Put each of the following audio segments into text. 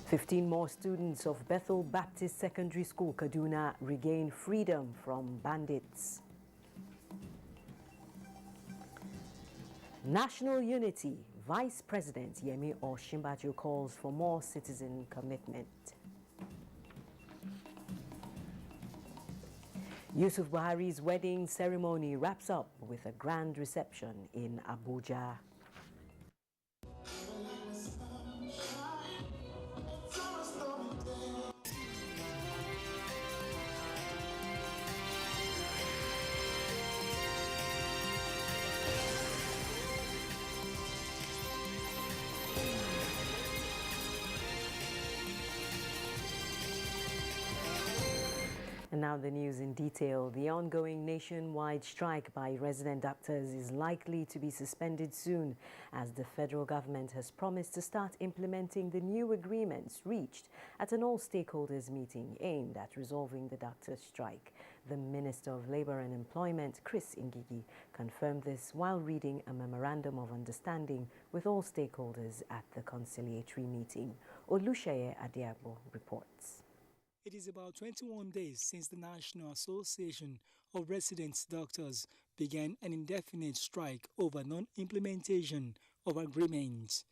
15 more students of Bethel Baptist Secondary School, Kaduna, regain freedom from bandits. National unity. Vice President Yemi Osinbajo calls for more citizen commitment. Yusuf Buhari's wedding ceremony wraps up with a grand reception in Abuja. And now the news in detail. The ongoing nationwide strike by resident doctors is likely to be suspended soon, as the federal government has promised to start implementing the new agreements reached at an all-stakeholders meeting aimed at resolving the doctors' strike. The Minister of Labour and Employment, Chris Ngigi, confirmed this while reading a memorandum of understanding with all stakeholders at the conciliatory meeting. Olusheye Adire reports. It is about 21 days since the National Association of Resident Doctors began an indefinite strike over non-implementation of agreements.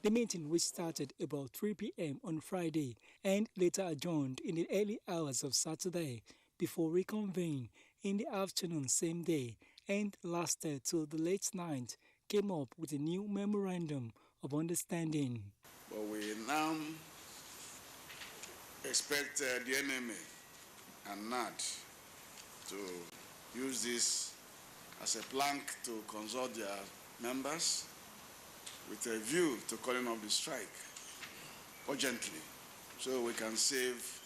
The meeting, which started about 3 p.m. on Friday and later adjourned in the early hours of Saturday before reconvening in the afternoon same day and lasted till the late night, came up with a new memorandum of understanding. But we now expect the NMA and NAD to use this as a plank to consult their members with a view to calling off the strike urgently, so we can save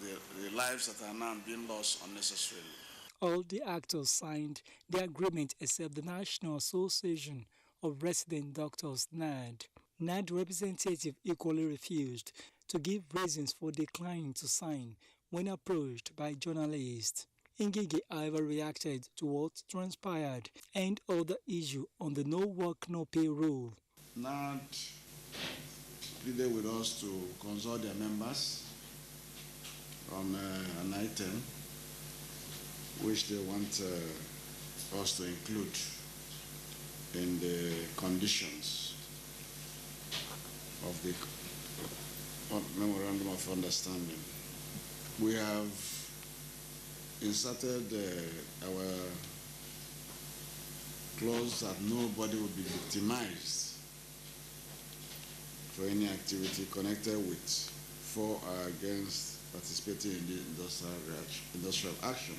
the lives that are now being lost unnecessarily. All the actors signed the agreement except the National Association of Resident Doctors, NAD. NAD representative equally refused to give reasons for declining to sign when approached by journalists. Ngigi, however, reacted to what transpired and other issue on the no work, no pay rule. NAD pleaded with us to consult their members on an item which they want us to include in the conditions of the memorandum of understanding. We have inserted our clause that nobody will be victimized for any activity connected with, for or against participating in the industrial action.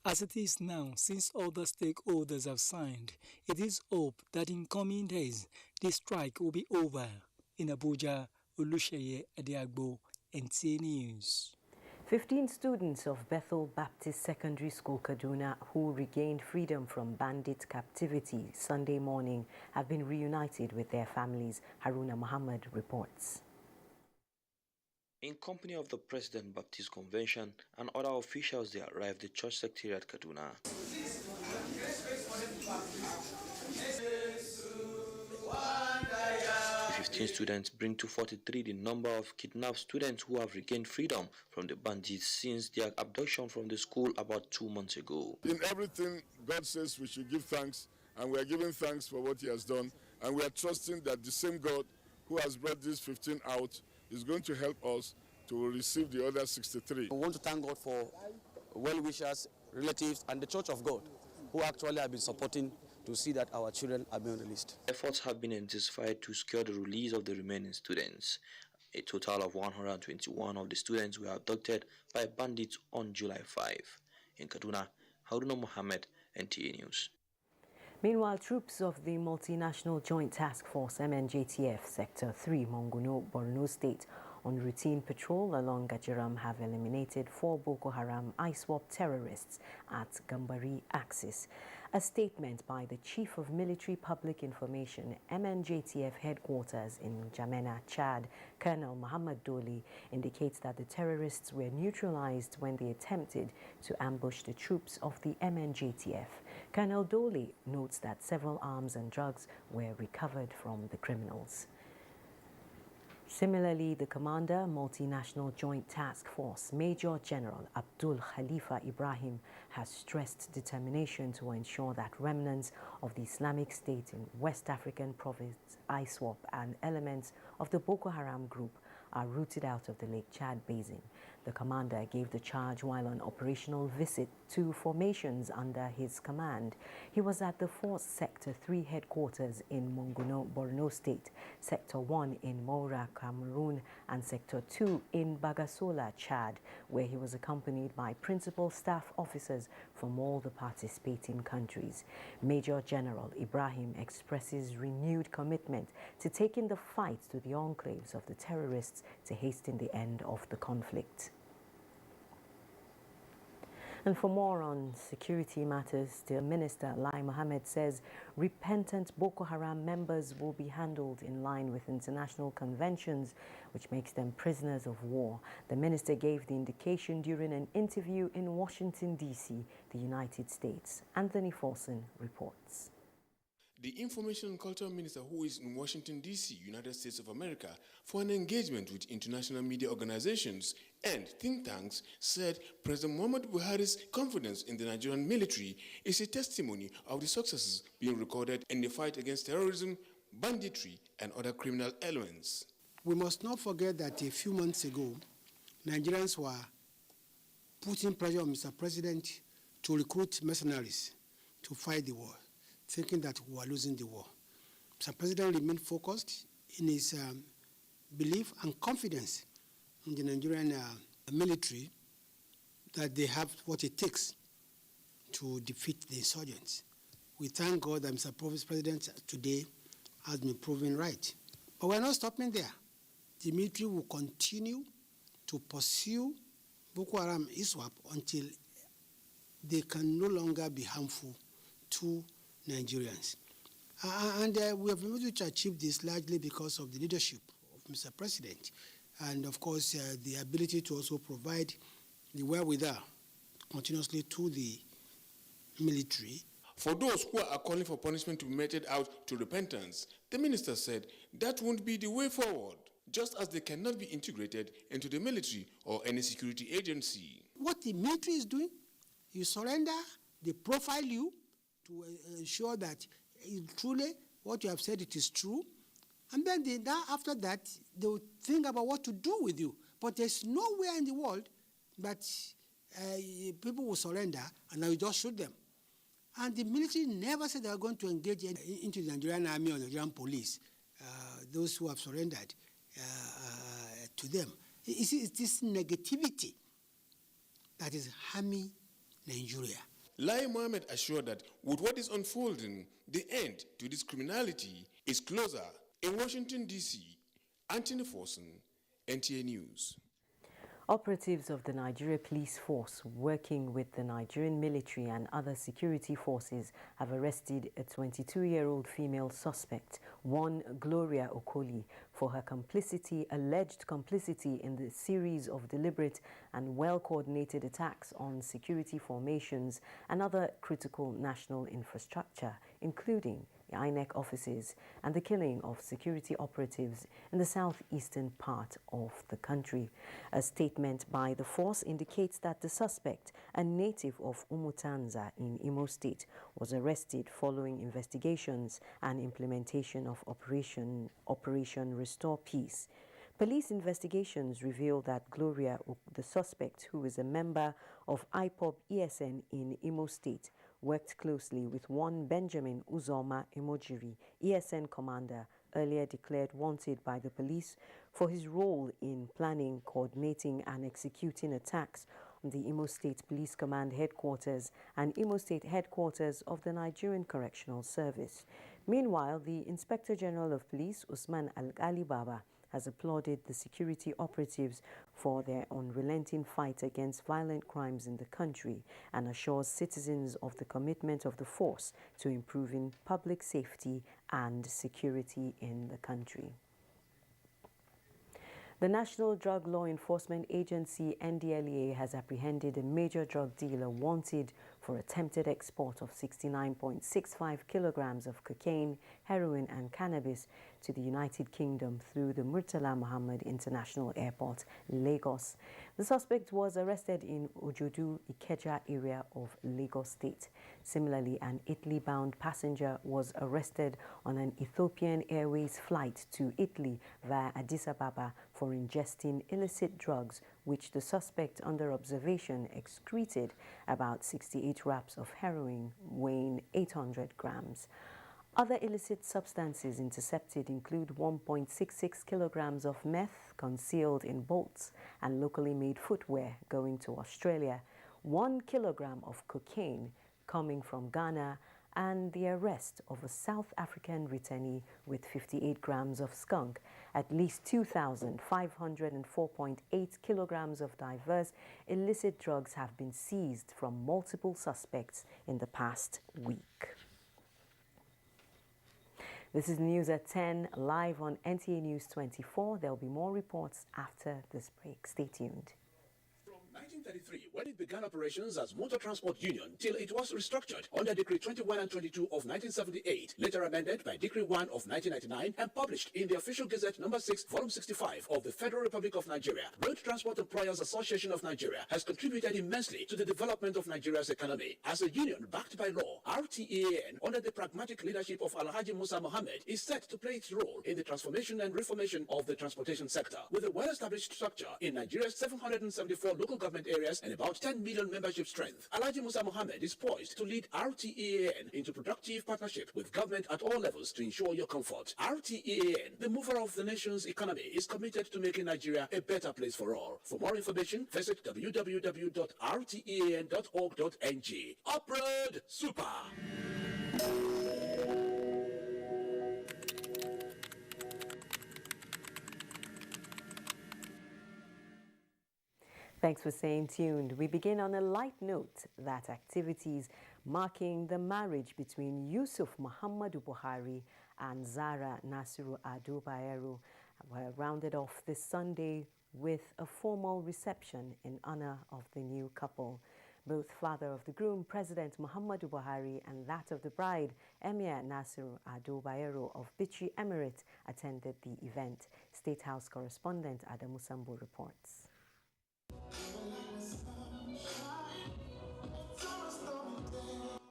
As it is now, since all the stakeholders have signed, it is hoped that in coming days, the strike will be over. In Abuja, Olusheye Adire, NTA News. 15 students of Bethel Baptist Secondary School, Kaduna, who regained freedom from bandit captivity Sunday morning, have been reunited with their families. Haruna Muhammad reports. In company of the President Baptist Convention and other officials, they arrived at Church Secretariat, Kaduna. The 15 students bring to 43 the number of kidnapped students who have regained freedom from the bandits since their abduction from the school about 2 months ago. In everything, God says we should give thanks, and we are giving thanks for what He has done, and we are trusting that the same God who has brought these 15 out is going to help us to receive the other 63. We want to thank God for well-wishers, relatives, and the Church of God who actually have been supporting to see that our children are being released. Efforts have been intensified to secure the release of the remaining students. A total of 121 of the students were abducted by bandits on July 5. In Kaduna, Haruna Muhammad, NTA News. Meanwhile, troops of the Multinational Joint Task Force MNJTF Sector 3, Monguno, Borno State, on routine patrol along Gajiram have eliminated 4 Boko Haram ISWAP terrorists at Gambari Axis. A statement by the Chief of Military Public Information, MNJTF headquarters in Jamena, Chad, Colonel Muhammad Doli, indicates that the terrorists were neutralized when they attempted to ambush the troops of the MNJTF. Colonel Doli notes that several arms and drugs were recovered from the criminals. Similarly, the Commander, Multinational Joint Task Force, Major General Abdul Khalifa Ibrahim, has stressed determination to ensure that remnants of the Islamic State in West African province ISWAP and elements of the Boko Haram group are rooted out of the Lake Chad basin. The commander gave the charge while on operational visit to formations under his command. He was at the Force Sector 3 headquarters in Monguno, Borno State, Sector 1 in Moura, Cameroon, and Sector 2 in Bagasola, Chad, where he was accompanied by principal staff officers from all the participating countries. Major General Ibrahim expresses renewed commitment to taking the fight to the enclaves of the terrorists to hasten the end of the conflict. And for more on security matters, the Minister Lai Mohammed says repentant Boko Haram members will be handled in line with international conventions, which makes them prisoners of war. The minister gave the indication during an interview in Washington, D.C., the United States. Anthony Forson reports. The Information and Culture Minister, who is in Washington, D.C., United States of America, for an engagement with international media organizations and think tanks, said President Muhammadu Buhari's confidence in the Nigerian military is a testimony of the successes being recorded in the fight against terrorism, banditry, and other criminal elements. We must not forget that a few months ago, Nigerians were putting pressure on Mr. President to recruit mercenaries to fight the war, thinking that we were losing the war. Mr. President remained focused in his belief and confidence in the Nigerian military that they have what it takes to defeat the insurgents. We thank God that Mr. President today has been proven right. But we're not stopping there. The military will continue to pursue Boko Haram ISWAP until they can no longer be harmful to Nigerians. And we have been able to achieve this largely because of the leadership of Mr. President and, of course, the ability to also provide the wherewithal continuously to the military. For those who are calling for punishment to be meted out to repentance, the minister said that won't be the way forward, just as they cannot be integrated into the military or any security agency. What the military is doing, you surrender, they profile you to ensure that truly what you have said, it is true. And then after that, they will think about what to do with you. But there's nowhere in the world that people will surrender and then you just shoot them. And the military never said they are going to engage into the Nigerian army or the Nigerian police, those who have surrendered to them. It's this negativity that is harming Nigeria. Lai Mohammed assured that with what is unfolding, the end to this criminality is closer. In Washington, D.C., Anthony Forson, NTA News. Operatives of the Nigeria Police Force working with the Nigerian military and other security forces have arrested a 22-year-old female suspect, one Gloria Okoli, for her alleged complicity in the series of deliberate and well-coordinated attacks on security formations and other critical national infrastructure, including the INEC offices and the killing of security operatives in the southeastern part of the country. A statement by the force indicates that the suspect, a native of Umutanza in Imo State, was arrested following investigations and implementation of Operation Restore Peace. Police investigations reveal that Gloria, the suspect, who is a member of IPOB ESN in Imo State, worked closely with one Benjamin Uzoma Emojiri, ESN commander, earlier declared wanted by the police for his role in planning, coordinating and executing attacks on the Imo State Police Command headquarters and Imo State headquarters of the Nigerian Correctional Service. Meanwhile, the Inspector General of Police, Usman Al-Ali Baba, has applauded the security operatives for their unrelenting fight against violent crimes in the country and assures citizens of the commitment of the force to improving public safety and security in the country. The National Drug Law Enforcement Agency, NDLEA, has apprehended a major drug dealer wanted for attempted export of 69.65 kilograms of cocaine, heroin and cannabis to the United Kingdom through the Murtala Muhammad International Airport, Lagos. The suspect was arrested in Ojodu, Ikeja area of Lagos State. Similarly, an Italy-bound passenger was arrested on an Ethiopian Airways flight to Italy via Addis Ababa for ingesting illicit drugs, which the suspect under observation excreted about 68 wraps of heroin weighing 800 grams. Other illicit substances intercepted include 1.66 kilograms of meth concealed in bolts and locally made footwear going to Australia, 1 kilogram of cocaine coming from Ghana, and the arrest of a South African returnee with 58 grams of skunk. At least 2,504.8 kilograms of diverse illicit drugs have been seized from multiple suspects in the past week. This is news at 10, live on NTA News 24. There will be more reports after this break. Stay tuned. 1933, when it began operations as Motor Transport Union, till it was restructured under Decree 21 and 22 of 1978, later amended by Decree 1 of 1999 and published in the Official Gazette No. 6, Volume 65 of the Federal Republic of Nigeria. Road Transport Employers Association of Nigeria has contributed immensely to the development of Nigeria's economy. As a union backed by law, RTAN, under the pragmatic leadership of Alhaji Musa Mohammed, is set to play its role in the transformation and reformation of the transportation sector. With a well-established structure in Nigeria's 774 local government areas and about 10 million membership strength, Alhaji Musa Mohammed is poised to lead RTAN into productive partnership with government at all levels to ensure your comfort. RTAN, the mover of the nation's economy, is committed to making Nigeria a better place for all. For more information, visit www.rtan.org.ng. Uproad Super! Thanks for staying tuned. We begin on a light note that activities marking the marriage between Yusuf Muhammadu Buhari and Zara Nasiru Ado Bayero were rounded off this Sunday with a formal reception in honor of the new couple. Both father of the groom, President Muhammadu Buhari, and that of the bride, Emir Nasiru Ado Bayero of Bichi Emirate, attended the event. State House correspondent Adamu Sambo reports.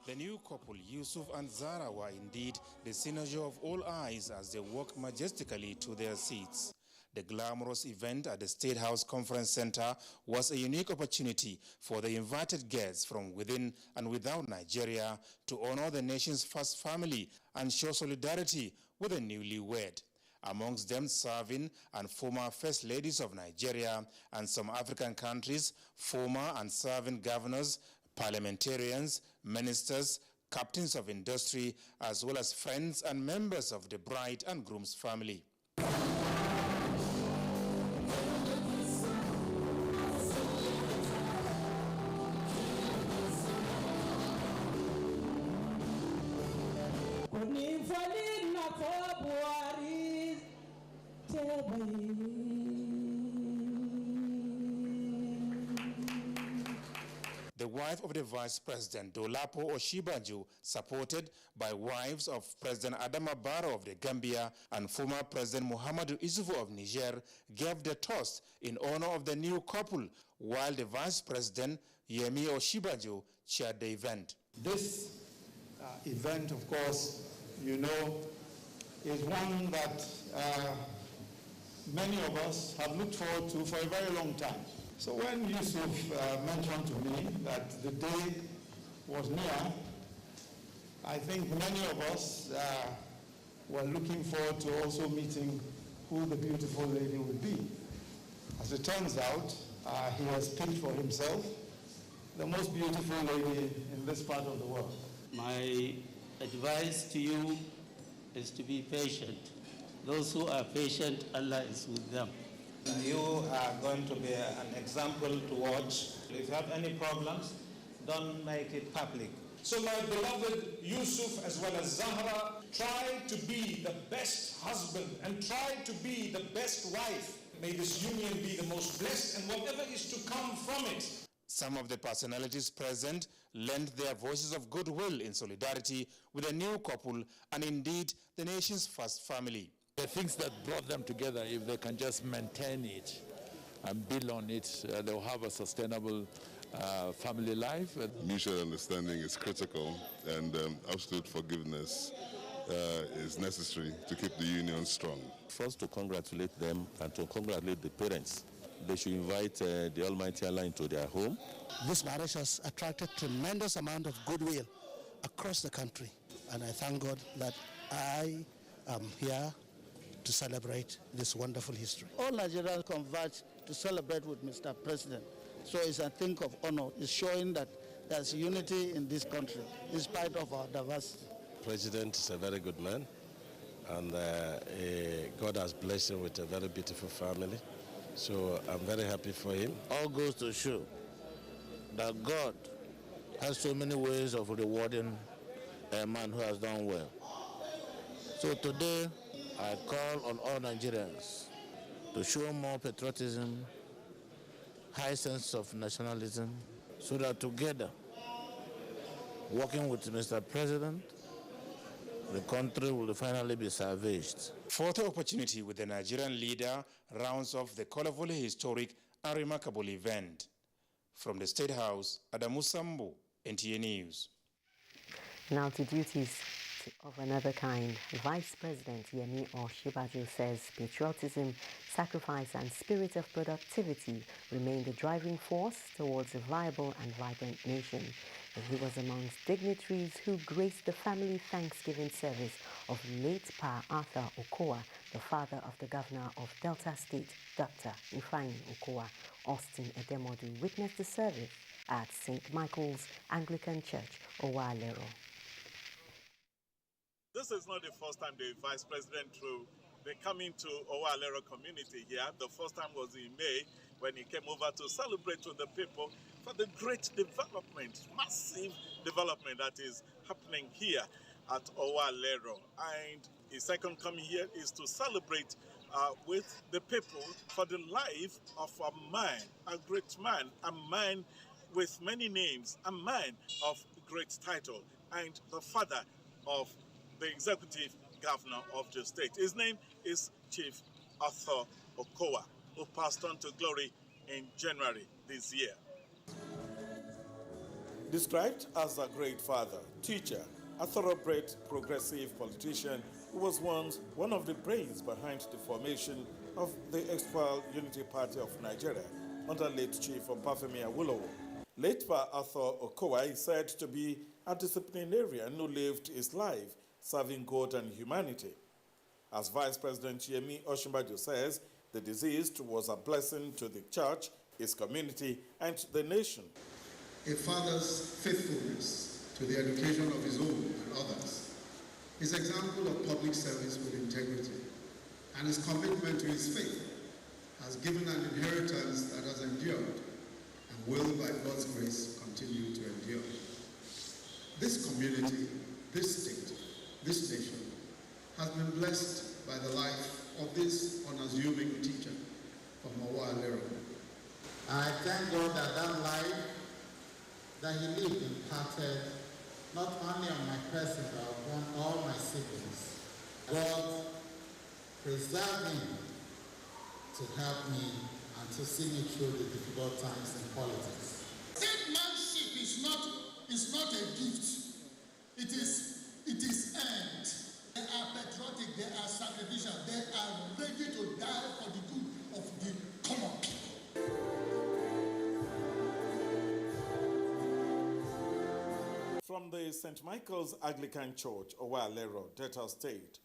The new couple, Yusuf and Zara, were indeed the cynosure of all eyes as they walked majestically to their seats. The glamorous event at the State House Conference Center was a unique opportunity for the invited guests from within and without Nigeria to honor the nation's first family and show solidarity with the newlywed. Amongst them serving and former First Ladies of Nigeria and some African countries, former and serving governors, parliamentarians, ministers, captains of industry, as well as friends and members of the bride and groom's family. The wife of the Vice President, Dolapo Oshibaju, supported by wives of President Adama Barrow of the Gambia and former President Muhammadu Isufu of Niger, gave the toast in honor of the new couple, while the Vice President, Yemi Oshibaju, chaired the event. This event, of course, you know, is one that many of us have looked forward to for a very long time. So when Yusuf mentioned to me that the day was near, I think many of us were looking forward to also meeting who the beautiful lady would be. As it turns out, he has picked for himself the most beautiful lady in this part of the world. My advice to you is to be patient. Those who are patient, Allah is with them. You are going to be an example to watch. If you have any problems, don't make it public. So my beloved Yusuf as well as Zahra, try to be the best husband and try to be the best wife. May this union be the most blessed and whatever is to come from it. Some of the personalities present lent their voices of goodwill in solidarity with the new couple and indeed the nation's first family. The things that brought them together, if they can just maintain it and build on it, they'll have a sustainable family life. Mutual understanding is critical, and absolute forgiveness is necessary to keep the union strong. First, to congratulate them and to congratulate the parents. They should invite the Almighty Allah into their home. This marriage has attracted tremendous amount of goodwill across the country, and I thank God that I am here to celebrate this wonderful history. All Nigerians converge to celebrate with Mr. President. So it's a thing of honor. It's showing that there's unity in this country in spite of our diversity. President is a very good man, and God has blessed him with a very beautiful family. So I'm very happy for him. All goes to show that God has so many ways of rewarding a man who has done well. So today, I call on all Nigerians to show more patriotism, high sense of nationalism, so that together, working with Mr. President, the country will finally be salvaged. Photo opportunity with the Nigerian leader rounds off the colorfully historic and remarkable event. From the State House, Adamu Sambo, NTA News. Now to duties of another kind. Vice President Yemi Osinbajo says patriotism, sacrifice and spirit of productivity remain the driving force towards a viable and vibrant nation. And he was amongst dignitaries who graced the family Thanksgiving service of late Pa Arthur Okowa, the father of the governor of Delta State, Dr. Ifeanyi Okowa. Austin Edemodu witnessed the service at St. Michael's Anglican Church, Owalero. This is not the first time the Vice President will be coming to Owalero community here. The first time was in May when he came over to celebrate with the people for the great development, massive development that is happening here at Owalero. And his second coming here is to celebrate with the people for the life of a man, a great man, a man with many names, a man of great title, and the father of the executive governor of the state. His name is Chief Arthur Okowa, who passed on to glory in January this year. Described as a great father, teacher, a thoroughbred progressive politician who was once one of the brains behind the formation of the External Unity Party of Nigeria under late Chief Obafemi Awolowo. Late Pa Arthur Okowa is said to be a disciplinarian who lived his life serving God and humanity. As Vice President Yemi Osinbajo says, the deceased was a blessing to the church, his community, and the nation. A father's faithfulness to the education of his own and others, his example of public service with integrity, and his commitment to his faith has given an inheritance that has endured and will, by God's grace, continue to endure. This community, this state, this nation has been blessed by the life of this unassuming teacher from Owalero. I thank God that that life that he lived imparted not only on my person but upon all my siblings. God preserved him to help me and to see me through the difficult times in politics. Statesmanship is not a gift. It is earned. They are patriotic, they are sacrificial, they are ready to die for the good of the common people. From the St. Michael's Anglican Church, Owalero, Delta State,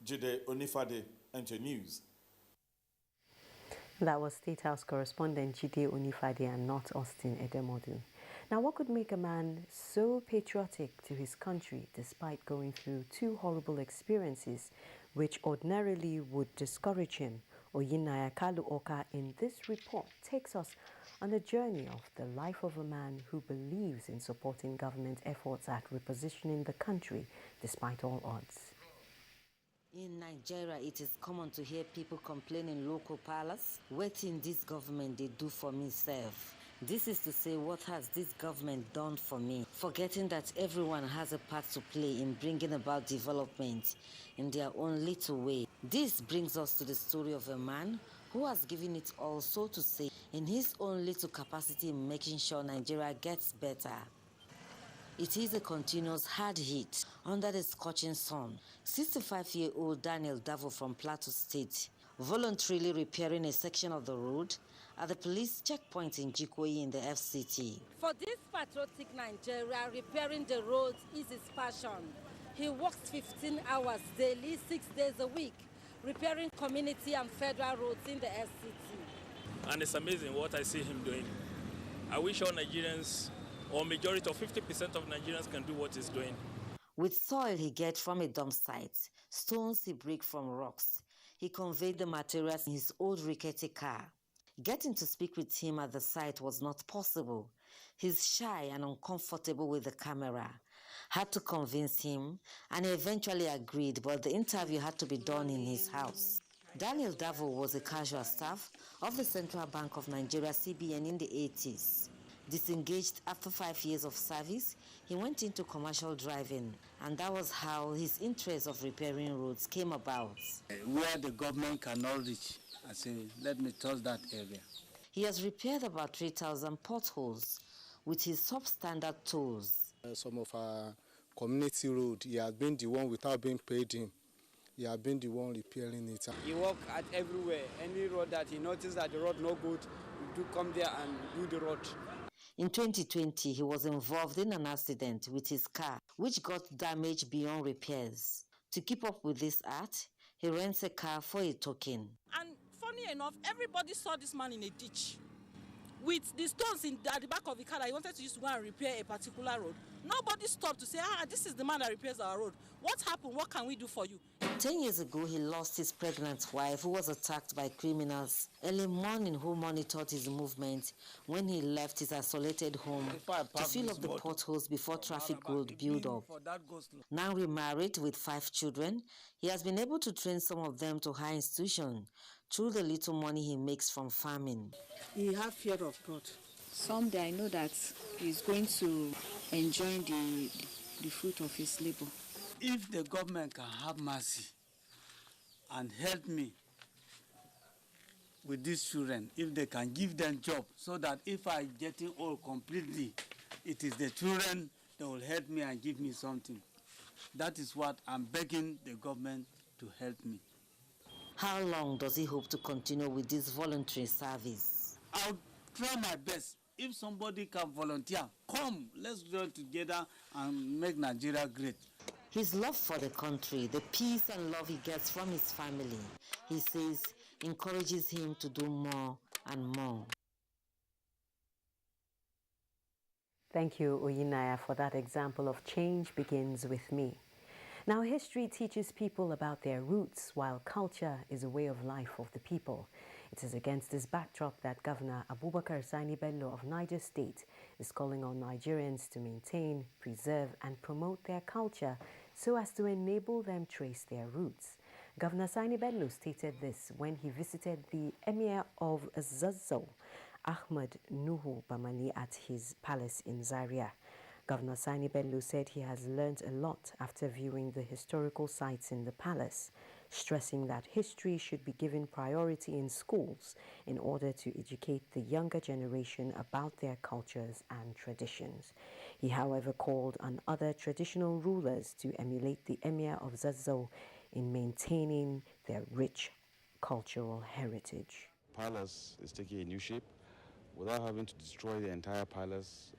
Jide Onifade, NTA News. That was State House correspondent Jide Onifade and not Austin Edemodu. Now, what could make a man so patriotic to his country despite going through two horrible experiences which ordinarily would discourage him? Oyinaya Kalu Oka in this report takes us on a journey of the life of a man who believes in supporting government efforts at repositioning the country despite all odds. In Nigeria, it is common to hear people complain in local palace, waiting this government they do for me self. This is to say, what has this government done for me? Forgetting that everyone has a part to play in bringing about development in their own little way. This brings us to the story of a man who has given it all, so to say, in his own little capacity in making sure Nigeria gets better. It is a continuous hard hit under the scorching sun. 65-year-old Daniel Davo from Plateau State voluntarily repairing a section of the road at the police checkpoint in Jikoyi in the FCT. For this patriotic Nigeria, repairing the roads is his passion. He works 15 hours daily, 6 days a week, repairing community and federal roads in the FCT. And it's amazing what I see him doing. I wish all Nigerians, or majority of 50% of Nigerians, can do what he's doing. With soil he gets from a dump site, stones he breaks from rocks, he conveyed the materials in his old rickety car. Getting to speak with him at the site was not possible. He's shy and uncomfortable with the camera. Had to convince him, and he eventually agreed, but the interview had to be done in his house. Daniel Davo was a casual staff of the Central Bank of Nigeria, CBN, in the 80s. Disengaged after 5 years of service, he went into commercial driving, and that was how his interest of repairing roads came about. Where the government cannot reach, I say, let me touch that area. He has repaired about 3,000 potholes with his substandard tools. Some of our community road, he has been the one without being paid him. He has been the one repairing it. He work at everywhere. Any road that he noticed that the road no good, he do come there and do the road. In 2020, he was involved in an accident with his car, which got damaged beyond repairs. To keep up with this art, he rents a car for a token. And funny enough, everybody saw this man in a ditch with the stones at the back of the car that he wanted to use to go and repair a particular road. Nobody stopped to say, this is the man that repairs our road. What happened? What can we do for you? 10 years ago, he lost his pregnant wife, who was attacked by criminals early morning, who monitored his movement when he left his isolated home to fill up the potholes before traffic road build up. Now remarried with 5 children, he has been able to train some of them to higher institution through the little money he makes from farming. He has fear of God. Someday I know that he's going to enjoy the fruit of his labor. If the government can have mercy and help me with these children, if they can give them job, so that if I getting old completely, it is the children that will help me and give me something. That is what I'm begging the government to help me. How long does he hope to continue with this voluntary service? I'll try my best. If somebody can volunteer, come, let's join together and make Nigeria great. His love for the country, the peace and love he gets from his family, he says, encourages him to do more and more. Thank you, Oyinaya, for that example of change begins with me. Now, history teaches people about their roots, while culture is a way of life of the people. It is against this backdrop that Governor Abubakar Sani Bello of Niger State is calling on Nigerians to maintain, preserve, and promote their culture so as to enable them trace their roots. Governor Sani Bello stated this when he visited the Emir of Zazzau, Ahmed Nuhu Bamani, at his palace in Zaria. Governor Sani Bello said he has learned a lot after viewing the historical sites in the palace, stressing that history should be given priority in schools in order to educate the younger generation about their cultures and traditions. He, however, called on other traditional rulers to emulate the Emir of Zazzau in maintaining their rich cultural heritage. Palace is taking a new shape without having to destroy the entire palace.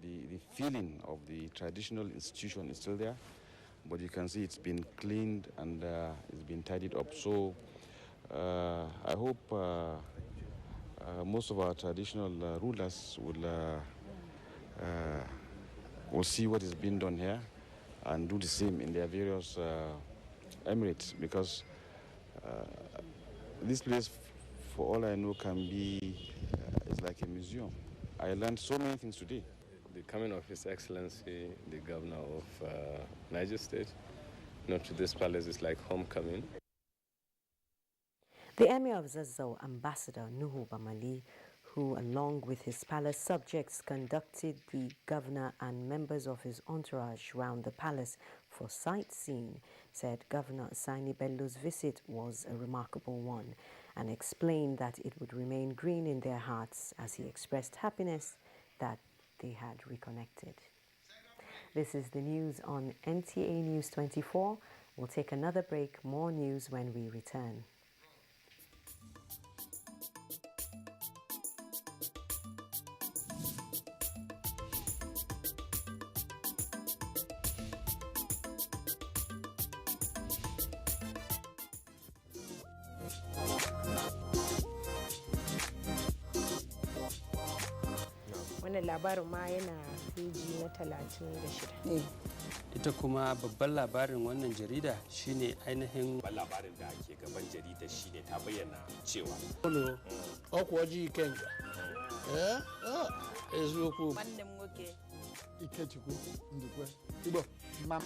The feeling of the traditional institution is still there, but you can see it's been cleaned and it's been tidied up. So I hope most of our traditional rulers will see what is being done here and do the same in their various emirates, because this place, for all I know, can be it's like a museum. I learned so many things today. The coming of His Excellency, the Governor of Niger State, to this palace is like homecoming. The Emir of Zazzau, Ambassador Nuhu Bamali, who, along with his palace subjects, conducted the governor and members of his entourage round the palace for sightseeing, said Governor Sani Bello's visit was a remarkable one and explained that it would remain green in their hearts as he expressed happiness that they had reconnected. This is the news on NTA News 24. We'll take another break. More news when we return. Wannan labarin ma yana peji na 36. Ita kuma babban labarin wannan jarida shine ainihin labarin da ke gaban jarida shine ta bayyana cewa ọkwa ọjị Ikenga eziokwu nwanne m nwoke Ikechukwu Ndukwe Igbo mam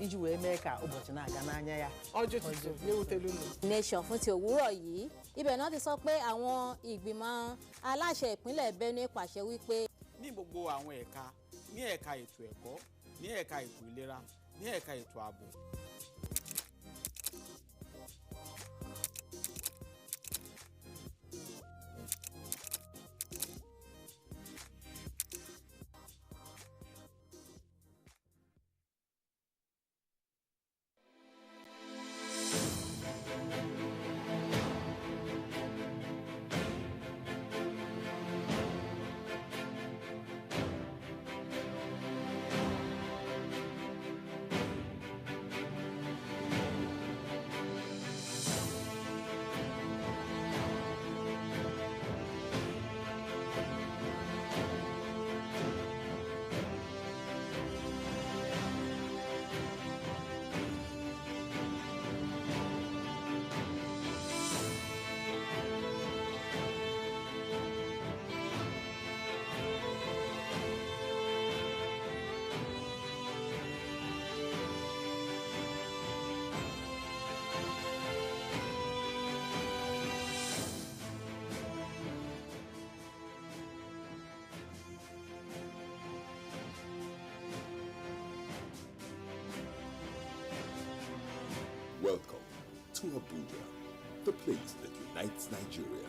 iji wee mee ka ụbọchị na-aga n'anya ya ọjọtụtụ na-ewutelu unu Nation fún ti òwúrọ̀ yìí ibẹ̀ náà ti sọ pé àwọn ìgbìmọ̀ aláṣẹ ìpínlẹ̀ Benue pàṣẹ wípé ní gbogbo àwọn ẹ̀ka ní ẹ̀ka ètò ẹ̀kọ́ ní ẹ̀ka ètò ìlera ní ẹ̀ka ètò ààbò. Welcome to Abuja, the place that unites Nigeria.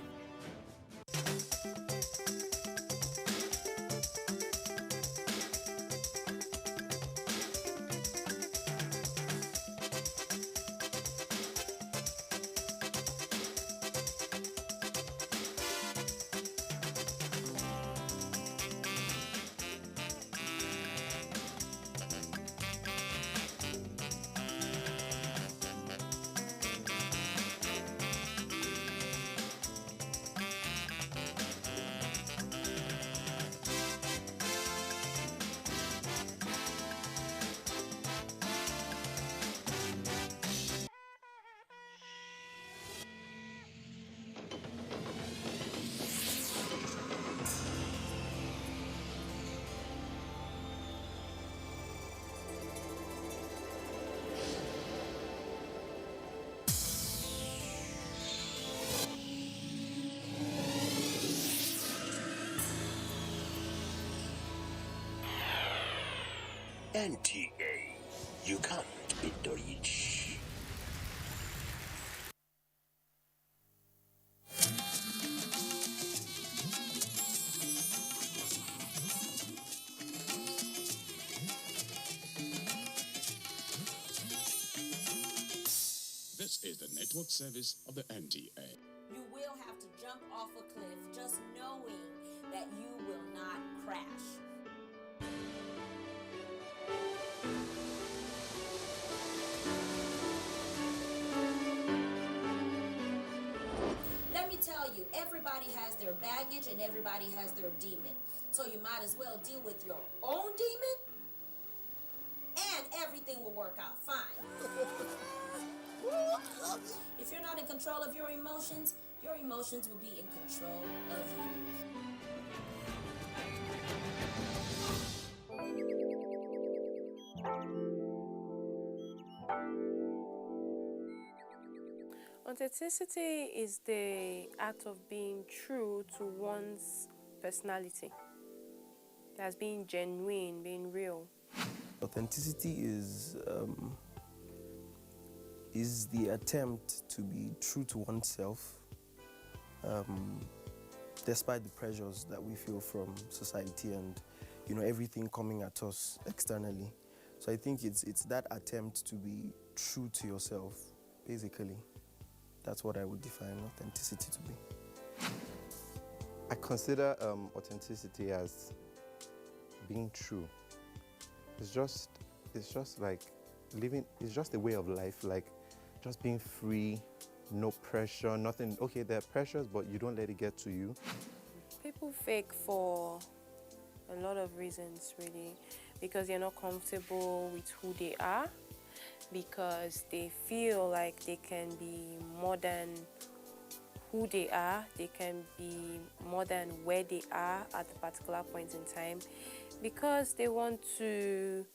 NTA, you can't beat the rich. This is the network service of the NTA. You will have to jump off a cliff just knowing that you will not crash. Let me tell you, everybody has their baggage and everybody has their demon. So you might as well deal with your own demon and everything will work out fine. If you're not in control of your emotions will be in control of you. Authenticity is the act of being true to one's personality. That's being genuine, being real. Authenticity is the attempt to be true to oneself, despite the pressures that we feel from society and, you know, everything coming at us externally. So I think it's that attempt to be true to yourself, basically. That's what I would define authenticity to be. I consider authenticity as being true. It's just like living. It's just a way of life, like just being free, no pressure, nothing. Okay, there are pressures, but you don't let it get to you. People fake for a lot of reasons, really, because they're not comfortable with who they are, because they feel like they can be more than who they are, they can be more than where they are at a particular point in time, because they want to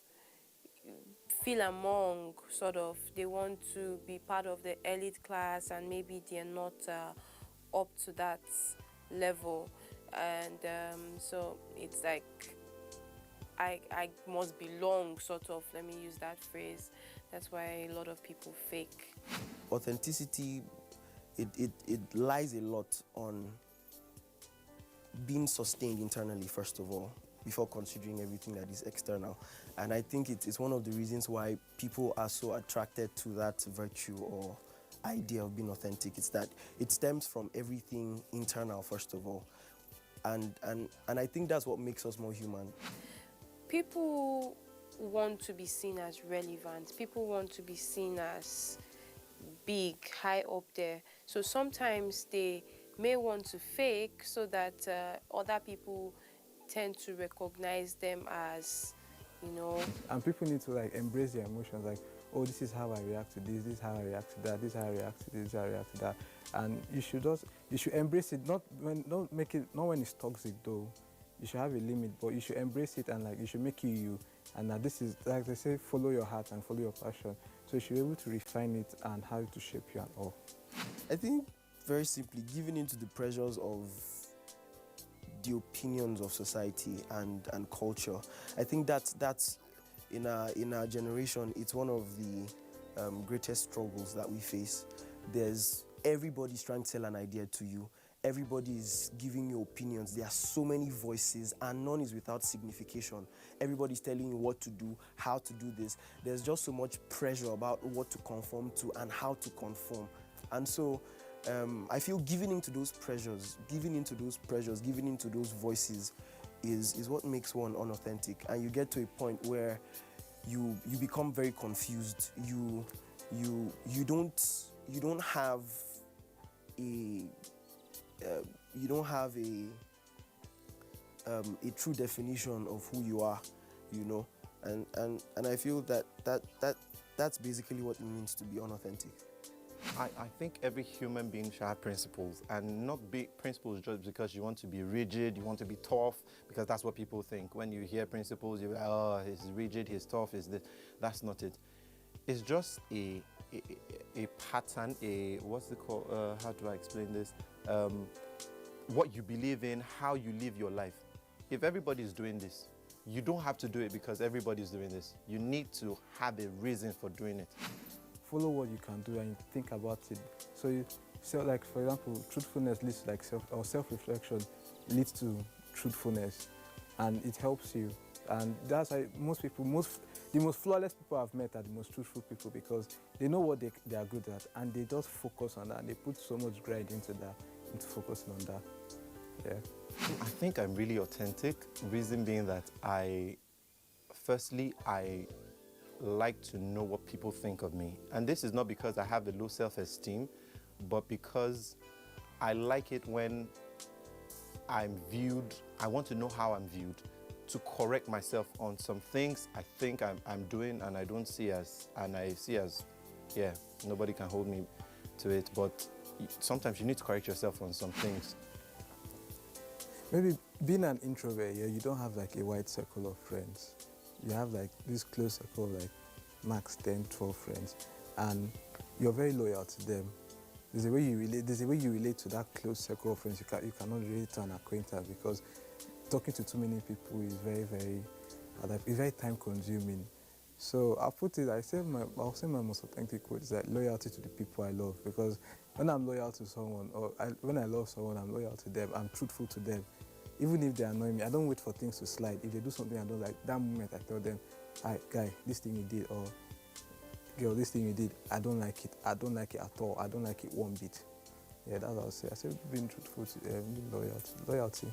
feel among, sort of, they want to be part of the elite class, and maybe they're not up to that level. And so it's like, I must belong, sort of, let me use that phrase. That's why a lot of people fake. Authenticity, it lies a lot on being sustained internally, first of all, before considering everything that is external. And I think it's one of the reasons why people are so attracted to that virtue or idea of being authentic. It's that it stems from everything internal, first of all. And I think that's what makes us more human. People want to be seen as relevant. People want to be seen as big, high up there. So sometimes they may want to fake so that other people tend to recognize them as, you know. And people need to like embrace their emotions, like, oh, this is how I react to this is how I react to that, this is how I react to this is how I react to that. And you should embrace it, not when it's toxic though. You should have a limit, but you should embrace it, and like you should make it you. And that this is, like they say, follow your heart and follow your passion. So you should be able to refine it and how to shape you and all. I think, very simply, giving into the pressures of the opinions of society and culture. I think that's in our generation, it's one of the greatest struggles that we face. Everybody's trying to sell an idea to you. Everybody's giving you opinions. There are so many voices, and none is without signification. Everybody's telling you what to do, how to do this. There's just so much pressure about what to conform to and how to conform. And so I feel giving into those pressures, giving into those voices is what makes one unauthentic. And you get to a point where you become very confused. You don't have a true definition of who you are, you know, and I feel that's basically what it means to be unauthentic. I think every human being should have principles, and not be principles just because you want to be rigid, you want to be tough, because that's what people think. When you hear principles, you're like, oh, he's rigid, he's tough, he's this. That's not it. It's just a pattern, what's it called? How do I explain this? What you believe in, how you live your life. If everybody's doing this, you don't have to do it because everybody's doing this. You need to have a reason for doing it. Follow what you can do and think about it. So like, for example, truthfulness leads to like self-reflection leads to truthfulness, and it helps you. And that's why the most flawless people I've met are the most truthful people, because they know what they are good at, and they just focus on that, and they put so much grind into focusing on that. Yeah. I think I'm really authentic, reason being that I like to know what people think of me. And this is not because I have a low self-esteem, but because I like it when I'm viewed, I want to know how I'm viewed, to correct myself on some things I think I'm doing and I don't see as, and I see as, yeah, nobody can hold me to it, but sometimes you need to correct yourself on some things. Maybe being an introvert, yeah, you don't have like a wide circle of friends. You have like this close circle, like max 10, 12 friends, and you're very loyal to them. there's a way you relate to that close circle of friends. You cannot relate to an acquaintance, because talking to too many people is very time consuming. So I'll say my most authentic word is like loyalty to the people I love, because when I'm loyal to someone, when I love someone, I'm loyal to them, I'm truthful to them. Even if they annoy me, I don't wait for things to slide. If they do something I don't like, that moment I tell them, "Hi, guy, this thing you did," or "Girl, this thing you did, I don't like it. I don't like it at all. I don't like it one bit." Yeah, that's what I'll say. I say being truthful to being loyalty.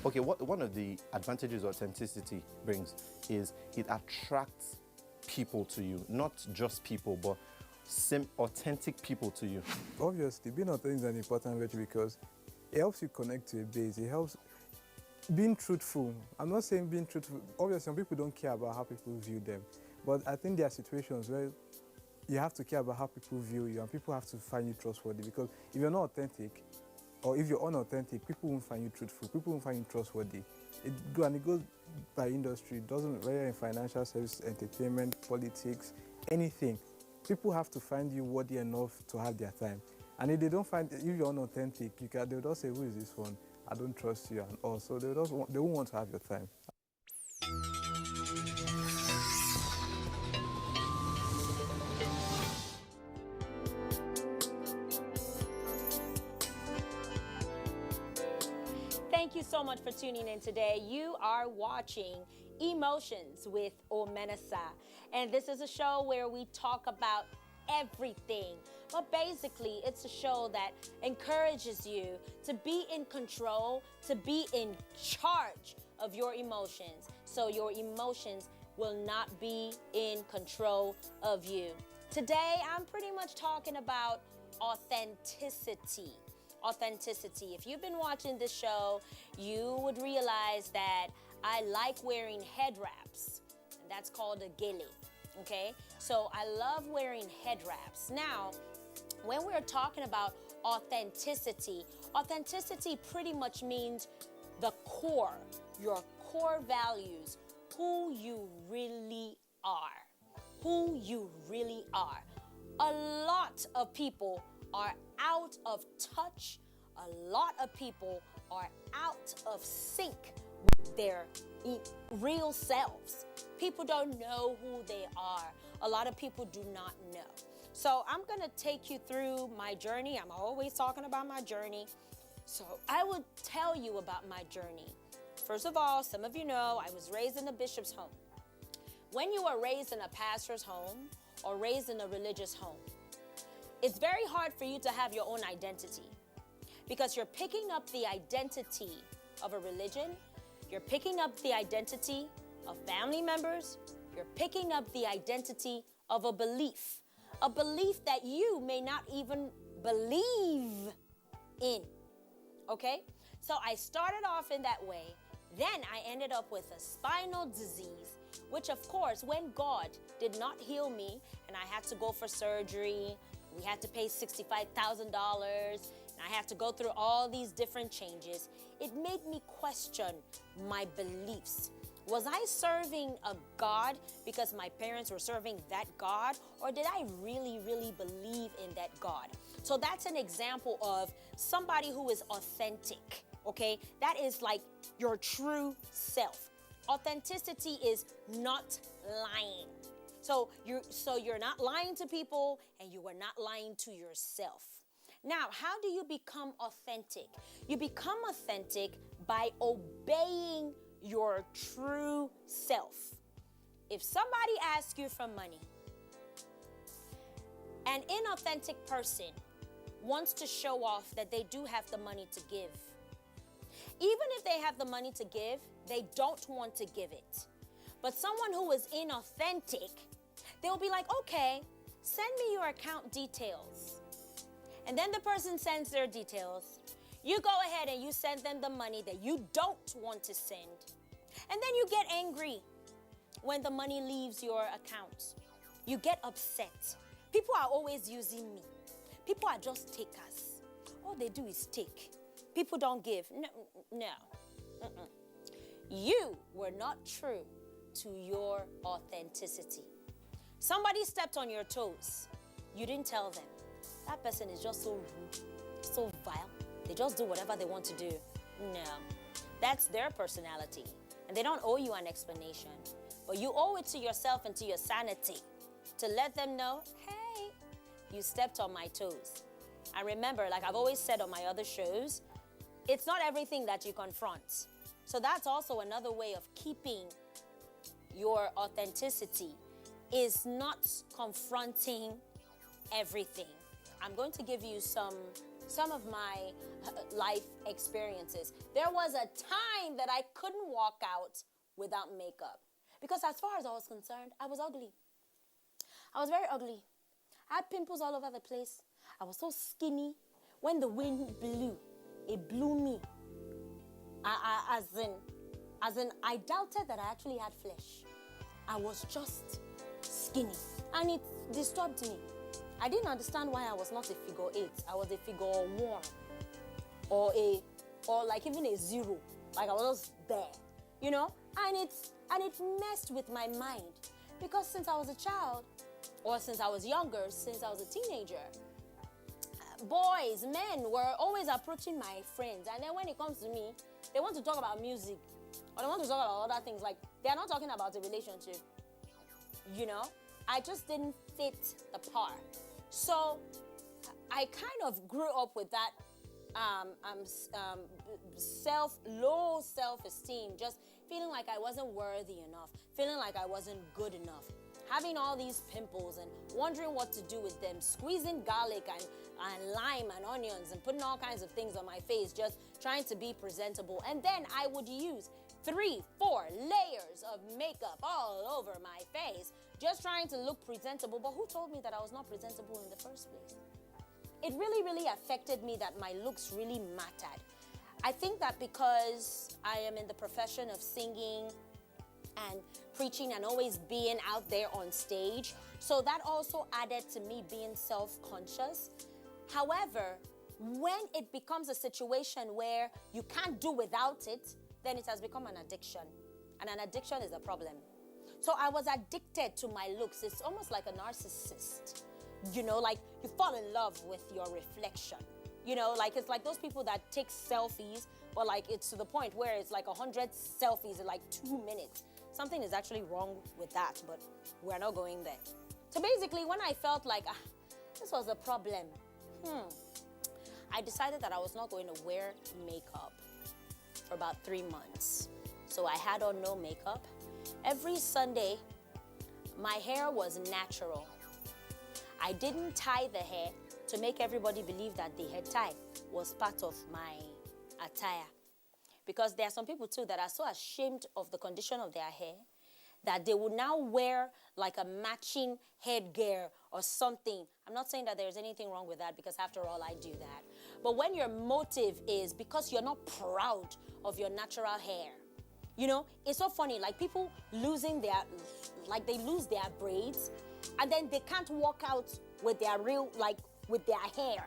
Okay, one of the advantages authenticity brings is it attracts people to you, not just people, but authentic people to you. Obviously, being authentic is an important virtue because it helps you connect to a base. It helps being truthful. I'm not saying being truthful. Obviously, some people don't care about how people view them, but I think there are situations where you have to care about how people view you, and people have to find you trustworthy, because if you're not authentic, or if you're unauthentic, people won't find you truthful, people won't find you trustworthy. It goes by industry. It doesn't, whether in financial services, entertainment, politics, anything. People have to find you worthy enough to have their time. And if they don't find, if you're unauthentic, they'll just say, "Who is this one? I don't trust you," and also they won't want to have your time. Thank you so much for tuning in today. You are watching Emotions with Omenesa. And this is a show where we talk about everything. But basically, it's a show that encourages you to be in control, to be in charge of your emotions, so your emotions will not be in control of you. Today, I'm pretty much talking about authenticity. Authenticity. If you've been watching this show, you would realize that I like wearing head wraps, and that's called a gele, okay? So I love wearing head wraps. Now, when we're talking about authenticity, authenticity pretty much means the core, your core values, who you really are, who you really are. A lot of people are out of touch. A lot of people are out of sync with their real selves. People don't know who they are. A lot of people do not know. So I'm gonna take you through my journey. I'm always talking about my journey. So I will tell you about my journey. First of all, some of you know I was raised in a bishop's home. When you are raised in a pastor's home or raised in a religious home, it's very hard for you to have your own identity, because you're picking up the identity of a religion, you're picking up the identity of family members, you're picking up the identity of a belief that you may not even believe in, okay? So I started off in that way. Then I ended up with a spinal disease, which of course, when God did not heal me and I had to go for surgery, we had to pay $65,000, and I had to go through all these different changes, it made me question my beliefs. Was I serving a God because my parents were serving that God, or did I really, really believe in that God? So that's an example of somebody who is authentic, okay? That is like your true self. Authenticity is not lying. So you're not lying to people, and you are not lying to yourself. Now, how do you become authentic? You become authentic by obeying your true self. If somebody asks you for money, an inauthentic person wants to show off that they do have the money to give. Even if they have the money to give, they don't want to give it. But someone who is inauthentic, they'll be like, "Okay, send me your account details." And then the person sends their details. You go ahead and you send them the money that you don't want to send. And then you get angry when the money leaves your account. You get upset. People are always using me. People are just takers. All they do is take. People don't give. No. You were not true to your authenticity. Somebody stepped on your toes. You didn't tell them. that person is just so rude, so vile. They just do whatever they want to do. No, that's their personality. And they don't owe you an explanation. But you owe it to yourself and to your sanity to let them know, hey, you stepped on my toes. And remember, like I've always said on my other shows, it's not everything that you confront. So that's also another way of keeping your authenticity, is not confronting everything. I'm going to give you some of my life experiences. There was a time that I couldn't walk out without makeup. Because as far as I was concerned, I was ugly. I was very ugly. I had pimples all over the place. I was so skinny. When the wind blew, it blew me. As in, I doubted that I actually had flesh. I was just skinny. And it disturbed me. I didn't understand why I was not a figure 8. I was a figure 1. Or like even a 0. Like I was just there, you know? And it messed with my mind. Because since I was a child, or since I was younger, since I was a teenager, boys, men were always approaching my friends. And then when it comes to me, they want to talk about music. Or they want to talk about other things. Like, they're not talking about a relationship. You know? I just didn't fit the part. So, I kind of grew up with that low self-esteem, just feeling like I wasn't worthy enough, feeling like I wasn't good enough, having all these pimples and wondering what to do with them, squeezing garlic and lime and onions and putting all kinds of things on my face, just trying to be presentable. And then I would use 3, 4 layers of makeup all over my face, just trying to look presentable. But who told me that I was not presentable in the first place? It really, really affected me that my looks really mattered. I think that because I am in the profession of singing and preaching and always being out there on stage, so that also added to me being self-conscious. However, when it becomes a situation where you can't do without it, then it has become an addiction. And an addiction is a problem. So I was addicted to my looks. It's almost like a narcissist. You know, like you fall in love with your reflection. You know, like it's like those people that take selfies, but like it's to the point where it's like 100 selfies in like 2 minutes. Something is actually wrong with that, but we're not going there. So basically, when I felt like this was a problem, I decided that I was not going to wear makeup for about 3 months. So I had on no makeup. Every Sunday, my hair was natural. I didn't tie the hair to make everybody believe that the hair tie was part of my attire. Because there are some people too that are so ashamed of the condition of their hair that they will now wear like a matching headgear or something. I'm not saying that there's anything wrong with that, because after all, I do that. But when your motive is because you're not proud of your natural hair, you know, it's so funny, like people losing their, like they lose their braids and then they can't walk out with their real, like with their hair.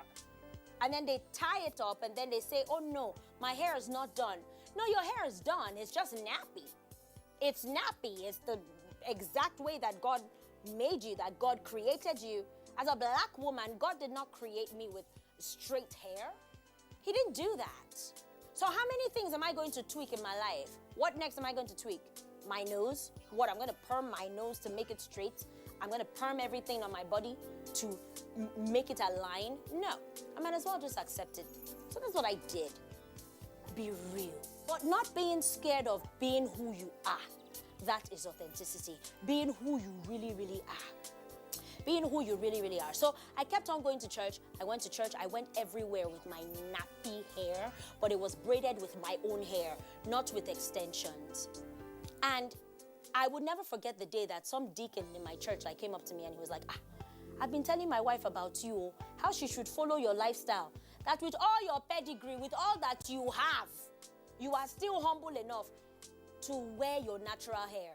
And then they tie it up and then they say, oh no, my hair is not done. No, your hair is done, it's just nappy. It's nappy, it's the exact way that God made you, that God created you. As a black woman, God did not create me with straight hair. He didn't do that. So how many things am I going to tweak in my life? What next am I going to tweak? My nose? What, I'm going to perm my nose to make it straight? I'm going to perm everything on my body to make it align? No, I might as well just accept it. So that's what I did. Be real. But not being scared of being who you are. That is authenticity. Being who you really, really are. Being who you really, really are. So I kept on going to church. I went to church. I went everywhere with my nappy hair, but it was braided with my own hair, not with extensions. And I would never forget the day that some deacon in my church like came up to me and he was like, I've been telling my wife about you, how she should follow your lifestyle. That with all your pedigree, with all that you have, you are still humble enough to wear your natural hair.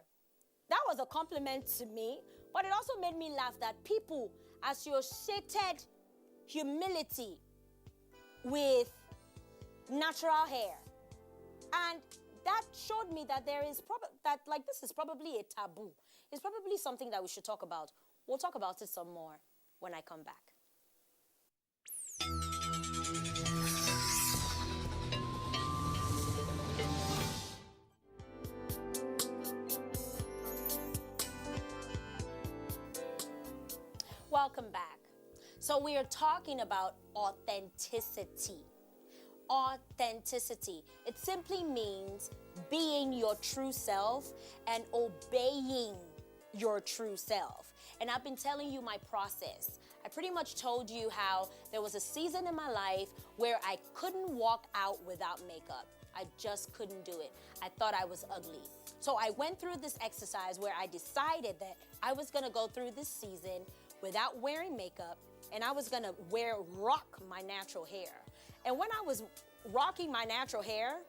That was a compliment to me, but it also made me laugh that people associated humility with natural hair. And that showed me that there is this is probably a taboo. It's probably something that we should talk about. We'll talk about it some more when I come back. Welcome back. So we are talking about authenticity. Authenticity. It simply means being your true self and obeying your true self. And I've been telling you my process. I pretty much told you how there was a season in my life where I couldn't walk out without makeup. I just couldn't do it. I thought I was ugly. So I went through this exercise where I decided that I was gonna go through this season without wearing makeup, and I was gonna rock my natural hair. And when I was rocking my natural hair,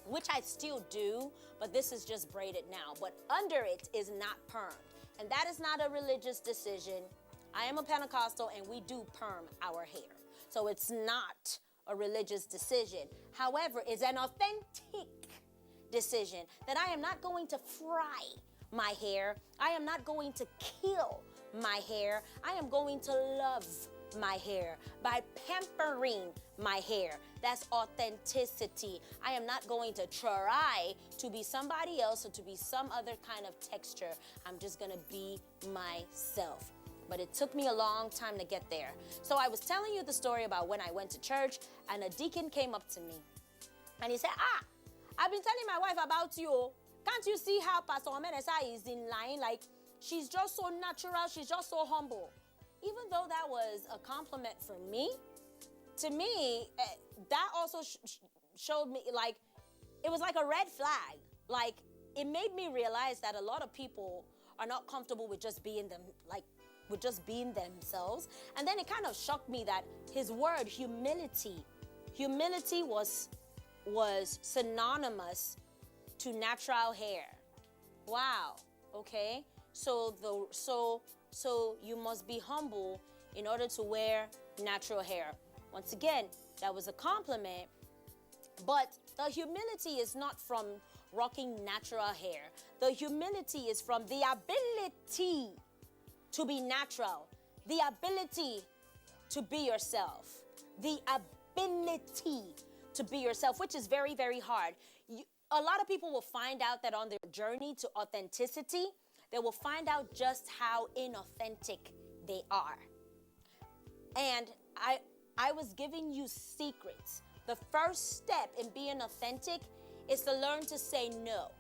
which I still do, but this is just braided now, but under it is not permed. And that is not a religious decision. I am a Pentecostal and we do perm our hair. So it's not a religious decision. However, it's an authentic decision that I am not going to fry my hair. I am not going to kill my hair. I am going to love my hair by pampering my hair. That's authenticity. I am not going to try to be somebody else or to be some other kind of texture. I'm just gonna be myself. But it took me a long time to get there. So I was telling you the story about when I went to church and a deacon came up to me and he said, I've been telling my wife about you. Can't you see how Pastor Omenesa is in line? Like, she's just so natural, she's just so humble. Even though that was a compliment for me, to me, that also showed me, like, it was like a red flag. Like, it made me realize that a lot of people are not comfortable with just being them, like, with just being themselves. And then it kind of shocked me that his word, humility was synonymous to natural hair. Wow, okay? So you must be humble in order to wear natural hair. Once again, that was a compliment, but the humility is not from rocking natural hair. The humility is from the ability to be natural, the ability to be yourself, the ability to be yourself, which is very, very hard. A lot of people will find out that on their journey to authenticity, they will find out just how inauthentic they are. And I was giving you secrets. The first step in being authentic is to learn to say no.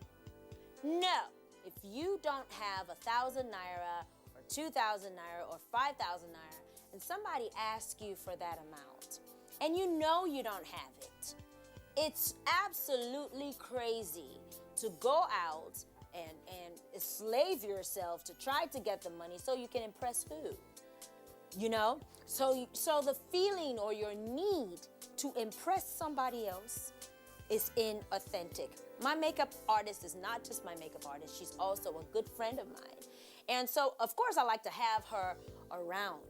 No. If you don't have 1,000 naira or 2,000 naira or 5,000 naira and somebody asks you for that amount and you know you don't have it, it's absolutely crazy to go out and enslave yourself to try to get the money so you can impress who? You know? So the feeling or your need to impress somebody else is inauthentic. My makeup artist is not just my makeup artist, she's also a good friend of mine. And so, of course, I like to have her around.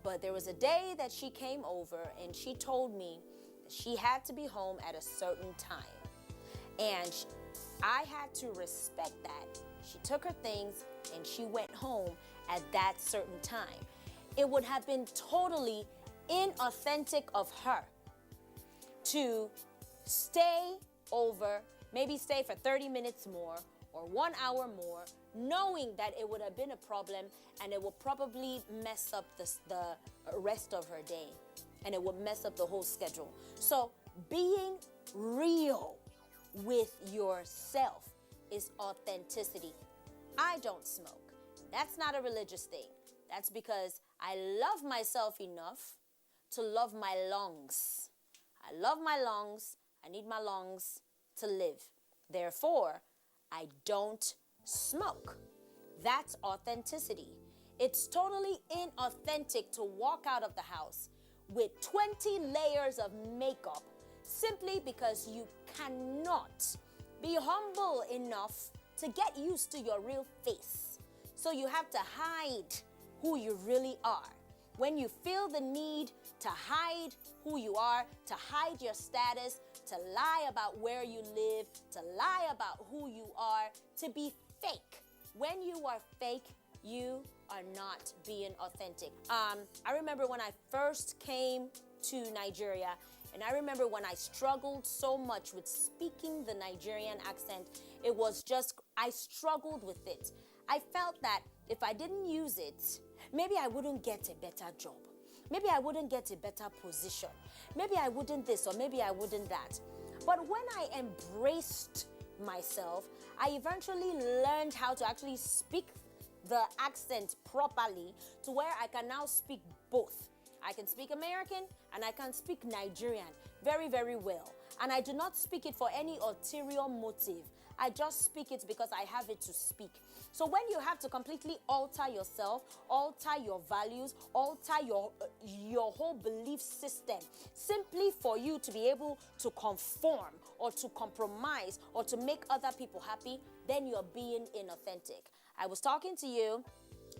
But there was a day that she came over and she told me that she had to be home at a certain time. And I had to respect that. She took her things and she went home at that certain time. It would have been totally inauthentic of her to stay over, maybe stay for 30 minutes more or 1 hour more, knowing that it would have been a problem and it would probably mess up the rest of her day and it would mess up the whole schedule. So being real with yourself is authenticity. I don't smoke. That's not a religious thing. That's because I love myself enough to love my lungs. I love my lungs. I need my lungs to live. Therefore, I don't smoke. That's authenticity. It's totally inauthentic to walk out of the house with 20 layers of makeup simply because you cannot be humble enough to get used to your real face. So you have to hide who you really are. When you feel the need to hide who you are, to hide your status, to lie about where you live, to lie about who you are, to be fake. When you are fake, you are not being authentic. I remember when I first came to Nigeria. And I remember when I struggled so much with speaking the Nigerian accent, it was just, I struggled with it. I felt that if I didn't use it, maybe I wouldn't get a better job. Maybe I wouldn't get a better position. Maybe I wouldn't this or maybe I wouldn't that. But when I embraced myself, I eventually learned how to actually speak the accent properly to where I can now speak both. I can speak American and I can speak Nigerian very, very well. And I do not speak it for any ulterior motive. I just speak it because I have it to speak. So when you have to completely alter yourself, alter your values, alter your whole belief system, simply for you to be able to conform or to compromise or to make other people happy, then you're being inauthentic. I was talking to you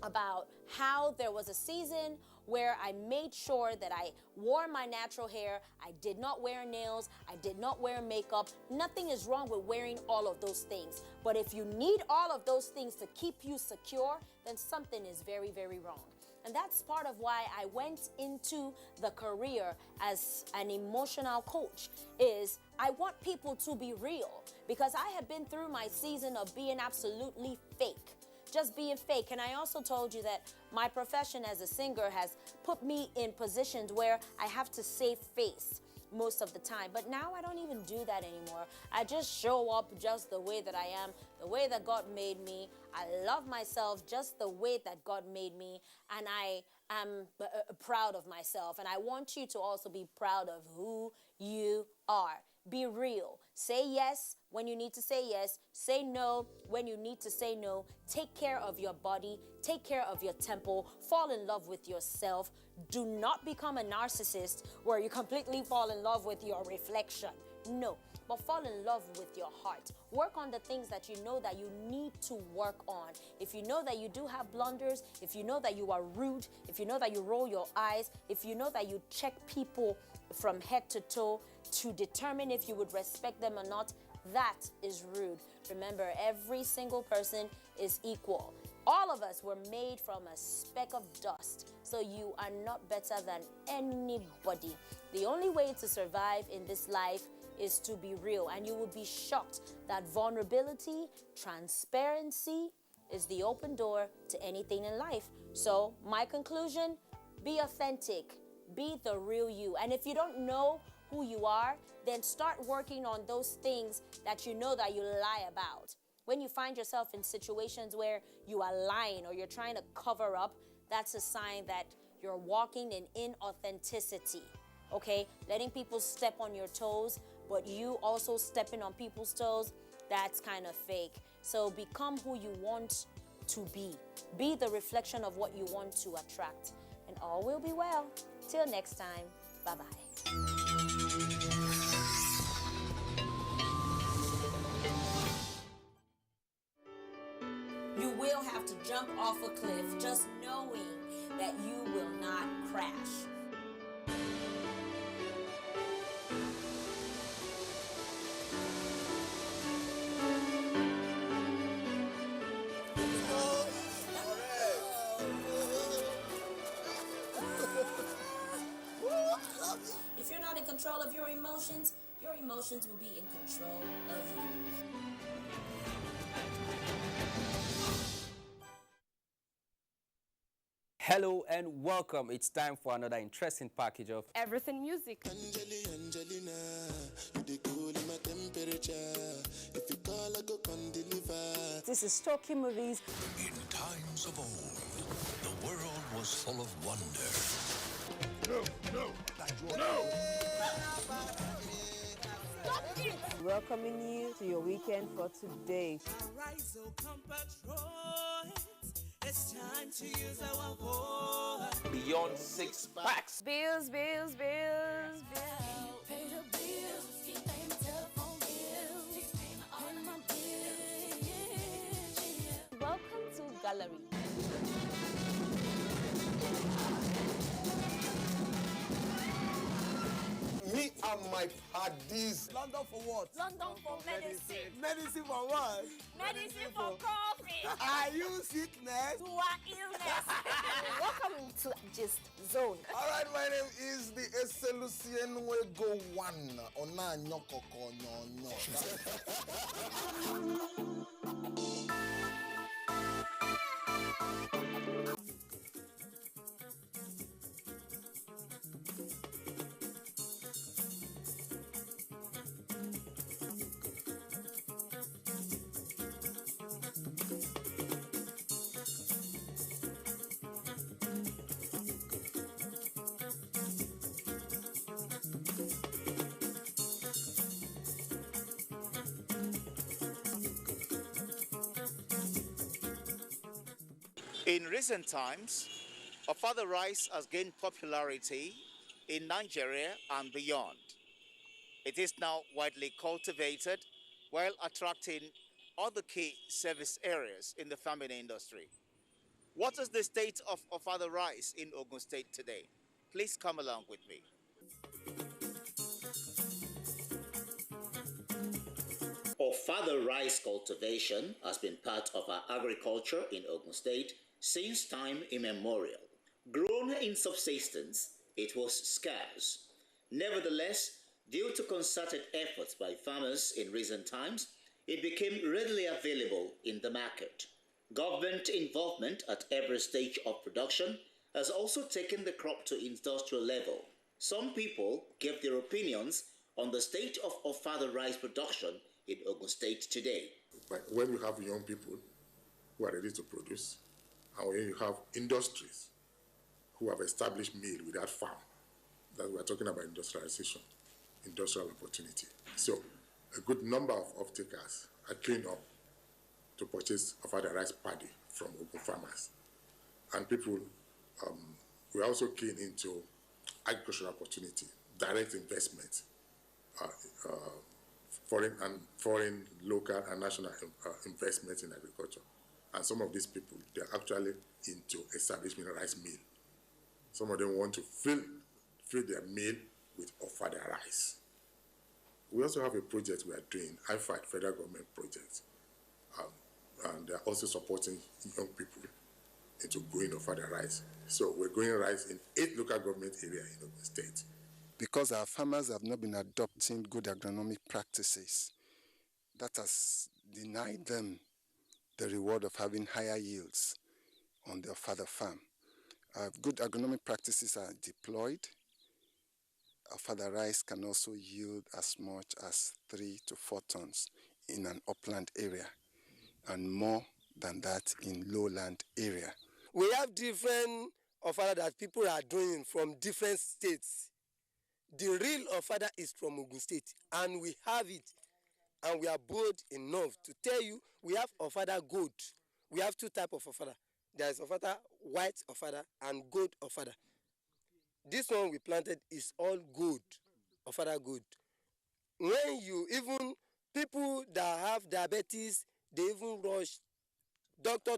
about how there was a season where I made sure that I wore my natural hair, I did not wear nails, I did not wear makeup. Nothing is wrong with wearing all of those things. But if you need all of those things to keep you secure, then something is very, very wrong. And that's part of why I went into the career as an emotional coach, is I want people to be real, because I have been through my season of being absolutely fake. Just being fake. And I also told you that my profession as a singer has put me in positions where I have to save face most of the time. But now I don't even do that anymore. I just show up just the way that I am, the way that God made me. I love myself just the way that God made me. And I am proud of myself. And I want you to also be proud of who you are. Be real. Say yes when you need to say yes. Say no when you need to say no. Take care of your body. Take care of your temple. Fall in love with yourself. Do not become a narcissist where you completely fall in love with your reflection. No, but fall in love with your heart. Work on the things that you know that you need to work on. If you know that you do have blunders, if you know that you are rude, if you know that you roll your eyes, if you know that you check people from head to toe to determine if you would respect them or not, that is rude. Remember, every single person is equal. All of us were made from a speck of dust, so you are not better than anybody. The only way to survive in this life is to be real, and you will be shocked that vulnerability, transparency is the open door to anything in life. So my conclusion, be authentic, be the real you. And if you don't know who you are, then start working on those things that you know that you lie about. When you find yourself in situations where you are lying or you're trying to cover up, that's a sign that you're walking in inauthenticity, okay? Letting people step on your toes, but you also stepping on people's toes, that's kind of fake. So become who you want to be. Be the reflection of what you want to attract, and all will be well. Till next time, bye-bye. You will have to jump off a cliff, just knowing that you will not crash. If you're not in control of your emotions will be in control of you. Hello and welcome. It's time for another interesting package of Everything Music. Angelina, you dey cool in my temperature. If you call, I go come deliver. This is Talking Movies. In times of old, the world was full of wonder. No. Stop it! Welcoming you to your weekend for today. Arise, O compatriots. It's time to use our voice. Beyond 6 packs. Bills. Pay the bills. Keep paying my telephone bills. Keep paying all of my bills. Welcome to Gallery. Me and my paddies. London for what? London for medicine. Medicine for what? Medicine for cough. Are you sickness? To our illness. Welcome to Gist Zone. All right, my name is the Eselucien Wego One. Ona nyokoko nyonyo. In recent times, ofada rice has gained popularity in Nigeria and beyond. It is now widely cultivated while attracting other key service areas in the farming industry. What is the state of ofada rice in Ogun State today? Please come along with me. Ofada rice cultivation has been part of our agriculture in Ogun State since time immemorial. Grown in subsistence, it was scarce. Nevertheless, due to concerted efforts by farmers in recent times, it became readily available in the market. Government involvement at every stage of production has also taken the crop to industrial level. Some people gave their opinions on the state of ofada rice production in Ogun State today. But when you have young people who are ready to produce, and when you have industries who have established mill without farm, that we are talking about industrialization, industrial opportunity. So a good number of off-takers are cleaned up to purchase ofada rice paddy from Ogun farmers. And people, we are also keen into agricultural opportunity, direct investment, foreign, local, and national investments in agriculture. And some of these people, they're actually into establishing a rice mill. Some of them want to fill their mill with ofada rice. We also have a project we are doing, IFAD, federal government project, and they're also supporting young people into growing ofada rice. So we're growing rice in 8 local government areas in Ogun State. Because our farmers have not been adopting good agronomic practices, that has denied them the reward of having higher yields on their father farm. Good agronomic practices are deployed. Ofada rice can also yield as much as 3 to 4 tons in an upland area, and more than that in lowland area. We have different ofada that people are doing from different states. The real ofada is from Ogun State, and we have it. And we are bold enough to tell you we have ofada gold. We have 2 types of ofada. There is ofada white ofada and gold ofada. This one we planted is all gold, ofada gold. When you even, people that have diabetes, they even rush. Doctor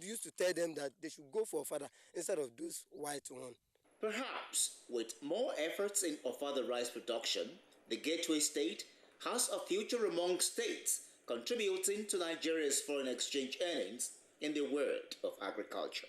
used to tell them that they should go for ofada instead of those white ones. Perhaps with more efforts in ofada rice production, the Gateway State has a future among states contributing to Nigeria's foreign exchange earnings in the world of agriculture.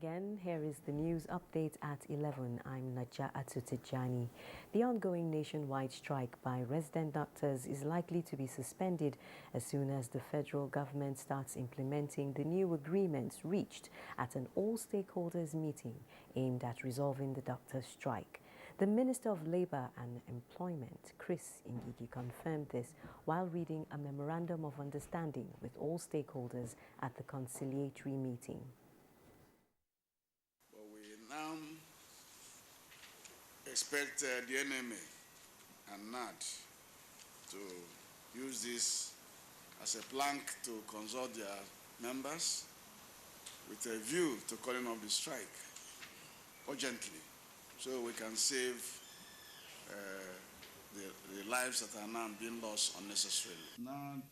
again. Here is the news update at 11. I'm Naja Atutijani. The ongoing nationwide strike by resident doctors is likely to be suspended as soon as the federal government starts implementing the new agreements reached at an all-stakeholders meeting aimed at resolving the doctors' strike. The Minister of Labour and Employment, Chris Ngigi, confirmed this while reading a memorandum of understanding with all stakeholders at the conciliatory meeting. But we now expect the NMA and NAD to use this as a plank to consult their members with a view to calling off the strike urgently, so we can save the lives that are now being lost unnecessarily. NAD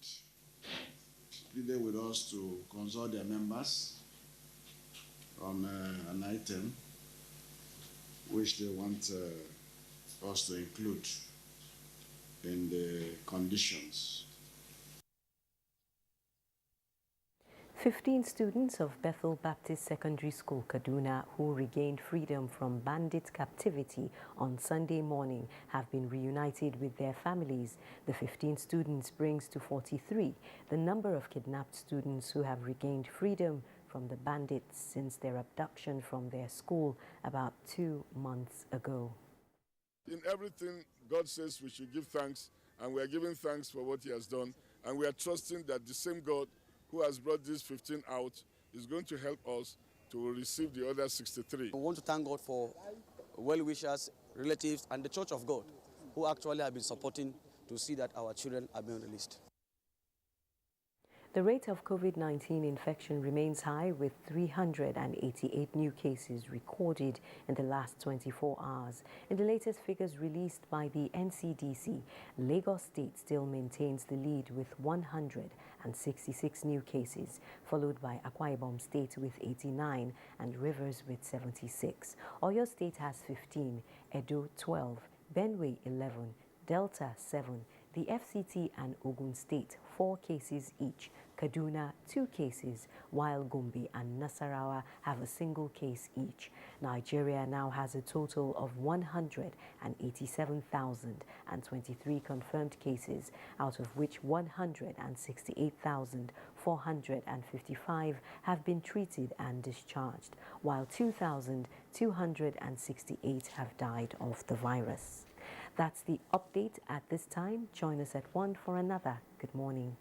pleaded with us to consult their members on an item which they want us to include in the conditions. 15 students of Bethel Baptist Secondary School, Kaduna, who regained freedom from bandit captivity on Sunday morning have been reunited with their families. The 15 students brings to 43 the number of kidnapped students who have regained freedom from the bandits since their abduction from their school about 2 months ago. In everything, God says we should give thanks, and we are giving thanks for what He has done, and we are trusting that the same God who has brought these 15 out is going to help us to receive the other 63. We want to thank God for well-wishers, relatives, and the Church of God who actually have been supporting to see that our children are being released. The rate of COVID-19 infection remains high, with 388 new cases recorded in the last 24 hours. In the latest figures released by the NCDC, Lagos State still maintains the lead with 166 new cases, followed by Akwa Ibom State with 89 and Rivers with 76. Oyo State has 15, Edo 12, Benue 11, Delta 7, the FCT and Ogun State 4 cases each, Kaduna 2 cases, while Gombe and Nasarawa have a single case each. Nigeria now has a total of 187,023 confirmed cases, out of which 168,455 have been treated and discharged, while 2,268 have died of the virus. That's the update at this time. Join us at 1 for another. Good morning.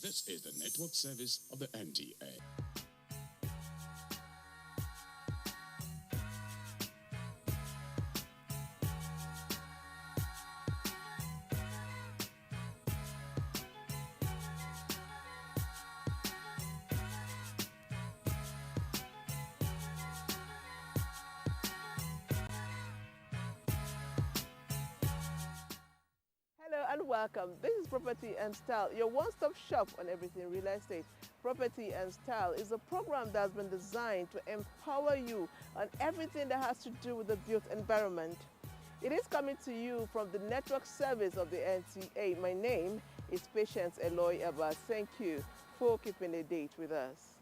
This is the network service of the NTA. Hello and welcome. This is Property and Style, your one-stop shop on everything real estate. Property and Style is a program that's been designed to empower you on everything that has to do with the built environment. It is coming to you from the network service of the NTA. My name is Patience Eloy Abba. Thank you for keeping a date with us.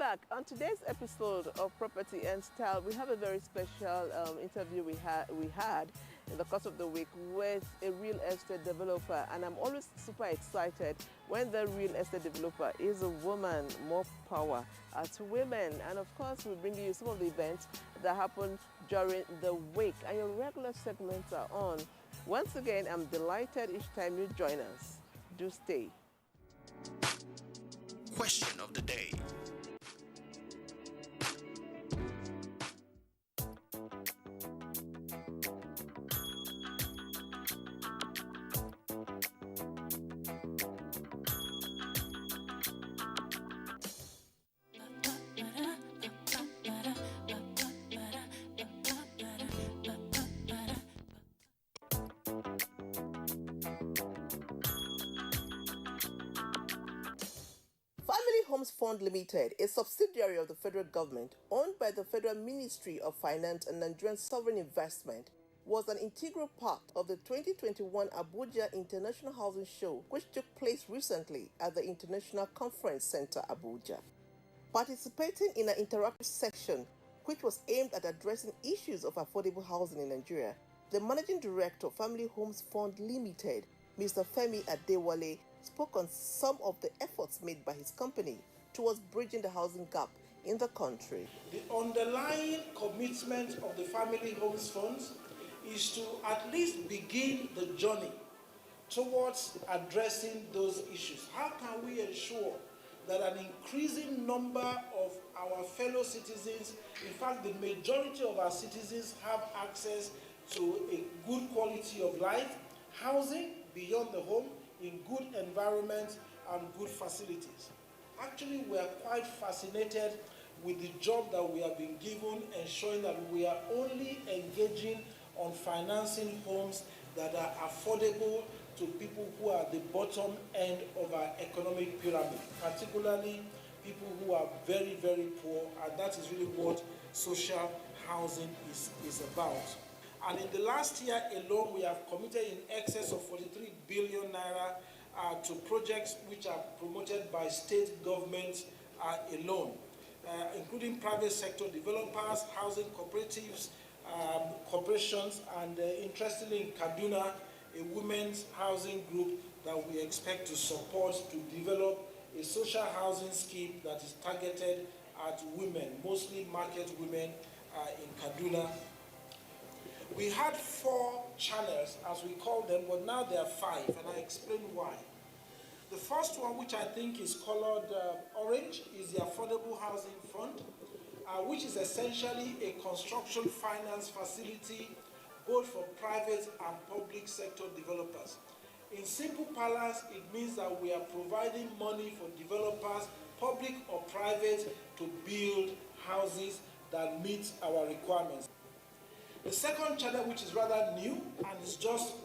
back. On today's episode of Property and Style, we have a very special interview we had in the course of the week with a real estate developer, and I'm always super excited when the real estate developer is a woman. More power to women. And of course, we bring you some of the events that happen during the week, and your regular segments are on. Once again, I'm delighted each time you join us. Do stay. Question of the day. Homes Fund Limited, a subsidiary of the federal government owned by the Federal Ministry of Finance and Nigerian Sovereign Investment, was an integral part of the 2021 Abuja International Housing Show, which took place recently at the International Conference Center, Abuja. Participating in an interactive section which was aimed at addressing issues of affordable housing in Nigeria, the Managing Director of Family Homes Fund Limited, Mr. Femi Adewale, spoke on some of the efforts made by his company towards bridging the housing gap in the country. The underlying commitment of the Family Homes Funds is to at least begin the journey towards addressing those issues. How can we ensure that an increasing number of our fellow citizens, in fact the majority of our citizens, have access to a good quality of life, housing beyond the home, in good environments and good facilities. Actually, we are quite fascinated with the job that we have been given, ensuring that we are only engaging on financing homes that are affordable to people who are at the bottom end of our economic pyramid, particularly people who are very, very poor, and that is really what social housing is about. And in the last year alone, we have committed in excess of 43 billion naira to projects which are promoted by state governments alone, including private sector developers, housing cooperatives, corporations, and interestingly in Kaduna, a women's housing group that we expect to support to develop a social housing scheme that is targeted at women, mostly market women in Kaduna. We had 4 channels, as we call them, but now there are 5, and I explain why. The first one, which I think is colored orange, is the Affordable Housing Fund, which is essentially a construction finance facility both for private and public sector developers. In simple parlance, it means that we are providing money for developers, public or private, to build houses that meet our requirements. The second channel, which is rather new and is just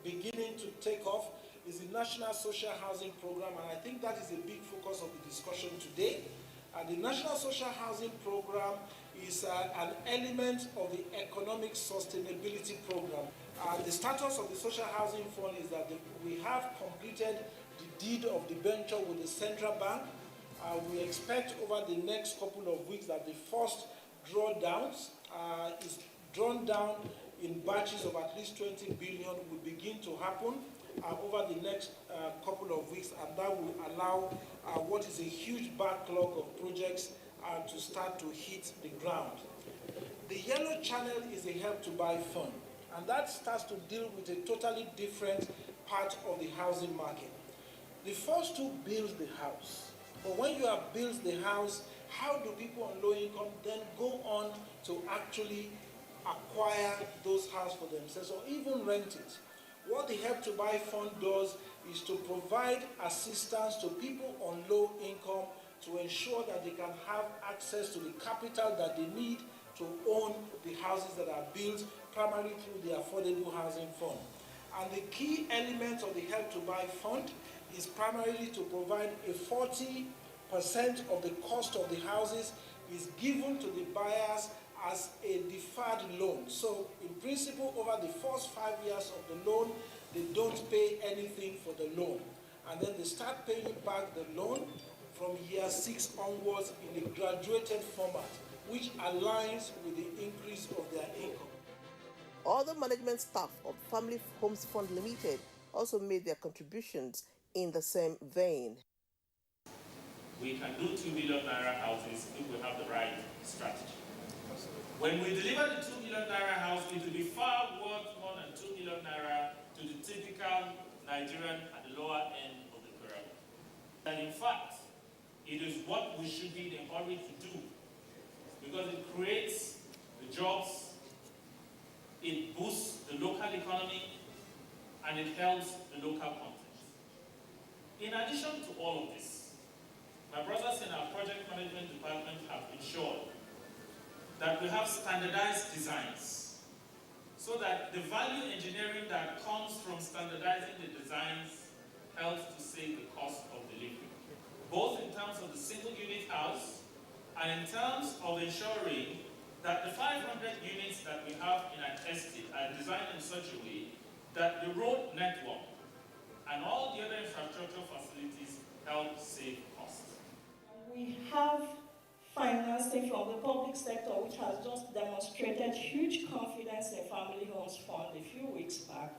beginning to take off, is the National Social Housing Program, and I think that is a big focus of the discussion today. The National Social Housing Program is an element of the Economic Sustainability Program. The status of the Social Housing Fund is that we have completed the deed of debenture with the Central Bank. We expect over the next couple of weeks that the first drawdowns is drawn down in batches of at least 20 billion will begin to happen over the next couple of weeks, and that will allow what is a huge backlog of projects to start to hit the ground. The yellow channel is a Help to Buy fund, and that starts to deal with a totally different part of the housing market. The first two build the house, but when you have built the house, how do people on low income then go on to actually acquire those houses for themselves or even rent it? What the Help to Buy fund does is to provide assistance to people on low income to ensure that they can have access to the capital that they need to own the houses that are built primarily through the Affordable Housing Fund. And the key element of the Help to Buy fund is primarily to provide a 40% of the cost of the houses is given to the buyers as a deferred loan. So in principle, over the first 5 years of the loan, they don't pay anything for the loan. And then they start paying back the loan from year 6 onwards in a graduated format, which aligns with the increase of their income. All the management staff of Family Homes Fund Limited also made their contributions in the same vein. We can do 2 million naira houses if we have the right strategy. When we deliver the 2 million naira house, it will be far worth more than 2 million naira to the typical Nigerian at the lower end of the pyramid. And in fact, it is what we should be in a hurry to do, because it creates the jobs, it boosts the local economy, and it helps the local context. In addition to all of this, my brothers in our project management department have ensured that we have standardized designs so that the value engineering that comes from standardizing the designs helps to save the cost of delivery, both in terms of the single unit house and in terms of ensuring that the 500 units that we have in an estate are designed in such a way that the road network and all the other infrastructure facilities help save costs. We have financing from the public sector, which has just demonstrated huge confidence in Family Homes Fund a few weeks back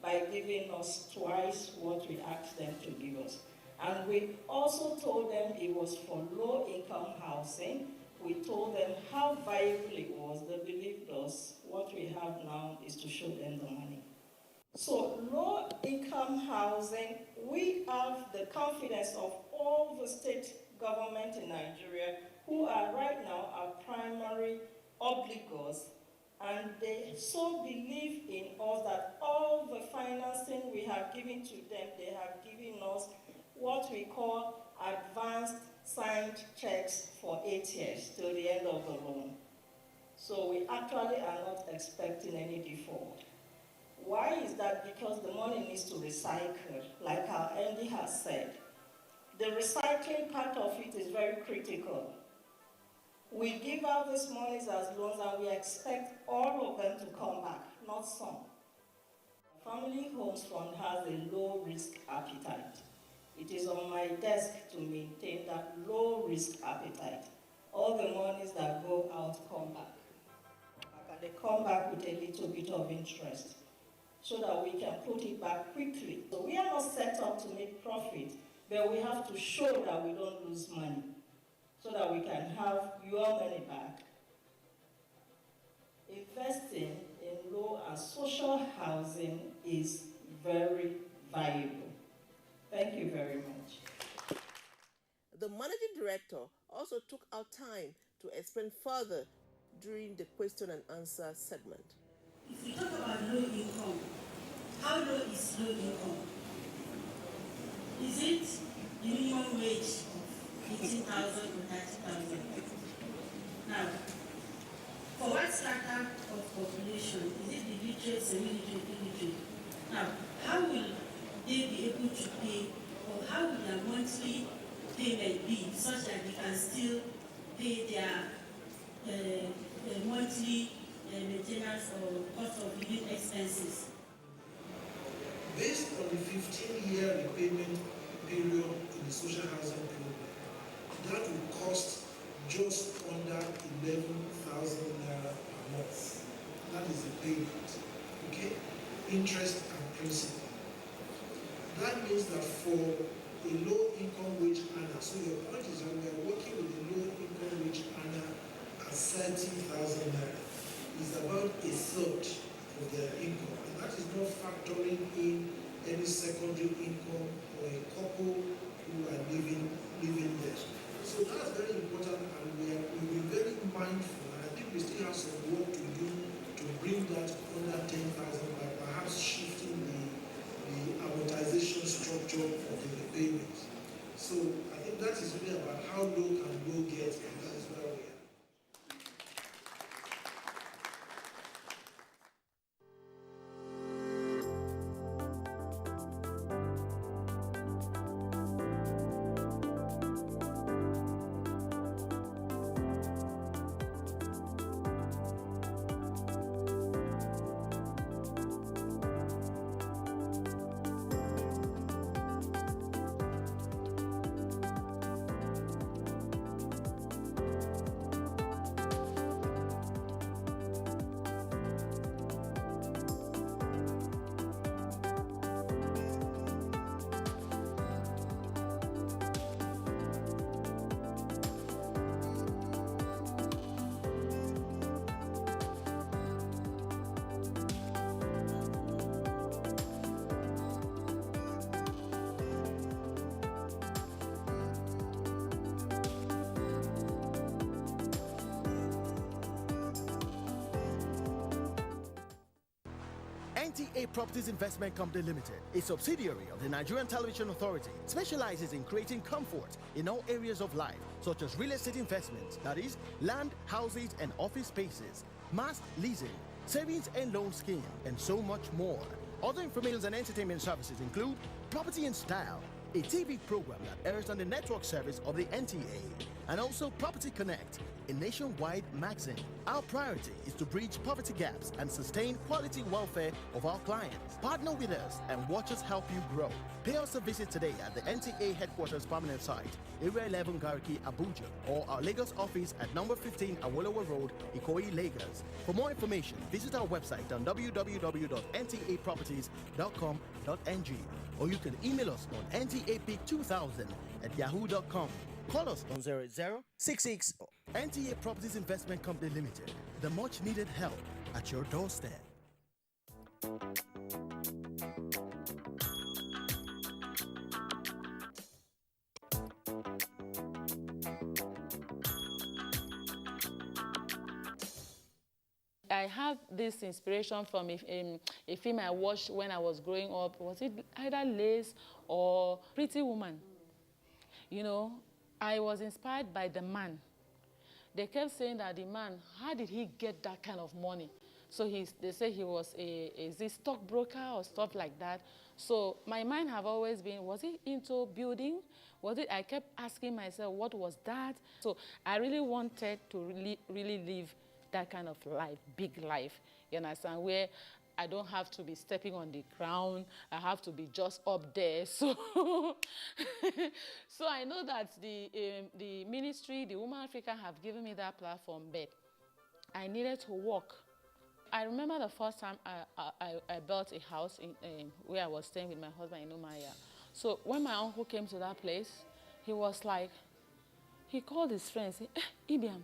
by giving us twice what we asked them to give us. And we also told them it was for low-income housing. We told them how viable it was. They believed us. What we have now is to show them the money. So low-income housing, we have the confidence of all the state government in Nigeria, who are right now our primary obligors, and they so believe in us that all the financing we have given to them, they have given us what we call advanced signed checks for 8 years till the end of the loan. So we actually are not expecting any default. Why is that? Because the money needs to recycle, like our MD has said. The recycling part of it is very critical. We give out these monies as loans and we expect all of them to come back, not some. Family Homes Fund has a low risk appetite. It is on my desk to maintain that low risk appetite. All the monies that go out come back. And they come back with a little bit of interest so that we can put it back quickly. So we are not set up to make profit, but we have to show that we don't lose money so that we can have your money back. Investing in low and social housing is very valuable. Thank you very much. The managing director also took out time to explain further during the question and answer segment. If we talk about low income, how low is low income? Is it the minimum wage of 18,000 or 30,000? Now, for what strata of population, is it the literate, semi-literate, illiterate? Now, how will they be able to pay, or how will their monthly payment be such that they can still pay their monthly maintenance or cost of living expenses? Based on the 15-year repayment period in the social housing program, that will cost just under 11,000 naira per month. That is the payment, okay? Interest and principal. That means that for a low-income wage earner, so your point is that we are working with a low-income wage earner at 30,000 naira. It's about a third of their income, and that is not factoring in any secondary income or a couple who are living there. So that's very important, and we'll be very mindful, and I think we still have some work to do to bring that under 10,000 by perhaps shifting the amortization structure of the repayment. So I think that is really about how low can low get, and that is where we are. NTA Properties Investment Company Limited, a subsidiary of the Nigerian Television Authority, specializes in creating comfort in all areas of life, such as real estate investments, that is, land, houses, and office spaces, mass leasing, savings and loan scheme, and so much more. Other information and entertainment services include Property and Style, a TV program that airs on the network service of the NTA, and also Property Connect, a nationwide magazine. Our priority is to bridge poverty gaps and sustain quality welfare of our clients. Partner with us and watch us help you grow. Pay us a visit today at the NTA headquarters permanent site, Area 11 Garki, Abuja, or our Lagos office at number 15 Awolowo Road, Ikoyi, Lagos. For more information, visit our website on www.ntaproperties.com.ng, or you can email us on ntap2000@yahoo.com. Call us on 0066. NTA Properties Investment Company Limited, the much needed help at your doorstep. I have this inspiration from a film I watched when I was growing up. Was it either Lace or Pretty Woman? You know, I was inspired by the man. They kept saying that the man, how did he get that kind of money? So they say he was a stockbroker or stuff like that. So my mind have always been, was he into building? I kept asking myself, what was that? So I really wanted to really live that kind of life, big life, you understand, where I don't have to be stepping on the ground. I have to be just up there. So, so I know that the ministry, the Women Africa, have given me that platform, but I needed to work. I remember the first time I built a house where I was staying with my husband in Umaya. So when my uncle came to that place, he was like, he called his friends, said, Ibiam,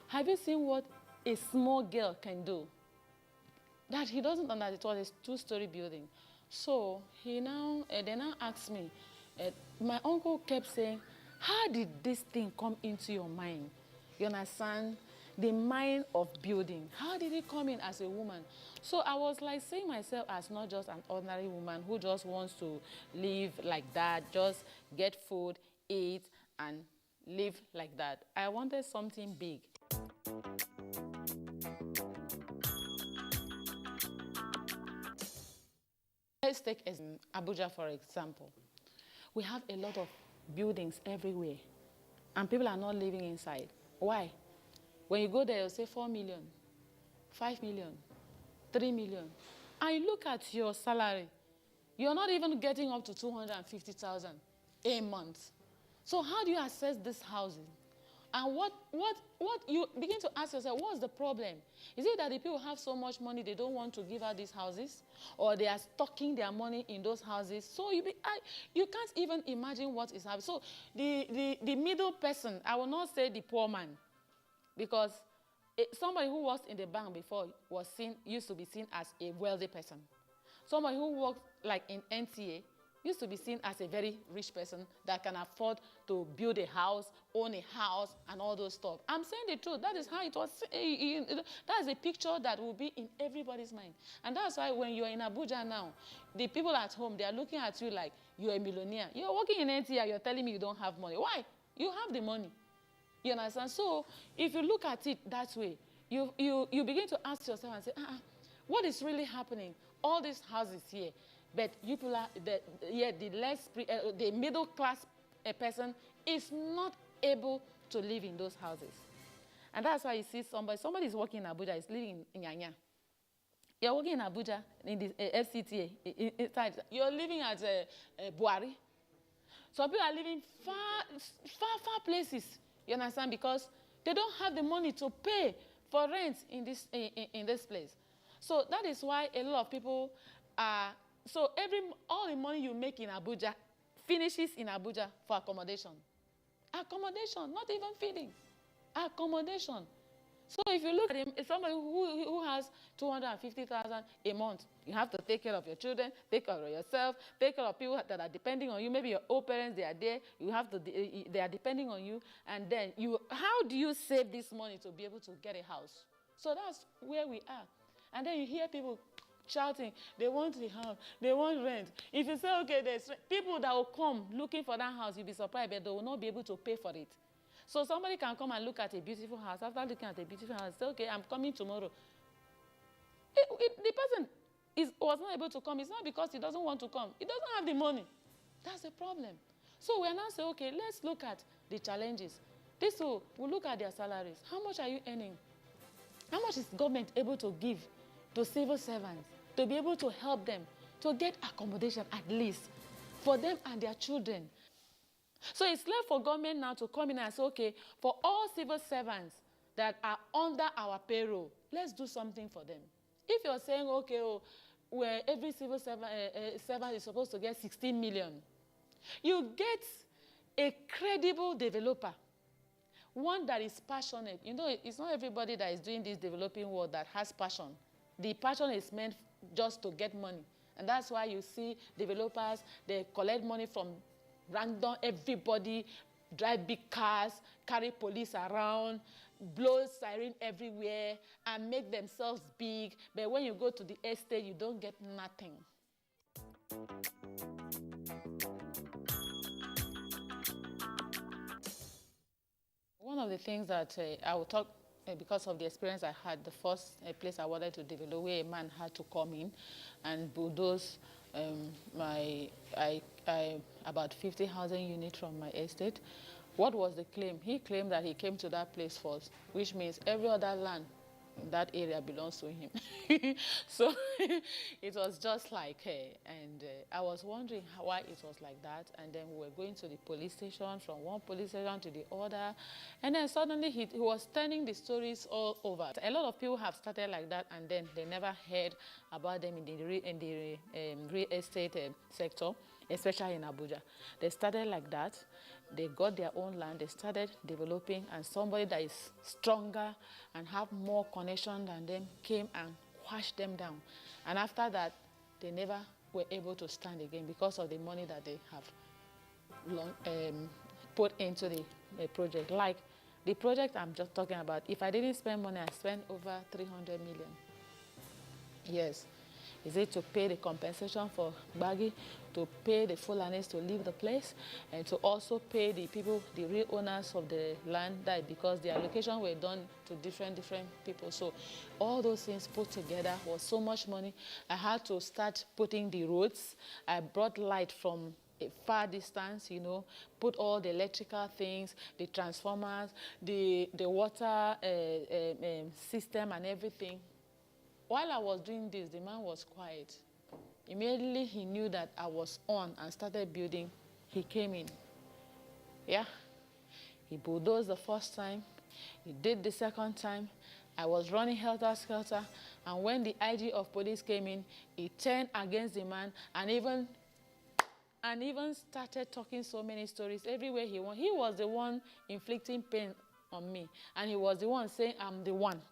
have you seen what a small girl can do? That he doesn't understand. It was a two-story building. So they now asked me, my uncle kept saying, how did this thing come into your mind? You understand? The mind of building. How did it come in as a woman? So I was like seeing myself as not just an ordinary woman who just wants to live like that, just get food, eat, and live like that. I wanted something big. Let's take Abuja, for example. We have a lot of buildings everywhere, and people are not living inside. Why? When you go there, you'll say 4 million, 5 million, 3 million. And you look at your salary, you're not even getting up to 250,000 a month. So how do you assess this housing? And what you begin to ask yourself, what's the problem? Is it that the people have so much money they don't want to give out these houses? Or they are stocking their money in those houses? So you can't even imagine what is happening. So the middle person, I will not say the poor man, because somebody who works in the bank before used to be seen as a wealthy person. Somebody who works like in NTA used to be seen as a very rich person that can afford to build a house, own a house, and all those stuff. I'm saying the truth. That is how it was. That is a picture that will be in everybody's mind. And that's why when you're in Abuja now, the people at home, they are looking at you like you're a millionaire. You're working in NTA, you're telling me you don't have money. Why? You have the money. You understand? So if you look at it that way, you begin to ask yourself and say, what is really happening? All these houses here, but people are the middle class person is not able to live in those houses. And that's why you see somebody is working in Abuja, is living in Nyanya. You're working in Abuja, in the FCTA, inside. You're living at Buari. So people are living far places. You understand? Because they don't have the money to pay for rent in this place. So that is why a lot of people are. So all the money you make in Abuja finishes in Abuja for accommodation. Accommodation, not even feeding. Accommodation. So if you look at him, it's somebody who has 250,000 a month. You have to take care of your children, take care of yourself, take care of people that are depending on you. Maybe your old parents, they are there. They are depending on you. And then how do you save this money to be able to get a house? So that's where we are. And then you hear people shouting, they want the house, they want rent. If you say, okay, there's people that will come looking for that house, you'll be surprised, but they will not be able to pay for it. So somebody can come and look at a beautiful house. After looking at a beautiful house, say, okay, I'm coming tomorrow. The person was not able to come. It's not because he doesn't want to come. He doesn't have the money. That's the problem. So we are now saying, okay, let's look at the challenges. This will look at their salaries. How much are you earning? How much is government able to give to civil servants to be able to help them to get accommodation at least for them and their children? So it's left for government now to come in and say, okay, for all civil servants that are under our payroll, let's do something for them. If you're saying, okay, where every civil servant is supposed to get 16 million, you get a credible developer, one that is passionate. You know, it's not everybody that is doing this developing work that has passion. The passion is meant just to get money. And that's why you see developers, they collect money from random everybody, drive big cars, carry police around, blow siren everywhere, and make themselves big. But when you go to the estate, you don't get nothing. One of the things that I will talk, because of the experience I had, the first place I wanted to develop, where a man had to come in and bulldoze about 50 housing units from my estate. What was the claim? He claimed that he came to that place first, which means every other land in that area belongs to him. So it was just like, I was wondering why it was like that. And then we were going to the police station, from one police station to the other. And then suddenly he was turning the stories all over. A lot of people have started like that, and then they never heard about them in the real estate sector, especially in Abuja. They started like that. They got their own land, they started developing, and somebody that is stronger and have more connection than them came and quashed them down. And after that, they never were able to stand again because of the money that they have put into the project. Like the project I'm just talking about, if I didn't spend money, I spent over 300 million. Yes. Is it to pay the compensation for Gbagi, to pay the Fulanis to leave the place, and to also pay the people, the real owners of the land, that because the allocation were done to different people. So all those things put together was so much money. I had to start putting the roads. I brought light from a far distance, you know, put all the electrical things, the transformers, the water system and everything. While I was doing this, the man was quiet. Immediately he knew that I was on and started building. He came in. Yeah. He bulldozed the first time. He did the second time. I was running helter-skelter. And when the IG of police came in, he turned against the man and even started talking so many stories everywhere he went. He was the one inflicting pain on me. And he was the one saying, I'm the one.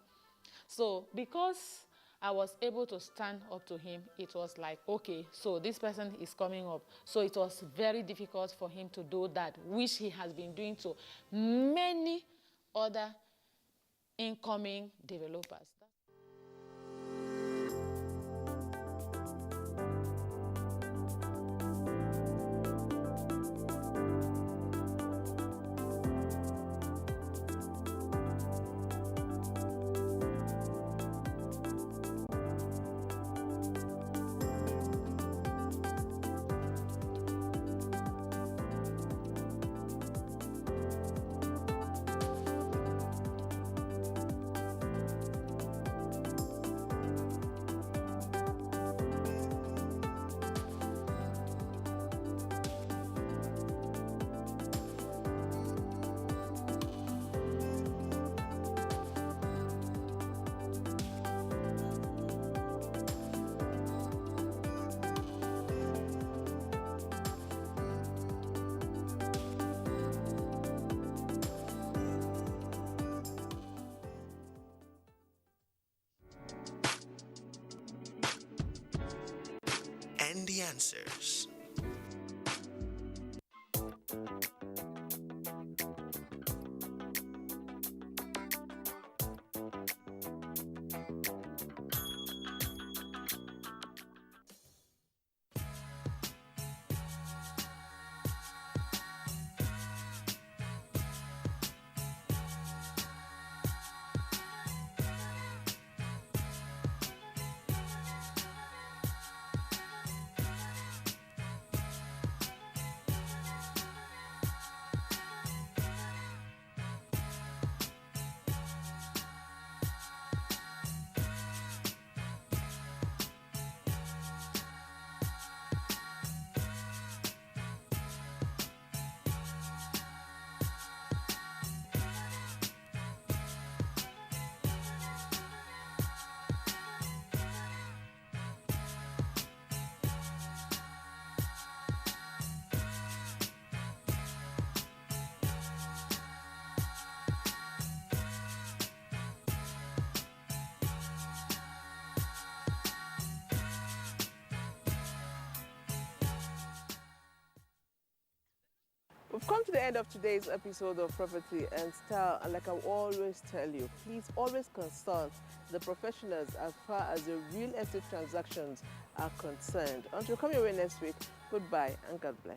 So because I was able to stand up to him, it was like, okay, so this person is coming up. So it was very difficult for him to do that, which he has been doing to many other incoming developers. And the answers. We've come to the end of today's episode of Property and Style, and like I always tell you, please always consult the professionals as far as your real estate transactions are concerned. Until come your way next week, goodbye and God bless.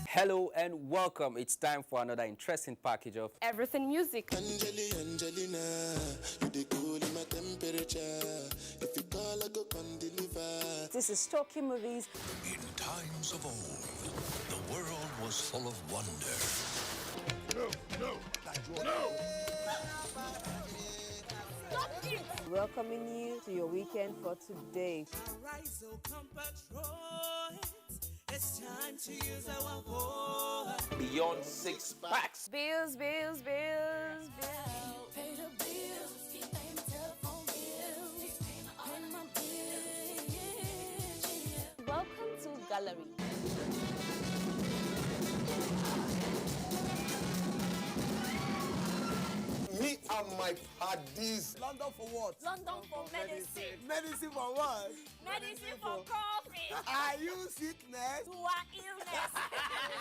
Hello and welcome. It's time for another interesting package of Everything Music. Angelina, you dey cool in my temperature. If you call, I go come deliver. This is Stocky Movies. In times of old, the world was full of wonder. No! Stop it! Welcoming you to your weekend for today. Arise, O compatriots. It's time to use our voice. Beyond Six Packs. Bills. Pay the bills. Keep paying telephone bills. On my bills. Welcome to Gallery. Me and my paddies. London for what? London for medicine. Medicine for what? Medicine for coffee. Are you sickness? To our illness.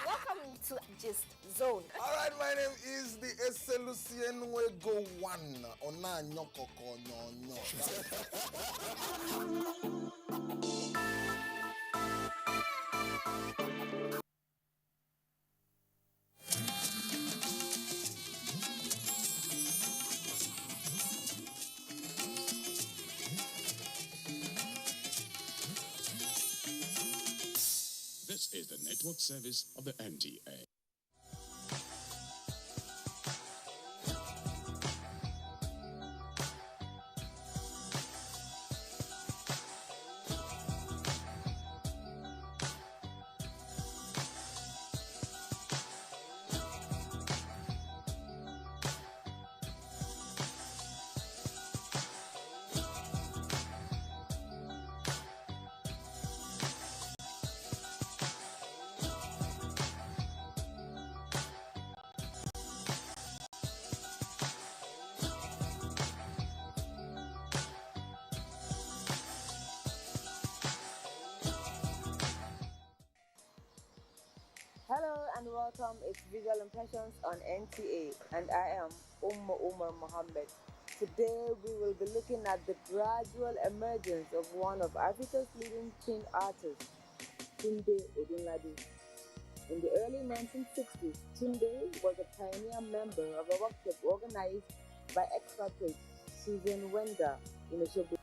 Welcome to Gist Zone. All right, my name is the Eselucien Wego One. Ona nyokoko nyonyo. This is the network service of the NTA. Hello and welcome. It's Visual Impressions on NTA, and I am Umar Mohammed. Today we will be looking at the gradual emergence of one of Africa's leading teen artists, Tunde Odun. In the early 1960s, Tunde was a pioneer member of a workshop organized by expatriate Susan Wenger in Osogbo.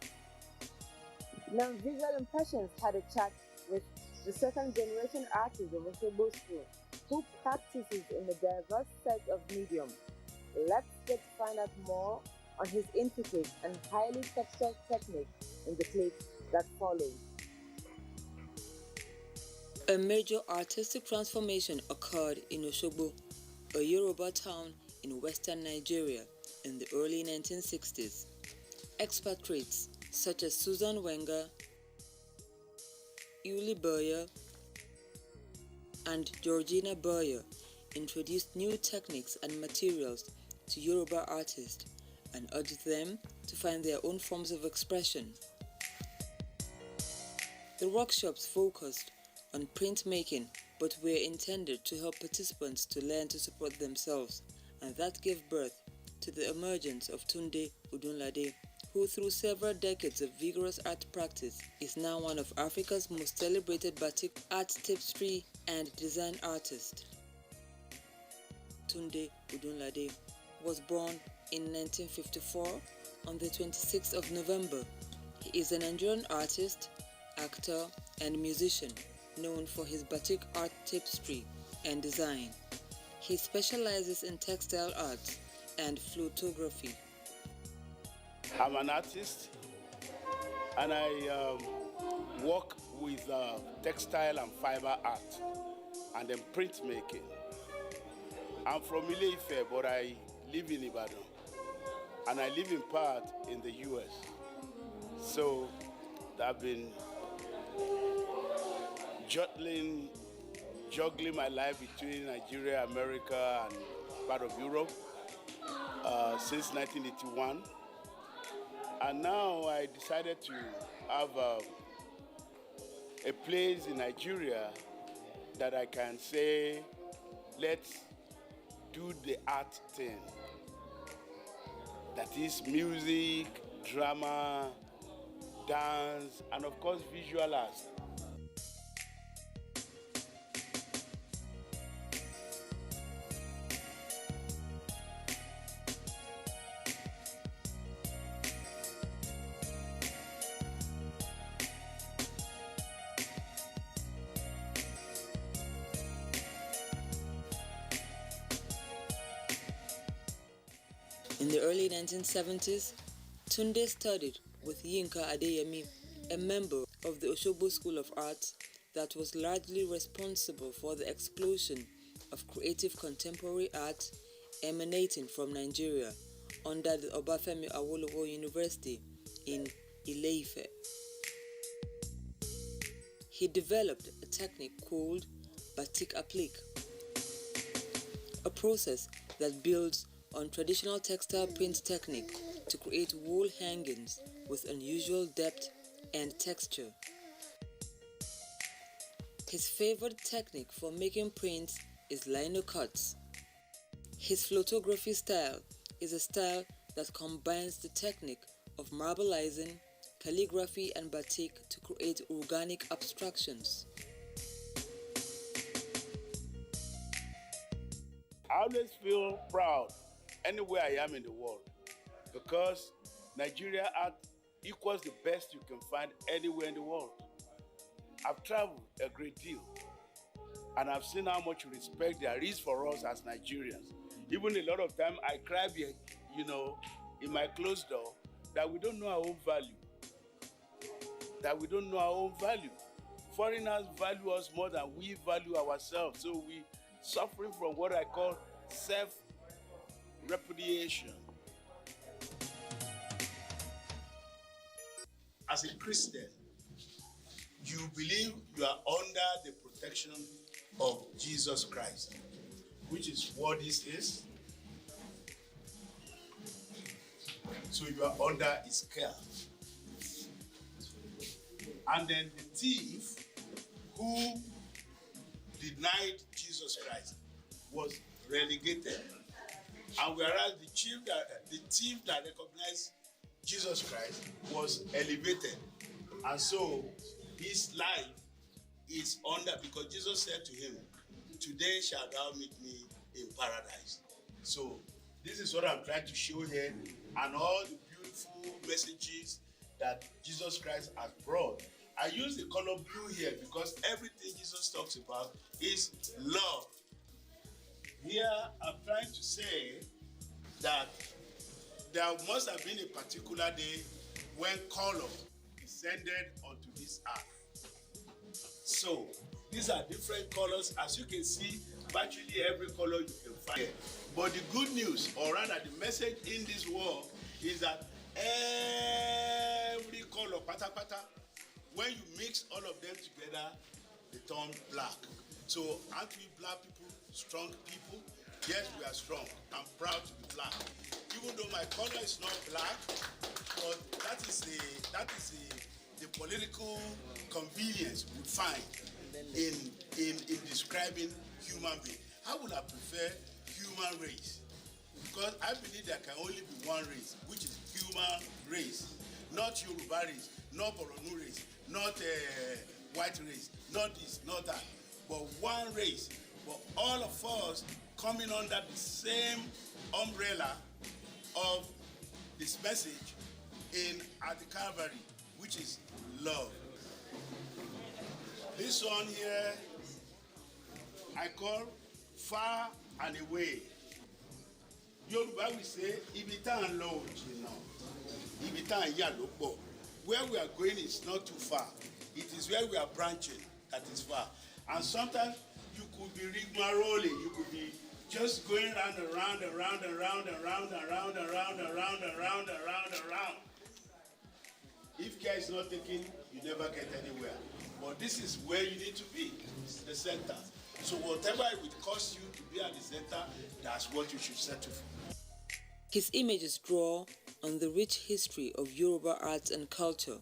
Now, Visual Impressions had a chat with the second generation artist of Osogbo School, who practices in a diverse set of mediums. Let's get to find out more on his intricate and highly textured technique in the clip that follows. A major artistic transformation occurred in Osogbo, a Yoruba town in western Nigeria, in the early 1960s. Expatriates such as Susan Wenger, Yuli Boyer, and Georgina Boyer introduced new techniques and materials to Yoruba artists and urged them to find their own forms of expression. The workshops focused on printmaking but were intended to help participants to learn to support themselves, and that gave birth to the emergence of Tunde Odun, who through several decades of vigorous art practice is now one of Africa's most celebrated batik art tapestry and design artists. Tunde Odun was born in 1954 on the 26th of November. He is a Nigerian artist, actor, and musician known for his batik art tapestry and design. He specializes in textile arts and photography. I'm an artist, and I work with textile and fiber art and then printmaking. I'm from Ile-Ife, but I live in Ibadan, and I live in part in the US. So I've been juggling my life between Nigeria, America, and part of Europe since 1981. And now I decided to have a place in Nigeria that I can say, let's do the art thing. That is music, drama, dance, and of course visual arts. In the early 1970s, Tunde studied with Yinka Adeyemi, a member of the Osogbo School of Arts that was largely responsible for the explosion of creative contemporary art emanating from Nigeria under the Obafemi Awolowo University in Ile-Ife. He developed a technique called batik applique, a process that builds on traditional textile print technique to create wool hangings with unusual depth and texture. His favorite technique for making prints is lino cuts. His photography style is a style that combines the technique of marbleizing, calligraphy, and batik to create organic abstractions. I always feel proud anywhere I am in the world, because Nigeria art equals the best you can find anywhere in the world. I've traveled a great deal, and I've seen how much respect there is for us as Nigerians. Even a lot of time I cry, in my closed door, that we don't know our own value. Foreigners value us more than we value ourselves. So we suffering from what I call self-repudiation. As a Christian, you believe you are under the protection of Jesus Christ, which is what this is. So you are under his care. And then the thief who denied Jesus Christ was relegated. And whereas the thief that recognized Jesus Christ was elevated. And so his life is under, because Jesus said to him, "Today shalt thou meet me in paradise." So this is what I'm trying to show here, and all the beautiful messages that Jesus Christ has brought. I use the color blue here because everything Jesus talks about is love. Here I'm trying to say that there must have been a particular day when color descended onto this earth. So these are different colors. As you can see, virtually every color you can find here. But the good news, or rather the message in this world, is that every color, pata, when you mix all of them together, they turn black. So aren't we black people strong people? Yes, we are strong. I'm proud to be black. Even though my color is not black, but that is the political convenience we find in describing human being. How would I prefer human race? Because I believe there can only be one race, which is human race. Not Yoruba race, not Boronu race, not white race, not this, not that. But one race. But all of us coming under the same umbrella of this message at the Calvary, which is love. This one here, I call far and away. Yoruba we say, ibi tá ń lọ ò jìnnà, ibi tá ń yà ló pọ̀. Where we are going is not too far. It is where we are branching that is far. And sometimes you could be rigmaroling, you could be just going round and round and round and round and round and round and round and round and round and round and round. If care is not taken, you never get anywhere. But this is where you need to be, the center. So whatever it would cost you to be at the center, that's what you should settle for. His images draw on the rich history of Yoruba arts and culture,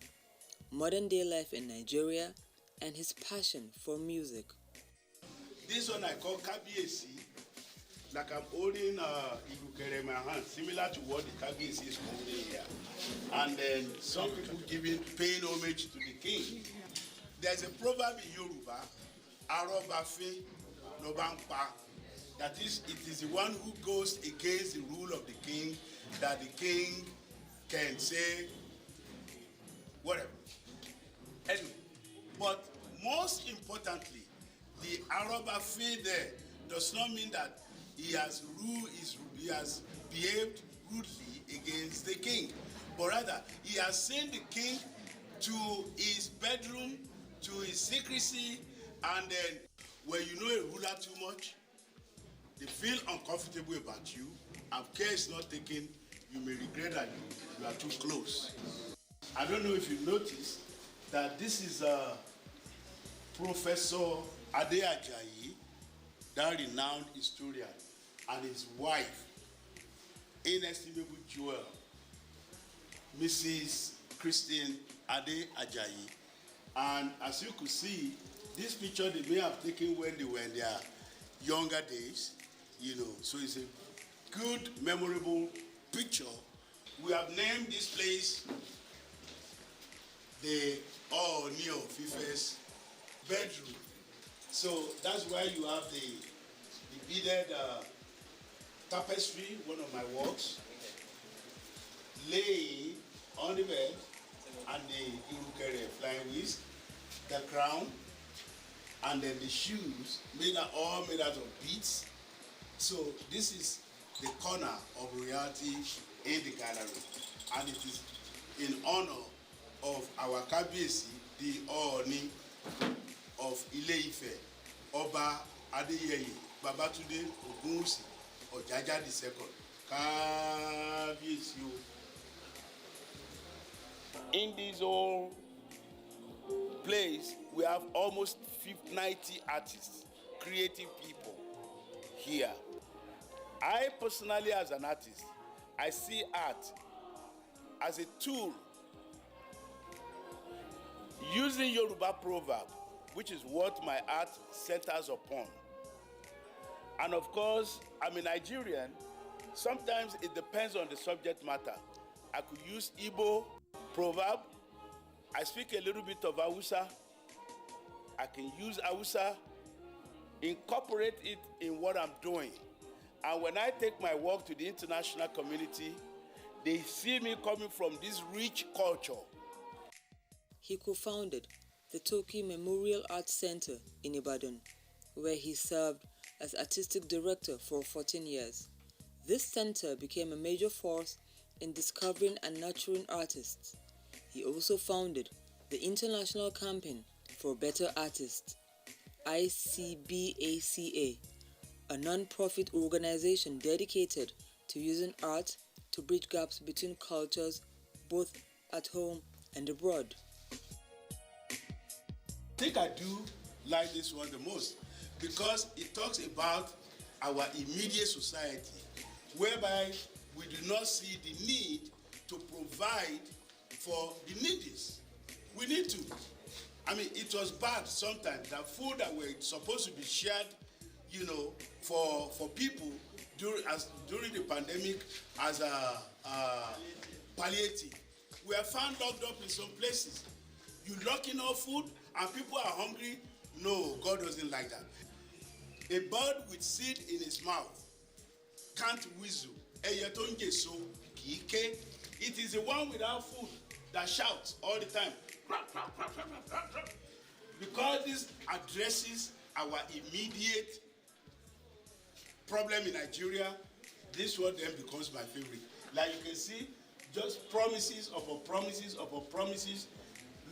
modern-day life in Nigeria, and his passion for music. This one I call Kabby State, like I'm holding Irukere in my hand, similar to what the Kabby State is holding here. And then some people paying homage to the king. There's a proverb in Yoruba, Arobafe no bampa. That is, it is the one who goes against the rule of the king, that the king can say whatever. Anyway, but most importantly, the Arobafe there does not mean that he has behaved rudely against the king, but rather he has sent the king to his bedroom, to his secrecy, and then when you know a ruler too much, they feel uncomfortable about you, and care is not taken, you may regret that you are too close. I don't know if you noticed that this is Professor Adire, that renowned historian, and his wife, inestimable jewel, Mrs. Christine Adire. And as you could see, this picture they may have taken when they were in their younger days, you know, so it's a good, memorable picture. We have named this place the Ooni of Ife's bedroom. So that's why you have the beaded tapestry, one of my works, laying on the bed, and the Irukere flying whisk, the crown, and then the shoes all made out of beads. So this is the corner of reality in the gallery, and it is in honor of our Kabby State, the Ooni of Ile-Ife, Oba Adeyeye Babatunde Odun Ojaja II. Kabby State. In this whole place, we have almost 90 artists, creative people here. I personally, as an artist, I see art as a tool using Yoruba proverb, which is what my art centers upon. And of course, I'm a Nigerian. Sometimes it depends on the subject matter. I could use Igbo proverb. I speak a little bit of Hausa. I can use Hausa, incorporate it in what I'm doing. And when I take my work to the international community, they see me coming from this rich culture. He co-founded the Toki Memorial Arts Center in Ibadan, where he served as artistic director for 14 years. This center became a major force in discovering and nurturing artists. He also founded the International Campaign for Better Artists, ICBACA, a non-profit organization dedicated to using art to bridge gaps between cultures, both at home and abroad. I think I do like this one the most because it talks about our immediate society, whereby we do not see the need to provide for the needy. We need to. I mean, it was bad sometimes that food that were supposed to be shared, you know, for people during the pandemic as a palliative. We are found locked up in some places. You lock in our food and people are hungry. No, God doesn't like that. A bird with seed in his mouth can't whistle. It is the one without food that shouts all the time. Because this addresses our immediate problem in Nigeria, this one then becomes my favorite. Like you can see, just promises upon promises upon promises,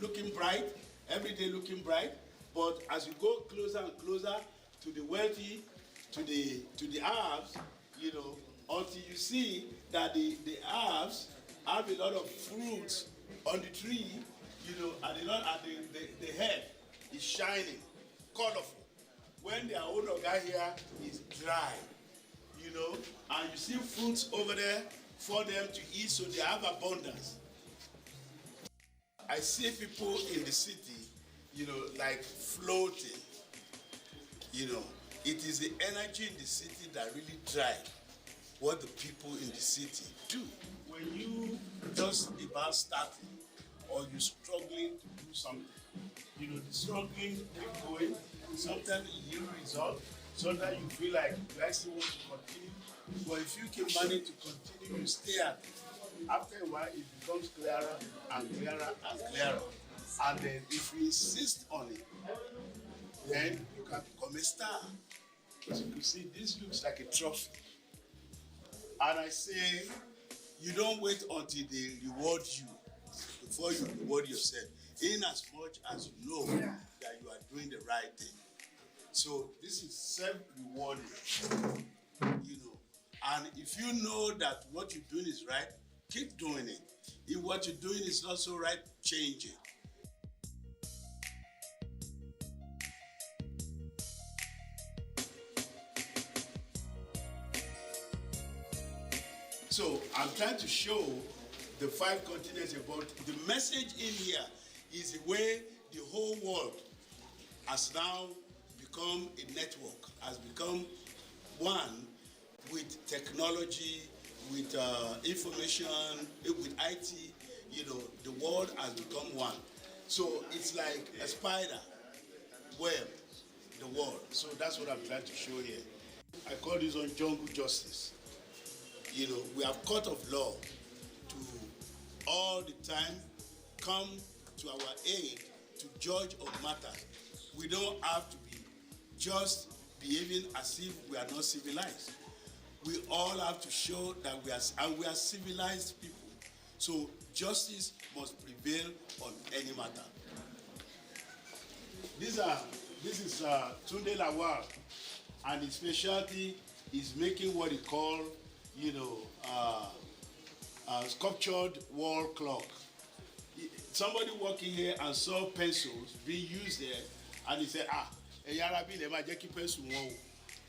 looking bright, every day looking bright. But as you go closer and closer to the wealthy, to the Arabs, you know, until you see that the Arabs have a lot of fruits on the tree, you know, and the head is shining, colorful. When their own guy here is dry, you know, and you see fruits over there for them to eat, so they have abundance. I see people in the city, you know, like floating. You know, it is the energy in the city that really drives what the people in the city do. When you just about starting or you're struggling to do something, you know, the struggling keep going. Sometimes you yield result. Sometimes you feel like you actually want to continue. But if you can manage to continue, you stay at it. After a while, it becomes clearer and clearer and clearer. And then if you insist on it, then you can become a star. As you can see, this looks like a trophy. And I say, you don't wait until they reward you before you reward yourself, in as much as you know that you are doing the right thing. So this is self-rewarding, you know. And if you know that what you're doing is right, keep doing it. If what you're doing is not so right, change it. So I'm trying to show the 5 continents about the message in here is the way the whole world has now become a network, has become one with technology, with information, with IT. You know, the world has become one. So it's like a spider web, the world. So that's what I'm trying to show here. I call this on jungle justice. You know, we have court of law to all the time come to our aid to judge on matters. We don't have to be just behaving as if we are not civilized. We all have to show that we are civilized people. So justice must prevail on any matter. This is Tunde Lawal, and his specialty is making what he call, you know, sculptured wall clock. Somebody walking here and saw pencils being used there, and he said, pencil.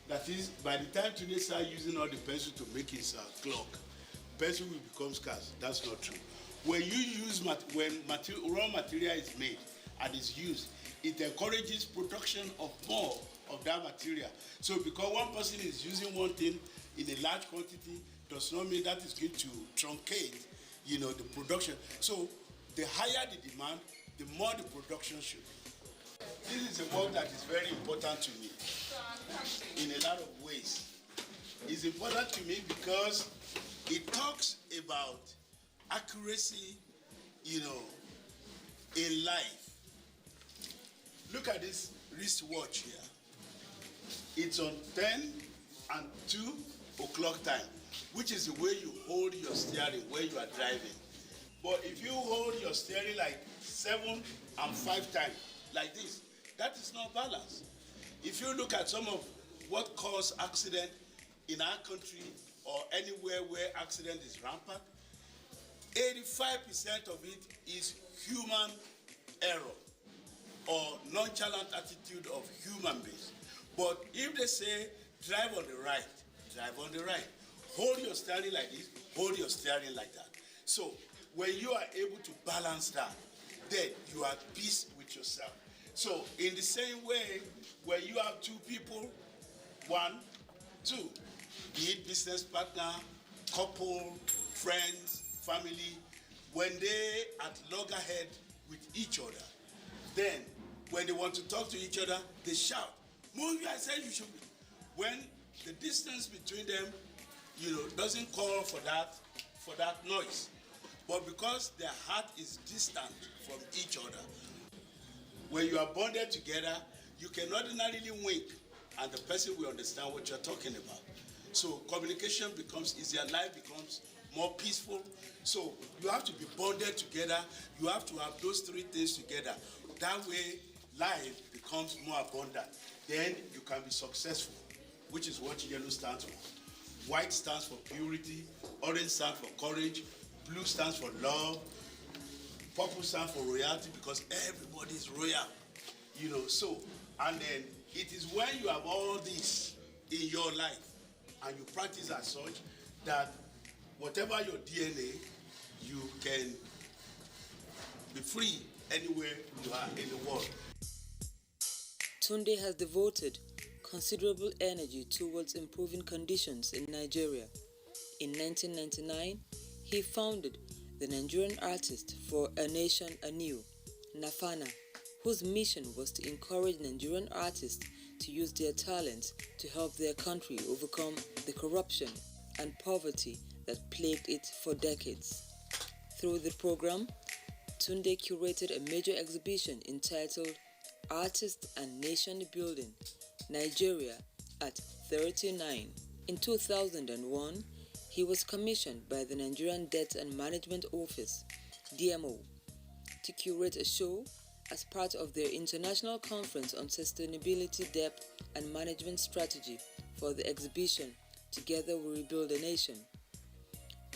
That is, by the time today start using all the pencil to make his clock, pencil will become scarce. That's not true. When you use when raw material is made and is used, it encourages production of more of that material. So because one person is using one thing in a large quantity, does not mean that is going to truncate, you know, the production. So the higher the demand, the more the production should be. This is a work that is very important to me in a lot of ways. It's important to me because it talks about accuracy, you know, in life. Look at this wristwatch here. It's on 10 and 2 o'clock time, which is the way you hold your steering when you are driving. But if you hold your steering like 7 and 5 times, like this, that is not balanced. If you look at some of what cause accident in our country or anywhere where accident is rampant, 85% of it is human error or nonchalant attitude of human beings. But if they say drive on the right, drive on the right. Hold your steering like this, hold your steering like that. So when you are able to balance that, then you are at peace with yourself. So in the same way, when you have 2 people, 1, 2, be it business partner, couple, friends, family, when they at loggerhead with each other, then when they want to talk to each other, they shout, "Move, I said you should be." when the distance between them, doesn't call for that noise. But because their heart is distant from each other, when you are bonded together, you can ordinarily wink and the person will understand what you're talking about. So communication becomes easier, life becomes more peaceful. So you have to be bonded together. You have to have those three things together. That way, life becomes more abundant. Then you can be successful, which is what yellow stands for. White stands for purity, orange stands for courage, blue stands for love, purple stands for royalty because everybody is royal, So, and then it is when you have all this in your life and you practice as such that whatever your DNA, you can be free anywhere you are in the world. Tunde has devoted considerable energy towards improving conditions in Nigeria. In 1999, he founded the Nigerian Artists for a Nation Anew, NAFANA, whose mission was to encourage Nigerian artists to use their talents to help their country overcome the corruption and poverty that plagued it for decades. Through the program, Tunde curated a major exhibition entitled Artists and Nation Building, Nigeria at 39. In 2001, he was commissioned by the Nigerian Debt and Management Office, DMO, to curate a show as part of their International Conference on Sustainability, Debt and Management Strategy for the exhibition Together We Rebuild a Nation.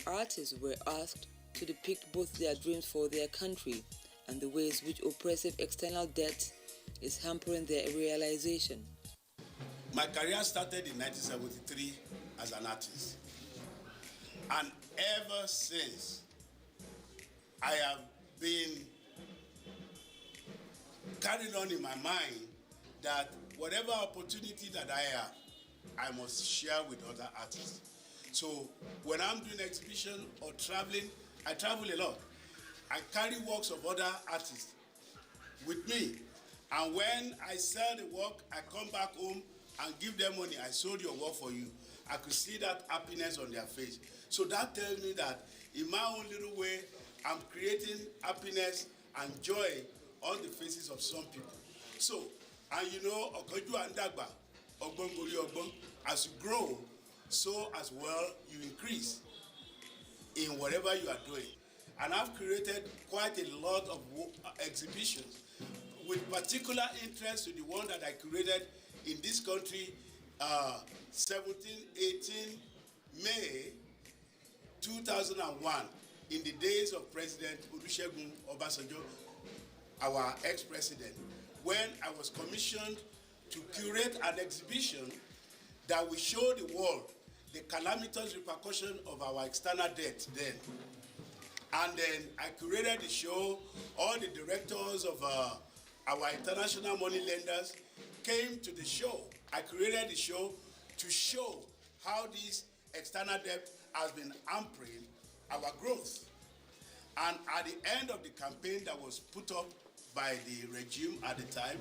Artists were asked to depict both their dreams for their country and the ways which oppressive external debt is hampering their realization. My career started in 1973 as an artist. And ever since, I have been carried on in my mind that whatever opportunity that I have, I must share with other artists. So when I'm doing exhibition or traveling, I travel a lot. I carry works of other artists with me. And when I sell the work, I come back home and give them money. I sold your work for you. I could see that happiness on their face. So that tells me that in my own little way, I'm creating happiness and joy on the faces of some people. So, and Okoju and Dagba, Ogbon Gori Ogbon, as you grow, so as well you increase in whatever you are doing. And I've created quite a lot of exhibitions with particular interest to the one that I created in this country 18 May 2001, in the days of President Olusegun Obasanjo, our ex-president, when I was commissioned to curate an exhibition that will show the world the calamitous repercussion of our external debt then. And then I curated the show. All the directors of our international money lenders came to the show. I created the show to show how this external debt has been hampering our growth. And at the end of the campaign that was put up by the regime at the time,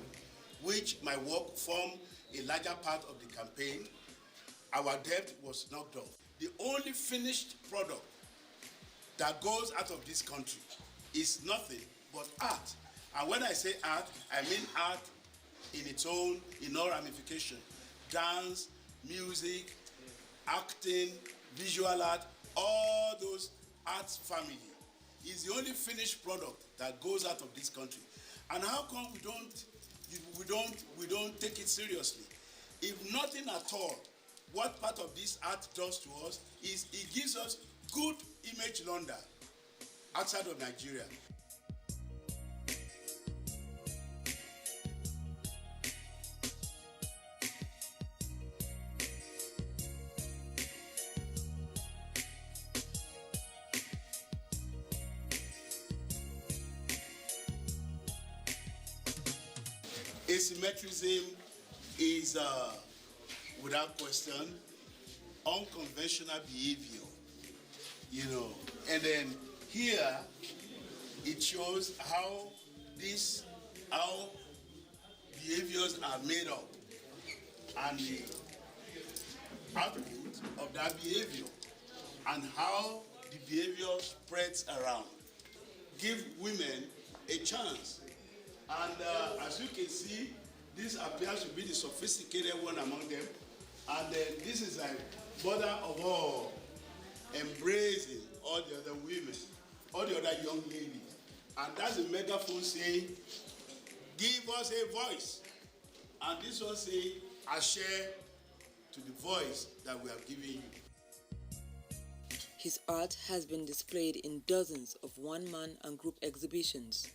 which my work formed a larger part of the campaign, our debt was knocked off. The only finished product that goes out of this country is nothing but art. And when I say art, I mean art in all ramifications. Dance, music, acting, visual art, all those arts family is the only finished product that goes out of this country. And how come we don't take it seriously? If nothing at all, what part of this art does to us is it gives us good image London outside of Nigeria. Asymmetrism is, without question, unconventional behavior, And then here, it shows how behaviors are made up. And output of that behavior and how the behavior spreads around. Give women a chance. And as you can see, this appears to be the sophisticated one among them. And this is like mother of all, embracing all the other women, all the other young ladies. And that's a megaphone saying, give us a voice. And this one saying, I share to the voice that we have given you. His art has been displayed in dozens of one-man and group exhibitions.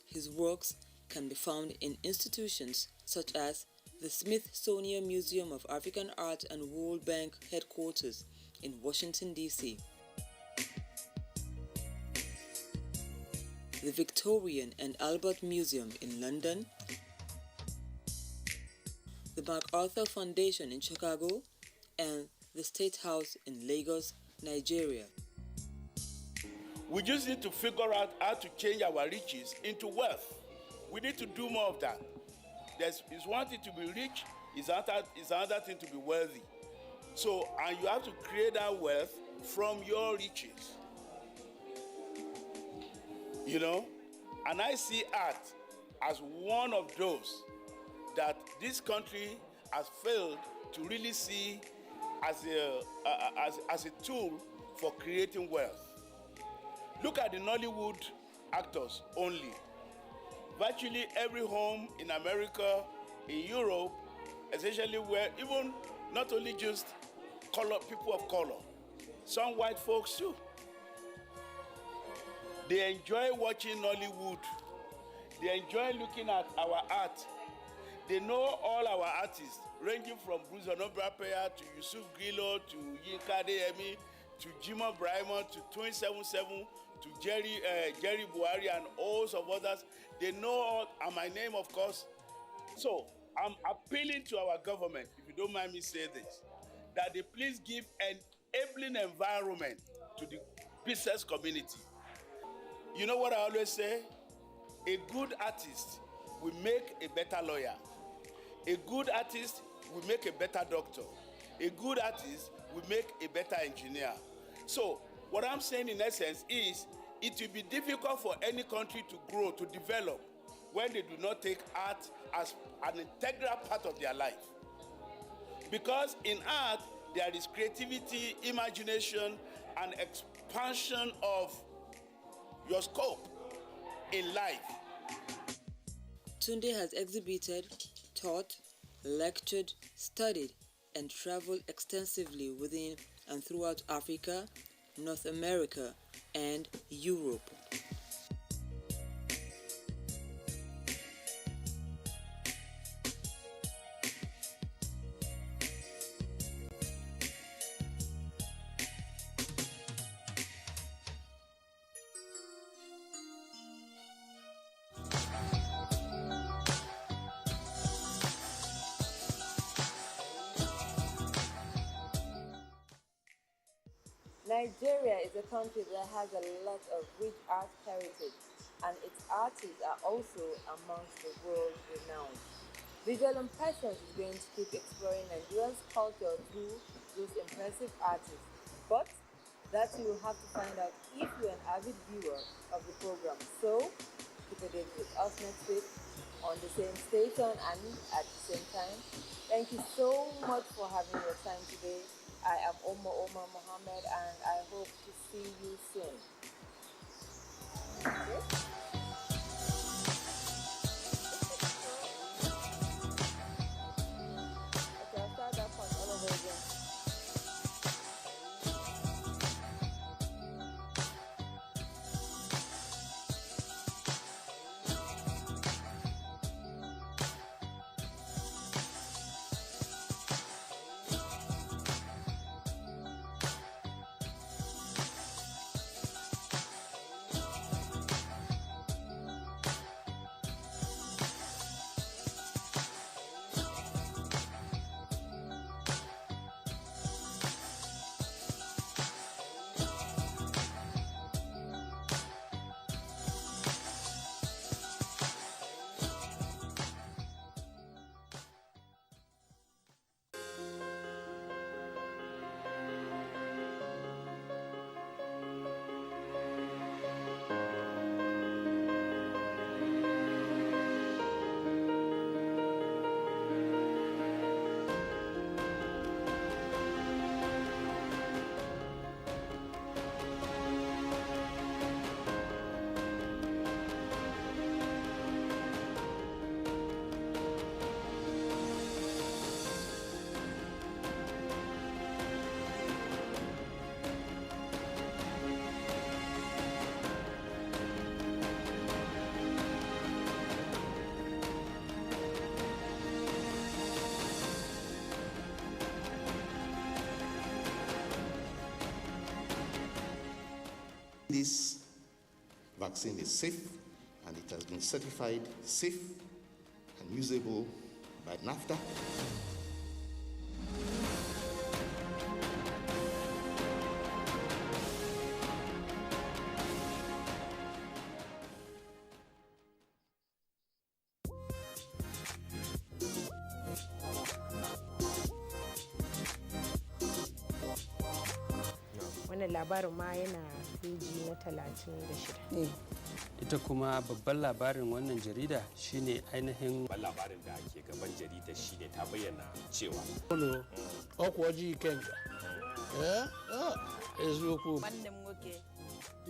His works can be found in institutions such as the Smithsonian Museum of African Art and World Bank headquarters in Washington, D.C., the Victorian and Albert Museum in London, the MacArthur Foundation in Chicago, and the State House in Lagos, Nigeria. We just need to figure out how to change our riches into wealth. We need to do more of that. It's one thing to be rich, it's another thing to be wealthy. So, and you have to create that wealth from your riches. You know? And I see art as one of those that this country has failed to really see as a tool for creating wealth. Look at the Nollywood actors only. Virtually every home in America, in Europe, essentially where even not only just people of color, some white folks too. They enjoy watching Nollywood. They enjoy looking at our art. They know all our artists, ranging from Bruce Onobrapea to Yusuf Grillo to Yinka Adeyemi to Jimoh Brahima to Twin 77 to Jerry Buhari and all of others. They know all, and my name, of course. So I'm appealing to our government, if you don't mind me saying this, that they please give an enabling environment to the business community. You know what I always say? A good artist will make a better lawyer. A good artist will make a better doctor. A good artist will make a better engineer. So what I'm saying in essence is it will be difficult for any country to grow, to develop, when they do not take art as an integral part of their life. Because in art, there is creativity, imagination, and expansion of your scope in life. Tunde has exhibited, taught, lectured, studied, and traveled extensively within and throughout Africa, North America, and Europe. Nigeria is a country that has a lot of rich art heritage, and its artists are also amongst the world renowned. Visual Impressions is going to keep exploring Nigeria's culture through those impressive artists, but that you will have to find out if you're an avid viewer of the program. So, keep it with us next week on the same station and at the same time. Thank you so much for having your time today. I am Omar Mohammed, and I hope to see you soon. Okay? I'll start that point all over again. vaccine is safe and it has been certified safe and usable by NAFTA. labarin ma yana peji na 36. Ita kuma babban labarin wannan jarida shine ainihin labarin da ke gaban jarida shine ta bayyana cewa ọkwa ji ikenga eziokwu nwanne m nwoke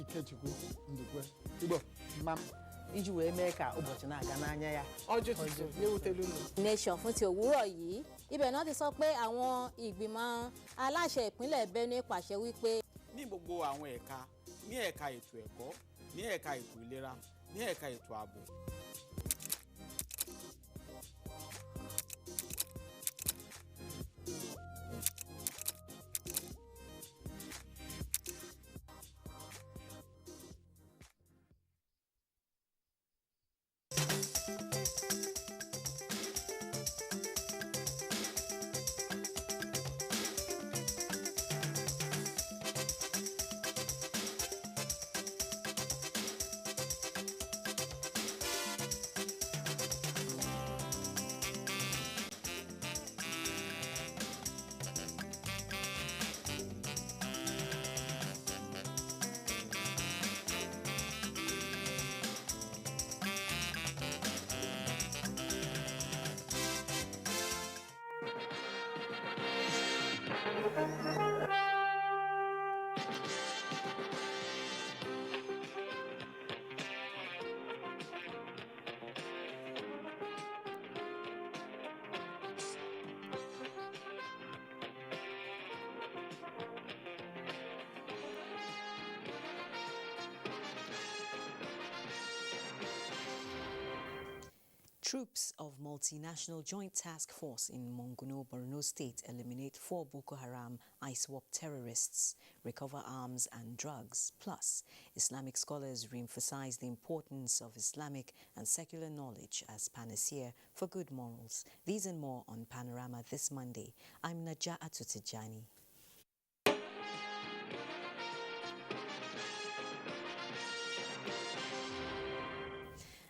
Ikechukwu Ndukwe Igbo mam iji wee mee ka ụbọchị na-aga n'anya ya nation fún ti òwúrọ̀ yìí ibẹ̀ náà ti sọ pé àwọn ìgbìmọ̀ aláṣẹ ìpínlẹ̀ Benue pàṣẹ wípé ní gbogbo àwọn ẹ̀ka ní ẹ̀ka ètò ẹ̀kọ́ ní ẹ̀ka ètò ìlera ní ẹ̀ka ètò ààbò. Troops of Multinational Joint Task Force in Monguno, Borno State eliminate 4 Boko Haram ISWAP terrorists, recover arms and drugs. Plus, Islamic scholars re-emphasize the importance of Islamic and secular knowledge as panacea for good morals. These and more on Panorama this Monday. I'm Naja'atu Tijani.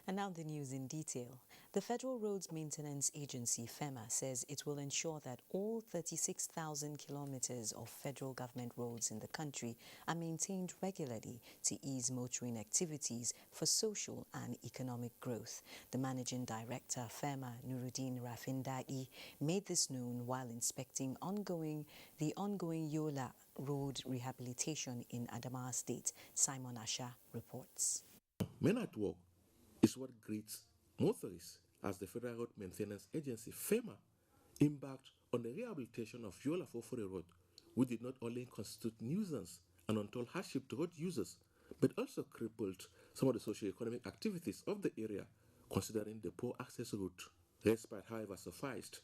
And now the news in detail. The Federal Roads Maintenance Agency, FEMA, says it will ensure that all 36,000 kilometers of federal government roads in the country are maintained regularly to ease motoring activities for social and economic growth. The Managing Director, FEMA, Nuruddin Rafindai, made this known while inspecting the ongoing Yola Road rehabilitation in Adamawa State. Simon Asha reports. Men at Work is what greets motorists as the Federal Road Maintenance Agency, FEMA, embarked on the rehabilitation of Yola Fofore Road, which did not only constitute nuisance and untold hardship to road users, but also crippled some of the socio-economic activities of the area, considering the poor access route. Respite, however, sufficed,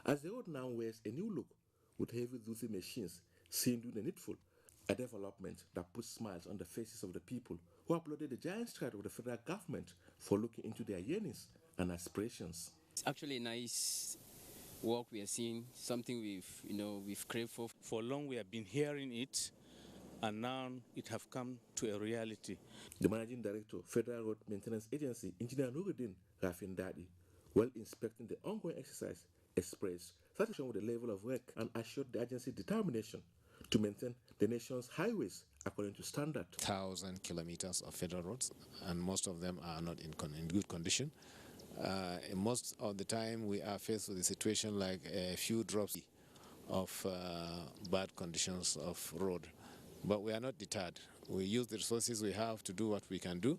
as the road now wears a new look with heavy-duty machines seen doing the needful, a development that puts smiles on the faces of the people who applauded the giant stride of the federal government for looking into their yearnings and aspirations. It's actually a nice work we are seeing, something we've craved for. For long we have been hearing it, and now it have come to a reality. The Managing Director, Federal Road Maintenance Agency, Engineer Nuruddin Rafindai, while inspecting the ongoing exercise, expressed satisfaction with the level of work and assured the agency's determination to maintain the nation's highways according to standard. 1,000 kilometers of federal roads, and most of them are not in good condition. Most of the time we are faced with a situation like a few drops of bad conditions of road. But we are not deterred. We use the resources we have to do what we can do,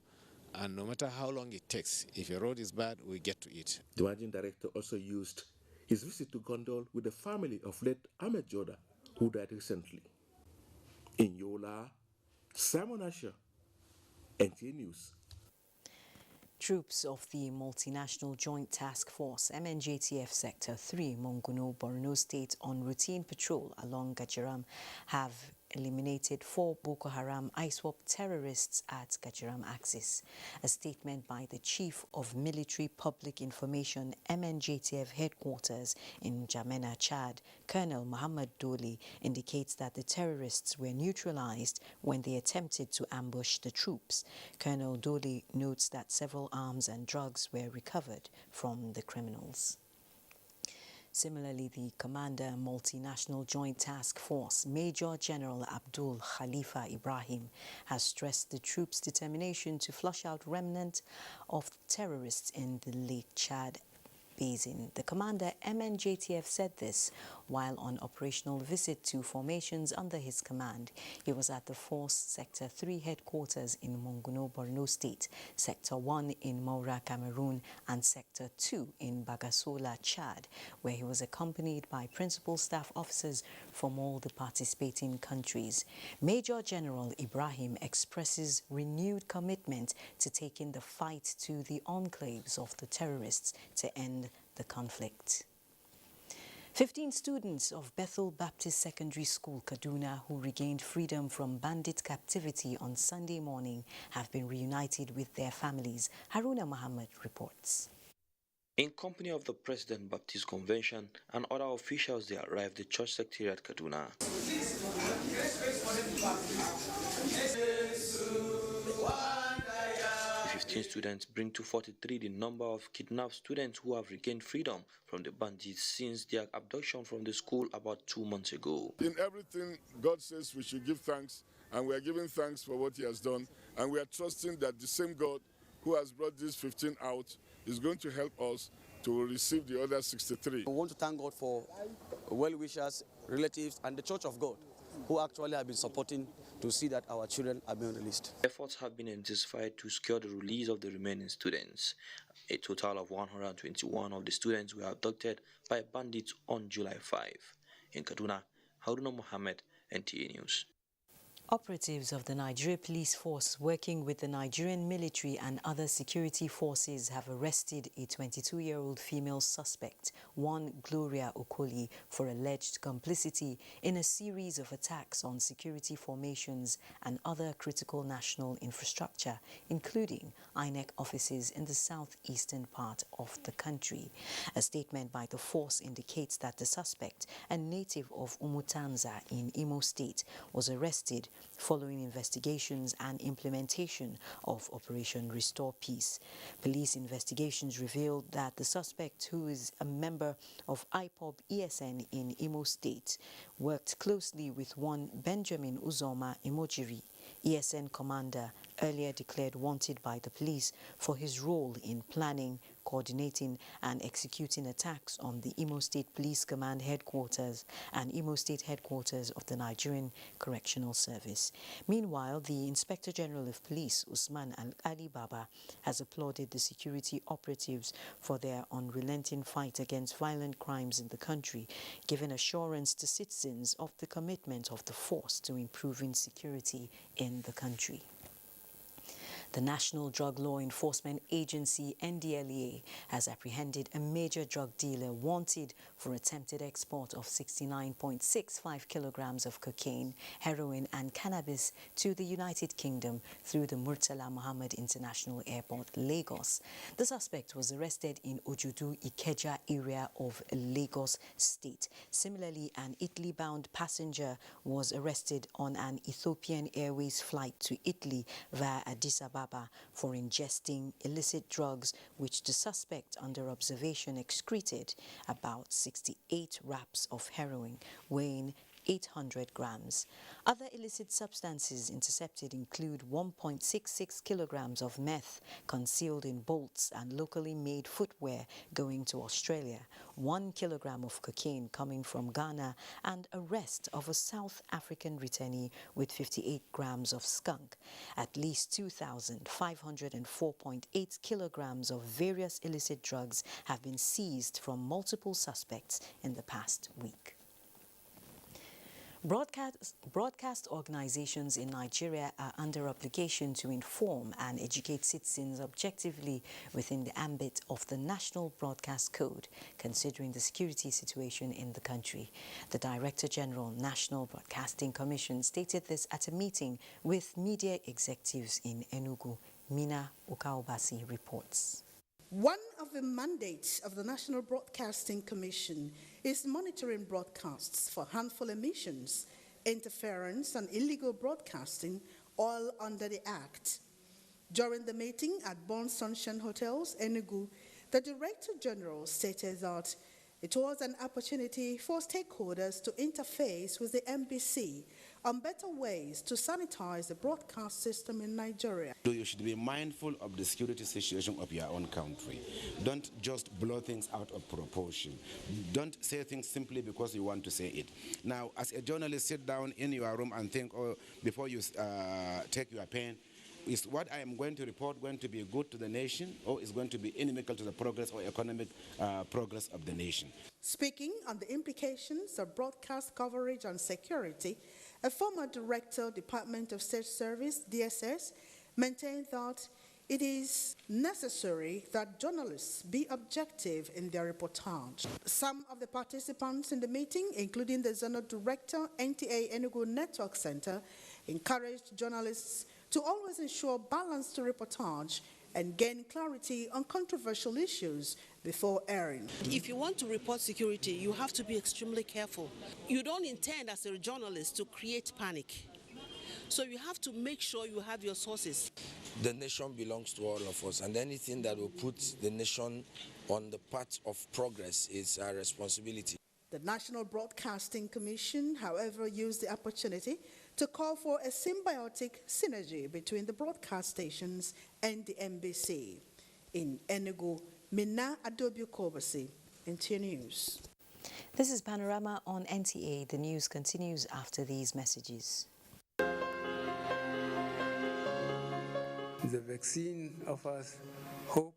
and no matter how long it takes, if a road is bad, we get to it. The Managing Director also used his visit to condole with the family of late Ahmed Joda, who died recently. In Yola, Simon Asher, NTA News. Troops of the Multinational Joint Task Force, MNJTF Sector 3, Monguno, Borno State, on routine patrol along Gajaram have eliminated 4 Boko Haram ISWAP terrorists at Gajiram Axis. A statement by the Chief of Military Public Information MNJTF headquarters in Jamena, Chad, Colonel Muhammad Doli, indicates that the terrorists were neutralized when they attempted to ambush the troops. Colonel Doli notes that several arms and drugs were recovered from the criminals. Similarly, the Commander Multinational Joint Task Force, Major General Abdul Khalifa Ibrahim, has stressed the troops' determination to flush out remnants of terrorists in the Lake Chad Basin. The commander, MNJTF, said this while on operational visit to formations under his command. He was at the Force Sector 3 headquarters in Monguno, Borno State, Sector 1 in Maura, Cameroon, and Sector 2 in Bagasola, Chad, where he was accompanied by principal staff officers from all the participating countries. Major General Ibrahim expresses renewed commitment to taking the fight to the enclaves of the terrorists to end the conflict. 15 students of Bethel Baptist Secondary School, Kaduna, who regained freedom from bandit captivity on Sunday morning, have been reunited with their families. Haruna Muhammad reports. In company of the President Baptist Convention and other officials, they arrived at the church secretariat Kaduna. The 15 students bring to 43 the number of kidnapped students who have regained freedom from the bandits since their abduction from the school about 2 months ago. In everything, God says we should give thanks, and we are giving thanks for what He has done, and we are trusting that the same God who has brought these 15 out is going to help us to receive the other 63. We want to thank God for well-wishers, relatives, and the Church of God, who actually have been supporting to see that our children are being released. Efforts have been intensified to secure the release of the remaining students. A total of 121 of the students were abducted by bandits on July 5. In Kaduna, Haruna Mohammed, NTA News. Operatives of the Nigeria Police Force working with the Nigerian military and other security forces have arrested a 22-year-old female suspect, one Gloria Okoli, for alleged complicity in a series of attacks on security formations and other critical national infrastructure, including INEC offices in the southeastern part of the country. A statement by the force indicates that the suspect, a native of Umutanza in Imo State, was arrested following investigations and implementation of Operation Restore Peace. Police investigations revealed that the suspect, who is a member of IPOB ESN in Imo State, worked closely with one Benjamin Uzoma Imojiri, ESN commander, earlier declared wanted by the police for his role in planning, coordinating and executing attacks on the Imo State Police Command headquarters and Imo State headquarters of the Nigerian Correctional Service. Meanwhile, the Inspector General of Police, Usman Ali Baba, has applauded the security operatives for their unrelenting fight against violent crimes in the country, giving assurance to citizens of the commitment of the force to improving security in the country. The National Drug Law Enforcement Agency, NDLEA, has apprehended a major drug dealer wanted for attempted export of 69.65 kilograms of cocaine, heroin and cannabis to the United Kingdom through the Murtala Muhammad International Airport, Lagos. The suspect was arrested in Ojudu Ikeja area of Lagos State. Similarly, an Italy-bound passenger was arrested on an Ethiopian Airways flight to Italy via Addis Ababa for ingesting illicit drugs, which the suspect under observation excreted about 68 wraps of heroin weighing 800 grams. Other illicit substances intercepted include 1.66 kilograms of meth concealed in bolts and locally made footwear going to Australia, 1 kilogram of cocaine coming from Ghana, and arrest of a South African returnee with 58 grams of skunk. At least 2,504.8 kilograms of various illicit drugs have been seized from multiple suspects in the past week. Broadcast organizations in Nigeria are under obligation to inform and educate citizens objectively within the ambit of the National Broadcast Code, considering the security situation in the country. The Director General, National Broadcasting Commission, stated this at a meeting with media executives in Enugu. Mina Okaobasi reports. One of the mandates of the National Broadcasting Commission is monitoring broadcasts for harmful emissions, interference, and illegal broadcasting, all under the Act. During the meeting at Born Sunshine Hotels, Enugu, the Director General stated that it was an opportunity for stakeholders to interface with the NBC on better ways to sanitize the broadcast system in Nigeria. You should be mindful of the security situation of your own country. Don't just blow things out of proportion. Don't say things simply because you want to say it. Now, as a journalist, sit down in your room and think, before you take your pen, is what I am going to report going to be good to the nation, or is going to be inimical to the progress or economic progress of the nation? Speaking on the implications of broadcast coverage on security, a former director, Department of State Service, DSS, maintained that it is necessary that journalists be objective in their reportage. Some of the participants in the meeting, including the Zonal Director, NTA Enugu Network Center, encouraged journalists to always ensure balanced reportage and gain clarity on controversial issues before airing. If you want to report security, you have to be extremely careful. You don't intend as a journalist to create panic. So you have to make sure you have your sources. The nation belongs to all of us, and anything that will put the nation on the path of progress is our responsibility. The National Broadcasting Commission, however, used the opportunity to call for a symbiotic synergy between the broadcast stations and the NBC. In Enugu, Mina Adobiokobasi, NTA News. This is Panorama on NTA. The news continues after these messages. The vaccine offers hope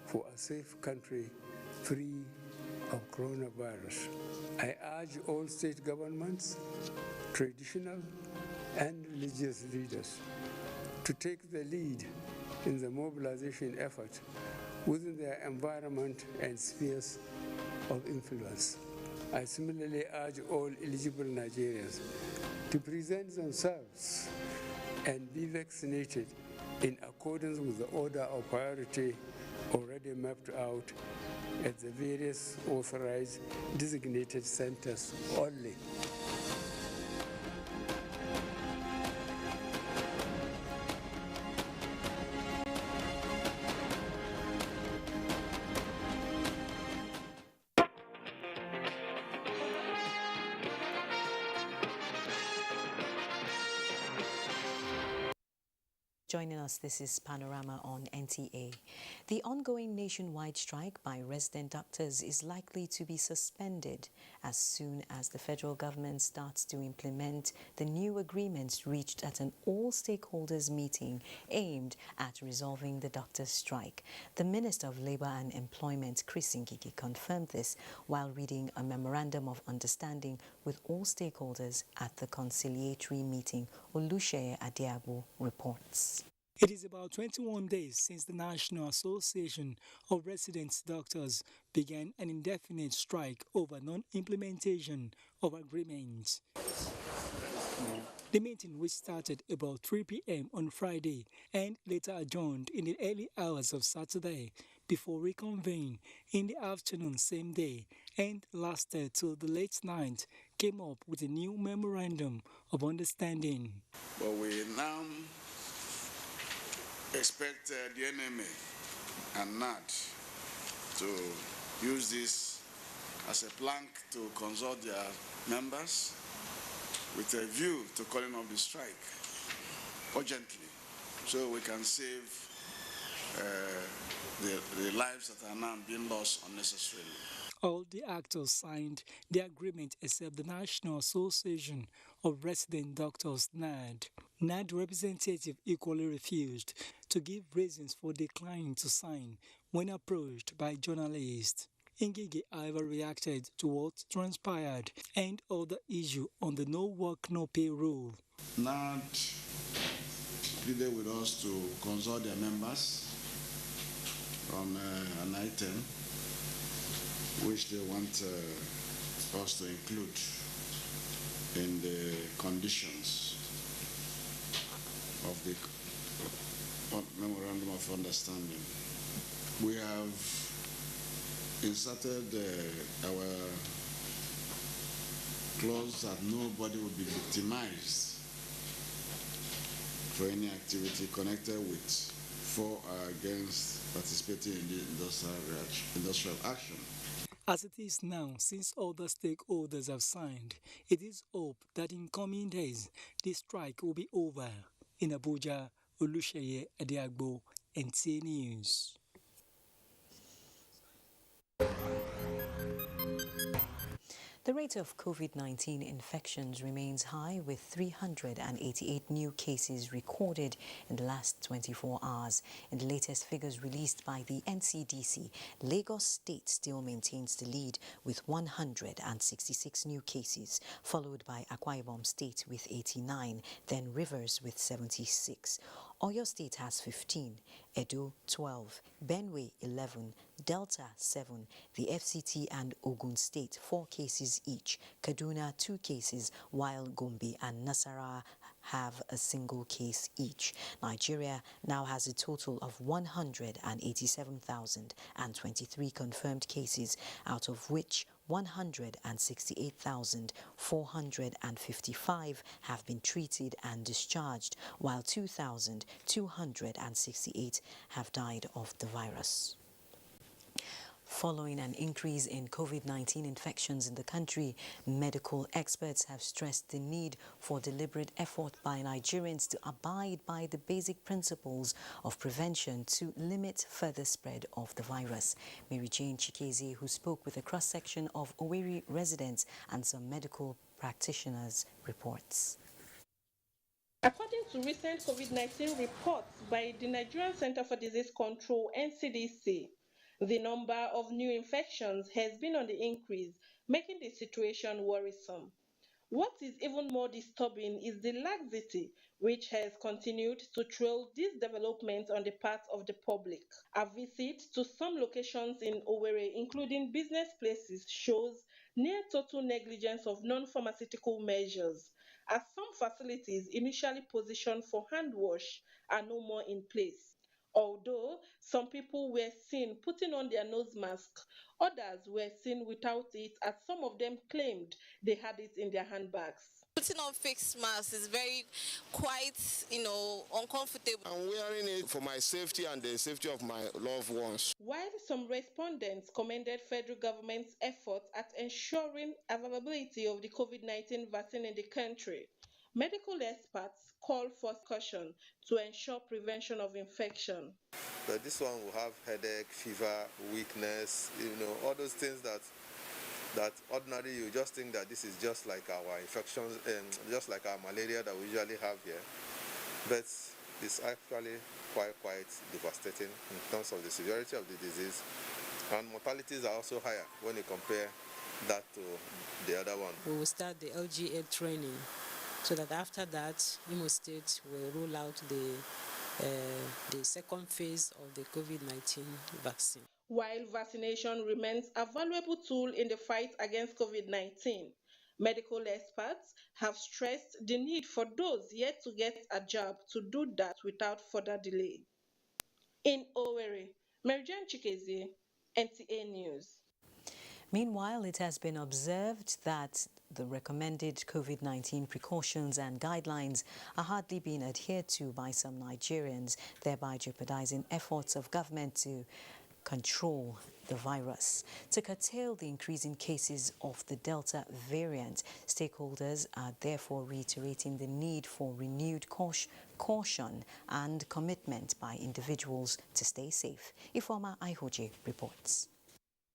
for a safe country free of coronavirus. I urge all state governments, traditional and religious leaders to take the lead in the mobilization effort within their environment and spheres of influence. I similarly urge all eligible Nigerians to present themselves and be vaccinated in accordance with the order of priority already mapped out at the various authorized designated centers only. Joining us, this is Panorama on NTA. The ongoing nationwide strike by resident doctors is likely to be suspended as soon as the federal government starts to implement the new agreements reached at an all-stakeholders meeting aimed at resolving the doctors' strike. The Minister of Labour and Employment, Chris Ngigi, confirmed this while reading a memorandum of understanding with all stakeholders at the conciliatory meeting. Olusheye Adire reports. It is about 21 days since the National Association of Resident Doctors began an indefinite strike over non-implementation of agreements. The meeting, which started about 3 p.m. on Friday and later adjourned in the early hours of Saturday before reconvening in the afternoon same day and lasted till the late night, came up with a new memorandum of understanding. But we now expect the NMA and NAD to use this as a plank to consult their members with a view to calling off the strike urgently, so we can save the lives that are now being lost unnecessarily. All the actors signed the agreement except the National Association of Resident Doctors, NAD. NAD representative equally refused to give reasons for declining to sign when approached by journalists. Ngige, however, reacted to what transpired and other issue on the no work, no pay rule. NAD pleaded with us to consult their members on an item which they want us to include in the conditions of the Memorandum of Understanding. We have inserted our clause that nobody will be victimized for any activity connected with, for or against participating in the industrial action. As it is now, since all the stakeholders have signed, it is hoped that in coming days, this strike will be over. In Abuja, Olusheye Adiagbo, NTA News. The rate of COVID-19 infections remains high, with 388 new cases recorded in the last 24 hours. In the latest figures released by the NCDC, Lagos State still maintains the lead with 166 new cases, followed by Akwa Ibom State with 89, then Rivers with 76. Oyo State has 15, Edo 12, Benue 11, Delta 7, the FCT and Ogun State 4 cases each, Kaduna 2 cases, while Gombe and Nasarawa have a single case each. Nigeria now has a total of 187,023 confirmed cases, out of which 168,455 have been treated and discharged, while 2,268 have died of the virus. Following an increase in COVID-19 infections in the country, medical experts have stressed the need for deliberate effort by Nigerians to abide by the basic principles of prevention to limit further spread of the virus. Mary Jane Chikeze, who spoke with a cross-section of Owerri residents and some medical practitioners, reports. According to recent COVID-19 reports by the Nigerian Center for Disease Control, NCDC, the number of new infections has been on the increase, making the situation worrisome. What is even more disturbing is the laxity which has continued to trail these developments on the part of the public. A visit to some locations in Owerri, including business places, shows near total negligence of non-pharmaceutical measures, as some facilities initially positioned for hand wash are no more in place. Although some people were seen putting on their nose mask, others were seen without it, as some of them claimed they had it in their handbags. Putting on face masks is very quite, uncomfortable. I'm wearing it for my safety and the safety of my loved ones. While some respondents commended federal government's efforts at ensuring availability of the COVID-19 vaccine in the country, medical experts call for caution to ensure prevention of infection. But this one will have headache, fever, weakness, all those things that ordinarily you just think that this is just like our infections and just like our malaria that we usually have here. But it's actually quite devastating in terms of the severity of the disease, and mortalities are also higher when you compare that to the other one. We will start the LGA training, so that after that, Imo State will roll out the second phase of the COVID-19 vaccine. While vaccination remains a valuable tool in the fight against COVID-19, medical experts have stressed the need for those yet to get a jab to do that without further delay. In Owerri, Mary Jane Chikeze, NTA News. Meanwhile, it has been observed that the recommended COVID-19 precautions and guidelines are hardly being adhered to by some Nigerians, thereby jeopardizing efforts of government to control the virus. To curtail the increasing cases of the Delta variant, stakeholders are therefore reiterating the need for renewed caution and commitment by individuals to stay safe. Ifeoma Aihoje reports.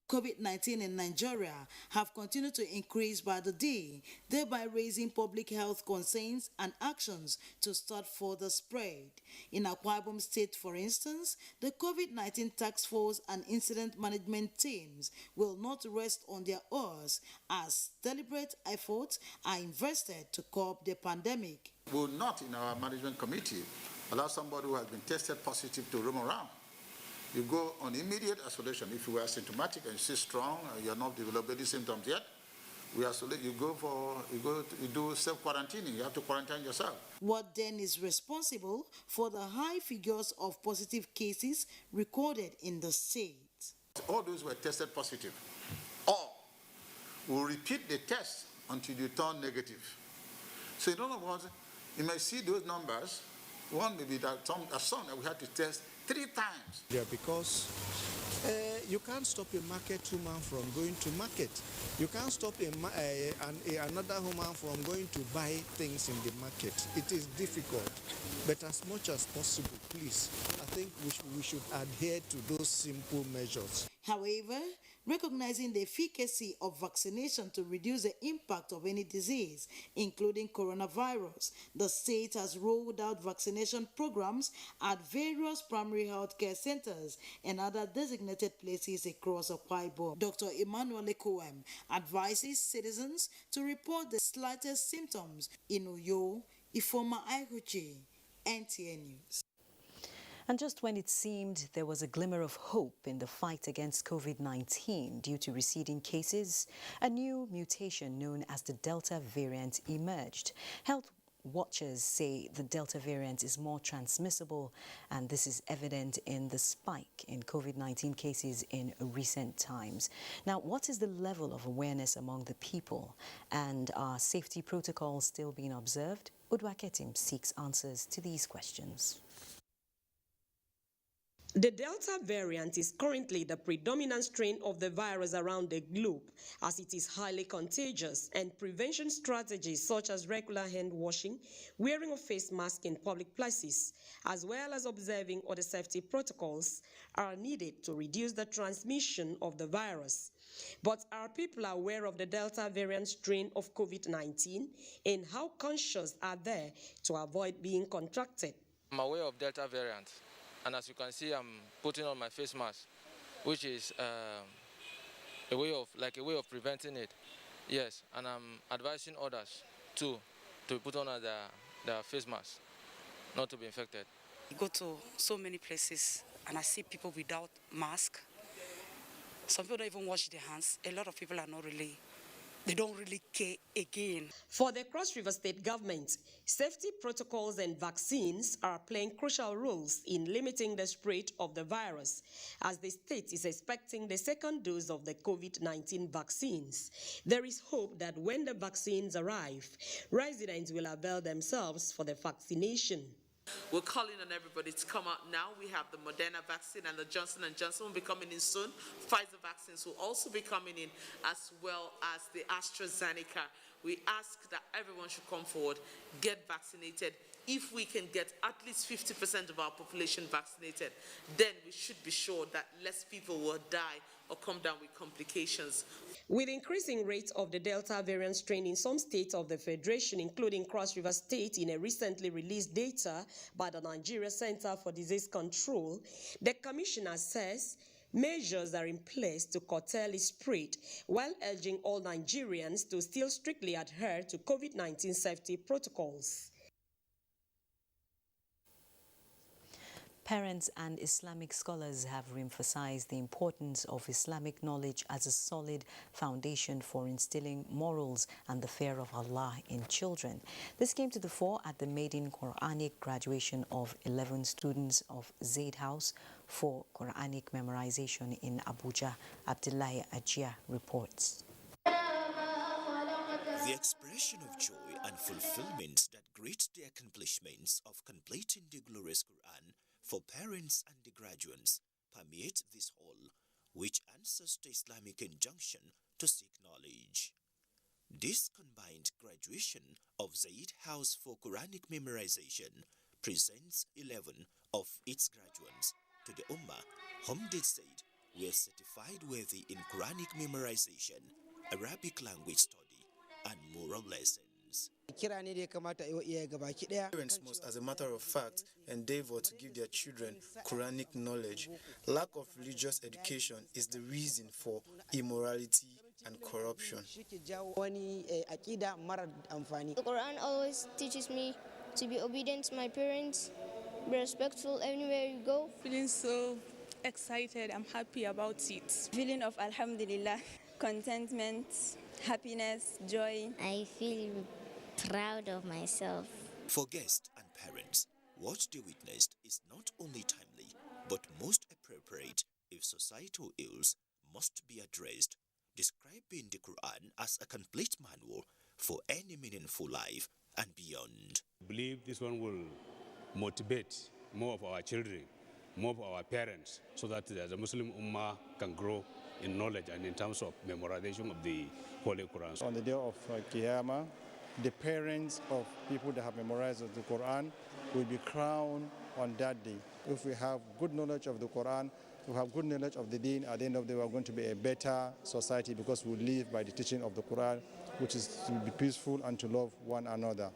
COVID-19 in Nigeria have continued to increase by the day, thereby raising public health concerns and actions to start further spread. In Akwa Ibom State, for instance, the COVID-19 task force and incident management teams will not rest on their oars as deliberate efforts are invested to curb the pandemic. We will not, in our management committee, allow somebody who has been tested positive to roam around. You go on immediate isolation. If you are symptomatic and still strong, you are not developing any symptoms yet, we isolate. You do self-quarantining. You have to quarantine yourself. What then is responsible for the high figures of positive cases recorded in the state? All those who were tested positive, or will repeat the test until you turn negative. So in other words, you may see those numbers. One may be that some that we had to test 3 times. Yeah, because you can't stop a market woman from going to market. You can't stop another woman from going to buy things in the market. It is difficult, but as much as possible, please, I think we should adhere to those simple measures. However, recognizing the efficacy of vaccination to reduce the impact of any disease, including coronavirus, the state has rolled out vaccination programs at various primary health care centers and other designated places across Akwa Ibom. Dr. Emmanuel Ekoem advises citizens to report the slightest symptoms in Uyo, Ifoma Aihuchi, NTA News. And just when it seemed there was a glimmer of hope in the fight against COVID-19 due to receding cases, a new mutation known as the Delta variant emerged. Health watchers say the Delta variant is more transmissible, and this is evident in the spike in COVID-19 cases in recent times. Now, what is the level of awareness among the people, and are safety protocols still being observed? Udwaketim seeks answers to these questions. The Delta variant is currently the predominant strain of the virus around the globe, as it is highly contagious, and prevention strategies such as regular hand washing, wearing a face mask in public places, as well as observing other safety protocols are needed to reduce the transmission of the virus. But are people aware of the Delta variant strain of COVID-19, and how conscious are they to avoid being contracted? I'm aware of Delta variant. And as you can see, I'm putting on my face mask, which is a way of preventing it. Yes, and I'm advising others too to put on their face mask, not to be infected. I go to so many places and I see people without mask. Some people don't even wash their hands. A lot of people are they don't really care again. For the Cross River State government, safety protocols and vaccines are playing crucial roles in limiting the spread of the virus, as the state is expecting the second dose of the COVID-19 vaccines. There is hope that when the vaccines arrive, residents will avail themselves for the vaccination. We're calling on everybody to come out now. We have the Moderna vaccine and the Johnson & Johnson will be coming in soon. Pfizer vaccines will also be coming in, as well as the AstraZeneca. We ask that everyone should come forward, get vaccinated. If we can get at least 50% of our population vaccinated, then we should be sure that less people will die or come down with complications. With increasing rates of the Delta variant strain in some states of the Federation, including Cross River State, in a recently released data by the Nigeria Center for Disease Control, the Commissioner says measures are in place to curtail its spread, while urging all Nigerians to still strictly adhere to COVID-19 safety protocols. Parents and Islamic scholars have re-emphasized the importance of Islamic knowledge as a solid foundation for instilling morals and the fear of Allah in children. This came to the fore at the maiden Quranic graduation of 11 students of Zaid House for Quranic memorization in Abuja. Adire reports. The expression of joy and fulfillment that greet the accomplishments of completing the glorious Quran for parents and the graduates permeate this hall, which answers the Islamic injunction to seek knowledge. This combined graduation of Zaid House for Quranic memorization presents 11 of its graduates to the Ummah, whom they said were certified worthy in Quranic memorization, Arabic language study, and moral lessons. Parents must, as a matter of fact, endeavor to give their children Quranic knowledge. Lack of religious education is the reason for immorality and corruption. The Quran always teaches me to be obedient to my parents, be respectful anywhere you go. Feeling so excited, I'm happy about it. Feeling of alhamdulillah, contentment, happiness, joy. I feel proud of myself. For guests and parents, what they witnessed is not only timely, but most appropriate if societal ills must be addressed, describing the Quran as a complete manual for any meaningful life and beyond. I believe this one will motivate more of our children, more of our parents, so that the Muslim Ummah can grow in knowledge and in terms of memorization of the Holy Quran. On the day of Qiyamah, the parents of people that have memorized the Quran will be crowned on that day. If we have good knowledge of the Quran, we have good knowledge of the Deen, at the end of the day we are going to be a better society because we live by the teaching of the Quran, which is to be peaceful and to love one another.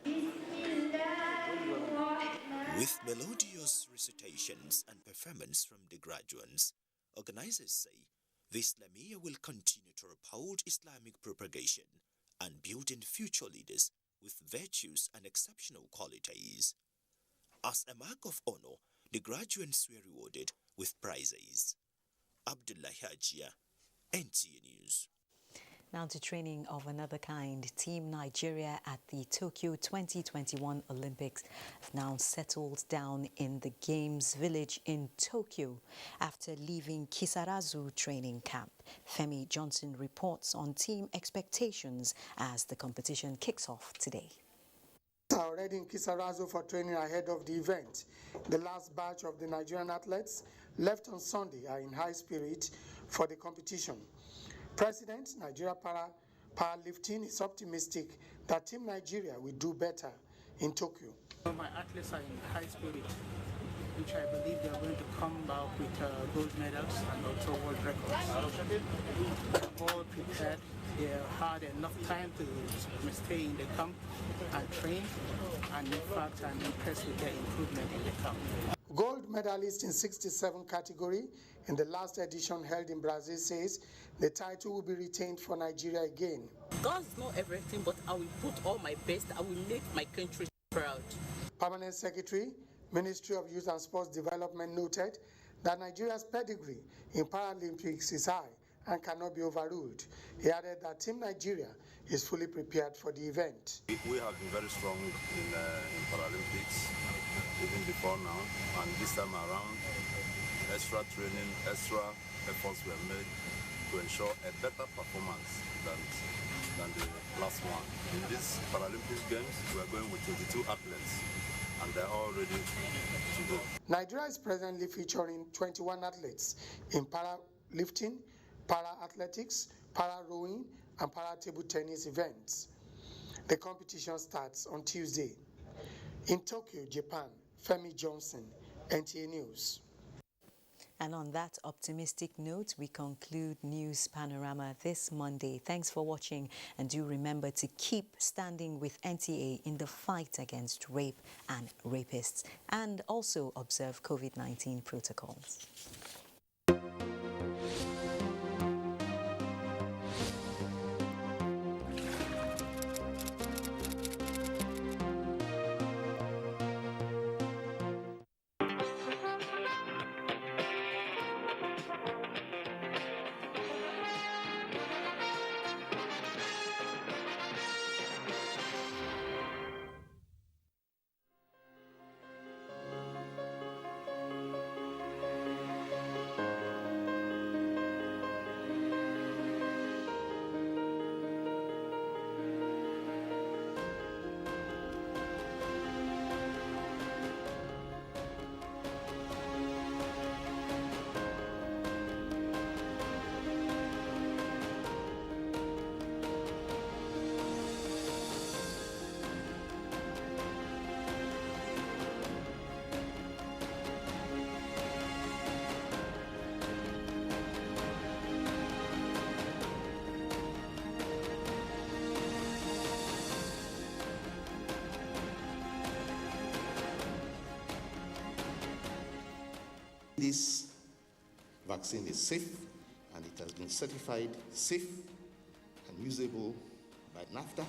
With melodious recitations and performance from the graduates, organizers say the Islamiyah will continue to uphold Islamic propagation and building future leaders with virtues and exceptional qualities. As a mark of honor, the graduates were rewarded with prizes. Abdullah Hajia, NTA News. Now to training of another kind. Team Nigeria at the Tokyo 2021 Olympics have now settled down in the Games Village in Tokyo after leaving Kisarazu training camp. Femi Johnson reports on team expectations as the competition kicks off today. Already in Kisarazu for training ahead of the event. The last batch of the Nigerian athletes left on Sunday are in high spirit for the competition. President, Nigeria Powerlifting is optimistic that Team Nigeria will do better in Tokyo. My athletes are in high spirit, which I believe they are going to come back with gold medals and also world records. They're all prepared. They had enough time to stay in the camp and train, and in fact I'm impressed with their improvement in the camp. Gold medalist in 67 category in the last edition held in Brazil says the title will be retained for Nigeria again. God's not everything, but I will put all my best. I will make my country proud. Permanent Secretary, Ministry of Youth and Sports Development noted that Nigeria's pedigree in Paralympics is high and cannot be overruled. He added that Team Nigeria is fully prepared for the event. We have been very strong in Paralympics, even before now, and this time around, extra training, extra efforts were made to ensure a better performance than the last one. In these Paralympic Games, we are going with 22 athletes, and they're all ready to go. Nigeria is presently featuring 21 athletes in para-lifting, para-athletics, para-rowing, and para-table tennis events. The competition starts on Tuesday. In Tokyo, Japan, Femi Johnson, NTA News. And on that optimistic note, we conclude News Panorama this Monday. Thanks for watching, and do remember to keep standing with NTA in the fight against rape and rapists, and also observe COVID-19 protocols. This vaccine is safe and it has been certified safe and usable by NAFTA.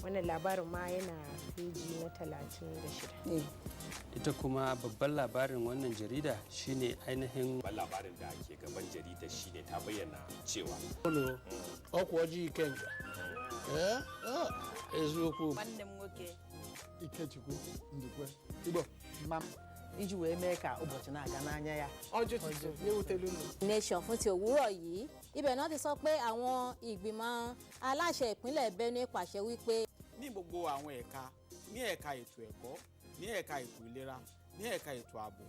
Wannan labarin ma yana peji na 36. Ita kuma babban labarin wannan jarida shine ainihin labarin da ke gaban jarida shine ta bayyana cewa ọkwa ojii Ikenga eziokwu nwanne m nwoke Ikechukwu Ndukwe Igbo iji wee mee ka ụbọchị na-aga n'anya ya Nation fún ti òwúrọ̀ yìí ibẹ̀ náà ti sọ pé àwọn ìgbìmọ̀ aláṣẹ ìpínlẹ̀ Benue pàṣẹ wípé ní gbogbo àwọn ẹ̀ka ní ẹ̀ka ètò ẹ̀kọ́ ní ẹ̀ka ètò ìlera ní ẹ̀ka ètò ààbò.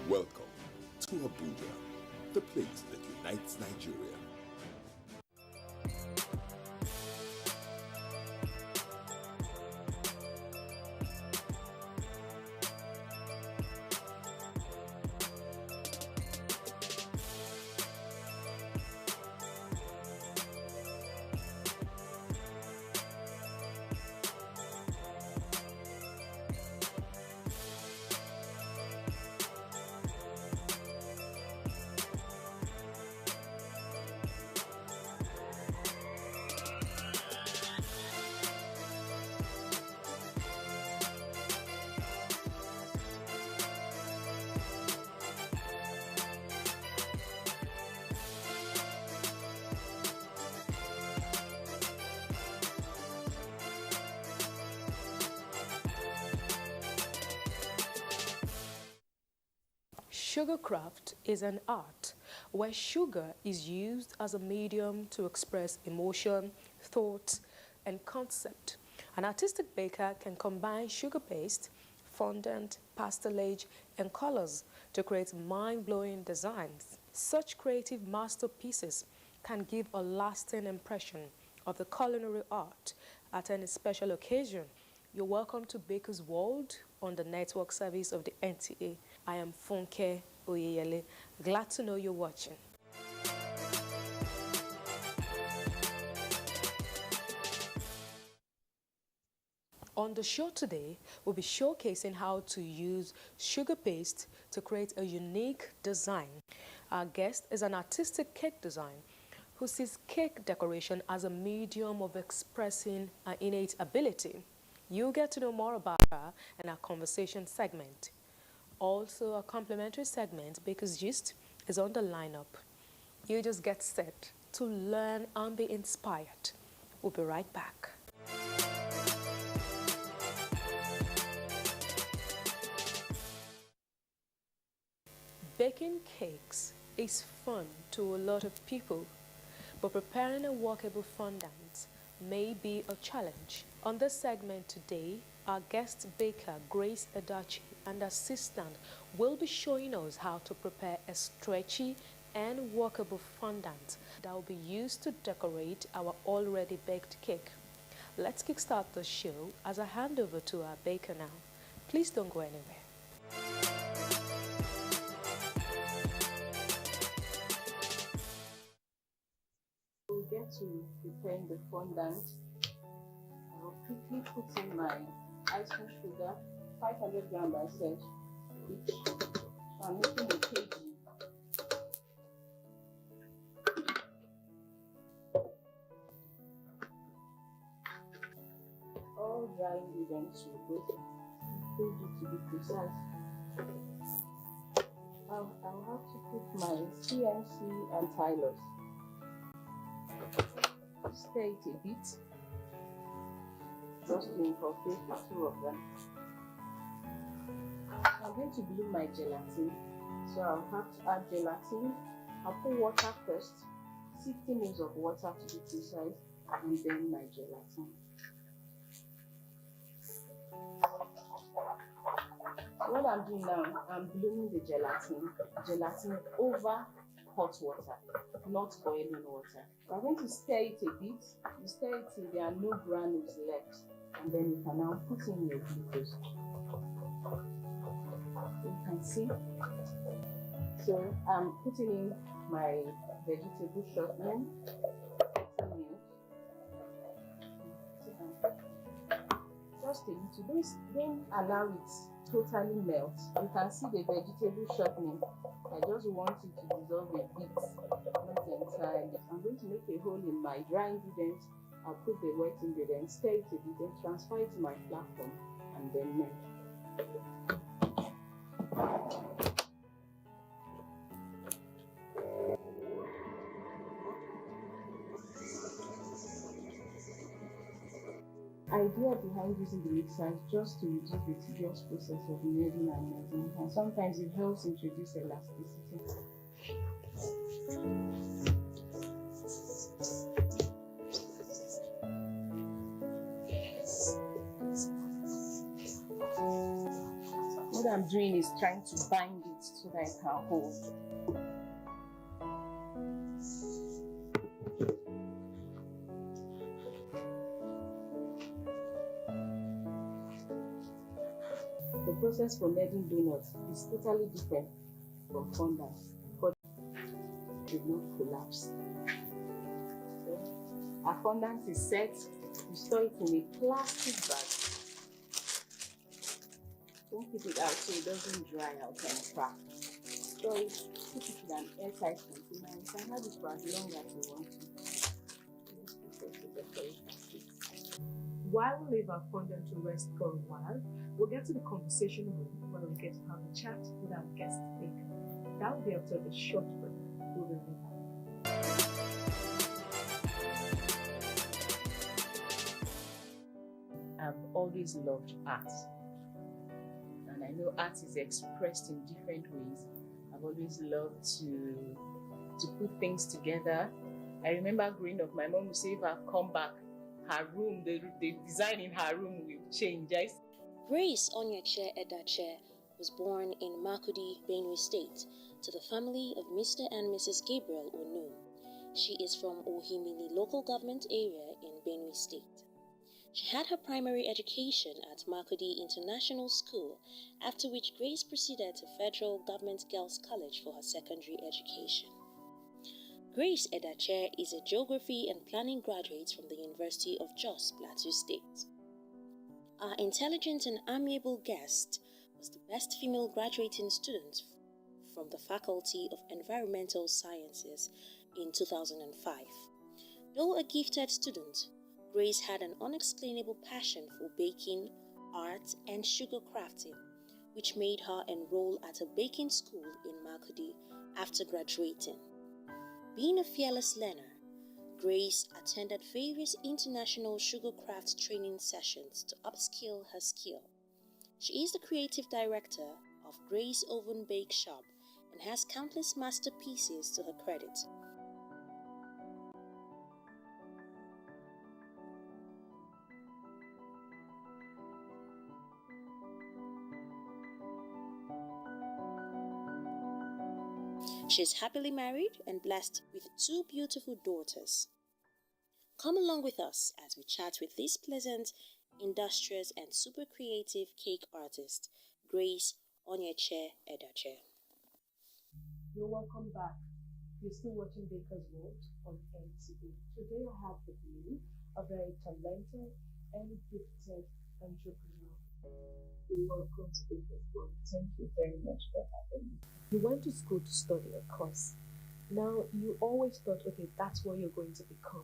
Welcome to Abuja, the place that unites Nigeria. Sugarcraft is an art where sugar is used as a medium to express emotion, thought, and concept. An artistic baker can combine sugar paste, fondant, pastelage, and colors to create mind-blowing designs. Such creative masterpieces can give a lasting impression of the culinary art at any special occasion. You're welcome to Baker's World on the network service of the NTA. I am Funke Oyeyele. Glad to know you're watching. On the show today, we'll be showcasing how to use sugar paste to create a unique design. Our guest is an artistic cake designer who sees cake decoration as a medium of expressing an innate ability. You'll get to know more about her in our conversation segment. Also, a complimentary segment, Baker's Gist, is on the lineup. You just get set to learn and be inspired. We'll be right back. Baking cakes is fun to a lot of people, but preparing a workable fondant may be a challenge. On this segment today, our guest baker, Grace Adachi, and assistant will be showing us how to prepare a stretchy and workable fondant that will be used to decorate our already baked cake. Let's kickstart the show as I hand over to our baker now. Please don't go anywhere. We'll get to preparing the fondant. I'll quickly put in my ice cream sugar, 500 grams I said. I'm making a kg. All dry ingredients will go. To be precise, I'll have to put my CNC and tilers. Stir it a bit, just to incorporate the two of them. I'm going to glue my gelatin, so I'll have to add gelatin. I'll put water first, 60 ml of water to be precise, and then my gelatin. What I'm doing now, I'm gluing the gelatin over hot water, not boiling water. I'm going to stir it a bit. You stir it till there are no granules left, and then you can now put in your glucose. You can see. So I'm putting in my vegetable shortening. Just a little. Don't allow it totally melt. You can see the vegetable shortening. I just want it to dissolve a bit, not entirely. I'm going to make a hole in my dry ingredients. I'll put the wet ingredients, stir it a bit, then transfer it to my platform, and then melt. Idea behind using the mixer is just to reduce the tedious process of kneading and melting, and sometimes it helps introduce elasticity. What I'm doing is trying to bind it so that it can hold. The process for kneading donuts is totally different from fondant, but it did not collapse. So, our fondant is set. You store it in a plastic bag. Don't keep it out so it doesn't dry out and crack. Store it, put it in an airtight container. You can have it for as long as you want to. While we leave our fondant to rest for a while, we'll get to the conversation room where we'll get to have a chat with our guest baker. That will be after a short break. We'll be right back. I've always loved art. And I know art is expressed in different ways. I've always loved to put things together. I remember growing up, my mom would say if I come back, her room, the design in her room will change. Grace Adachi was born in Makurdi, Benue State, to the family of Mr. and Mrs. Gabriel Odun. She is from Ohimili local government area in Benue State. She had her primary education at Makurdi International School, after which Grace proceeded to Federal Government Girls College for her secondary education. Grace Adachi is a geography and planning graduate from the University of Jos, Plateau State. Our intelligent and amiable guest was the best female graduating student from the Faculty of Environmental Sciences in 2005. Though a gifted student, Grace had an unexplainable passion for baking, art, and sugar crafting, which made her enroll at a baking school in Makurdi after graduating. Being a fearless learner, Grace attended various international sugarcraft training sessions to upskill her skill. She is the creative director of Grace Oven Bake Shop and has countless masterpieces to her credit. She is happily married and blessed with 2 beautiful daughters. Come along with us as we chat with this pleasant, industrious and super creative cake artist, Grace Adachi. You're welcome back. You're still watching Baker's World on NTA. Today I have with me a very talented and gifted entrepreneur. You're welcome to Baker's World. Thank you very much for having me. You went to school to study a course. Now, you always thought, okay, that's what you're going to become.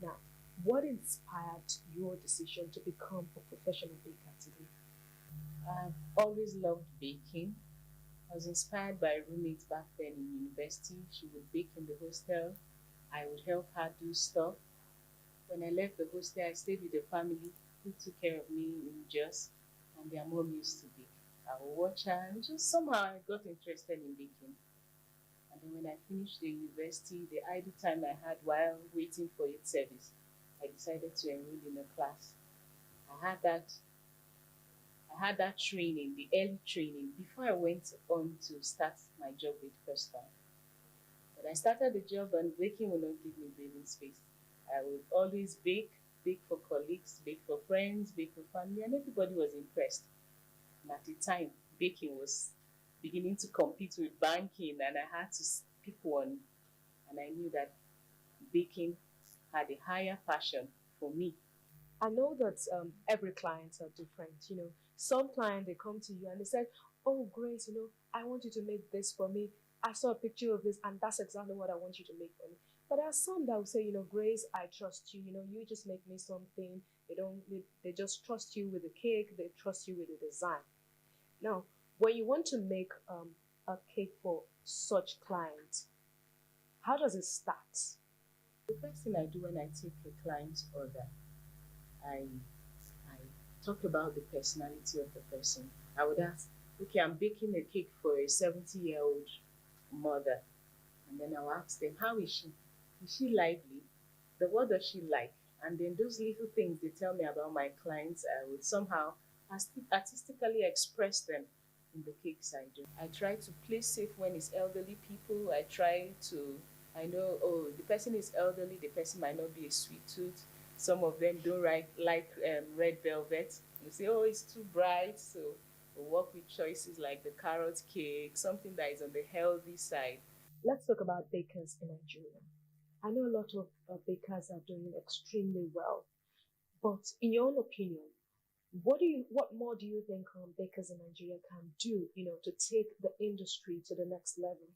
Now, what inspired your decision to become a professional baker today? I've always loved baking. I was inspired by a roommate back then in university. She would bake in the hostel. I would help her do stuff. When I left the hostel, I stayed with the family who took care of me in Jos, and their mom used to bake. I would watch her, and just somehow I got interested in baking. And then when I finished the university, the idle time I had while waiting for youth service, I decided to enroll in a class. I had that training, the early training, before I went on to start my job with First Time. When I started the job, and baking would not give me breathing space. I would always bake for colleagues, bake for friends, bake for family, and everybody was impressed. And at the time, baking was beginning to compete with banking, and I had to pick one. And I knew that baking had a higher passion for me. I know that every client are different. Some clients, they come to you and they said, oh, Grace, I want you to make this for me. I saw a picture of this and that's exactly what I want you to make for me. But there are some that will say, Grace, I trust you. You just make me something. They just trust you with the cake. They trust you with the design. Now, when you want to make a cake for such clients, how does it start? The first thing I do when I take a client's order, I talk about the personality of the person. I would ask, okay, I'm baking a cake for a 70-year-old mother. And then I'll ask them, how is she? Is she lively? What does she like? And then those little things they tell me about my clients, I would somehow artistically express them in the cakes I do. I try to play safe when it's elderly people. I know, oh, the person is elderly, the person might not be a sweet tooth. Some of them don't like red velvet. You say, oh, it's too bright. So we'll work with choices like the carrot cake, something that is on the healthy side. Let's talk about bakers in Nigeria. I know a lot of bakers are doing extremely well. But in your own opinion, what more do you think bakers in Nigeria can do, to take the industry to the next level?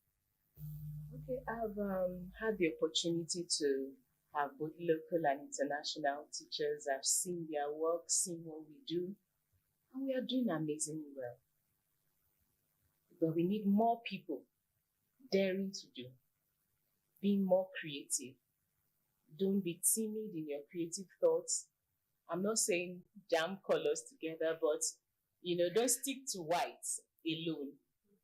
Okay, I've had the opportunity to have both local and international teachers. I've seen their work, seen what we do, and we are doing amazingly well. But we need more people daring to do, being more creative. Don't be timid in your creative thoughts. I'm not saying jam colors together, but don't stick to white alone.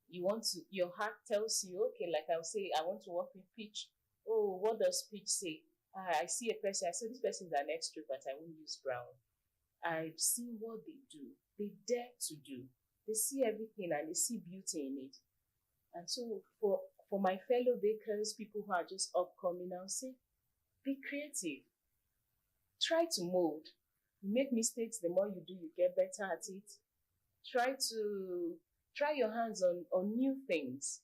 Your heart tells you, okay, like I'll say, I want to work with peach. Oh, what does peach say? I see a person, I say this person is an extrovert, I won't use brown. I've seen what they do. They dare to do. They see everything and they see beauty in it. And so for my fellow bakers, people who are just upcoming, I'll say, be creative. Try to mold. You make mistakes, the more you do, you get better at it. Try your hands on new things.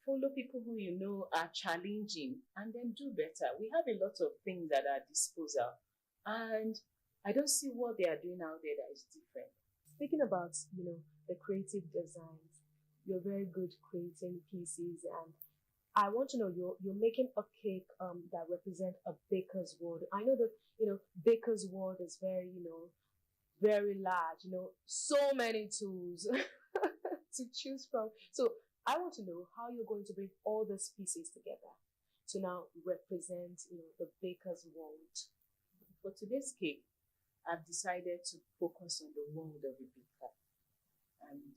Follow people who you know are challenging and then do better. We have a lot of things at our disposal and I don't see what they are doing out there that is different. Speaking about, the creative designs, you're very good creating pieces and I want to know, you're making a cake that represents a baker's world. I know that, baker's world is very, very large, so many tools to choose from. So I want to know how you're going to bring all these pieces together to now represent, the baker's world. For today's cake, I've decided to focus on the world of a baker. And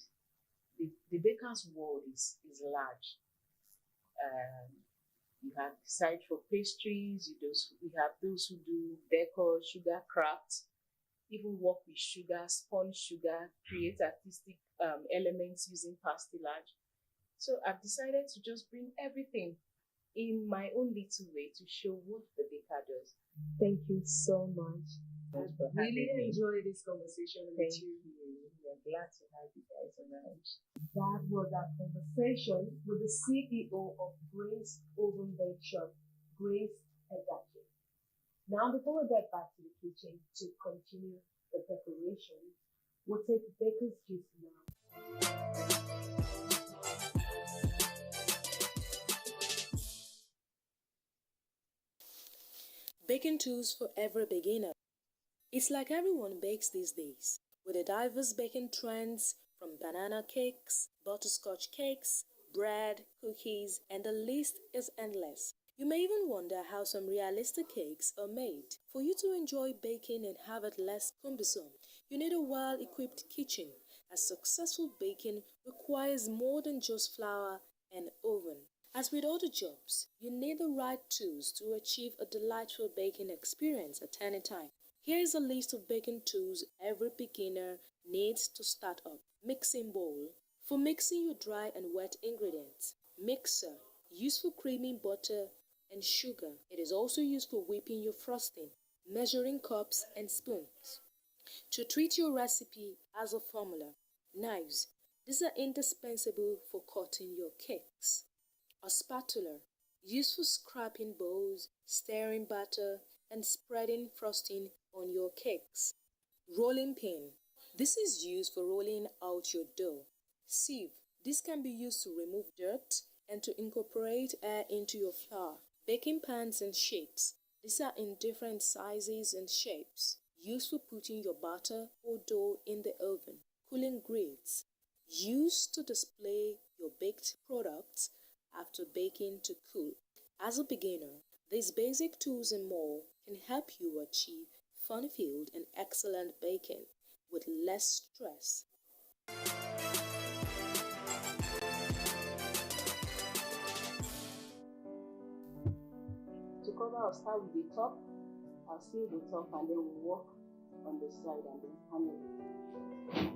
the baker's world is large. You have decided for pastries, we have those who do decor, Sugarcraft, even work with sugar, spun sugar, create artistic elements using pastelage. So I've decided to just bring everything in my own little way to show what the baker does. Thank you so much. I really enjoyed this conversation with you. We're glad to have you guys around. That was our conversation with the CEO of Grace Adachi, Grace Adachi. Now, before we get back to the kitchen to continue the preparation, we'll take baker's juice now. Baking tools for every beginner. It's like everyone bakes these days, with the diverse baking trends from banana cakes, butterscotch cakes, bread, cookies, and the list is endless. You may even wonder how some realistic cakes are made. For you to enjoy baking and have it less cumbersome, you need a well-equipped kitchen, as successful baking requires more than just flour and oven. As with other jobs, you need the right tools to achieve a delightful baking experience at any time. Here is a list of baking tools every beginner needs to start up. Mixing bowl. For mixing your dry and wet ingredients. Mixer. Used for creaming butter and sugar. It is also used for whipping your frosting. Measuring cups and spoons. To treat your recipe as a formula. Knives. These are indispensable for cutting your cakes. A spatula. Used for scraping bowls, stirring batter, and spreading frosting on your cakes. Rolling pin. This is used for rolling out your dough. Sieve. This can be used to remove dirt and to incorporate air into your flour. Baking pans and sheets. These are in different sizes and shapes. Used for putting your batter or dough in the oven. Cooling grids. Used to display your baked products after baking to cool. As a beginner, these basic tools and more can help you achieve fun-filled and excellent baking with less stress. To cover, I'll start with the top. I'll seal the top and then we'll work on the side and then handle it.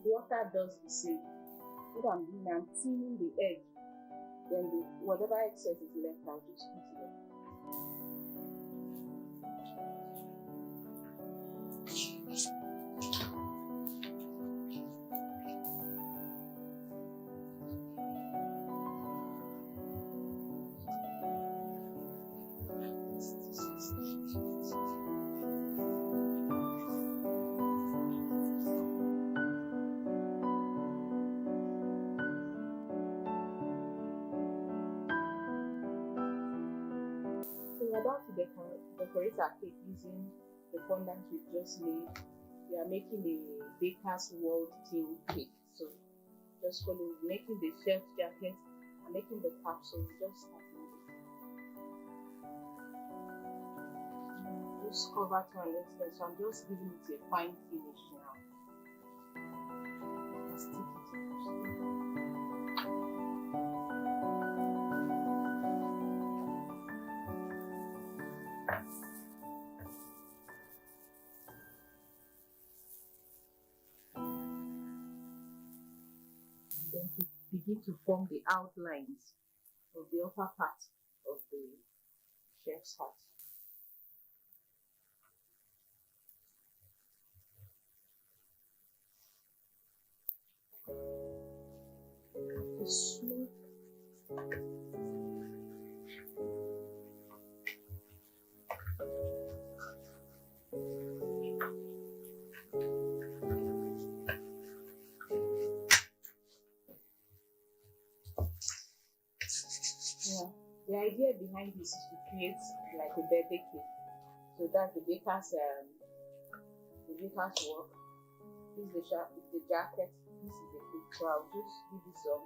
What that does is say, what I'm doing, I'm thinning the edge. Then whatever excess is left, I'll just put it up. We're about to decorate our cake using the fondant we've just made. We are making a baker's world theme cake. So just follow, making the felt jacket and making the capsule. Just start moving. Just cover to an extent. So I'm just giving it a fine finish now. Stick it. Then to begin to form the outlines of the upper part of the chef's hat. Smooth. Yeah. The idea behind this is to create like a birthday cake. So that's the baker's work. This is the jacket. This is the cake. So I'll just give you some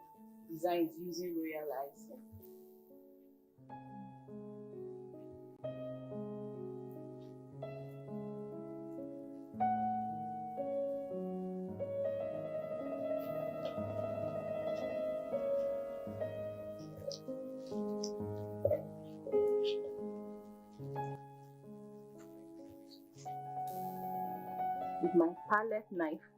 designs using royal lights. With my palette knife.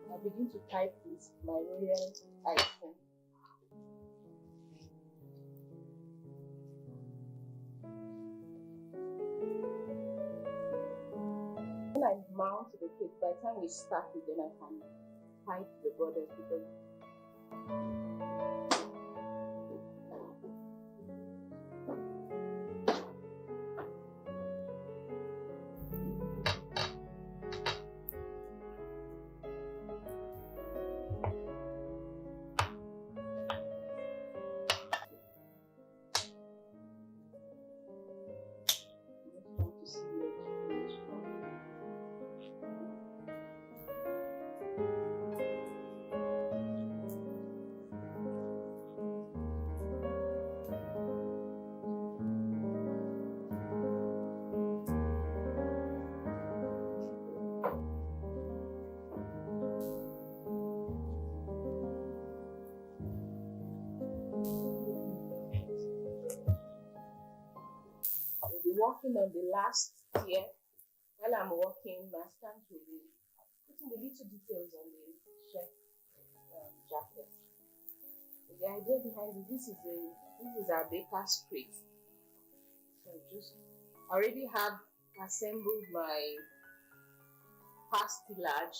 I begin to type with my royal icon. When I mount the cake, by the time we start it, then I can type the borders because working on the last tier. While I'm working, my stance will be putting the little details on the chef jacket. The idea behind this is our baker's crate. So I already have assembled my pastelage,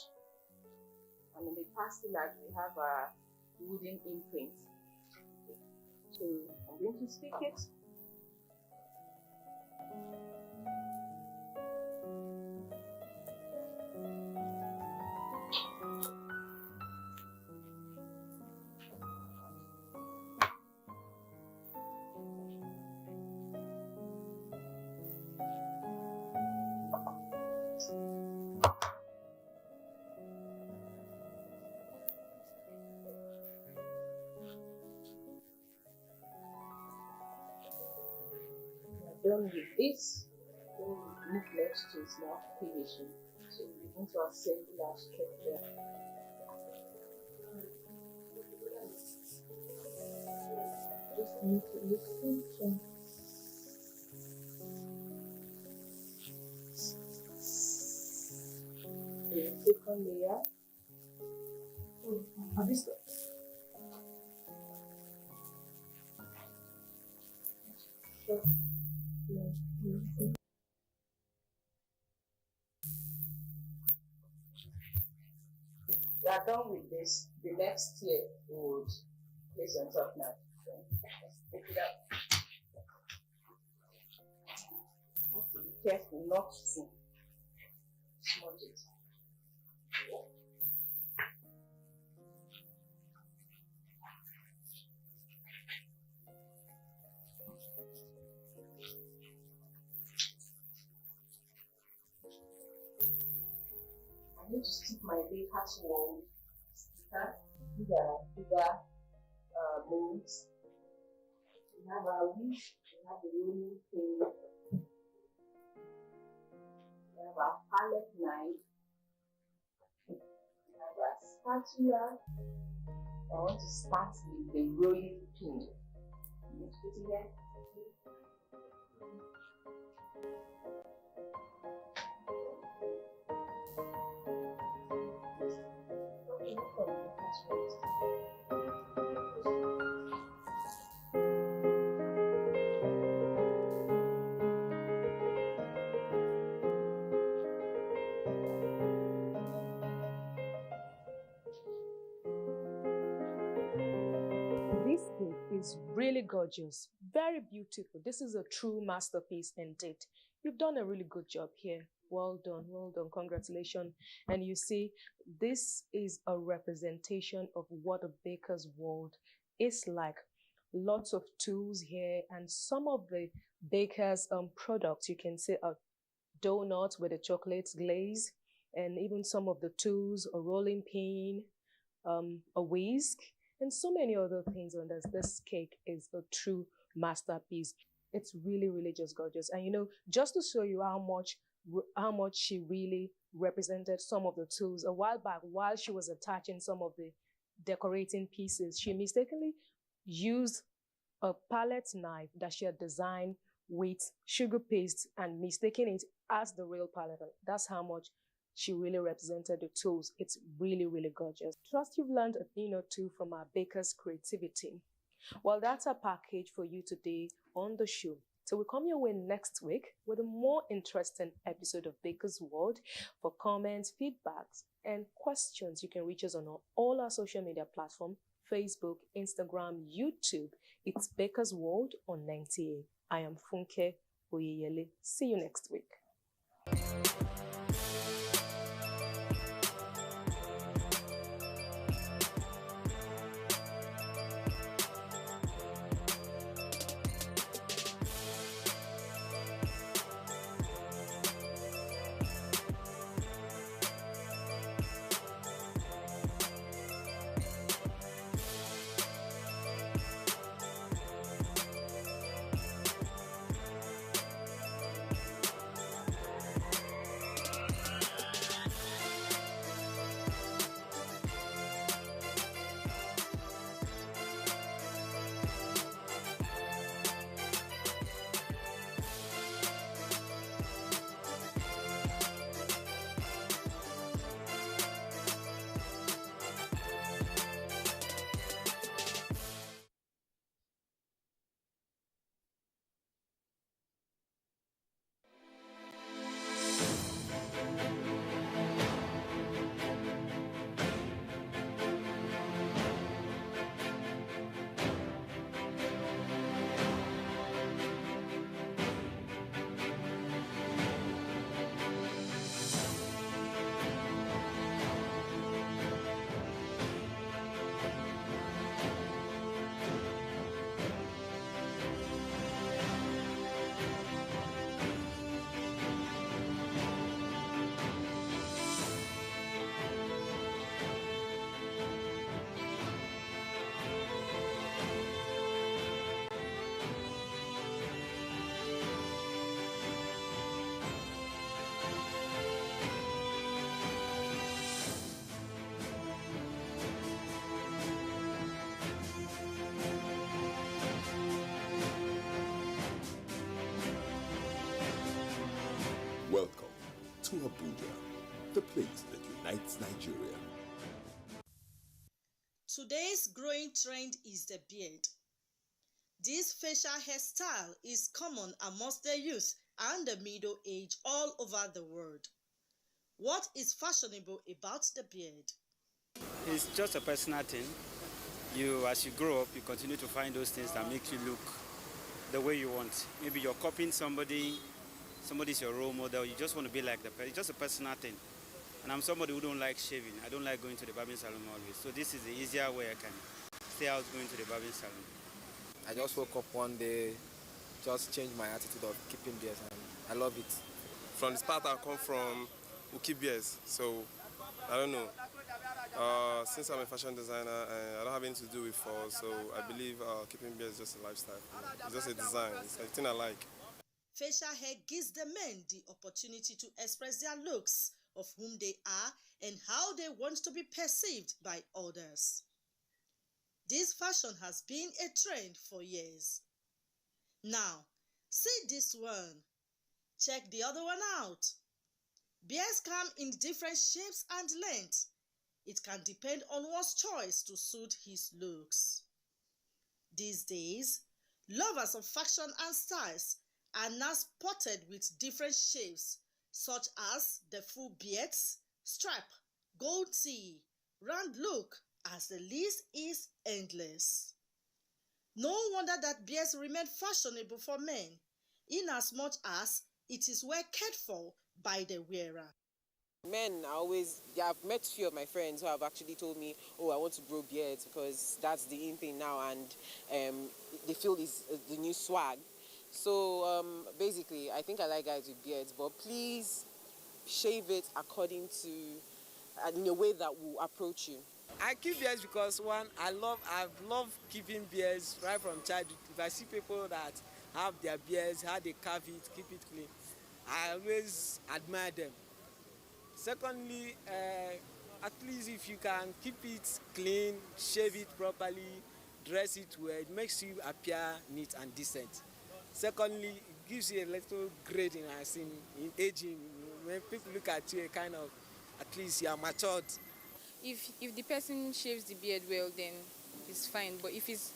and on the pastelage we have a wooden imprint. So I'm going to stick it. Done with this, then we move next to is now finishing. So we're going to assemble our structure. Just need to listen. The second layer. Have you stopped? We are done with this. The next tier would place on top now. So let's pick it up. Have to be careful not to smudge it. I need to stick my baker's wall sticker. These are bigger molds. We have our wish, we have the rolling pin, we have our palette knife, we have our spatula. I want to start with the rolling pin. Let's put it here. really gorgeous, very beautiful. This is a true masterpiece indeed. You've done a really good job here. Well done, congratulations. And you see, this is a representation of what a baker's world is like. Lots of tools here, and some of the baker's products, you can see a donut with a chocolate glaze, and even some of the tools, a rolling pin, a whisk, and so many other things on this. This cake is a true masterpiece. It's really, really just gorgeous. And you know, just to show you how much she really represented some of the tools, a while back, while she was attaching some of the decorating pieces, she mistakenly used a palette knife that she had designed with sugar paste and mistaking it as the real palette. That's how much she really represented the tools. It's really, really gorgeous. Trust you've learned a thing or two from our baker's creativity. Well, that's our package for you today on the show. So we'll come your way next week with a more interesting episode of Baker's World. For comments, feedbacks, and questions, you can reach us on all our social media platforms: Facebook, Instagram, YouTube. It's Baker's World on NTA. I am Funke Oyeyele. See you next week. Welcome to Abuja, the place that unites Nigeria. Today's growing trend is the beard. This facial hairstyle is common amongst the youth and the middle age all over the world. What is fashionable about the beard? It's just a personal thing. As you grow up, you continue to find those things that make you look the way you want. Maybe you're copying somebody's your role model. You just want to be like the person. It's just a personal thing. And I'm somebody who don't like shaving. I don't like going to the barbing salon always. So this is the easier way I can stay out going to the barbing salon. I just woke up one day, just changed my attitude of keeping beards, and I love it. From the start, I come from who keep beards, so I don't know. Since I'm a fashion designer, I don't have anything to do with fall, so I believe keeping beards is just a lifestyle. It's just a design. It's a thing I like. Facial hair gives the men the opportunity to express their looks, of whom they are and how they want to be perceived by others. This fashion has been a trend for years. Now, see this one. Check the other one out. Beards come in different shapes and lengths. It can depend on one's choice to suit his looks. These days, lovers of fashion and styles are now spotted with different shapes, such as the full beards, stripe, goatee, round look, as the list is endless. No wonder that beards remain fashionable for men, inasmuch as it is well cared for by the wearer. Men are always, I've met a few of my friends who have actually told me, oh, I want to grow beards because that's the in thing now, and they feel it's the new swag. So basically, I think I like guys with beards, but please shave it according to, in a way that will approach you. I keep beards because one, I've loved keeping beards right from childhood. If I see people that have their beards, how they carve it, keep it clean, I always admire them. Secondly, at least if you can keep it clean, shave it properly, dress it well, it makes you appear neat and decent. Secondly, it gives you a little grading as in aging. When people look at you, kind of, at least you are matured. If the person shaves the beard well, then it's fine. But if it's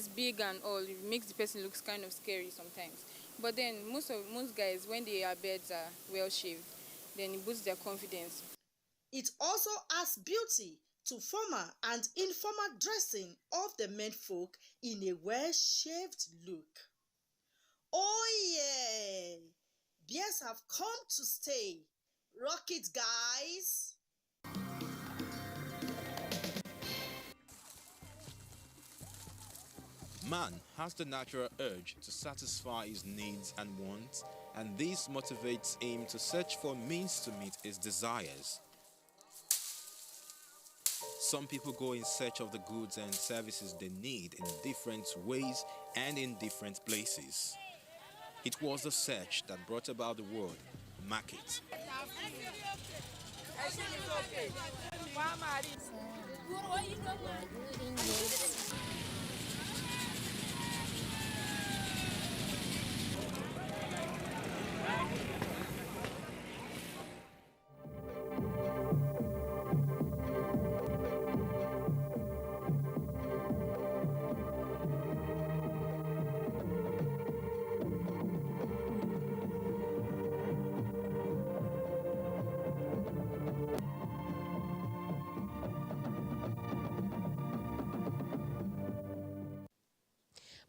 big and all, it makes the person look kind of scary sometimes. But then most guys, when their beards are well shaved, then it boosts their confidence. It also adds beauty to formal and informal dressing of the men folk in a well-shaved look. Oh yeah! Beards have come to stay. Rock it, guys! Man has the natural urge to satisfy his needs and wants, and this motivates him to search for means to meet his desires. Some people go in search of the goods and services they need in different ways and in different places. It was the search that brought about the word market.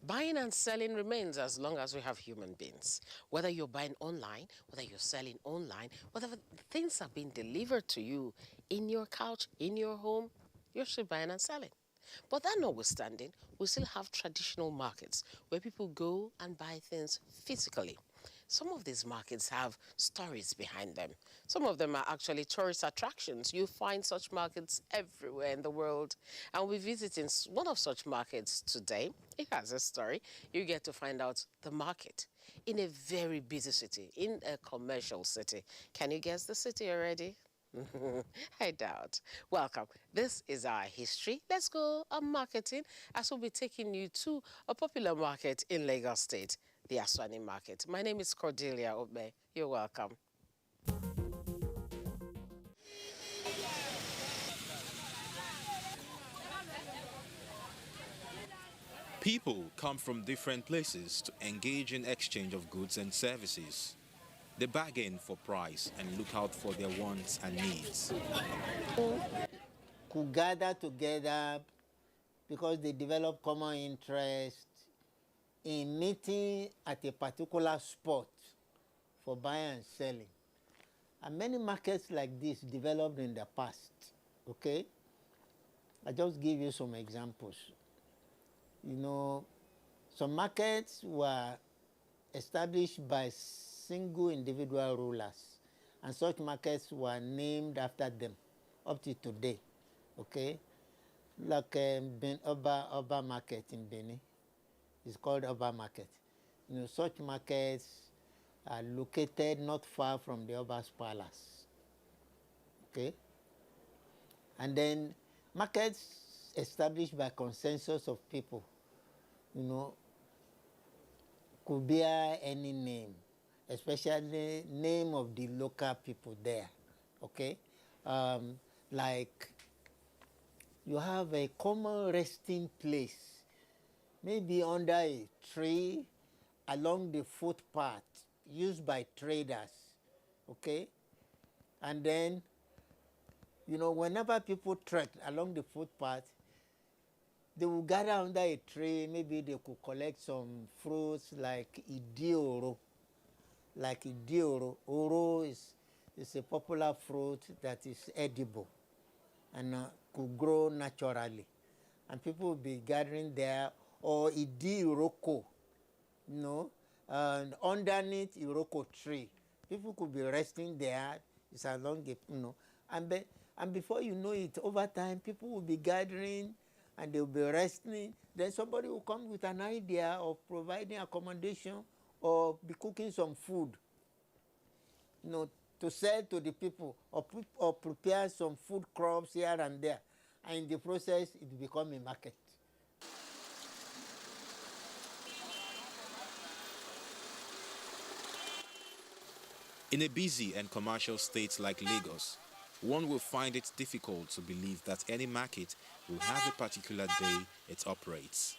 Buying and selling remains as long as we have human beings. Whether you're buying online, whether you're selling online, whether things are being delivered to you in your couch, in your home, you're still buying and selling. But that notwithstanding, we still have traditional markets where people go and buy things physically. Some of these markets have stories behind them. Some of them are actually tourist attractions. You find such markets everywhere in the world. And we're visiting one of such markets today. It has a story. You get to find out the market in a very busy city, in a commercial city. Can you guess the city already? I doubt. Welcome. This is our history. Let's go on marketing as we'll be taking you to a popular market in Lagos State, the Aswani market. My name is Cordelia Obe. You're welcome. People come from different places to engage in exchange of goods and services. They bargain for price and look out for their wants and needs. Could gather together because they develop common interest in meeting at a particular spot for buying and selling. And many markets like this developed in the past, okay? I just give you some examples. You know, some markets were established by single individual rulers, and such markets were named after them up to today, okay? Like Oba Market in Benin. It's called Oba Market. You know, such markets are located not far from the Oba's palace. Okay? And then markets established by consensus of people, you know, could bear any name, especially name of the local people there. Okay? Like you have a common resting place, maybe under a tree along the footpath used by traders, okay? And then, you know, whenever people trek along the footpath, They will gather under a tree. Maybe they could collect some fruits like idioro. Like idioro. Oro is a popular fruit that is edible and could grow naturally. And people will be gathering there, or idiroko, you know, and underneath iroko tree. People could be resting there. It's along the, you know, and before you know it, over time, people will be gathering and they will be resting. Then somebody will come with an idea of providing accommodation or be cooking some food, you know, to sell to the people, or prepare some food crops here and there. And in the process, it becomes a market. In a busy and commercial state like Lagos, one will find it difficult to believe that any market will have a particular day it operates.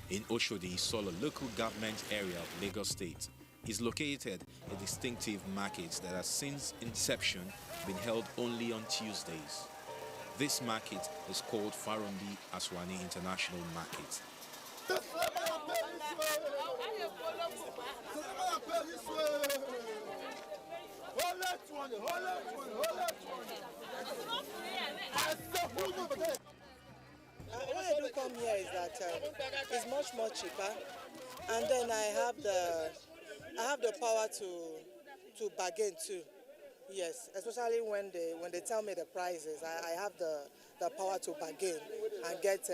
In Oshodi, Solo local government area of Lagos State, is located a distinctive market that has since inception been held only on Tuesdays. This market is called Farumbi Aswani International Market. What I do come here is that it's much more cheaper, and then I have the power to bargain too. Yes, especially when they tell me the prices, I have the power to bargain and get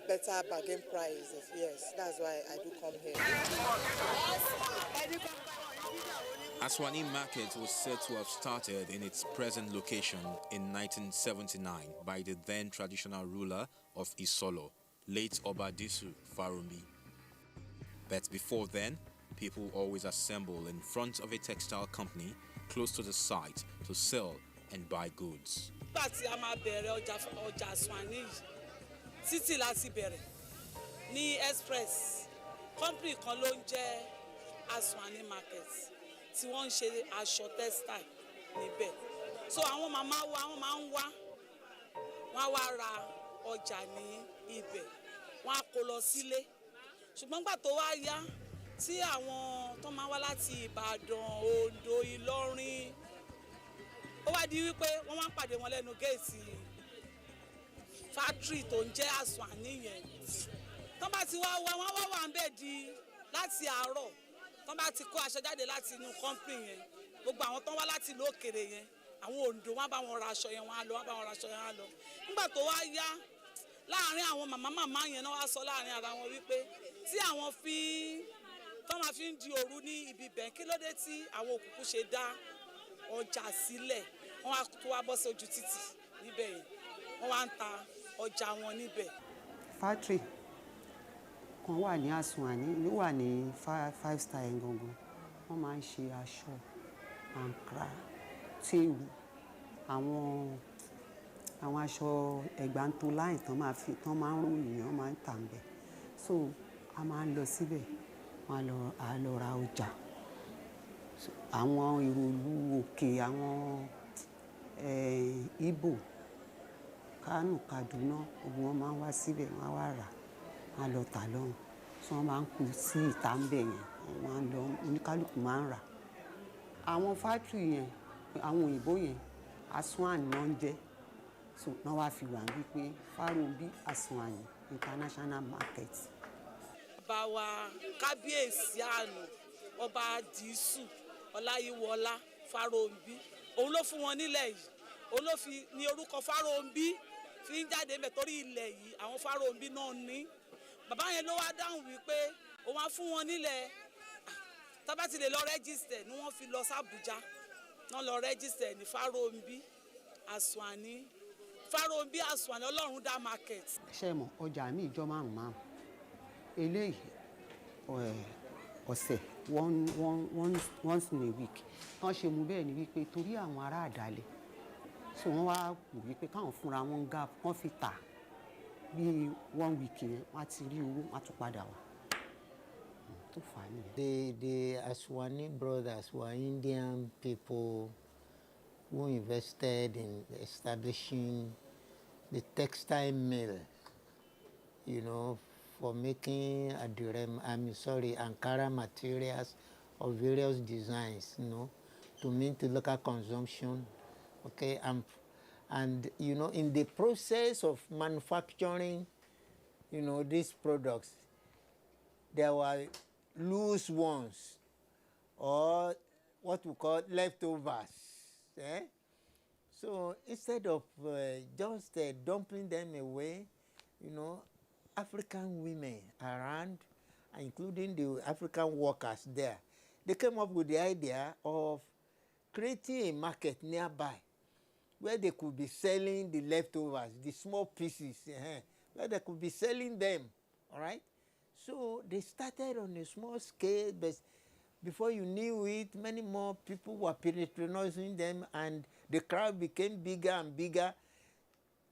better bargain prices. Yes, that's why I do come here. Aswani Market was said to have started in its present location in 1979 by the then traditional ruler of Isolo, late Obadisu Farumbi. But before then, people always assemble in front of a textile company close to the site to sell and buy goods. Company kan ló ń jẹ́ Aswani Market tí wọ́n ń ṣe aṣọ textile níbẹ̀. So àwọn màmá wa wọ́n máa ń wá wá ra ọjà ní ibẹ̀. Wọ́n á kó lọ sílé. Ṣùgbọ́n gbà tó wá yá tí àwọn tó máa wá láti Ìbàdàn, Oǹdó, Ìlọrin, ó wá di wípé wọ́n máa ń pàdé wọn lẹ́nu géètì factory tó ń jẹ́ Aswani yẹn. Tọ́n bá ti wá wà ń bẹ̀ di láti àárọ̀. Tọ́n bá ti kó aṣọ jáde láti inú company yẹn. Gbogbo àwọn tọ́n wá láti ìlú òkèrè yẹn, àwọn Oǹdó wọ́n bá wọn ra aṣọ yẹn, wọ́n á lọ, wọ́n bá wọn ra aṣọ yẹn, wọ́n á lọ. Nígbà tó wá yá, láàárín àwọn màmá yẹn náà wá sọ láàárín ara wọn wípé tí àwọn tọ́n máa fi ń di òru ní ibi bẹ̀, kí ló dé tí àwọn òkùnkùn ṣe dá ọjà sílẹ̀. Wọ́n wá tó wá bọ́ sí ojú títì níbẹ̀ yẹn. Wọ́n wá ń ta ọjà wọn níbẹ̀. Factory kan wà ní Aswani, ló wà ní 5 star gangan. Wọ́n máa ń ṣe aṣọ, àǹkárá, téèwù, àwọn aṣọ ẹ̀gbántó láì tán máa ń ròyìn, wọ́n máa ń tà ń bẹ̀. So a máa ń lọ síbẹ̀, a lọ ra ọjà. Àwọn ìròlú òkè, àwọn Ìgbò, Kánò, Kaduna, gbogbo wọn máa ń wá síbẹ̀, wọ́n á wá rà, wọ́n á lọ tà lọ́hùn. So wọ́n máa ń kú sí ìta ń bẹ̀ yẹn, wọ́n á lọ, oníkálùkù máa ń rà. Àwọn factory yẹn, àwọn òyìnbó yẹn, Aswani náà ń jẹ́. So wọ́n wá fi wà wípé Farumbi Aswani International Market. Bàbá wa kábíyèsí àná, ọba Dísù Ọláyíwọlá Farumbi, òun ló fún wọn nílẹ̀ yìí. Òun ló fi ní orúkọ Farumbi fi ń jáde ńbẹ̀ torí ilẹ̀ yìí àwọn Farumbi náà ní. Bàbá yẹn ló wá dáhùn wípé òun á fún wọn nílẹ̀ tá bá ti lè lọ register ni wọ́n fi lọ sí Abuja. Wọ́n lọ register ní Farumbi Aswani. Farumbi Aswani Ọlọ́run dá market. Ṣé mọ̀ ọjà mi ìjọ márùn-ún. Eléyìí ọ̀sẹ̀ once in a week. Wọ́n ṣe mú bẹ́ẹ̀ ni wípé torí àwọn ará àdálẹ̀. So wọ́n wá wò wípé káwọn fúnra wọn gap wọ́n fi tà bí 1 week yẹn wọ́n á ti rí owó wọ́n á tún padà wá. Tó fà á nìyẹn. The Aswani brothers were Indian people who invested in establishing the textile mill, you know, for making Adire, Ankara materials of various designs, you know, to meet the local consumption, okay, and you know, in the process of manufacturing, you know, these products, there were loose ones, or what we call leftovers. Eh? So instead of just dumping them away, you know, African women around, including the African workers there, they came up with the idea of creating a market nearby where they could be selling the leftovers, the small pieces, where they could be selling them, all right? So they started on a small scale, but before you knew it, many more people were patronizing them, and the crowd became bigger and bigger.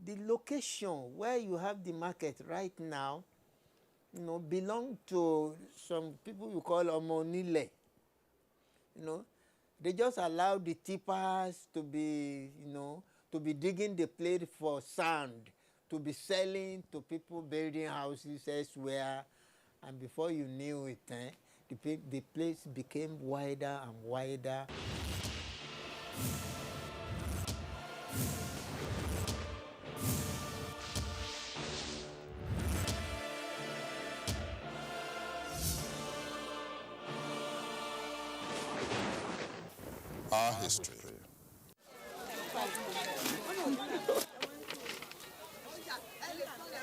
The location where you have the market right now, you know, belong to some people you call Omonile. You know, they just allow the tippers to be, you know, to be digging the place for sand, to be selling to people building houses elsewhere, and before you knew it, the place became wider and wider. Our history.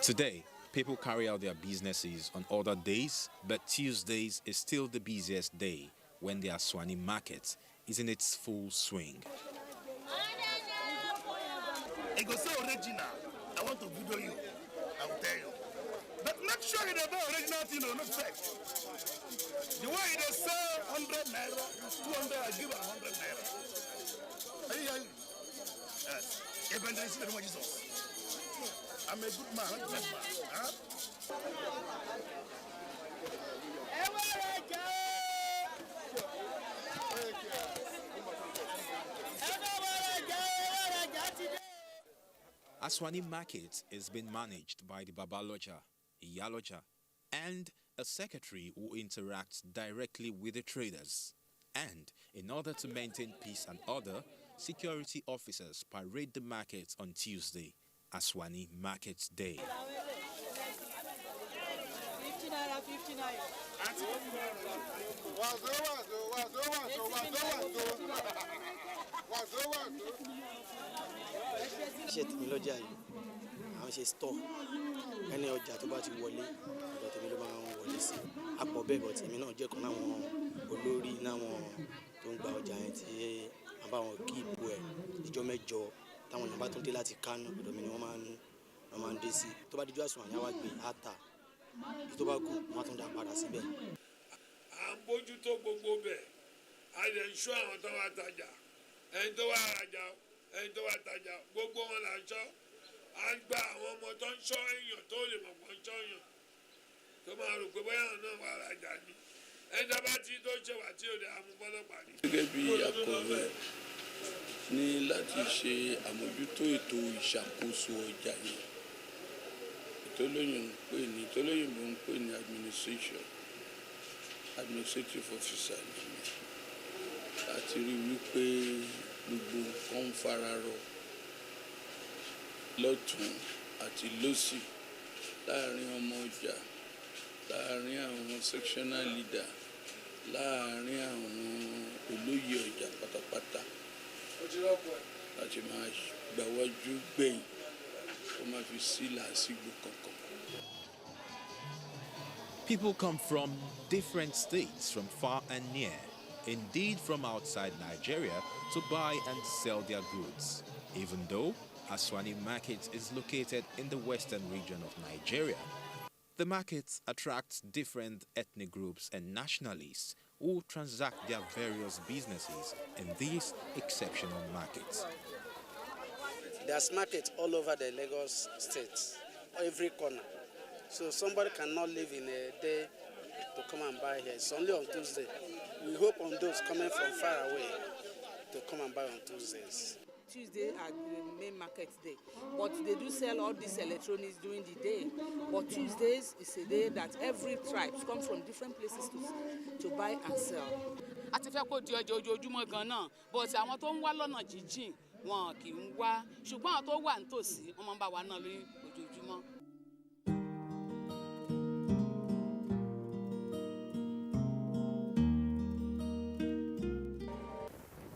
Today, people carry out their businesses on other days, but Tuesdays is still the busiest day when the Aswani market is in its full swing. It goes so original. I want to video you. I will tell you. But make sure it's about original thing, not fake. The way they sell 100 naira, 200, I give 100 naira. Are you hearing? Yes. Evangelist in the name of Jesus. I'm a good man, I'm a good man. Huh? Aswani Market is being managed by the Babaloja, Iyaloja, and a secretary who interacts directly with the traders. And in order to maintain peace and order, security officers parade the market on Tuesday, Aswani Market Day. 59. Ṣé tèmi lọ́jà yìí àwọn ṣe store ẹni ọjà tó bá ti wọlé ọ̀dọ̀ tèmi ló máa ń wọlé sí àpọ̀ bẹ́ẹ̀ bọ̀ tèmi náà jẹ́ kan láwọn olórí náwọn tó ń gba ọjà yẹn tí a bá wọn kí ipò ẹ̀ ìjọ́ mẹ́jọ táwọn èèyàn bá tún dé láti Kánò ọ̀dọ̀ mi ni wọ́n máa ń dé sí tó bá dijọ́ Àsùnwọ̀n àyàwó gbé àtà tó bá kù wọ́n tún dá padà síbẹ̀. À ń bójútó gbogbo bẹ̀ a lè ń ṣọ́ àwọn tó wá tajà ẹni tó wá rajà ẹni tó wá tajà gbogbo wọn là ń ṣọ́ à ń gba àwọn ọmọ tó ń ṣọ́ èèyàn tó lè mọ̀ pọ̀ ń ṣọ́ èèyàn tó máa rò pé bóyá àwọn náà wà rajà ni ẹni tó bá ti tó ṣe wà tí ò lè amúbọ́lọ́pàá ni. Gẹ́gẹ́ bí akọ̀wé ní láti ṣe àmójútó ètò ìṣàkóso ọjà yìí ìtòlóyìnbó ń pè ní administrative officer ni láti rí wípé gbogbo nǹkan ń fararọ lọ́tún àti lósì láàrin ọmọ ọjà láàrin àwọn sectional leader láàrin àwọn olóyè ọjà pátápátá láti máa gbàwájú gbẹ̀yìn kó má fi sí làásìgbò kankan. People come from different states, from far and near, indeed from outside Nigeria, to buy and sell their goods. Even though Aswani Market is located in the western region of Nigeria, the market attracts different ethnic groups and nationalists who transact their various businesses in these exceptional markets. There's markets all over the Lagos state. every corner. So somebody cannot live in a day to come and buy here. It's only on Tuesday. We hope on those coming from far away to come and buy on Tuesdays. Tuesday are the main market day, but they do sell all these electronics during the day. But Tuesdays is a day that every tribe comes from different places to buy and sell. A ti fẹ́ kó di ọjọ́ ojoojúmọ́ gan-an, but àwọn tó ń wá lọ́nà jíjìn wọn kì í wá, ṣùgbọ́n àwọn tó wà nítòsí wọ́n máa ń bá wa náà lórí ojoojúmọ́.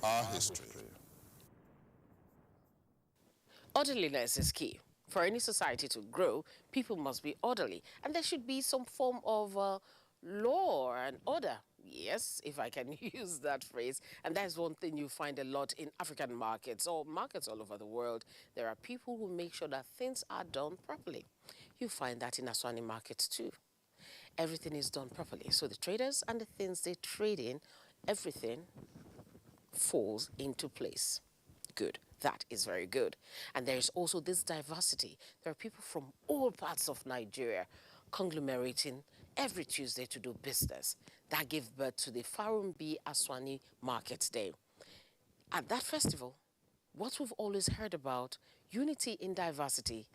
Our history. Orderliness is key. For any society to grow, people must be orderly, and there should be some form of law and order. Yes, if I can use that phrase. And that's one thing you find a lot in African markets or markets all over the world. There are people who make sure that things are done properly. You find that in Aswani markets too. Everything is done properly. So the traders and the things they trade in, everything falls into place. Good. That is very good. And there is also this diversity. There are people from all parts of Nigeria conglomerating every Tuesday to do business. That gave birth to the Farumbi Aswani Market Day. At that festival, what we've always heard about, unity in diversity,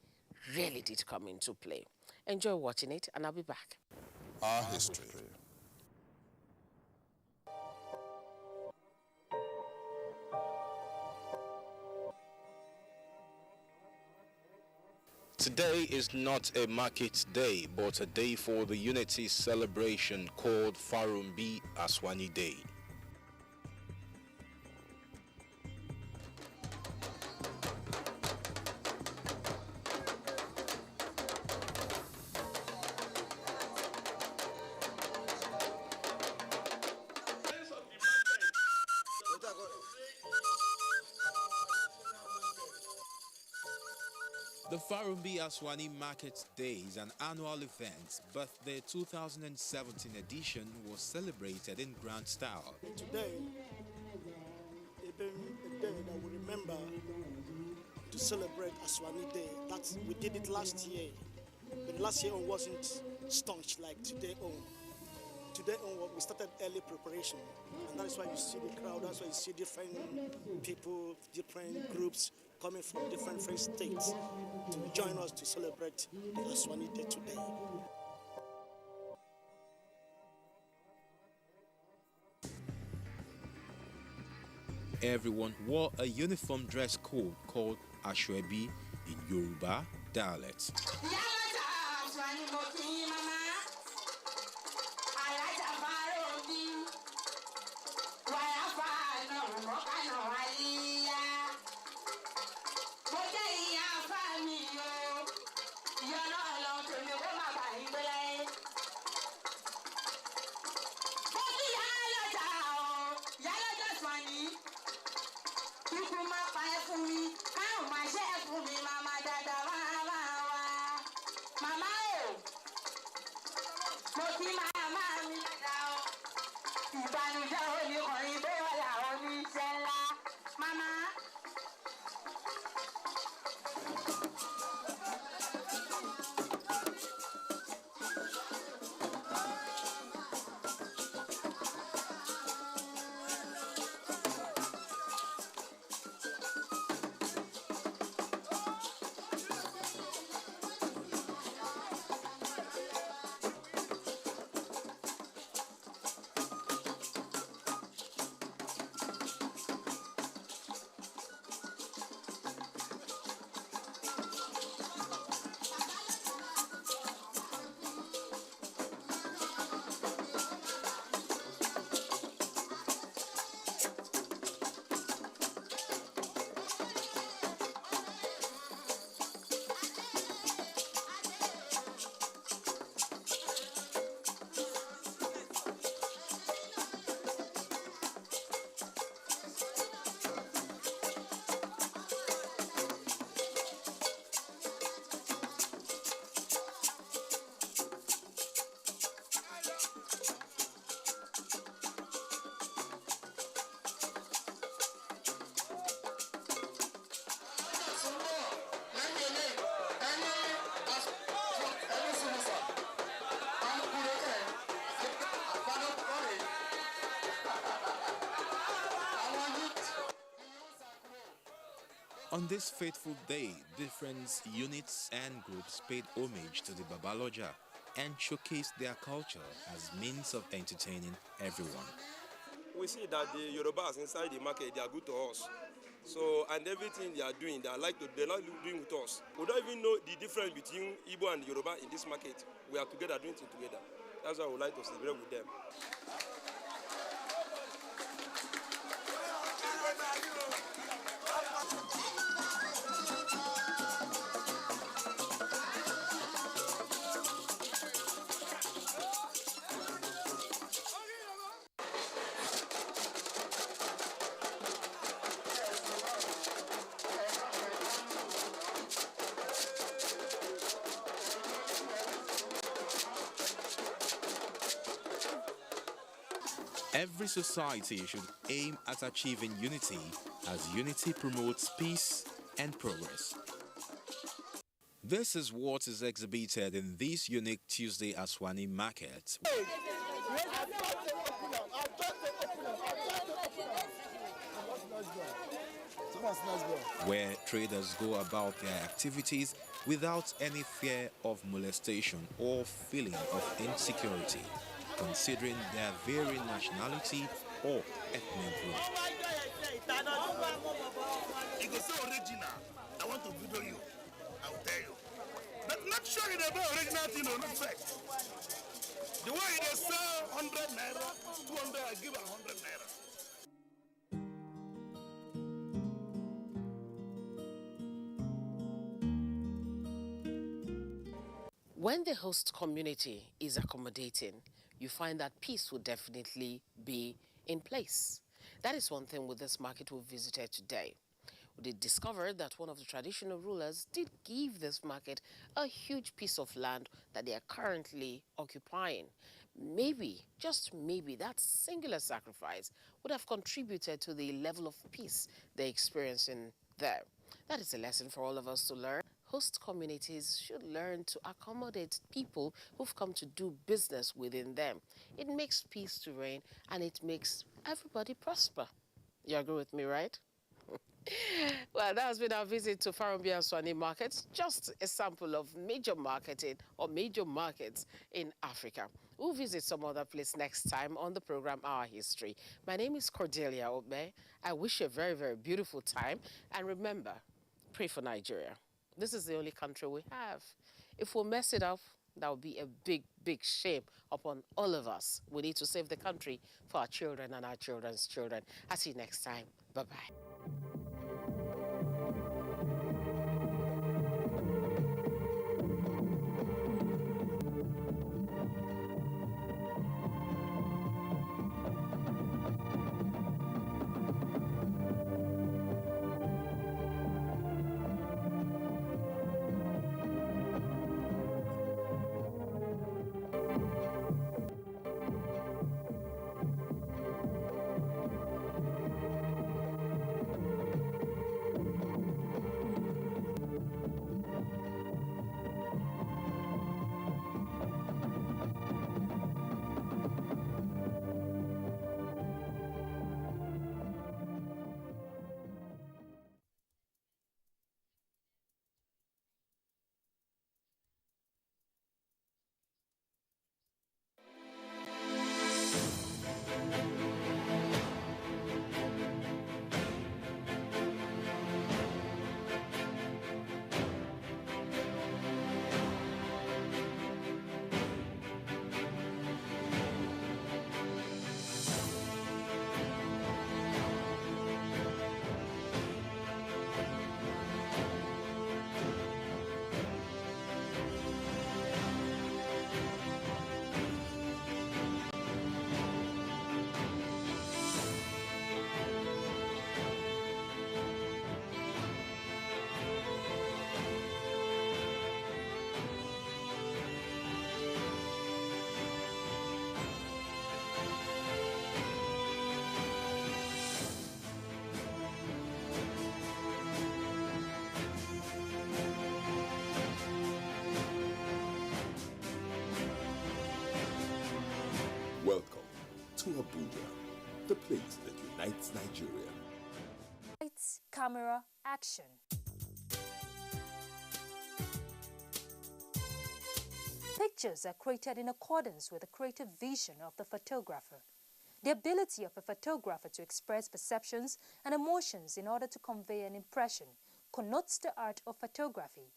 really did come into play. Enjoy watching it, and I'll be back. Our history. Today is not a market day, but a day for the unity celebration called Farumbi Aswani Day. The Farumbi Aswani Market Day is an annual event, but the 2017 edition was celebrated in grand style. Today, a day that we remember to celebrate Aswani Day. We did it last year, but last year wasn't staunch like today on. Today on, we started early preparation, and that is why you see the crowd. That's why you see different people, different groups coming from different free states to join us to celebrate the Aswani Day today. Everyone wore a uniform dress code called Ashwebi in Yoruba dialect. On this fateful day, different units and groups paid homage to the Babaloja and showcased their culture as means of entertaining everyone. We see that the Yorubas inside the market, they are good to us. So, and everything they are doing, they like doing with us. We don't even know the difference between Igbo and Yoruba in this market. We are together doing things together. That's why we like to celebrate with them. Every society should aim at achieving unity, as unity promotes peace and progress. This is what is exhibited in this unique Tuesday Aswani market, where traders go about their activities without any fear of molestation or feeling of insecurity, considering their varying nationality or ethnic group. It's so original. I want to video you. I will tell you. But not sure it's about original thing or not fake. The way they sell 100 naira, 200, I give 100 naira. When the host community is accommodating, you find that peace will definitely be in place. That is one thing with this market we visited today. We did discover that one of the traditional rulers did give this market a huge piece of land that they are currently occupying. Maybe, just maybe, that singular sacrifice would have contributed to the level of peace they're experiencing there. That is a lesson for all of us to learn. Host communities should learn to accommodate people who've come to do business within them. It makes peace to reign and it makes everybody prosper. You agree with me, right? Well, that has been our visit to Farambia Aswani markets, just a sample of major marketing or major markets in Africa. We'll visit some other place next time on the program Our History. My name is Cordelia Obe. I wish you a very, very beautiful time. And remember, pray for Nigeria. This is the only country we have. If we mess it up, that would be a big, big shame upon all of us. We need to save the country for our children and our children's children. I'll see you next time. Bye-bye. Welcome to Abuja, the place that unites Nigeria. Lights, camera, action. Pictures are created in accordance with the creative vision of the photographer. The ability of a photographer to express perceptions and emotions in order to convey an impression connotes the art of photography.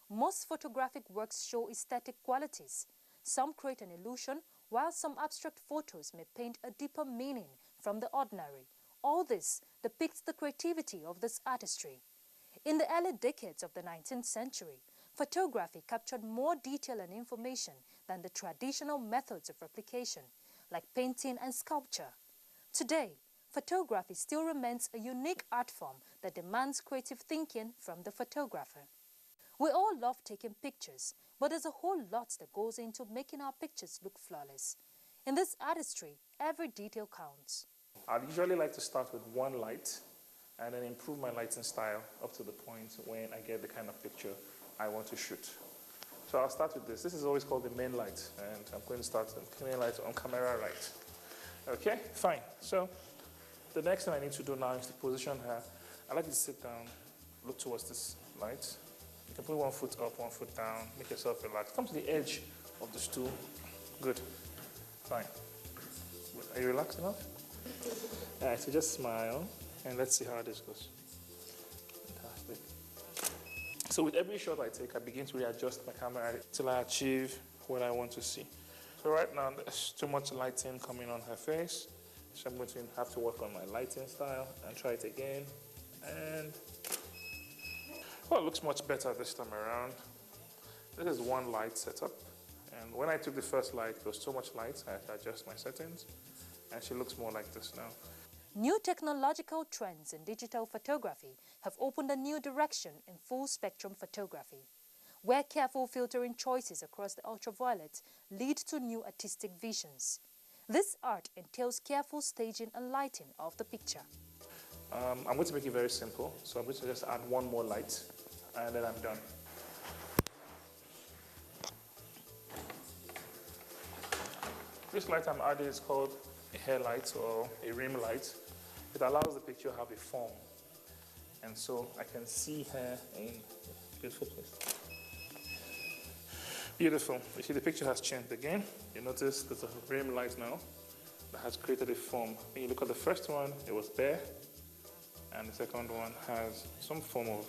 Most photographic works show aesthetic qualities. Some create an illusion, while some abstract photos may paint a deeper meaning from the ordinary. All this depicts the creativity of this artistry. In the early decades of the 19th century, photography captured more detail and information than the traditional methods of replication, like painting and sculpture. Today, photography still remains a unique art form that demands creative thinking from the photographer. We all love taking pictures, but there's a whole lot that goes into making our pictures look flawless. In this artistry, every detail counts. I'd usually like to start with one light and then improve my lighting style up to the point when I get the kind of picture I want to shoot. So I'll start with this. This is always called the main light, and I'm going to start the main light on camera right. Okay, fine. So the next thing I need to do now is to position her. I like you to sit down, look towards this light. You can put one foot up, one foot down, make yourself relax. Come to the edge of the stool. Good. Fine. Are you relaxed enough? All right, so just smile, and let's see how this goes. Fantastic. So with every shot I take, I begin to readjust my camera till I achieve what I want to see. So right now, there's too much lighting coming on her face. So I'm going to have to work on my lighting style and try it again. And, well, it looks much better this time around. This is one light setup. And when I took the first light, there was too much light. I had to adjust my settings. And she looks more like this now. New technological trends in digital photography have opened a new direction in full-spectrum photography, where careful filtering choices across the ultraviolet lead to new artistic visions. This art entails careful staging and lighting of the picture. I'm going to make it very simple, so I'm going to just add one more light, and then I'm done. This light I'm adding is called a hair light or a rim light. It allows the picture to have a form. And so I can see her in a beautiful place. Beautiful. You see the picture has changed again. You notice there's a rim light now that has created a form. When you look at the first one, it was bare. And the second one has some form of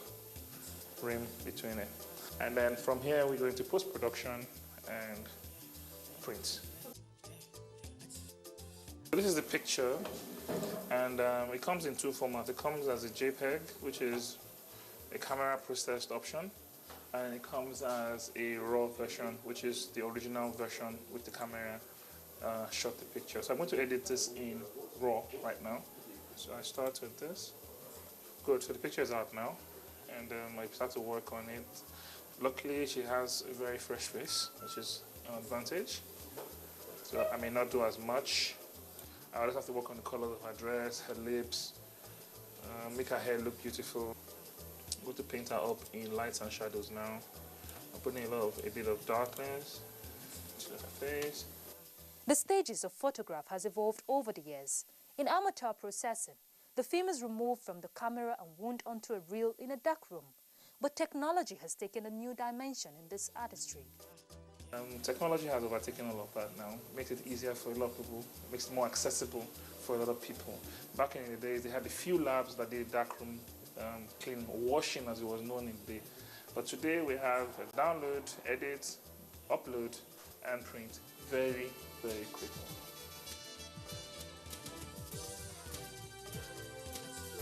rim between it. And then from here, we go into post-production and print. This is the picture, and it comes in two formats. It comes as a JPEG, which is a camera processed option, and it comes as a RAW version, which is the original version with the camera shot the picture. So I'm going to edit this in RAW right now. So I start with this. Good, so the picture is out now, and I start to work on it. Luckily, she has a very fresh face, which is an advantage. So I may not do as much. I just have to work on the colors of her dress, her lips, make her hair look beautiful. I'm going to paint her up in lights and shadows now. I'm putting a bit of darkness to her face. The stages of photograph has evolved over the years. In amateur processing, the film is removed from the camera and wound onto a reel in a dark room. But technology has taken a new dimension in this artistry. Technology has overtaken all of that now. It makes it easier for a lot of people. It makes it more accessible for a lot of people. Back in the days, they had a few labs that did darkroom cleaning, or washing as it was known in the day. But today we have a download, edit, upload, and print very, very quickly.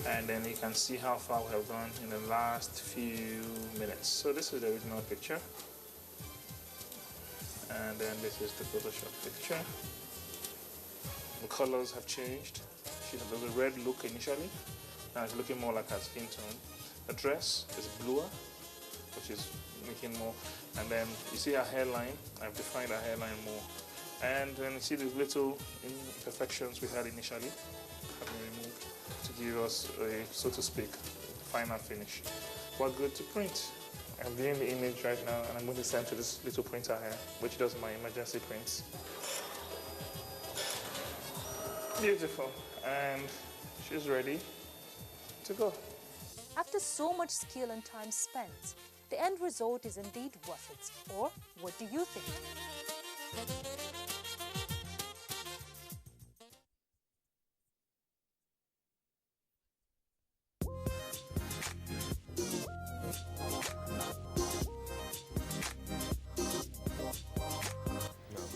And then you can see how far we have gone in the last few minutes. So this is the original picture. And then this is the Photoshop picture. The colors have changed. She had a red look initially. Now it's looking more like her skin tone. The dress is bluer, which is making more. And then you see her hairline. I've defined her hairline more. And then you see the little imperfections we had initially have been removed to give us a, so to speak, final finish. We're good to print. I'm doing the image right now, and I'm going to send to this little printer here, which does my emergency prints. Beautiful, and she's ready to go. After so much skill and time spent, the end result is indeed worth it. Or what do you think?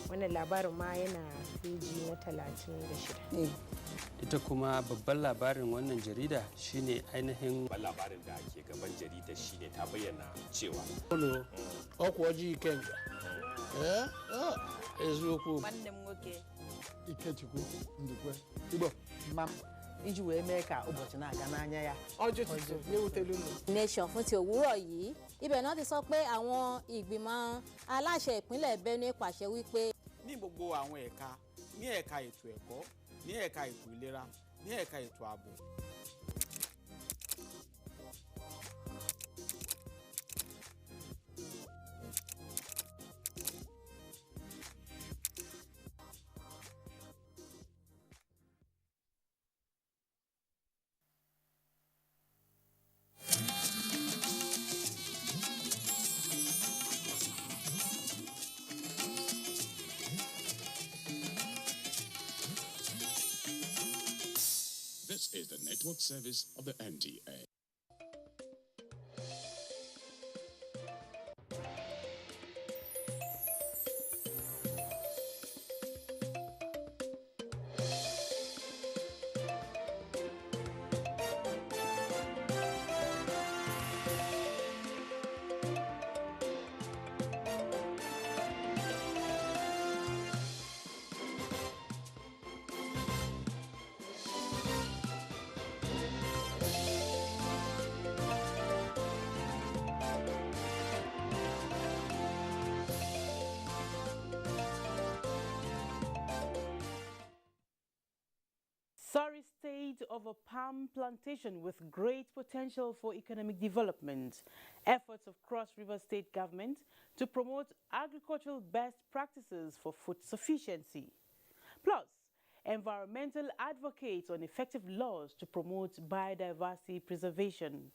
Wannan labarin ma yana feji na 36. Ita kuma babban labarin wannan jarida shine ainihin labarin da ke gaban jarida shine ta bayyana cewa ọkwa ji Ikenga eziokwu nwanne m nwoke Ikechukwu Ndukwe Igbo mam iji wee mee ka ụbọchị na-aga n'anya ya nation fún ti òwúrọ̀ yìí ibẹ̀ náà ti sọ pé àwọn ìgbìmọ̀ aláṣẹ ìpínlẹ̀ Benue pàṣẹ wípé ní gbogbo àwọn ẹ̀ka ní ẹ̀ka ètò ẹ̀kọ́ ní ẹ̀ka ètò ìlera ní ẹ̀ka ètò ààbò. This is the network service of the NTA. Surrey State of a palm plantation with great potential for economic development. Efforts of Cross River State government to promote agricultural best practices for food sufficiency. Plus, environmental advocates on effective laws to promote biodiversity preservation.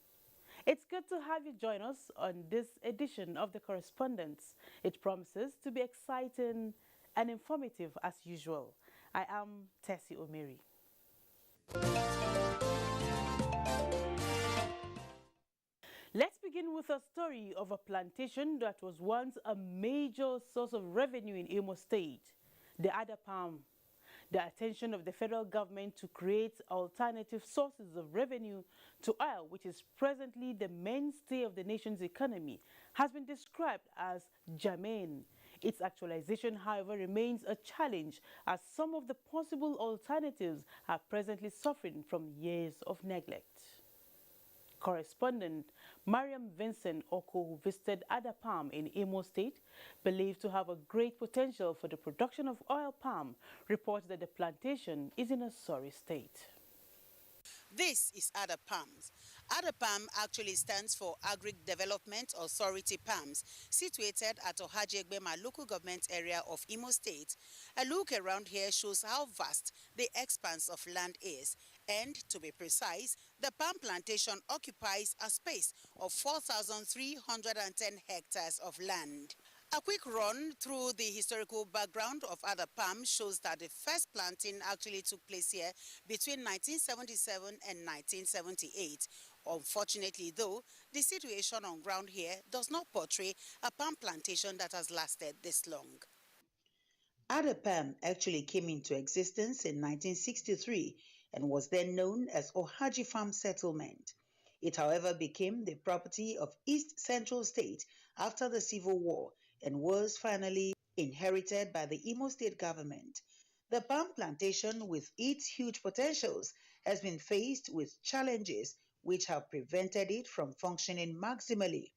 It's good to have you join us on this edition of The Correspondence. It promises to be exciting and informative as usual. I am Tessie Omeri. Let's begin with a story of a plantation that was once a major source of revenue in Imo State, the Adire palm. The attention of the federal government to create alternative sources of revenue to oil, which is presently the mainstay of the nation's economy, has been described as germane. Its actualization, however, remains a challenge as some of the possible alternatives are presently suffering from years of neglect. Correspondent Mariam Vincent Oko, who visited Adire palm in Imo State, believed to have a great potential for the production of oil palm, reports that the plantation is in a sorry state. This is Adire palms. Adire palm actually stands for Agric Development Authority palms, situated at Ohaji-Egbema local government area of Imo State. A look around here shows how vast the expanse of land is. And to be precise, the palm plantation occupies a space of 4,310 hectares of land. A quick run through the historical background of Adire palm shows that the first planting actually took place here between 1977 and 1978. Unfortunately, though, the situation on ground here does not portray a palm plantation that has lasted this long. Adire palm actually came into existence in 1963 and was then known as Ohaji Farm Settlement. It, however, became the property of East Central State after the Civil War and was finally inherited by the Imo State government. The palm plantation, with its huge potentials, has been faced with challenges which have prevented it from functioning maximally.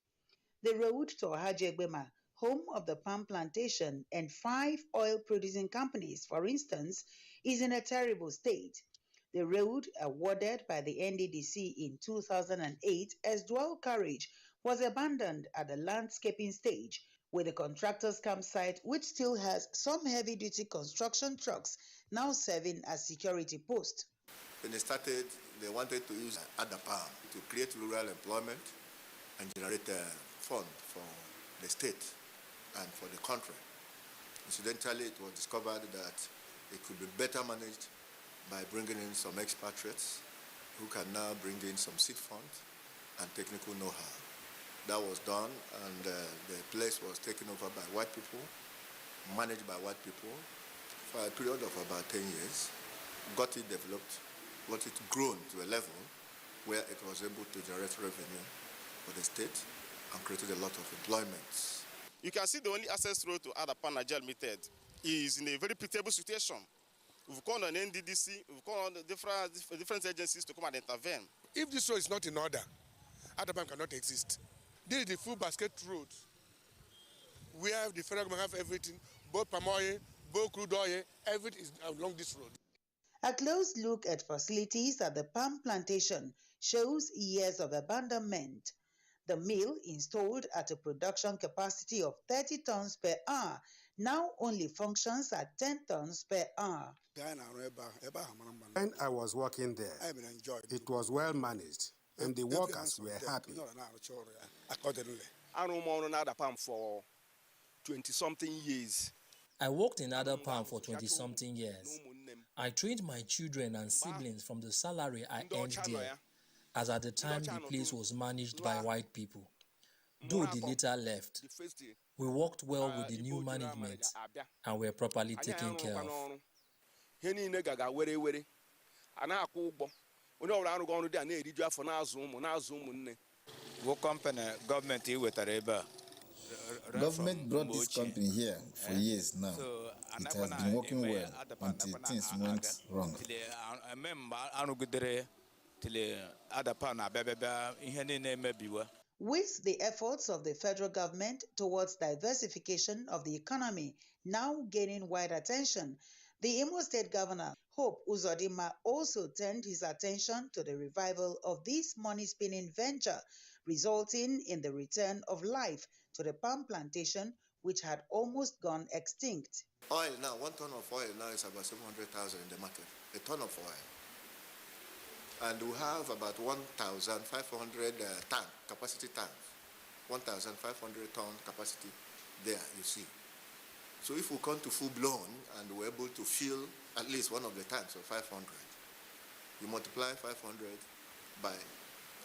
The road to Ohaji-Egbema, home of the palm plantation and 5 oil-producing companies, for instance, is in a terrible state. The road, awarded by the NDDC in 2008 as dual carriage, was abandoned at the landscaping stage, with the contractor's campsite, which still has some heavy-duty construction trucks now serving as security posts. When they started, they wanted to use ADAPAM to create rural employment and generate a fund for the state and for the country. Incidentally, it was discovered that it could be better managed by bringing in some expatriates who can now bring in some seed funds and technical know-how. That was done, and the place was taken over by white people, managed by white people for a period of about 10 years, got it developed, got it grown to a level where it was able to generate revenue for the state and created a lot of employments. You can see the only access road to ADAPAM Nigeria Limited is in a very pitiable situation. We've called on NDDC, we've called on the different agencies to come and intervene. If this road is not in order, ADAPAM cannot exist. This is the full basket road, where the federal government have everything, both palm oil, both crude oil, everything is along this road. A close look at facilities at the palm plantation shows years of abandonment. The mill, installed at a production capacity of 30 tons per hour, now only functions at 10 tons per hour. When I was working there, it was well managed and the workers were happy. For 20-something years. I worked in ADAPAM for 20-something years. I trained my children and siblings from the salary I earned there, as at the time the place was managed by white people. Though they later left, we worked well with the new management and were properly taken care of. What company government Government brought this company here for years now. It has been working well until things went wrong. With the efforts of the federal government towards diversification of the economy now gaining wide attention, the Imo State Governor, Hope Uzodinma, also turned his attention to the revival of this money-spinning venture, resulting in the return of life to the palm plantation, which had almost gone extinct. Oil now, 1 ton of oil now is about 700,000 in the market, a ton of oil. And we have about 1,500 capacity tanks, 1,500 ton capacity there, you see. So if we come to full-blown and we're able to fill at least one of the tanks of 500, you multiply 500 by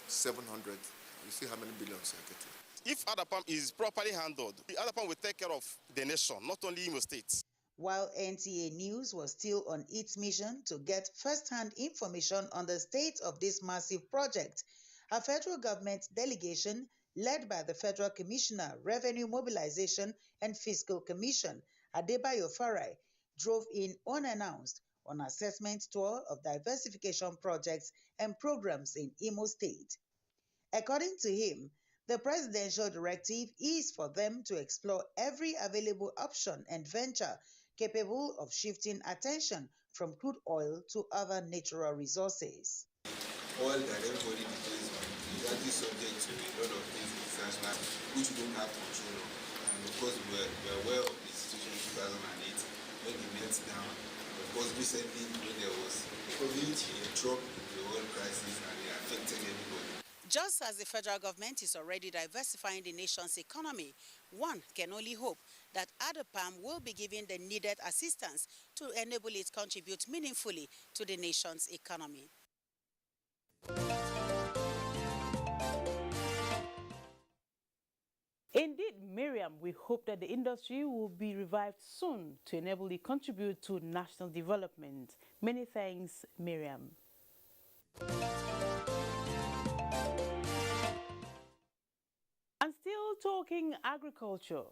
700, you see how many billions are getting. If ADAPAM is properly handled, ADAPAM will take care of the nation, not only Imo State. While NTA News was still on its mission to get first-hand information on the state of this massive project, a federal government delegation led by the Federal Commissioner, Revenue Mobilization and Fiscal Commission, Adire Farai, drove in unannounced on assessment tour of diversification projects and programs in Imo State. According to him, the presidential directive is for them to explore every available option and venture capable of shifting attention from crude oil to other natural resources. Oil that everybody depends on is actually subject to a lot of things international which we don't have control of. And of course, we're aware of the situation in 2008 when it melted down. Of course, recently when there was a drop in the oil prices and it affected everybody. Just as the federal government is already diversifying the nation's economy, one can only hope that ADAPAM will be given the needed assistance to enable it contribute meaningfully to the nation's economy. Indeed, Miriam, we hope that the industry will be revived soon to enable it contribute to national development. Many thanks, Miriam. And still talking agriculture.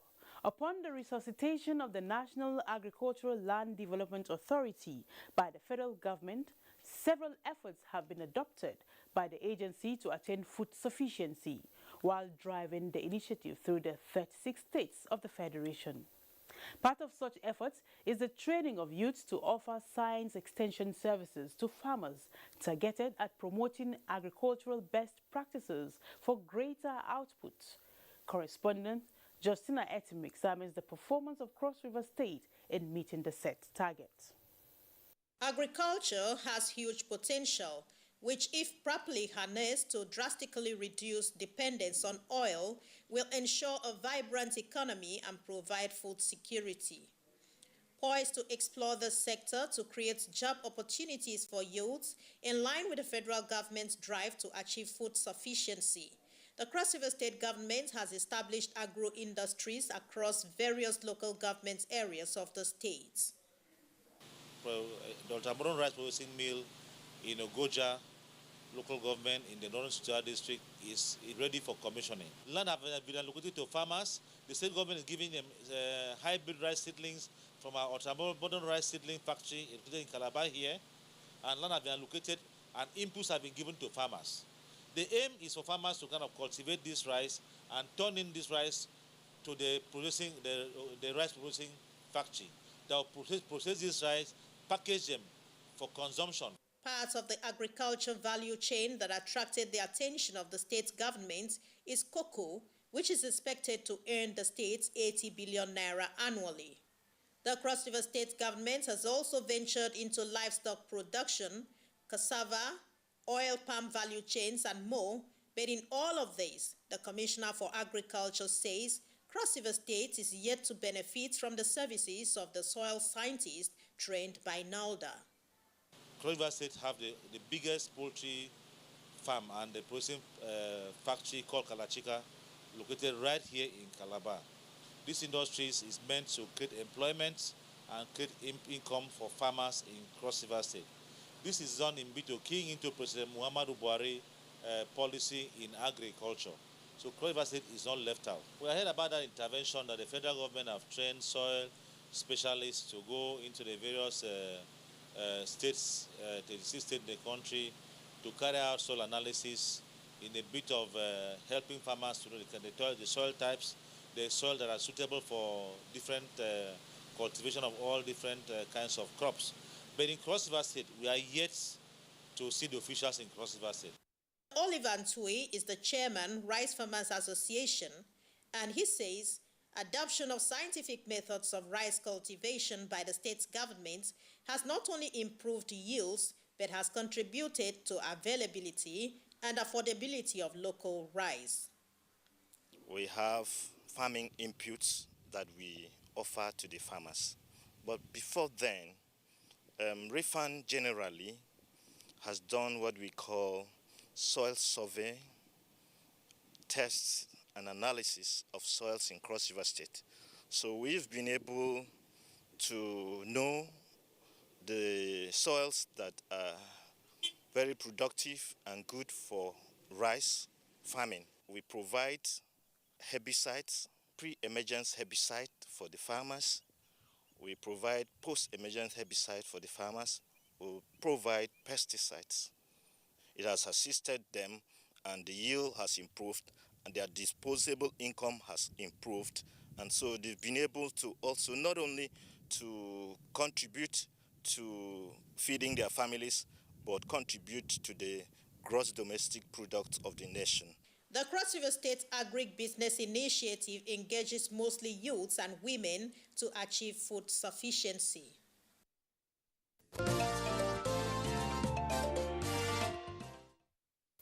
Upon the resuscitation of the National Agricultural Land Development Authority by the federal government, several efforts have been adopted by the agency to attain food sufficiency while driving the initiative through the 36 states of the Federation. Part of such efforts is the training of youths to offer science extension services to farmers targeted at promoting agricultural best practices for greater output. Correspondent Justina Etim examines the performance of Cross River State in meeting the set targets. Agriculture has huge potential, which, if properly harnessed to drastically reduce dependence on oil, will ensure a vibrant economy and provide food security. Poised to explore the sector to create job opportunities for youths in line with the federal government's drive to achieve food sufficiency, the Cross River State government has established agro-industries across various local government areas of the state. The Ultramarine rice processing mill in Ogoja local government in the Northern State district is ready for commissioning. Land have been allocated to farmers. The state government is giving them hybrid rice seedlings from our Ultramarine rice seedling factory in Calabar here, and land have been allocated and inputs have been given to farmers. The aim is for farmers to kind of cultivate this rice and turn in this rice to the rice processing factory. They will process this rice, package them for consumption. Part of the agriculture value chain that attracted the attention of the state government is cocoa, which is expected to earn the state 80 billion naira annually. The Cross River State government has also ventured into livestock production, cassava, oil palm value chains, and more. But in all of this, the Commissioner for Agriculture says Cross River State is yet to benefit from the services of the soil scientists trained by NALDA. Cross River State have the biggest poultry farm and the processing factory called Kalachika, located right here in Calabar. This industry is meant to create employment and create income for farmers in Cross River State. This is done in bit of keying into President Muhammadu Buhari policy in agriculture. So Cross River State is not left out. We heard about that intervention that the federal government have trained soil specialists to go into the various states, 36 states in the country, to carry out soil analysis in a bit of helping farmers to know the soil types, the soil that are suitable for different cultivation of all different kinds of crops. But in Cross River State, we are yet to see the officials in Cross River State. Oliver Ntui is the chairman, Rice Farmers Association, and he says adoption of scientific methods of rice cultivation by the state government has not only improved yields, but has contributed to availability and affordability of local rice. We have farming inputs that we offer to the farmers. But before then, RIFAN generally has done what we call soil survey, tests and analysis of soils in Cross River State. So we've been able to know the soils that are very productive and good for rice farming. We provide herbicides, pre-emergence herbicide for the farmers. We provide post-emergence herbicide for the farmers. We provide pesticides. It has assisted them, and the yield has improved, and their disposable income has improved. And so they've been able to also not only to contribute to feeding their families, but contribute to the gross domestic product of the nation. The Cross River State Agri-Business Initiative engages mostly youths and women to achieve food sufficiency.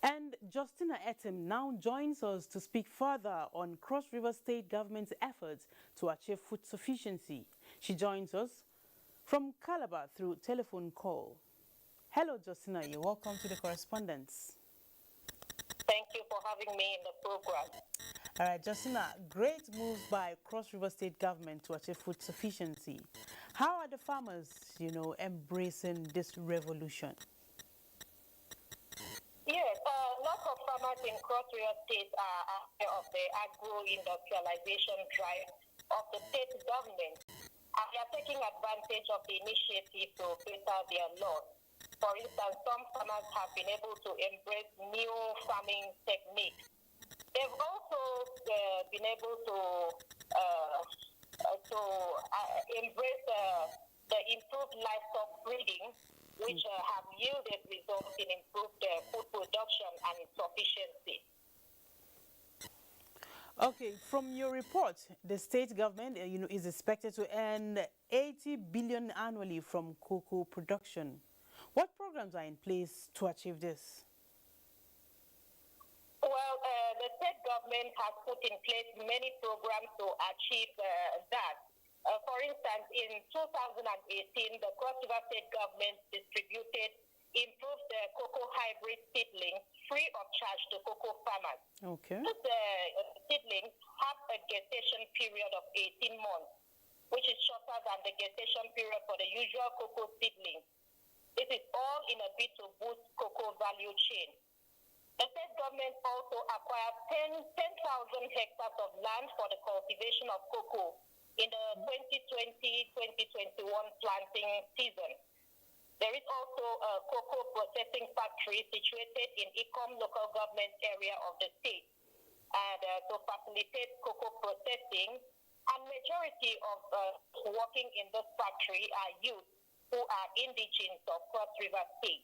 And Justina Etim now joins us to speak further on Cross River State government's efforts to achieve food sufficiency. She joins us from Calabar through telephone call. Hello, Justina. You're welcome to the correspondence. Thank you for having me in the program. All right, Justina, great moves by Cross River State government to achieve food sufficiency. How are the farmers, embracing this revolution? Yes, lots of farmers in Cross River State are aware of the agro-industrialization drive of the state government, and they are taking advantage of the initiative to better their lot. For instance, some farmers have been able to embrace new farming techniques. They've also been able to embrace the improved livestock breeding, which have yielded results in improved food production and sufficiency. Okay, from your report, the state government is expected to earn 80 billion annually from cocoa production. What programs are in place to achieve this? Well, the state government has put in place many programs to achieve that. For instance, in 2018, the Cross River State government distributed improved cocoa hybrid seedlings free of charge to cocoa farmers. Okay. These seedlings have a gestation period of 18 months, which is shorter than the gestation period for the usual cocoa seedlings. This is all in a bid to boost cocoa value chain. The state government also acquired 10,000 hectares of land for the cultivation of cocoa in the 2020-2021 planting season. There is also a cocoa processing factory situated in Ikom local government area of the state. And to facilitate cocoa processing, and majority of working in this factory are youth who are indigenous of Cross River State.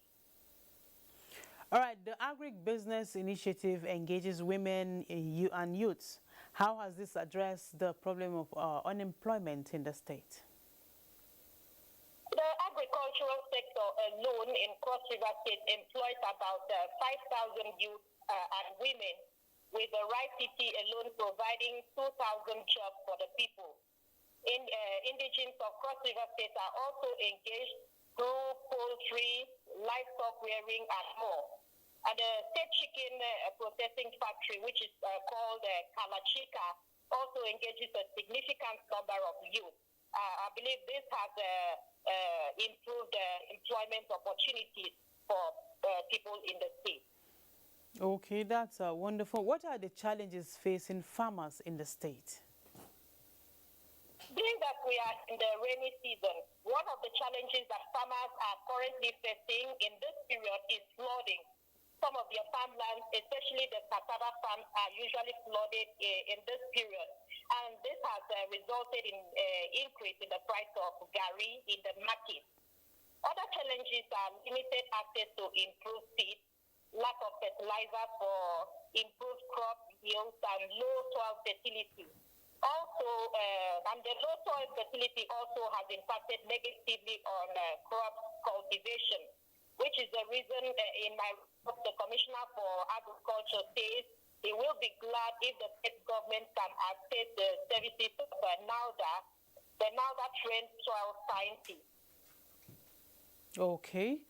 All right, the agribusiness initiative engages women and youths. How has this addressed the problem of unemployment in the state? The agricultural sector alone in Cross River State employs about 5,000 youth and women, with the Rice City alone providing 2,000 jobs for the people. Indigenous of Cross River State are also engaged through poultry, livestock rearing, and more. And the state chicken processing factory, which is called Kalachika, also engages a significant number of youth. I believe this has improved employment opportunities for people in the state. Okay, that's wonderful. What are the challenges facing farmers in the state? Being that we are in the rainy season, one of the challenges that farmers are currently facing in this period is flooding. Some of their farmlands, especially the cassava farms, are usually flooded in this period. And this has resulted in increase in the price of gari in the market. Other challenges are limited access to improved seed, lack of fertilizer for improved crop yields, and low soil fertility. Also, and the low soil fertility also has impacted negatively on crop cultivation, which is the reason in my report, the Commissioner for Agriculture says he will be glad if the state government can access the services of the NAUDA trained soil scientists. Okay.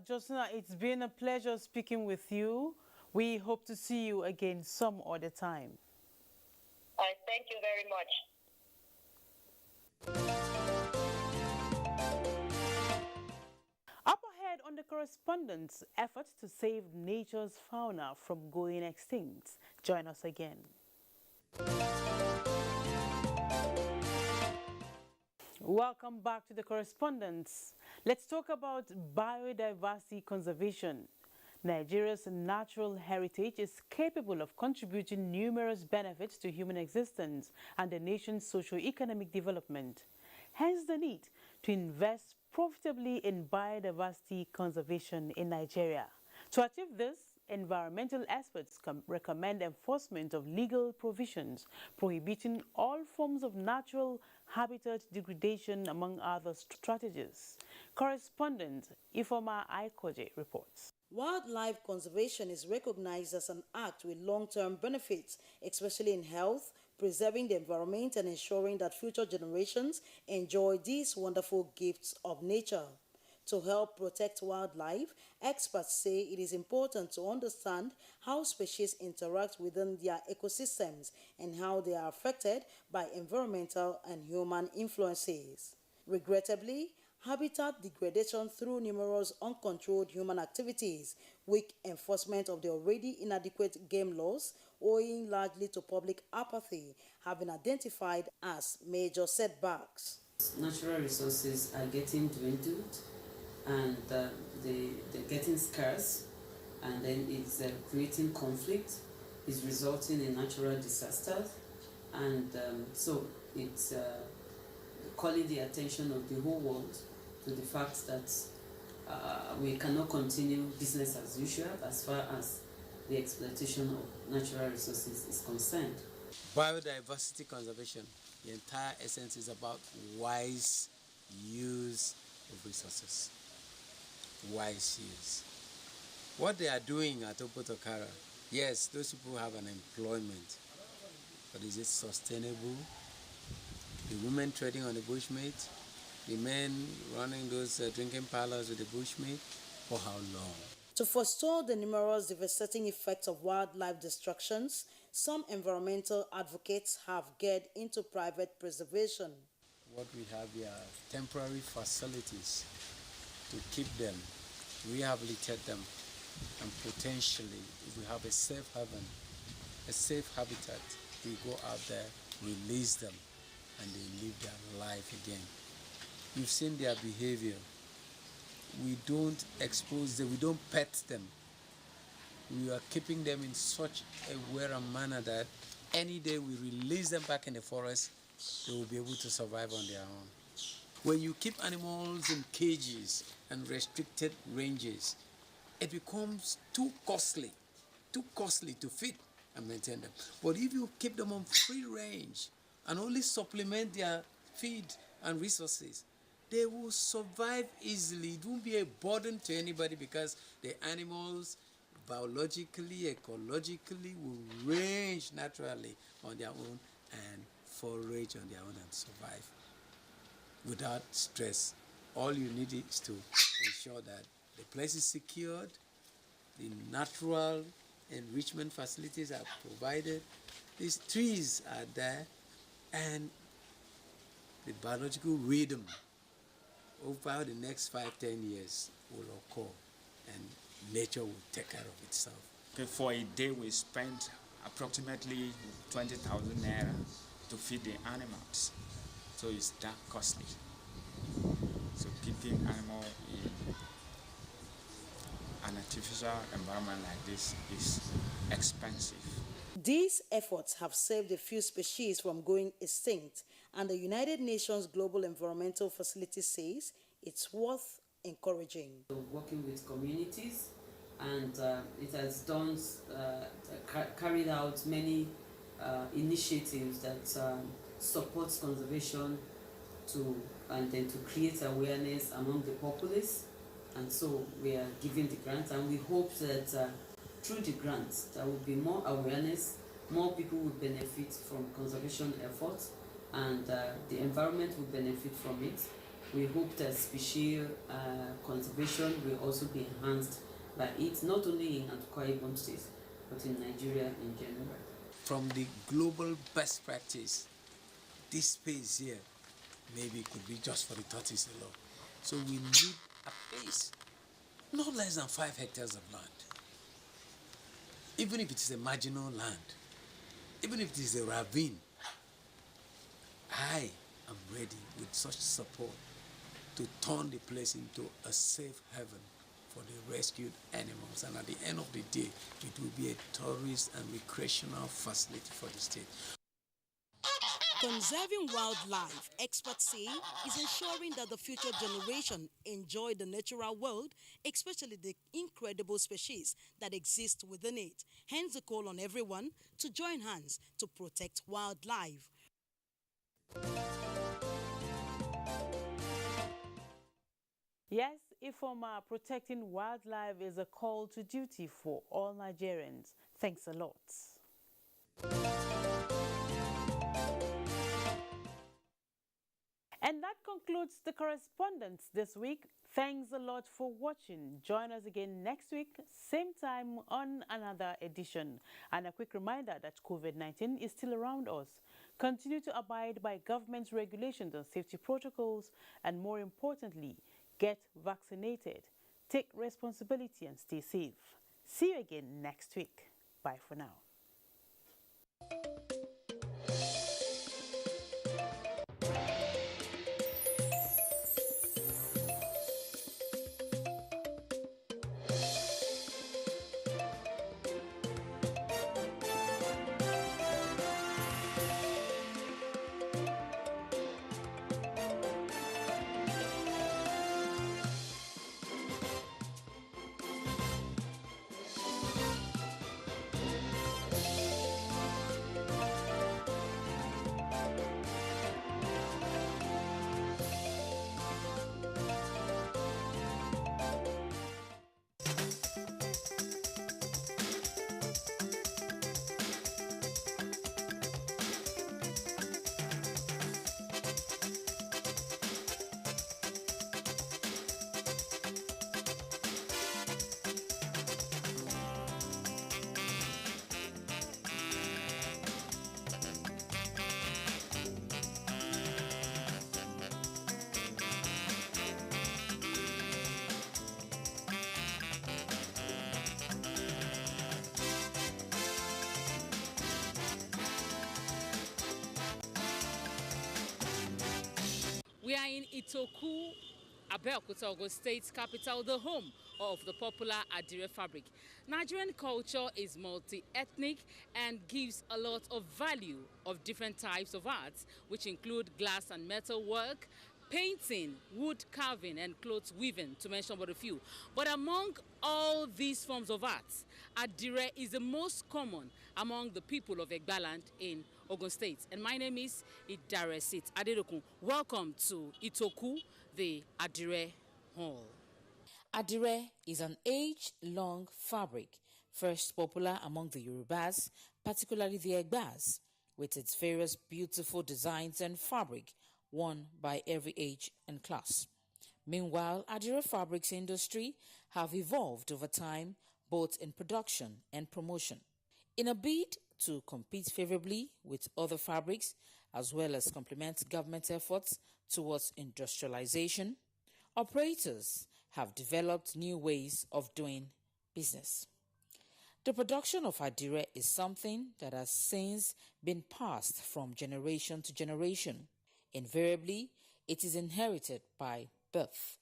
Josina, it's been a pleasure speaking with you. We hope to see you again some other time. Thank you very much. Up ahead on the correspondence, efforts to save nature's fauna from going extinct. Join us again. Welcome back to the correspondence. Let's talk about biodiversity conservation. Nigeria's natural heritage is capable of contributing numerous benefits to human existence and the nation's socio-economic development. Hence the need to invest profitably in biodiversity conservation in Nigeria. To achieve this, environmental experts recommend enforcement of legal provisions prohibiting all forms of natural habitat degradation, among other strategies. Correspondent Ifoma Aikoje reports. Wildlife conservation is recognized as an act with long-term benefits, especially in health, preserving the environment and ensuring that future generations enjoy these wonderful gifts of nature. To help protect wildlife, experts say it is important to understand how species interact within their ecosystems and how they are affected by environmental and human influences. Regrettably, habitat degradation through numerous uncontrolled human activities, weak enforcement of the already inadequate game laws, owing largely to public apathy, have been identified as major setbacks. Natural resources are getting dwindled and they're getting scarce, and then it's creating conflict, it's resulting in natural disasters, and so it's calling the attention of the whole world to the fact that we cannot continue business as usual as far as the exploitation of natural resources is concerned. Biodiversity conservation, the entire essence is about wise use of resources. Wise use. What they are doing at Opotokara, yes, those people have an employment, but is it sustainable? The women trading on the bushmeat, the men running those drinking parlors with the bushmeat, for how long? To forestall the numerous devastating effects of wildlife destructions, some environmental advocates have geared into private preservation. What we have here are temporary facilities to keep them, rehabilitate them, and potentially, if we have a safe haven, a safe habitat, we go out there, release them, and they live their life again. You've seen their behavior. We don't expose them, we don't pet them. We are keeping them in such a way and manner that any day we release them back in the forest, they will be able to survive on their own. When you keep animals in cages and restricted ranges, it becomes too costly to feed and maintain them. But if you keep them on free range and only supplement their feed and resources, they will survive easily. It won't be a burden to anybody because the animals biologically, ecologically will range naturally on their own and forage on their own and survive without stress. All you need is to ensure that the place is secured, the natural enrichment facilities are provided, these trees are there, and the biological rhythm over the next 5-10 years will occur and nature will take care of itself. Okay, for a day we spend approximately 20,000 naira to feed the animals. So it's that costly. So keeping animals in an artificial environment like this is expensive. These efforts have saved a few species from going extinct, and the United Nations Global Environmental Facility says it's worth encouraging. Working with communities, and it has done carried out many initiatives that supports conservation and then to create awareness among the populace. And so we are giving the grant, and we hope that through the grants there will be more awareness, more people will benefit from conservation efforts, and the environment will benefit from it. We hope that species conservation will also be enhanced by it, not only in Ogun State, but in Nigeria in general. From the global best practice, this space here maybe could be just for the tortoise alone. So we need at least not less than 5 hectares of land. Even if it is a marginal land, even if it is a ravine, I am ready with such support to turn the place into a safe haven for the rescued animals. And at the end of the day, it will be a tourist and recreational facility for the state. Conserving wildlife, experts say, is ensuring that the future generation enjoy the natural world, especially the incredible species that exist within it. Hence the call on everyone to join hands to protect wildlife. Yes, Ifoma, protecting wildlife is a call to duty for all Nigerians. Thanks a lot. And that concludes the correspondence this week. Thanks a lot for watching. Join us again next week, same time on another edition. And a quick reminder that COVID-19 is still around us. Continue to abide by government's regulations and safety protocols, and more importantly, get vaccinated. Take responsibility and stay safe. See you again next week. Bye for now. Itoku, Abeokuta, Ogun State capital, the home of the popular Adire fabric. Nigerian culture is multi-ethnic and gives a lot of value of different types of arts, which include glass and metal work, painting, wood carving, and clothes weaving, to mention but a few. But among all these forms of arts, Adire is the most common among the people of Egbaland in Ogun State. And my name is Adire Adirokun. Welcome to Itoku, the Adire Hall. Adire is an age-long fabric, first popular among the Yorubas, particularly the Egbas, with its various beautiful designs and fabric worn by every age and class. Meanwhile, Adire fabrics industry have evolved over time, both in production and promotion. In a bid to compete favorably with other fabrics, as well as complement government efforts towards industrialization, operators have developed new ways of doing business. The production of Adire is something that has since been passed from generation to generation. Invariably, it is inherited by birth,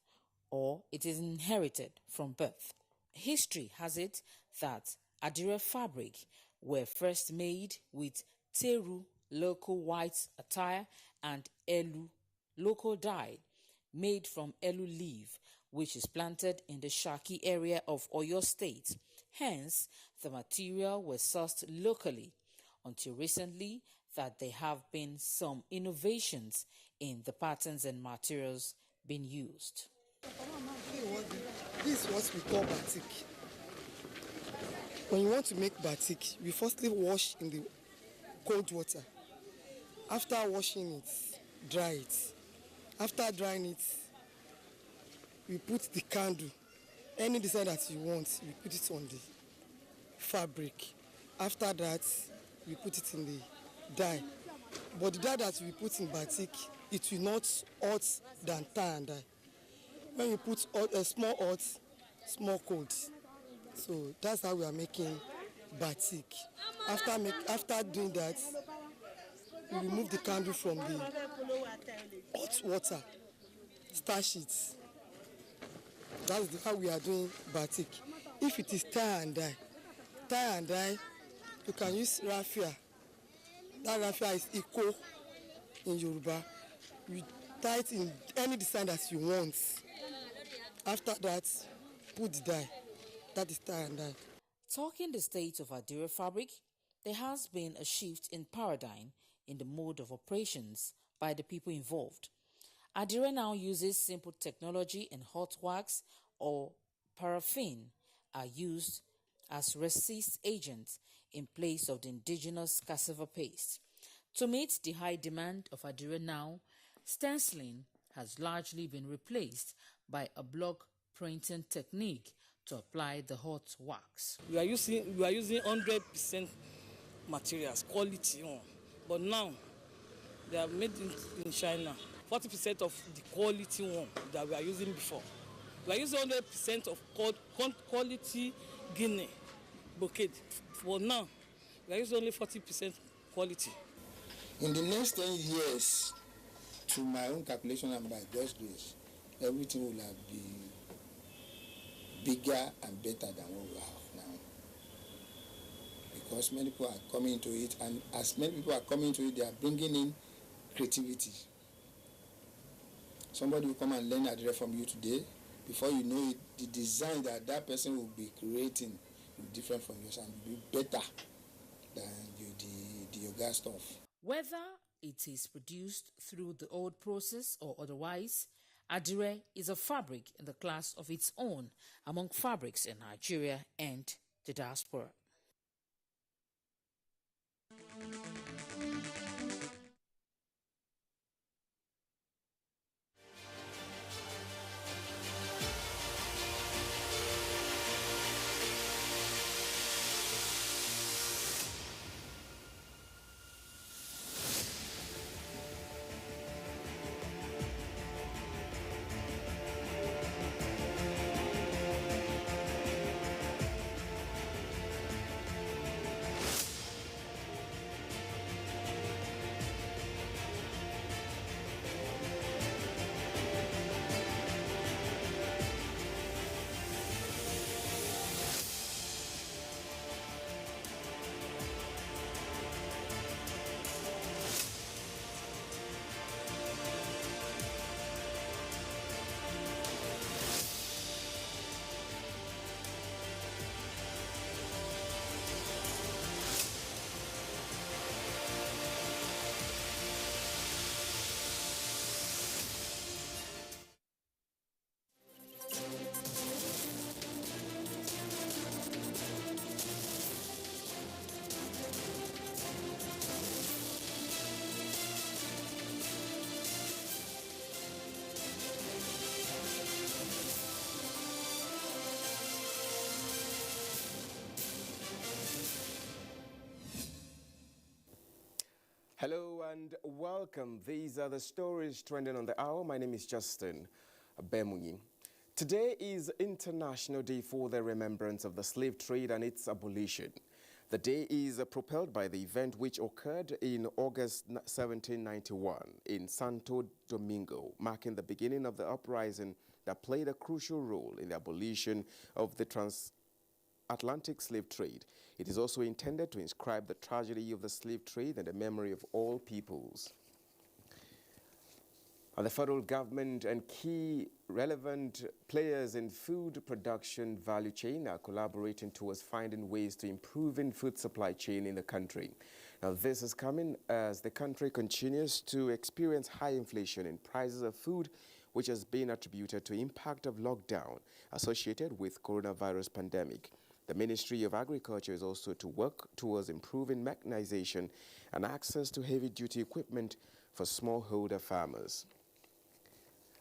or it is inherited from birth. History has it that Adire fabric were first made with teru, local white attire, and elu, local dye, made from elu leaf, which is planted in the Shaki area of Oyo State. Hence, the material was sourced locally, until recently that there have been some innovations in the patterns and materials being used. This is what we call batik. When you want to make batik, we firstly wash in the cold water. After washing it, dry it. After drying it, we put the candle, any design that you want, we put it on the fabric. After that, we put it in the dye. But the dye that we put in batik, it will not hot than tie and dye. When you put a small hot, small cold. So that's how we are making batik. After doing that, we remove the candle from the hot water, stash it. That's how we are doing batik. If it is tie and dye, you can use raffia. That raffia is Iko in Yoruba. You tie it in any design that you want. After that, put the dye. That is tie and dye. Talking the state of Adire fabric, there has been a shift in paradigm in the mode of operations by the people involved. Adire now uses simple technology, and hot wax or paraffin are used as resist agents in place of the indigenous cassava paste. To meet the high demand of Adire now, stenciling has largely been replaced by a block printing technique to apply the hot wax. We are using 100% materials, quality one, but now they are made in China. 40% of the quality one that we are using before. We are using 100% of quality Guinea brocade. For now, we are using only 40% quality. In the next 10 years, to my own calculation and by God's grace, everything will have been bigger and better than what we have now. Because many people are coming into it, and as many people are coming into it, they are bringing in creativity. Somebody will come and learn Adire from you today. Before you know it, the design that person will be creating will be different from yours and will be better than the yoga stuff. Whether it is produced through the old process or otherwise, Adire is a fabric in the class of its own among fabrics in Nigeria and the diaspora. Hello and welcome. These are the stories trending on the hour. My name is Justin Bemunyi. Today is International Day for the Remembrance of the Slave Trade and its abolition. The day is propelled by the event which occurred in August 1791 in Santo Domingo, marking the beginning of the uprising that played a crucial role in the abolition of the transatlantic slave trade. It is also intended to inscribe the tragedy of the slave trade in the memory of all peoples. And the federal government and key relevant players in food production value chain are collaborating towards finding ways to improving food supply chain in the country. Now, this is coming as the country continues to experience high inflation in prices of food, which has been attributed to impact of lockdown associated with coronavirus pandemic. The Ministry of Agriculture is also to work towards improving mechanization and access to heavy-duty equipment for smallholder farmers.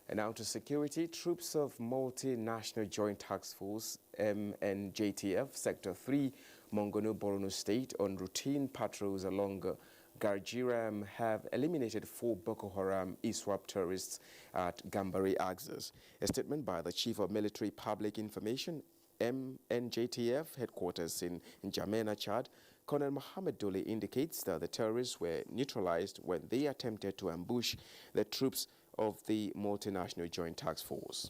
And now to security. Troops of Multinational Joint Task Force, MNJTF, Sector 3, Mongono, Borno State, on routine patrols along Garjiram have eliminated 4 Boko Haram ISWAP terrorists at Gambari Axis. A statement by the Chief of Military Public Information, MNJTF headquarters in N'Djamena, Chad, Colonel Mohammed Dole indicates that the terrorists were neutralized when they attempted to ambush the troops of the Multinational Joint Task Force.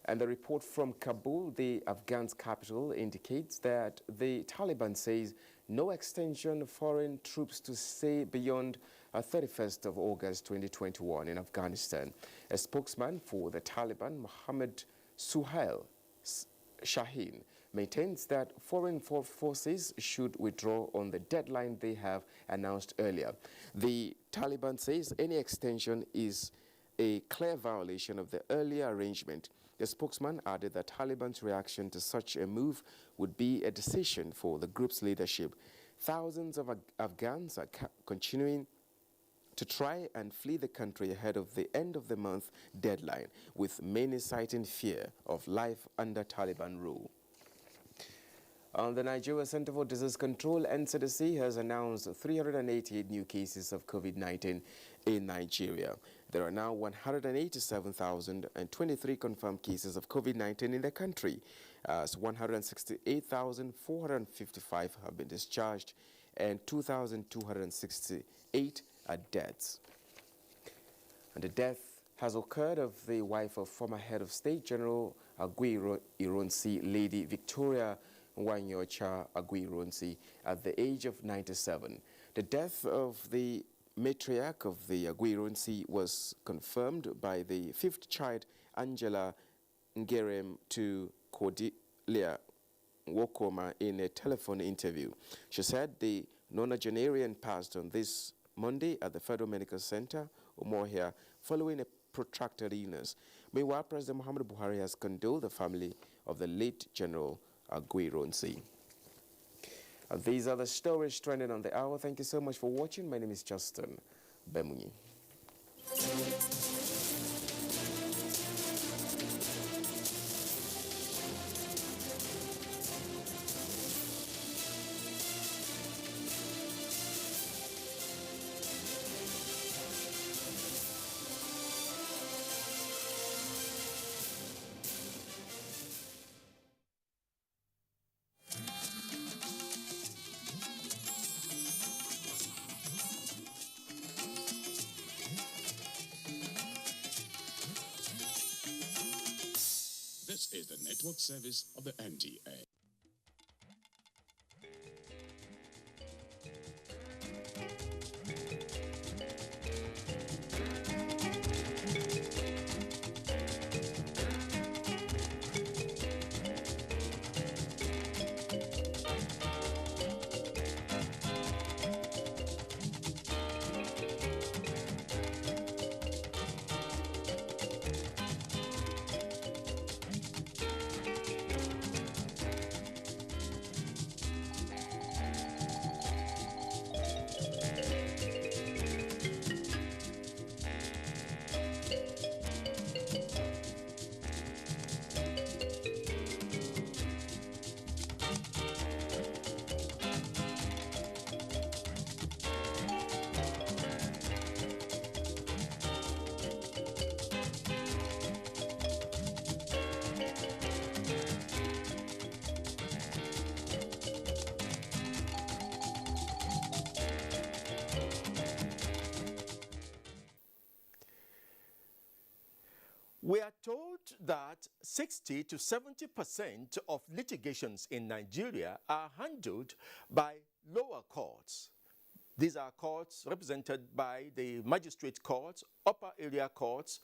And the report from Kabul, the Afghan's capital, indicates that the Taliban says no extension of foreign troops to stay beyond 31st of August 2021 in Afghanistan. A spokesman for the Taliban, Mohammed Suhail Shaheen, maintains that foreign forces should withdraw on the deadline they have announced earlier. The Taliban says any extension is a clear violation of the earlier arrangement. The spokesman added that Taliban's reaction to such a move would be a decision for the group's leadership. Thousands of Afghans are continuing to try and flee the country ahead of the end of the month deadline, with many citing fear of life under Taliban rule. The Nigeria Center for Disease Control, NCDC, has announced 388 new cases of COVID-19 in Nigeria. There are now 187,023 confirmed cases of COVID-19 in the country, as 168,455 have been discharged and 2,268 are deaths. And the death has occurred of the wife of former head of state, General Agui-Ironsi, Lady Victoria Wanyocha Agui-Ironsi, at the age of 97. The death of the matriarch of the Agui-Ironsi was confirmed by the 5th child, Angela Ngerem, to Cordelia Wokoma in a telephone interview. She said the nonagenarian passed on this Monday at the Federal Medical Center, Umuahia, following a protracted illness. Meanwhile, President Muhammadu Buhari has condoled the family of the late General Agui-Ironsi. These are the stories trending on the hour. Thank you so much for watching. My name is Justin Bemunyi. This is the network service of the NTA. We are told that 60 to 70% of litigations in Nigeria are handled by lower courts. These are courts represented by the magistrate courts, upper area courts,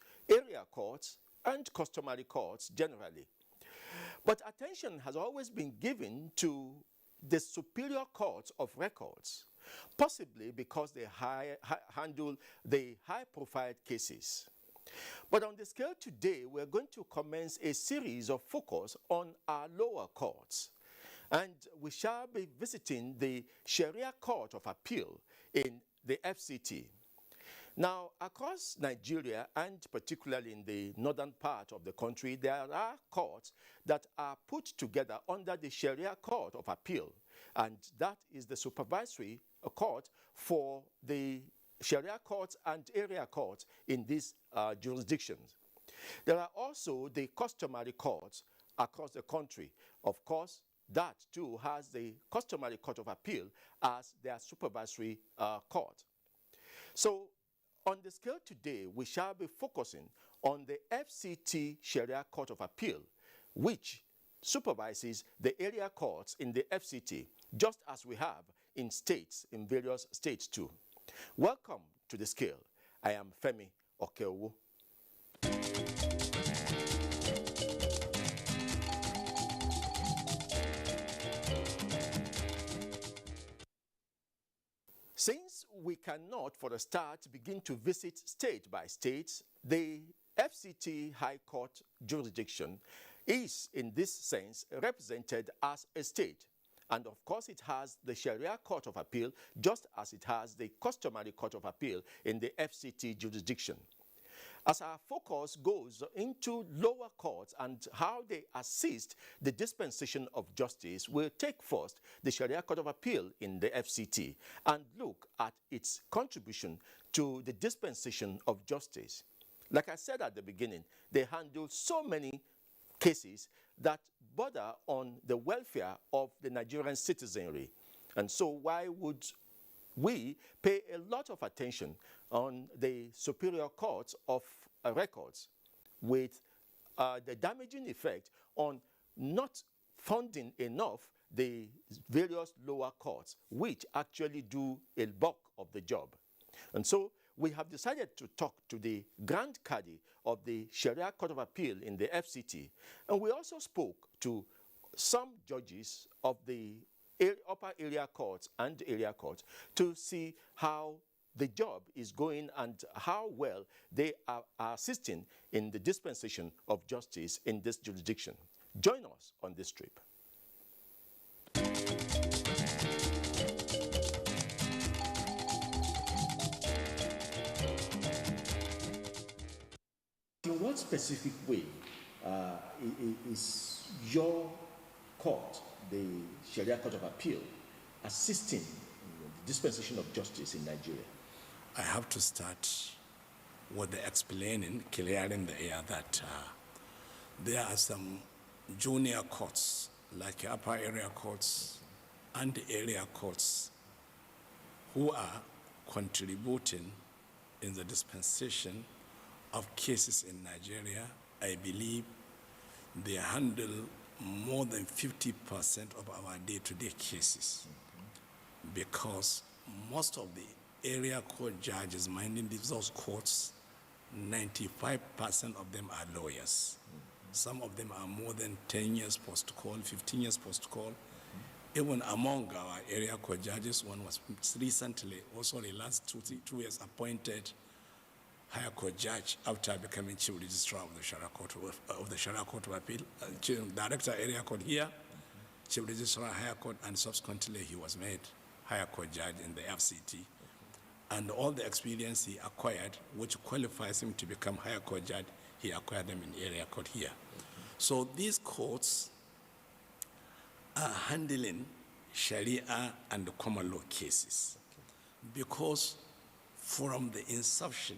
and customary courts generally. But attention has always been given to the superior courts of records, possibly because they handle the high-profile cases. But on the scale today, we're going to commence a series of focus on our lower courts. And we shall be visiting the Sharia Court of Appeal in the FCT. Now, across Nigeria, and particularly in the northern part of the country, there are courts that are put together under the Sharia Court of Appeal, and that is the supervisory court for the Sharia courts and area courts in these jurisdictions. There are also the customary courts across the country. Of course, that too has the customary court of appeal as their supervisory court. So on the scale today, we shall be focusing on the FCT Sharia Court of Appeal, which supervises the area courts in the FCT, just as we have in states, in various states too. Welcome to the scale. I am Femi Okeowo. Since we cannot, for a start, begin to visit state by state, the FCT High Court jurisdiction is, in this sense, represented as a state. And of course, it has the Sharia Court of Appeal, just as it has the customary Court of Appeal in the FCT jurisdiction. As our focus goes into lower courts and how they assist the dispensation of justice, we'll take first the Sharia Court of Appeal in the FCT and look at its contribution to the dispensation of justice. Like I said at the beginning, they handle so many cases that border on the welfare of the Nigerian citizenry. And so why would we pay a lot of attention on the superior courts of records with the damaging effect on not funding enough the various lower courts, which actually do a bulk of the job? And so we have decided to talk to the Grand Cadi of the Sharia Court of Appeal in the FCT. And we also spoke to some judges of the upper area courts and area courts to see how the job is going and how well they are assisting in the dispensation of justice in this jurisdiction. Join us on this trip. In what specific way is your court, the Sharia Court of Appeal, assisting in the dispensation of justice in Nigeria? I have to start with the explaining, clearing the air that there are some junior courts, like upper area courts and area courts, who are contributing in the dispensation of cases in Nigeria. I believe they handle more than 50% of our day-to-day cases, because most of the area court judges minding those courts, 95% of them are lawyers. Some of them are more than 10 years post-call, 15 years post-call. Even among our area court judges, one was recently, also the last 2 years, appointed higher court judge after becoming chief registrar of the Sharia Court of Appeal, director area court here, chief registrar higher court, and subsequently he was made higher court judge in the FCT. And all the experience he acquired, which qualifies him to become higher court judge, he acquired them in area court here. So these courts are handling Sharia and common law cases, because from the inception,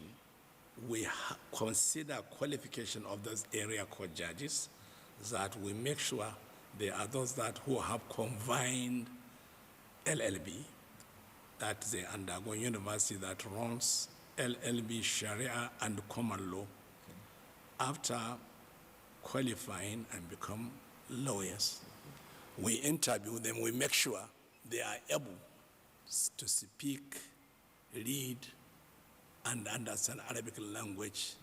we consider qualification of those area court judges, that we make sure they are those that who have combined LLB, that they undergo university that runs LLB, Sharia, and common law, after qualifying and become lawyers, we interview them, we make sure they are able to speak, read, and understand Arabic language,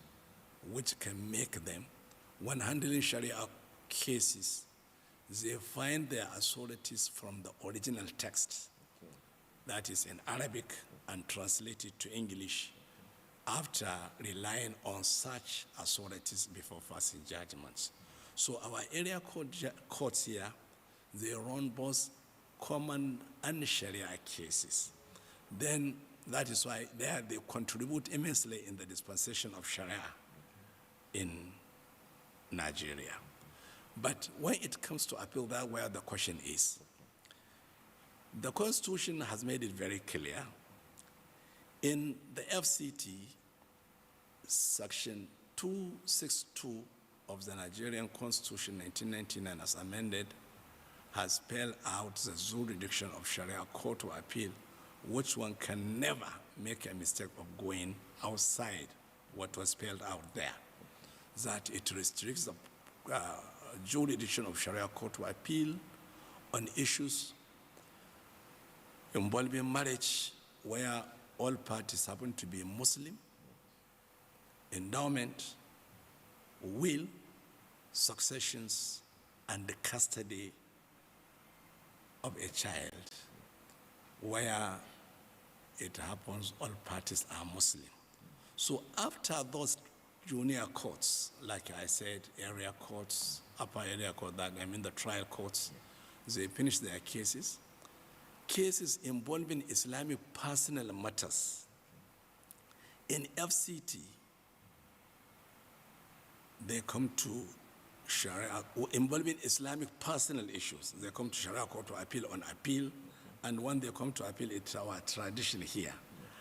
which can make them, when handling Sharia cases, they find their authorities from the original text, that is in Arabic, and translated to English after relying on such authorities before passing judgments. So our area courts here, they run both common and Sharia cases. Then that is why they contribute immensely in the dispensation of Sharia in Nigeria. But when it comes to appeal, that's where the question is. The Constitution has made it very clear. In the FCT, Section 262 of the Nigerian Constitution 1999 as amended has spelled out the jurisdiction of Sharia court to appeal, which one can never make a mistake of going outside what was spelled out there. That it restricts the jurisdiction of Sharia court to appeal on issues involving marriage where all parties happen to be Muslim, endowment, will, successions, and the custody of a child, where it happens all parties are Muslim. So after those junior courts, like I said, area courts, upper area court, that I mean the trial courts, they finish their cases. Cases involving Islamic personal matters. In FCT, they come to Sharia, involving Islamic personal issues. They come to Sharia court to appeal on appeal, and when they come to appeal, it's our tradition here.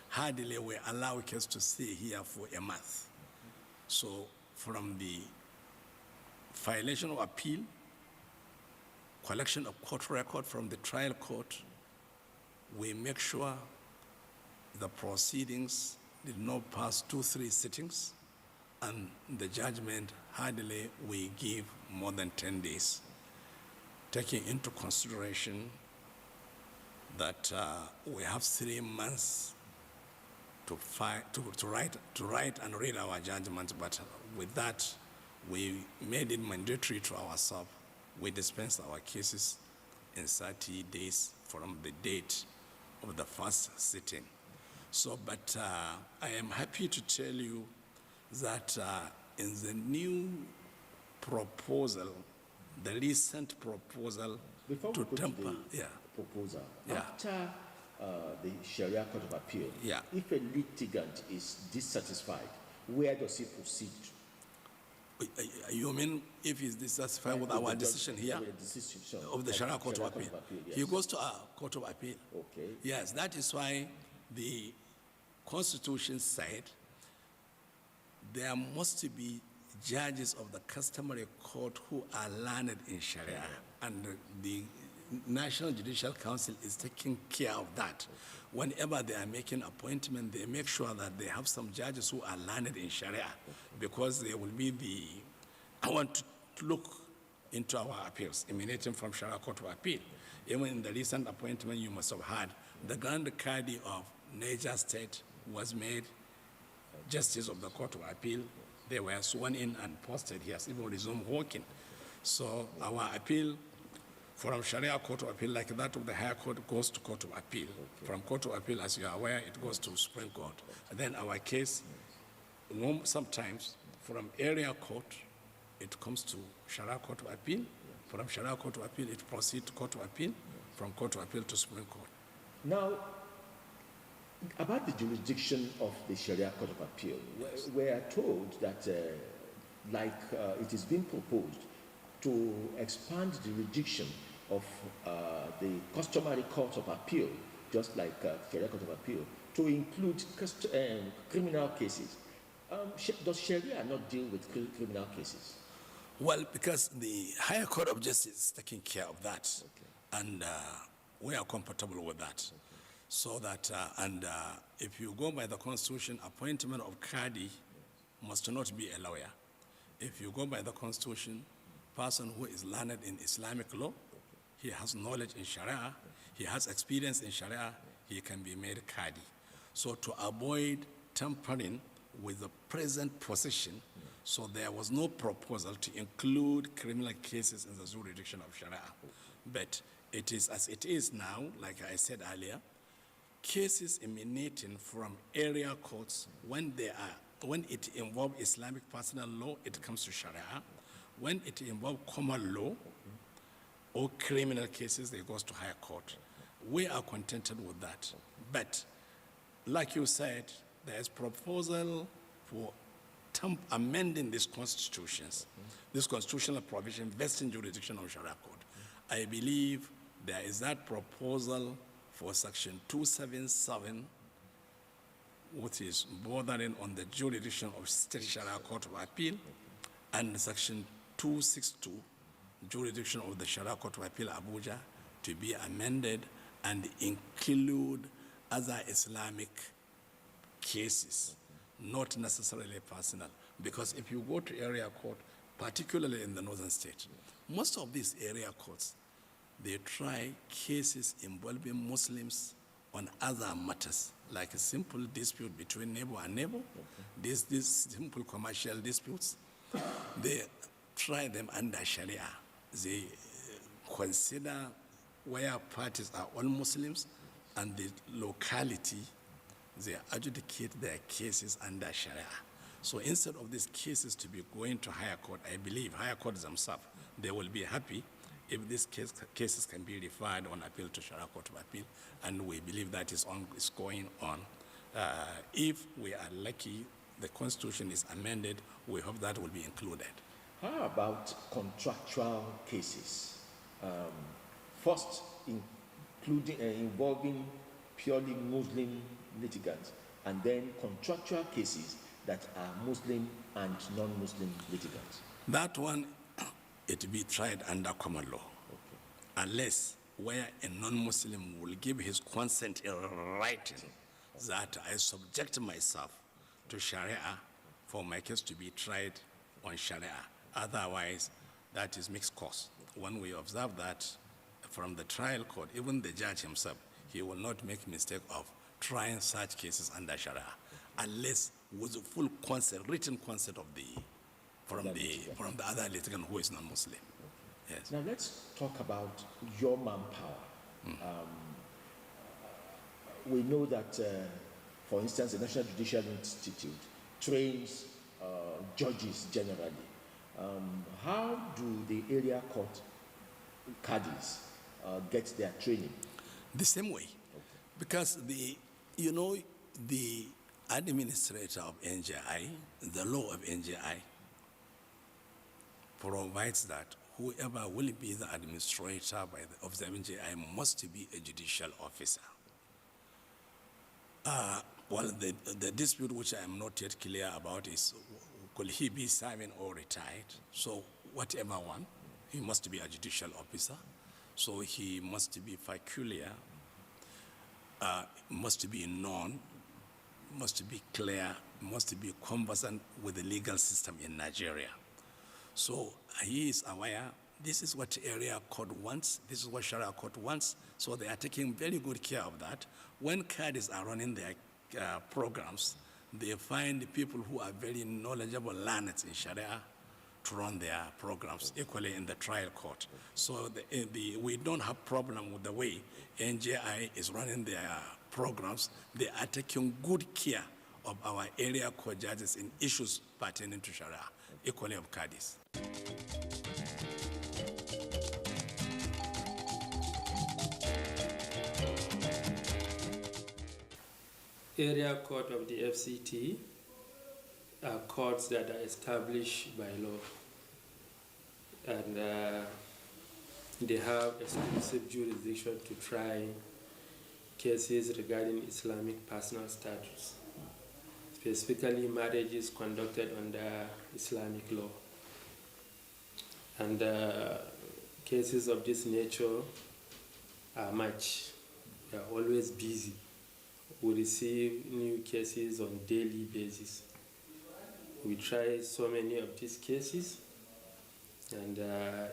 Hardly we allow cases to stay here for a month. So from the violation of appeal, collection of court record from the trial court, we make sure the proceedings did not pass 2-3 sittings, and the judgment hardly we give more than 10 days, taking into consideration that we have 3 months to write and read our judgments, but with that, we made it mandatory to ourselves. We dispense our cases in 30 days from the date of the first sitting. So, but I am happy to tell you that in the new proposal, the recent proposal to temper, proposal, yeah. After the Sharia Court of Appeal, yeah. If a litigant is dissatisfied, where does he proceed? You mean if he's dissatisfied with our decision here of the Sharia Court of Appeal? Yes. He goes to our Court of Appeal. Okay. Yes, that is why the Constitution said there must be judges of the customary court who are learned in Sharia, and the National Judicial Council is taking care of that. Whenever they are making appointment, they make sure that they have some judges who are learned in Sharia, because they will be I want to look into our appeals emanating from Sharia Court of Appeal. Even in the recent appointment, you must have heard, the Grand Qadi of Niger State was made Justice of the Court of Appeal. They were sworn in and posted. He has even resumed working. So our appeal from Sharia Court of Appeal, like that of the Higher Court, goes to Court of Appeal. Okay. From Court of Appeal, as you are aware, it goes to Supreme Court. And then our case, sometimes from area court, it comes to Sharia Court of Appeal. From Sharia Court of Appeal, it proceeds to Court of Appeal. From Court of Appeal to Supreme Court. Now, about the jurisdiction of the Sharia Court of Appeal, we are told that, it is being proposed to expand the jurisdiction of the customary court of appeal, just like Sharia Court of Appeal, to include criminal cases. Does Sharia not deal with criminal cases? Well, because the Higher Court of Justice is taking care of that, okay. And we are comfortable with that. Okay. So that, if you go by the Constitution, appointment of Qadi must not be a lawyer. If you go by the Constitution, person who is learned in Islamic law, he has knowledge in Sharia, he has experience in Sharia, he can be made Qadi. So to avoid tampering with the present position, so there was no proposal to include criminal cases in the jurisdiction of Sharia. But it is as it is now, like I said earlier, cases emanating from area courts, when it involves Islamic personal law, it comes to Sharia. When it involves common law or criminal cases, it goes to higher court. We are contented with that. But like you said, there is proposal for amending these constitutions, this constitutional provision vesting jurisdiction of Sharia Code. I believe there is that proposal for Section 277, which is bordering on the jurisdiction of State Sharia Court of Appeal, and Section 262, jurisdiction of the Sharia Court of Appeal Abuja, to be amended and include other Islamic cases, not necessarily personal. Because if you go to area court, particularly in the northern state, most of these area courts, they try cases involving Muslims on other matters, like a simple dispute between neighbor and neighbor, these simple commercial disputes. They try them under Sharia. They consider where parties are all Muslims and the locality, they adjudicate their cases under Sharia. So instead of these cases to be going to higher court, I believe higher courts themselves, they will be happy if these cases can be referred on appeal to Sharia Court of Appeal, and we believe that is going on. If we are lucky, the Constitution is amended, we hope that will be included. How about contractual cases? First, involving purely Muslim litigants, and then contractual cases that are Muslim and non-Muslim litigants. That one, it be tried under common law, unless where a non-Muslim will give his consent in writing that I subject myself to Sharia for my case to be tried on Sharia. Otherwise, that is mixed cause. When we observe that from the trial court, even the judge himself, he will not make mistake of trying such cases under Sharia, unless with the full consent, written consent of from the other litigant who is non-Muslim. Yes. Now let's talk about your manpower. We know that, for instance, the National Judicial Institute trains judges generally. How do the area court caddies get their training? The same way, because the administrator of NJI, the law of NJI, provides that whoever will be the administrator of the NJI must be a judicial officer. Well, the dispute which I am not yet clear about is, could he be serving or retired? So whatever one, he must be a judicial officer. So he must be peculiar, must be known, must be clear, must be conversant with the legal system in Nigeria. So he is aware, this is what area court wants, this is what Sharia court wants, so they are taking very good care of that. When caddies are running their programs, they find people who are very knowledgeable learners in Sharia to run their programs, equally in the trial court. So we don't have problem with the way NJI is running their programs. They are taking good care of our area court judges in issues pertaining to Sharia, equally of caddies. Area court of the FCT are courts that are established by law, and they have exclusive jurisdiction to try cases regarding Islamic personal status, specifically marriages conducted under Islamic law. And cases of this nature are much. They are always busy. We receive new cases on a daily basis. We try so many of these cases, and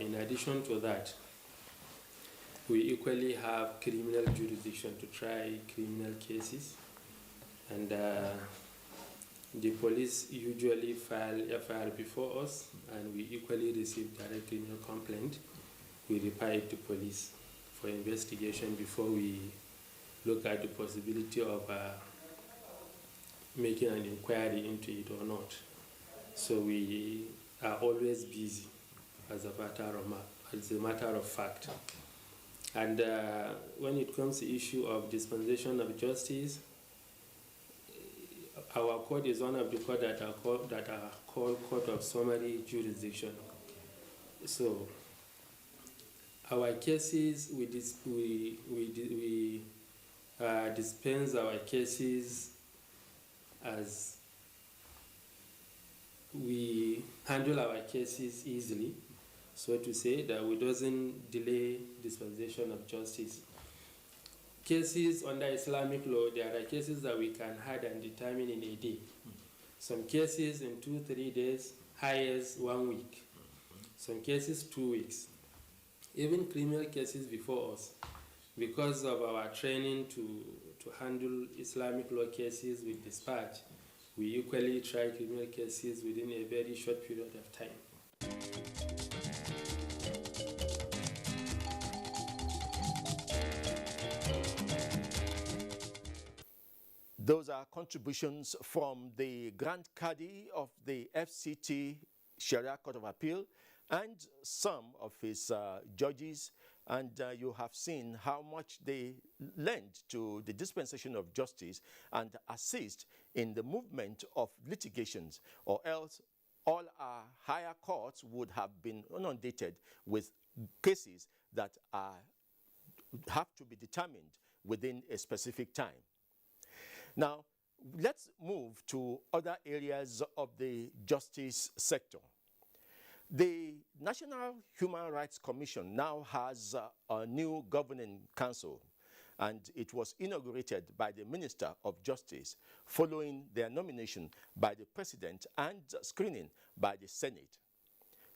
in addition to that, we equally have criminal jurisdiction to try criminal cases, and the police usually file FIR before us, and we equally receive direct criminal complaint. We refer it to police for investigation before we look at the possibility of making an inquiry into it or not. So we are always busy as a matter of fact. And when it comes to the issue of dispensation of justice, our court is one of the courts that are called court of summary jurisdiction. So our cases, we dispense our cases as we handle our cases easily, so to say, that we doesn't delay dispensation of justice. Cases under Islamic law, there are cases that we can have and determine in a day. Some cases in 2-3 days, highest 1 week. Some cases 2 weeks. Even criminal cases before us, because of our training to handle Islamic law cases with dispatch, we equally try criminal cases within a very short period of time. Those are contributions from the Grand Cadi of the FCT Sharia Court of Appeal and some of his judges, and you have seen how much they lend to the dispensation of justice and assist in the movement of litigations, or else all our higher courts would have been inundated with cases that have to be determined within a specific time. Now, let's move to other areas of the justice sector. The National Human Rights Commission now has a new governing council, and it was inaugurated by the Minister of Justice following their nomination by the President and screening by the Senate.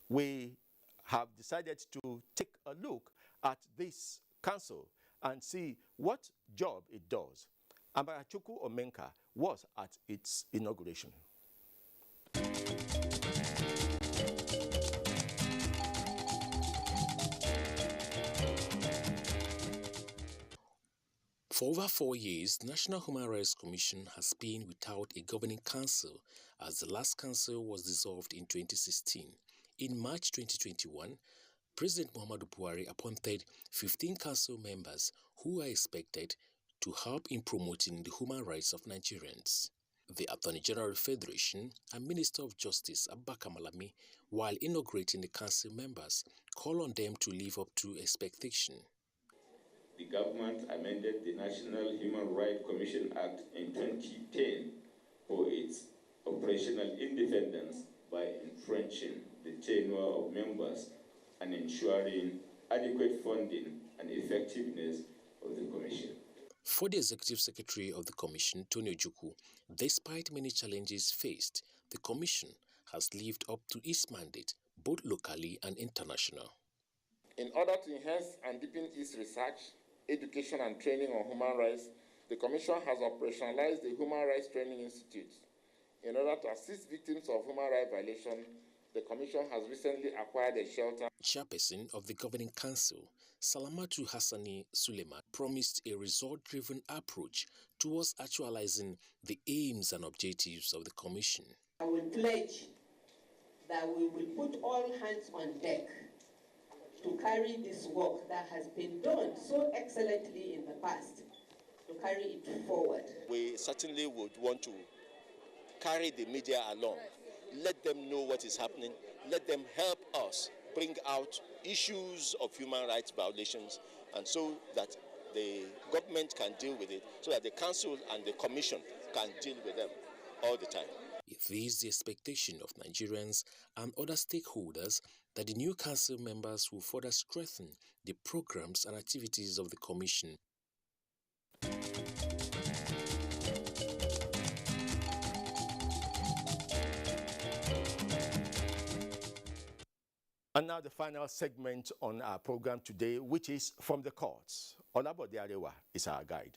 We have decided to take a look at this council and see what job it does. Amarachukwu Omenka was at its inauguration. For over 4 years, the National Human Rights Commission has been without a governing council, as the last council was dissolved in 2016. In March 2021, President Muhammadu Buhari appointed 15 council members who are expected to help in promoting the human rights of Nigerians. The Attorney General of the Federation and Minister of Justice Abubakar Malami, while inaugurating the council members, called on them to live up to expectation. The government amended the National Human Rights Commission Act in 2010 for its operational independence by entrenching the tenure of members and ensuring adequate funding and effectiveness of the Commission. For the Executive Secretary of the Commission, Tunde Odun, despite many challenges faced, the Commission has lived up to its mandate, both locally and international. In order to enhance and deepen its research, education and training on human rights, the Commission has operationalized the Human Rights Training Institute. In order to assist victims of human rights violation, the Commission has recently acquired a shelter. Chairperson of the Governing Council, Salamatu Hassani Suleiman, promised a result-driven approach towards actualizing the aims and objectives of the Commission. I will pledge that we will put all hands on deck to carry this work that has been done so excellently in the past, to carry it forward. We certainly would want to carry the media along, let them know what is happening, let them help us bring out issues of human rights violations, and so that the government can deal with it, so that the council and the commission can deal with them all the time. It is the expectation of Nigerians and other stakeholders that the new council members will further strengthen the programs and activities of the Commission. And now the final segment on our program today, which is From the Courts. Olabode Arewa is our guide.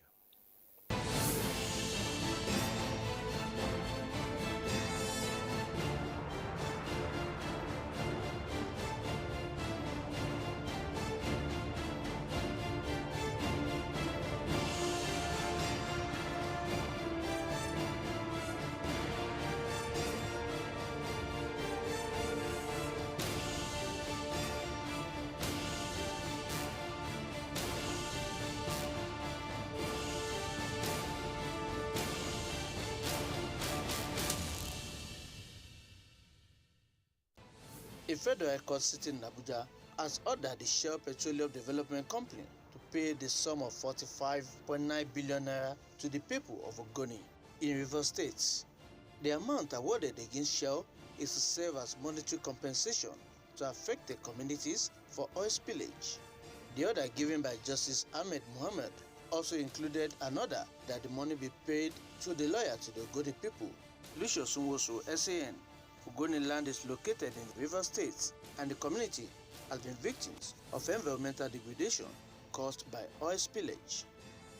A federal court sitting in Abuja has ordered the Shell Petroleum Development Company to pay the sum of 45.9 billion naira to the people of Ogoni in Rivers State. The amount awarded against Shell is to serve as monetary compensation to affected communities for oil spillage. The order given by Justice Ahmed Mohammed also included an order that the money be paid to the lawyer to the Ogoni people, Lucius Nwosu, SAN. Ogoni land is located in River State, and the community has been victims of environmental degradation caused by oil spillage.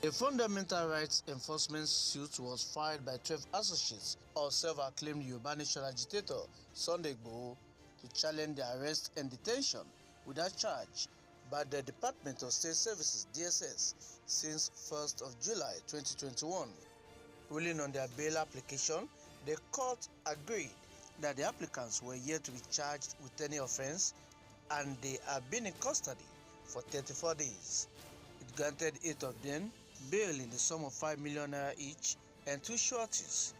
A fundamental rights enforcement suit was filed by 12 associates of self-acclaimed Yoruba Nation agitator Sunday Igboho to challenge the arrest and detention without charge by the Department of State Services (DSS) since 1st of July 2021. Ruling on their bail application, the court agreed that the applicants were yet to be charged with any offense and they have been in custody for 34 days. It granted 8 of them bail in the sum of 5 million naira each and 2 sureties.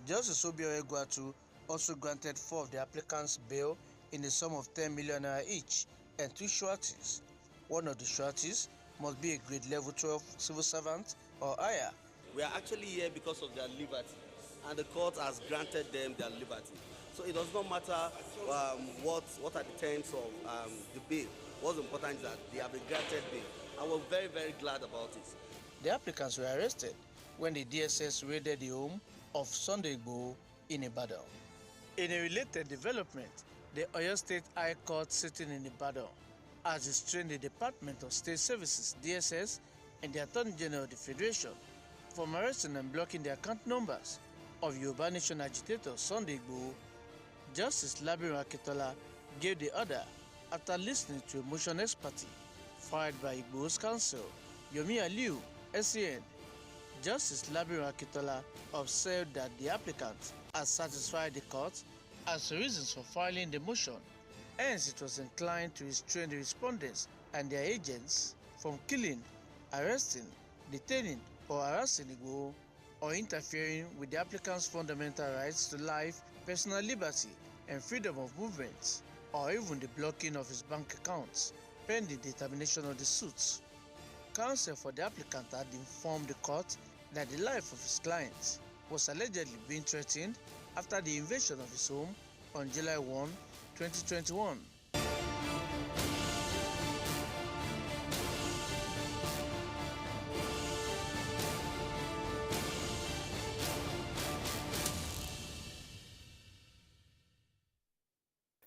Justice Obiore Gwatu also granted 4 of the applicants bail in the sum of 10 million naira each and 2 sureties. One of the sureties must be a grade level 12 civil servant or higher. We are actually here because of their liberty, and the court has granted them their liberty. So it does not matter what are the terms of the bail. What's important is that they have been granted bail, and we're very, very glad about it. The applicants were arrested when the DSS raided the home of Sunday Igboho in Ibadan. In a related development, the Oyo State High Court sitting in Ibadan has restrained the Department of State Services (DSS) and the Attorney General of the Federation from arresting and blocking the account numbers of Yoruba Nation agitator Sunday Igboho. Justice Labiru Akitola gave the order after listening to a motion expertise filed by Igboho's counsel, Yomi Aliu, SAN. Justice Labiru Akitola observed that the applicant has satisfied the court as to reasons for filing the motion. Hence, it was inclined to restrain the respondents and their agents from killing, arresting, detaining, or harassing Igboho, or interfering with the applicant's fundamental rights to life, personal liberty, and freedom of movement, or even the blocking of his bank accounts, pending the termination of the suit. Counsel for the applicant had informed the court that the life of his client was allegedly being threatened after the invasion of his home on July 1, 2021.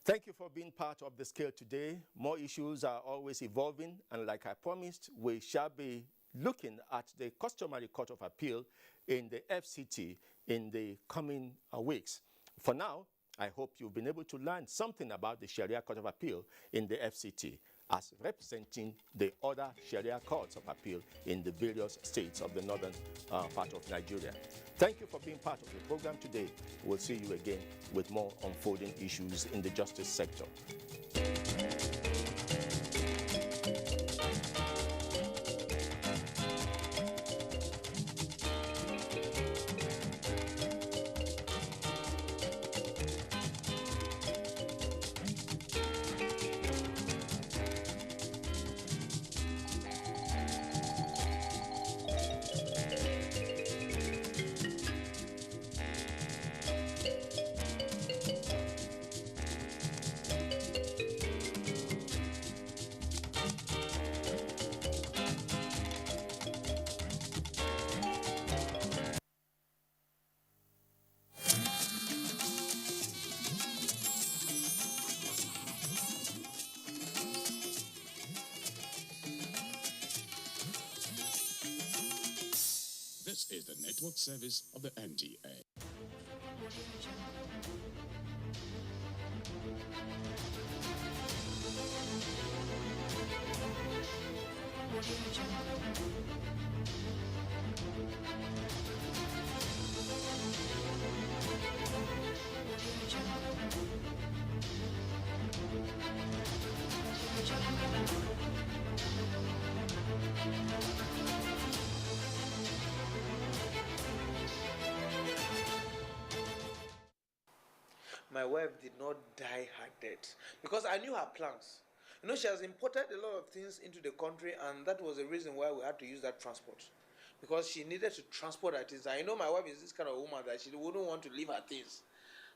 Thank you for being part of the scale today. More issues are always evolving, and like I promised, we shall be looking at the customary court of appeal in the FCT in the coming weeks. For now, I hope you've been able to learn something about the Sharia Court of Appeal in the FCT as representing the other Sharia courts of appeal in the various states of the northern part of Nigeria. Thank you for being part of the program today. We'll see you again with more unfolding issues in the justice sector. network service of the NTA. My wife did not die her death because I knew her plans. You know, she has imported a lot of things into the country, and that was the reason why we had to use that transport, because she needed to transport her things. I know my wife is this kind of woman that she wouldn't want to leave her things,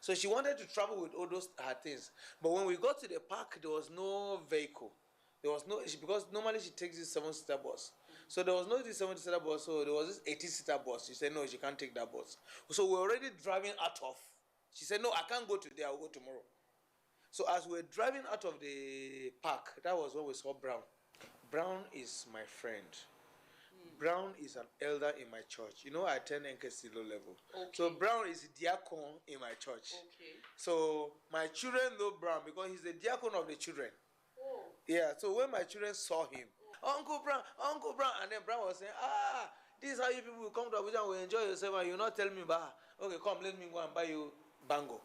so she wanted to travel with all those her things. But when we got to the park, there was no vehicle. There was no, because normally she takes this 7-seater bus. So there was no this 7-seater bus, so there was this 18-seater bus. She said no, she can't take that bus. So we're already driving out of. She said no, I can't go today, I'll go tomorrow. So as we're driving out of the park, that was when we saw Brown. Brown is my friend. Brown is an elder in my church. You know, I attend NKC low level. Okay. So Brown is a diacon in my church. Okay. So my children know Brown because he's the diacon of the children. Oh. Yeah, so when my children saw him, Uncle Brown, and then Brown was saying, this is how you people will come to Abuja and will enjoy yourself, and you'll not tell me, okay, come, let me go and buy you bango.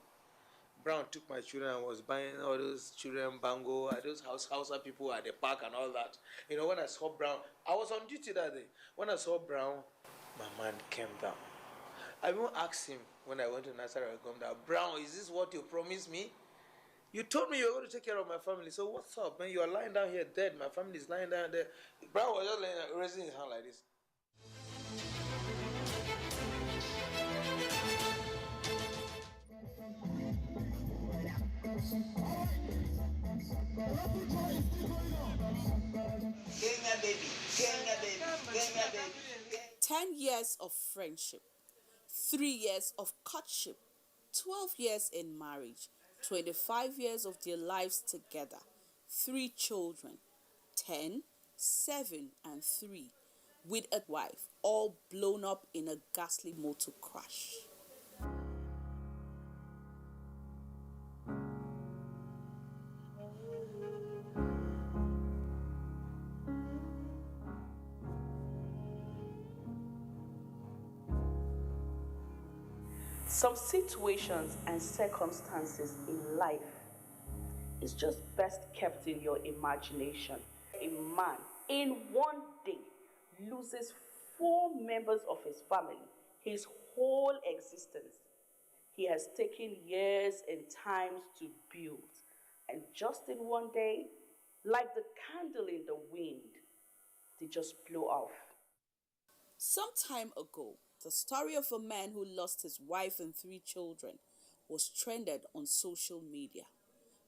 Brown took my children and was buying all those children bango, those Hausa people at the park and all that. You know, when I saw Brown, I was on duty that day. When I saw Brown, my man came down. I even asked him when I went to Nazareth, Brown, is this what you promised me? You told me you were going to take care of my family. So what's up, man? You are lying down here dead. My family is lying down there. Brown was just raising his hand like this. Kenya baby. 10 years of friendship, 3 years of courtship, 12 years in marriage, 25 years of their lives together, 3 children, 10, 7, and 3, with a wife, all blown up in a ghastly motor crash. Some situations and circumstances in life is just best kept in your imagination. A man in one day loses 4 members of his family, his whole existence. He has taken years and times to build, and just in one day, like the candle in the wind, they just blew off. Some time ago, the story of a man who lost his wife and 3 children was trended on social media.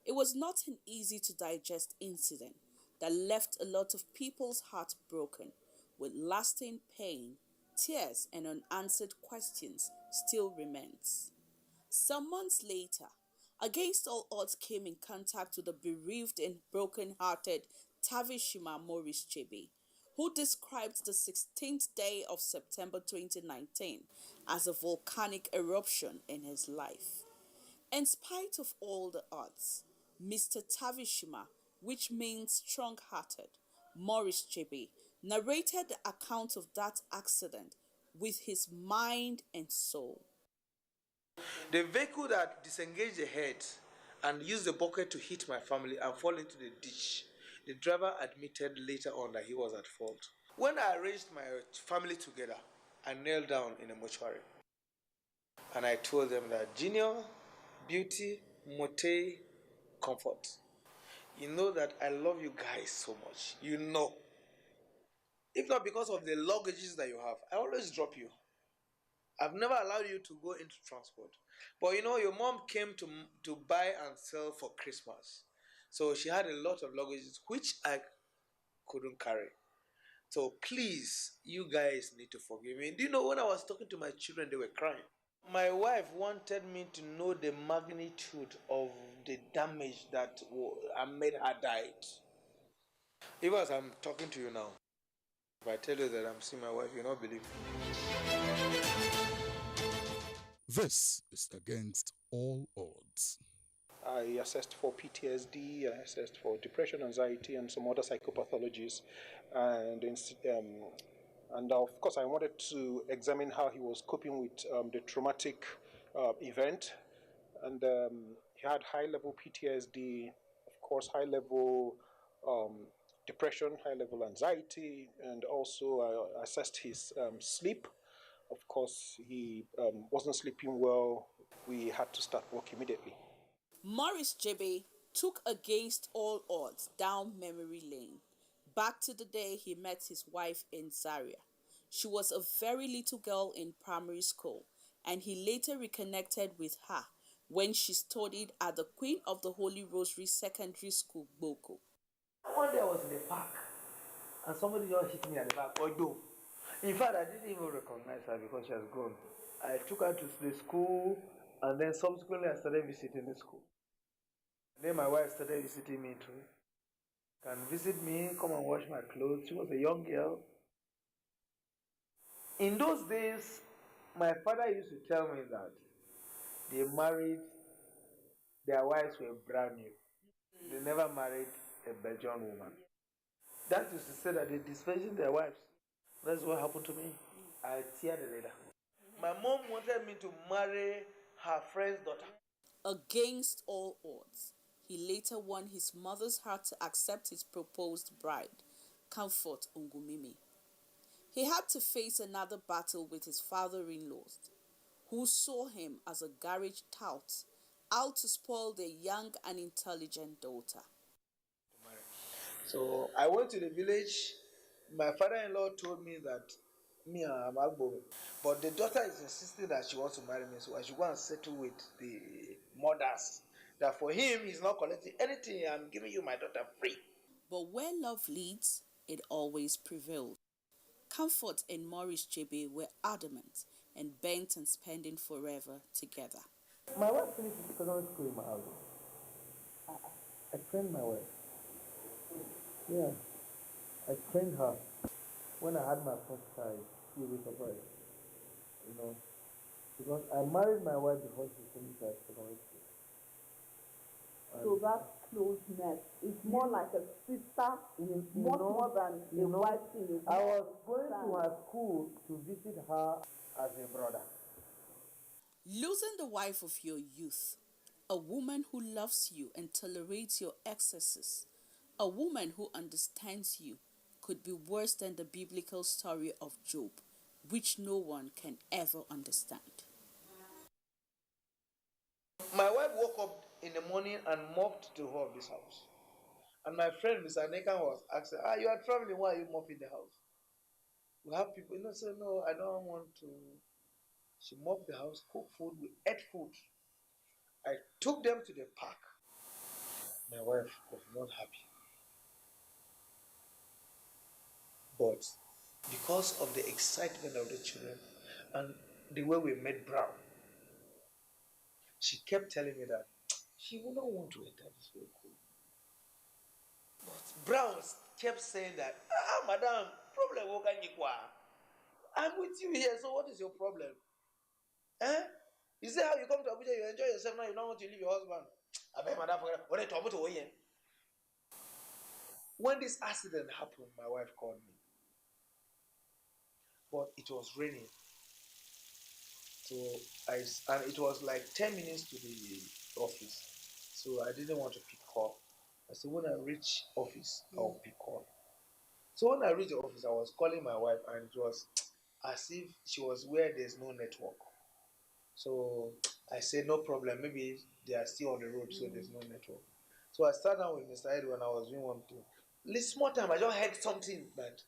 It was not an easy to digest incident that left a lot of people's hearts broken, with lasting pain, tears, and unanswered questions still remains. Some months later, against all odds, came in contact with the bereaved and broken-hearted Tavishima Maurice Chebe, who described the 16th day of September 2019 as a volcanic eruption in his life. In spite of all the odds, Mr. Tavishima, which means strong-hearted, Maurice Chebe, narrated the account of that accident with his mind and soul. The vehicle that disengaged the head and used the bucket to hit my family and fall into the ditch, the driver admitted later on that he was at fault. When I arranged my family together, I knelt down in a mortuary. And I told them that Junior, Beauty, Mote, Comfort, you know that I love you guys so much. You know. If not because of the luggages that you have, I always drop you. I've never allowed you to go into transport. But you know, your mom came to buy and sell for Christmas. So she had a lot of luggages, which I couldn't carry. So please, you guys need to forgive me. Do you know when I was talking to my children, they were crying. My wife wanted me to know the magnitude of the damage that made her die. Even as I'm talking to you now, if I tell you that I'm seeing my wife, you'll not believe me. This is Against All Odds. I assessed for PTSD, I assessed for depression, anxiety, and some other psychopathologies. And of course, I wanted to examine how he was coping with the traumatic event. And he had high-level PTSD, of course, high-level depression, high-level anxiety, and also I assessed his sleep. Of course, he wasn't sleeping well. We had to start work immediately. Maurice Jebe took Against All Odds down memory lane, back to the day he met his wife in Zaria. She was a very little girl in primary school, and he later reconnected with her when she studied at the Queen of the Holy Rosary Secondary School, Boko. One day I was in the park, and somebody just hit me at the back. In fact, I didn't even recognize her because she has grown. I took her to the school, and then subsequently I started visiting the school. Then my wife started visiting me too. Can visit me, come and wash my clothes. She was a young girl. In those days, my father used to tell me that they married, their wives were brand new. They never married a Belgian woman. That is to say that they dispension their wives. That's what happened to me. I tear the letter. My mom wanted me to marry her friend's daughter. Against all odds, he later won his mother's heart to accept his proposed bride, Comfort Ongumimi. He had to face another battle with his father-in-laws, who saw him as a garage tout, out to spoil their young and intelligent daughter. So I went to the village. My father-in-law told me that me and Amagbo, but the daughter is insisting that she wants to marry me, so I should go and settle with the mothers. That for him, he's not collecting anything. I'm giving you my daughter free. But where love leads, it always prevails. Comfort and Maurice Jebe were adamant and bent on spending forever together. My wife finished secondary school in my house. I trained my wife. Yeah, I trained her. When I had my first child, she was surprised. You know, because I married my wife before she finished her secondary school. So that closeness is more like a sister, much more than a wife in a I was going to her school to visit her as a brother. Losing the wife of your youth, a woman who loves you and tolerates your excesses, a woman who understands you, could be worse than the biblical story of Job, which no one can ever understand. My wife woke up in the morning and mopped the whole of this house. And my friend, Mr. Nekan, was asking, you are traveling, why are you mopping the house? We have people, say, no, I don't want to. She mopped the house, cooked food, we ate food. I took them to the park. My wife was not happy. But because of the excitement of the children and the way we made Brown, she kept telling me that she would not want to enter this vehicle. But Brown kept saying that, madam, problem, I'm with you here, so what is your problem? Is that how you come to Abuja, you enjoy yourself, now you don't want to leave your husband? I beg madam, when this accident happened, my wife called me. But it was raining. So and it was like 10 minutes to the office. So I didn't want to pick call. I said, when I reach office, I'll pick call. So when I reached the office, I was calling my wife, and it was as if she was where there's no network. So I said, no problem, maybe they are still on the road, so there's no network. So I sat down with Mr. Ed when I was doing one thing. This small time, I just heard something that,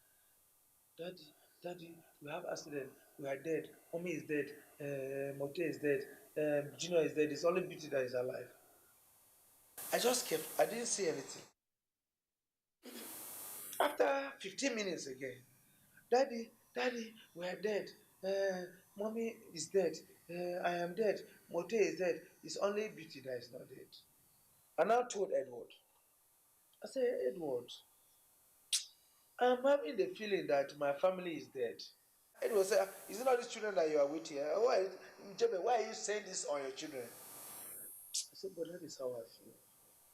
Daddy, we have accident, we are dead, Mommy is dead, Mote is dead, Junior is dead, it's only Beauty that is alive. I didn't say anything. After 15 minutes again, Daddy, we are dead, Mommy is dead, I am dead, Mote is dead, it's only Beauty that is not dead. I now told Edward. I said, Edward, I'm having the feeling that my family is dead. It was, is it not these children that you are with here? Why are you saying this on your children? I said, but that is how I feel.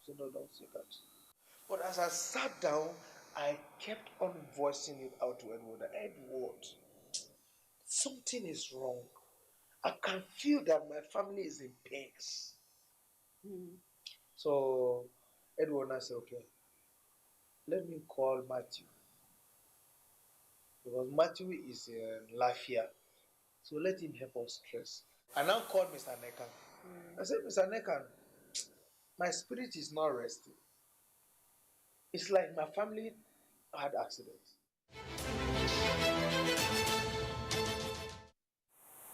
So no, don't say that. But as I sat down, I kept on voicing it out to Edward. Edward, something is wrong. I can feel that my family is in pains. So Edward and I said, okay, let me call Matthew. Because Matthew is in Lafia. So let him help us stress. I now called Mr. Nekan. I said, Mr. Nekan, my spirit is not resting. It's like my family had accidents.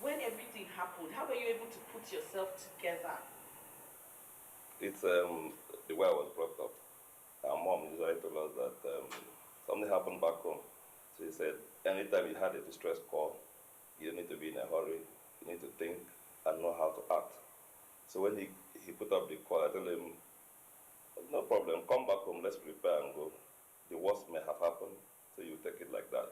When everything happened, how were you able to put yourself together? It's the way I was brought up. Our mom usually told us that something happened back home. So he said, anytime you had a distress call, you don't need to be in a hurry. You need to think and know how to act. So when he put up the call, I told him, no problem, come back home, let's prepare and go. The worst may have happened, so you take it like that.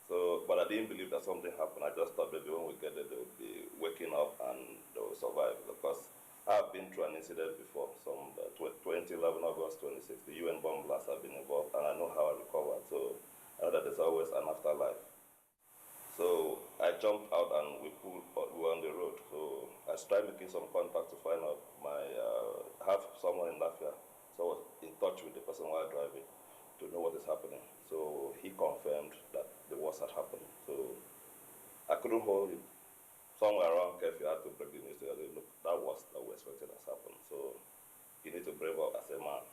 So, but I didn't believe that something happened. I just thought maybe when we get there, they will be waking up and they will survive. Because I've been through an incident before, 2011, August 26, the UN bomb blast. I've been involved and I know how I recovered. So I know that there's always an afterlife. So I jumped out and we were on the road. So I started making some contact to find out have someone in Lafia. So I was in touch with the person while driving to know what is happening. So he confirmed that the worst had happened. So I couldn't hold it. Somewhere around Kefi, I had to break the news to him. Look, that was that we expected has happened. So you need to brave up as a man.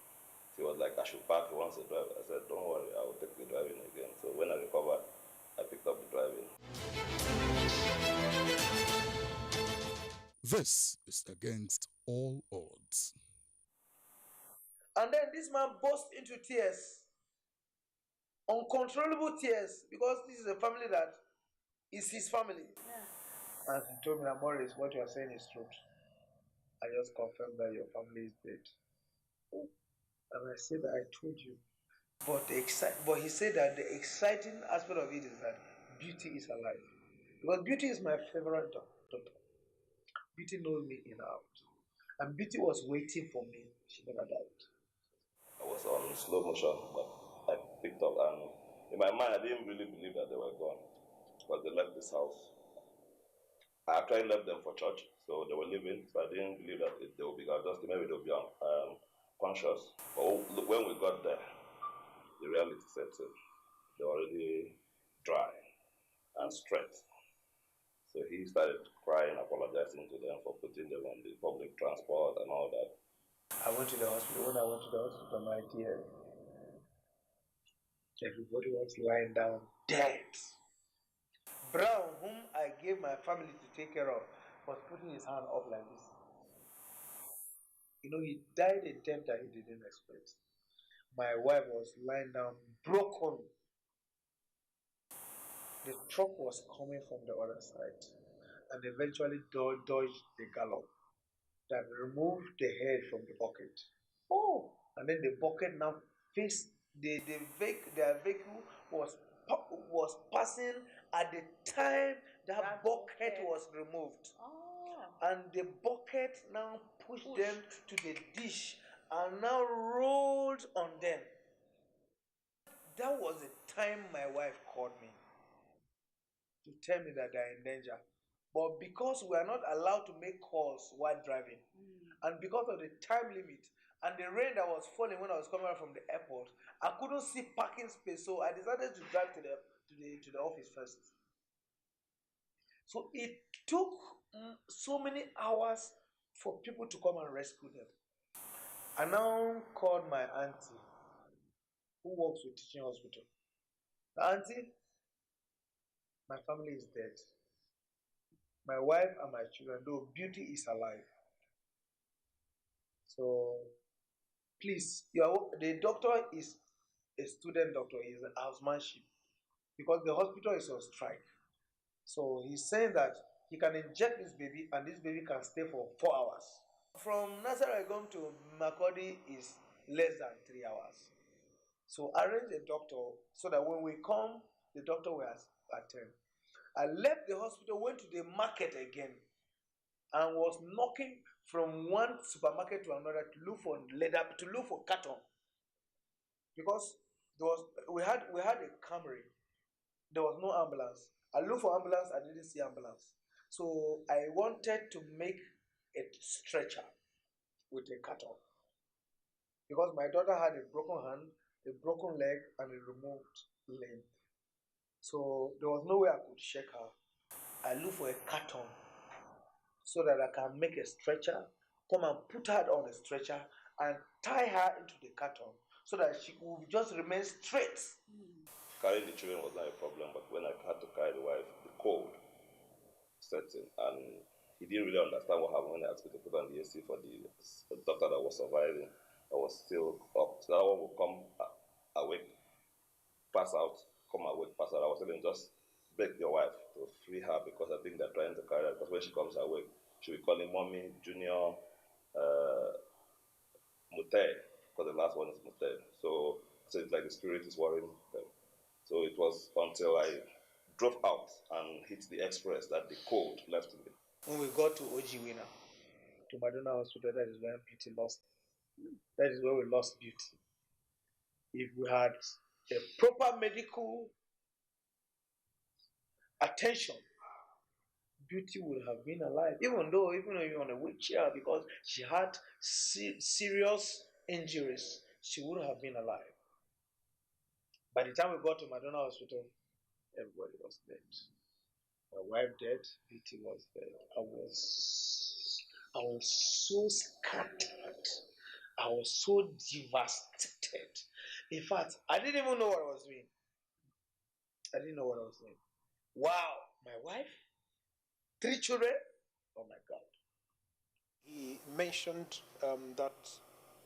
He was like, I should park, he wants to drive. I said, don't worry, I will take the driving again. So when I recovered, I picked up the driving. This is against all odds. And then this man burst into tears, uncontrollable tears, because this is a family that is his family. Yeah. And he told me that, Maurice, what you are saying is truth. I just confirmed that your family is dead. And I said that I told you. But he said that the exciting aspect of it is that Beauty is alive. Because Beauty is my favorite daughter. Beauty knows me in and out. And Beauty was waiting for me. She never died. I was on slow motion, but I picked up, and in my mind, I didn't really believe that they were gone, because they left this house. I actually left them for church, so they were leaving, so I didn't believe that they would be gone. Just maybe they'll be conscious. But when we got there, the reality set in. They were already dry and straight. So he started crying, apologizing to them for putting them on the public transport and all that. I went to the hospital. When I went to the hospital, my dear, everybody was lying down dead. Brown, whom I gave my family to take care of, was putting his hand up like this. You know, he died a death that he didn't expect. My wife was lying down, broken. The truck was coming from the other side and eventually dodged the gallop that removed the head from the bucket. Oh! And then the bucket now faced their vehicle was passing at the time that bucket was removed. Oh. And the bucket now pushed them to the dish and now rolled on them. That was the time my wife called me to tell me that they're in danger. But because we are not allowed to make calls while driving, and because of the time limit and the rain that was falling when I was coming out from the airport, I couldn't see parking space, so I decided to drive to the office first. So it took so many hours for people to come and rescue them. I now called my auntie, who works with teaching hospital. Auntie, my family is dead. My wife and my children, though Beauty is alive. So, please, the doctor is a student doctor. He's a housemanship because the hospital is on strike. So he's saying that he can inject this baby and this baby can stay for 4 hours. From Nasaragon to Makurdi is less than 3 hours. So arrange a doctor so that when we come, the doctor will attend. I left the hospital, went to the market again, and was knocking from one supermarket to another to look for leather, to look for carton. Because we had a Camry. There was no ambulance. I looked for ambulance, I didn't see ambulance. So I wanted to make a stretcher with a carton. Because my daughter had a broken hand, a broken leg, and a removed limb. So there was no way I could shake her. I looked for a carton so that I can make a stretcher, come and put her on a stretcher and tie her into the carton so that she would just remain straight. Carrying the children was not a problem, but when I had to carry the wife, the cold set in, and he didn't really understand what happened when I asked me to put on the AC for the doctor that was surviving. I was still up. So that one would come awake, pass out, come awake, pass out. I was telling him, just beg your wife to free her because I think they're trying to carry her. Because when she comes awake, she'll be calling mommy, junior, Mute, because the last one is Mute. So it's like the spirit is worrying them. So it was until I drove out and hit the express that the cold left me. When we got to Ojiwina, to Madonna Hospital, that is where Beauty lost. That is where we lost Beauty. If we had a proper medical attention, Beauty would have been alive, even though you're on a wheelchair, because she had serious injuries, she would have been alive. By the time we got to Madonna Hospital, everybody was dead. My wife dead, Beauty was dead. I was so scattered. I was so devastated. In fact, I didn't even know what I was doing. Wow, my wife, 3 children. Oh my God. He mentioned that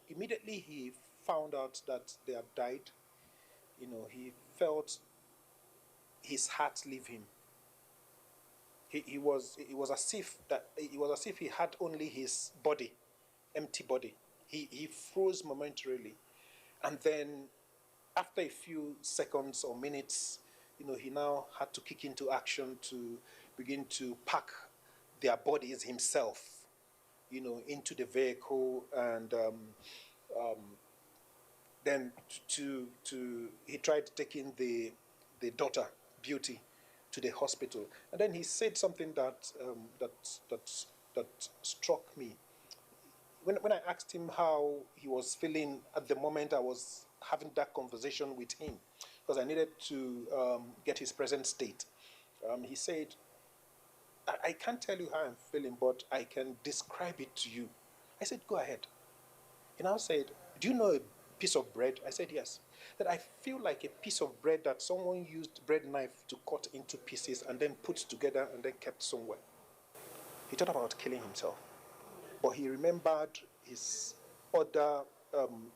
immediately he found out that they had died, he felt his heart leave him. It was as if he had only his body, empty body. He froze momentarily, and then after a few seconds or minutes, he now had to kick into action to begin to pack their bodies himself, into the vehicle, and then he tried taking the daughter, Beauty, to the hospital, and then he said something that struck me. When I asked him how he was feeling at the moment I was having that conversation with him, because I needed to get his present state, he said, I can't tell you how I'm feeling, but I can describe it to you. I said, go ahead. He now said, do you know a piece of bread? I said, yes. That I feel like a piece of bread that someone used bread knife to cut into pieces and then put together and then kept somewhere. He thought about killing himself, but he remembered his other,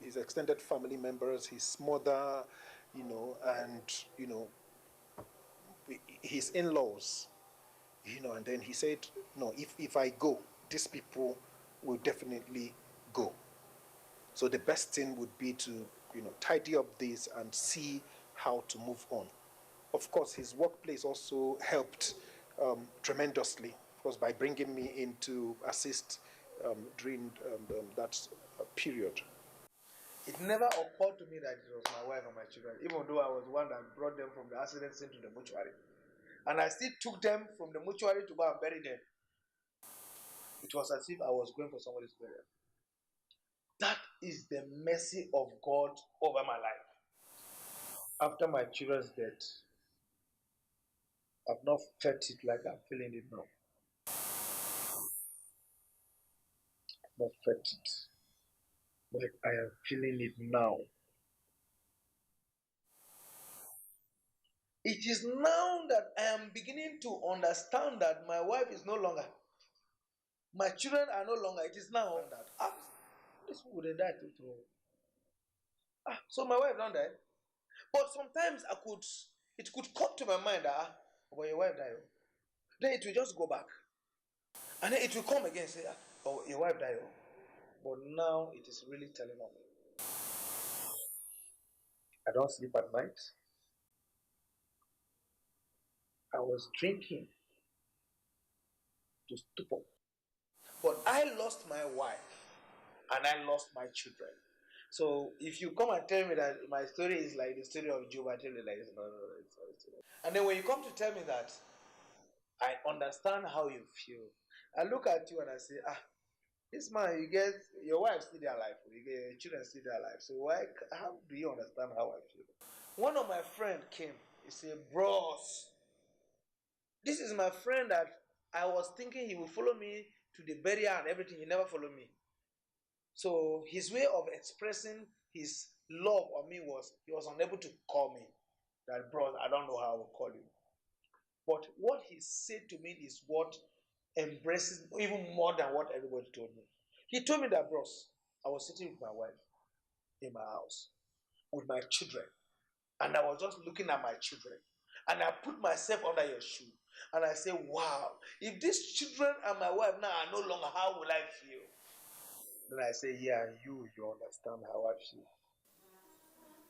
his extended family members, his mother, and his in-laws, and then he said, no, if I go, these people will definitely go. So the best thing would be to, tidy up this and see how to move on. Of course, his workplace also helped tremendously, of course, by bringing me in to assist during that period. It never occurred to me that it was my wife and my children, even though I was the one that brought them from the accident scene to the mortuary. And I still took them from the mortuary to go and bury them. It was as if I was going for somebody's burial. That is the mercy of God over my life. After my children's death, I've not felt it like I'm feeling it now. I've not felt it like I am feeling it now. It is now that I am beginning to understand that my wife is no longer. My children are no longer. It is now that this would have died too. So my wife don't die. But sometimes it could come to my mind that when your wife died, then it will just go back. And then it will come again and say, oh, your wife died. But now it is really telling on me. I don't sleep at night. I was drinking to stupor. But I lost my wife and I lost my children. So if you come and tell me that my story is like the story of Job, I tell you like, no, it's not. And then when you come to tell me that I understand how you feel, I look at you and I say, this man, you get your wife still there alive, you get your children still there alive. So how do you understand how I feel? One of my friends came. He said, bros, this is my friend that I was thinking he would follow me to the burial and everything. He never followed me. So his way of expressing his love on me was he was unable to call me. That, bros, I don't know how I will call you. But what he said to me is what embraces even more than what everybody told me. He told me that, bros, I was sitting with my wife in my house with my children, and I was just looking at my children, and I put myself under your shoe, and I say, wow, if these children and my wife now are no longer, how will I feel? Then I say, yeah, you understand how I feel.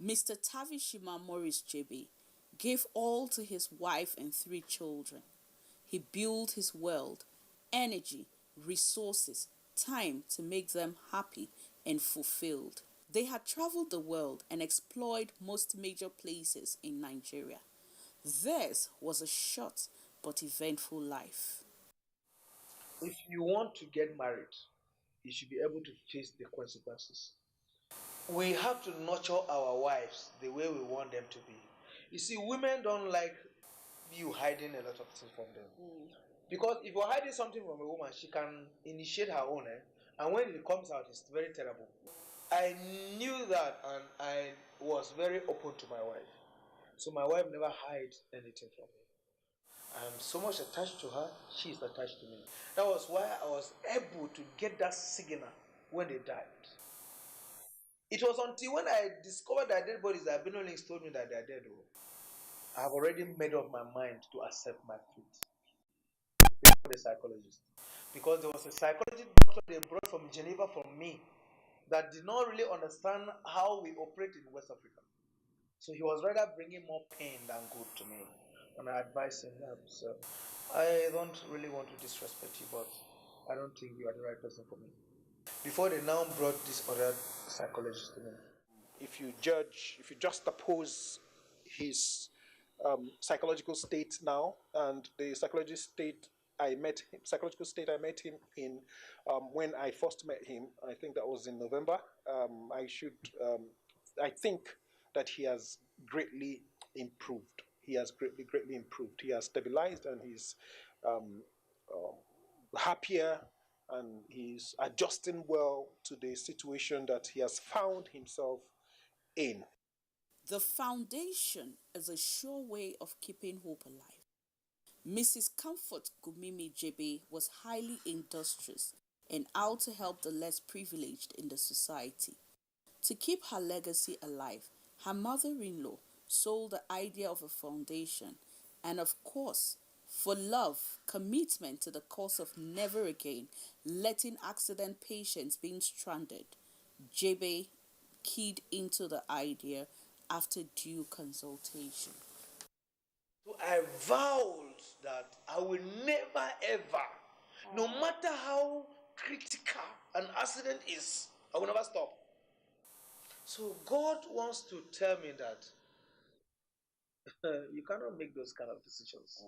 Mr. Tavishima Morris JB gave all to his wife and 3 children. He built his world, energy, resources, time to make them happy and fulfilled. They had traveled the world and explored most major places in Nigeria. Theirs was a short but eventful life. If you want to get married, you should be able to face the consequences. We have to nurture our wives the way we want them to be. You see, women don't like you hiding a lot of things from them. Because if you're hiding something from a woman, she can initiate her own, and when it comes out, it's very terrible. I knew that, and I was very open to my wife. So my wife never hides anything from me. I'm so much attached to her, she is attached to me. That was why I was able to get that signal when they died. It was until when I discovered that dead bodies that Bino Links told me that they are dead. I have already made up my mind to accept my fate. Before the psychologist. Because there was a psychologist doctor they brought from Geneva for me that did not really understand how we operate in West Africa. So he was rather bringing more pain than good to me. And I advised him that. So I don't really want to disrespect you, but I don't think you are the right person for me. Before they now brought this other psychologist to me. If you juxtapose his psychological state now and the psychological state I met him in when I first met him, I think that was in November. I think that he has greatly improved. He has greatly improved. He has stabilized and he's happier, and he's adjusting well to the situation that he has found himself in. The foundation is a sure way of keeping hope alive. Mrs. Comfort Gumimi Jebe was highly industrious and out to help the less privileged in the society. To keep her legacy alive, her mother-in-law sold the idea of a foundation, and of course, for love, commitment to the cause of never again letting accident patients being stranded, Jebe keyed into the idea after due consultation. So I vowed that I will never ever, no matter how critical an accident is, I will never stop. So God wants to tell me that you cannot make those kind of decisions.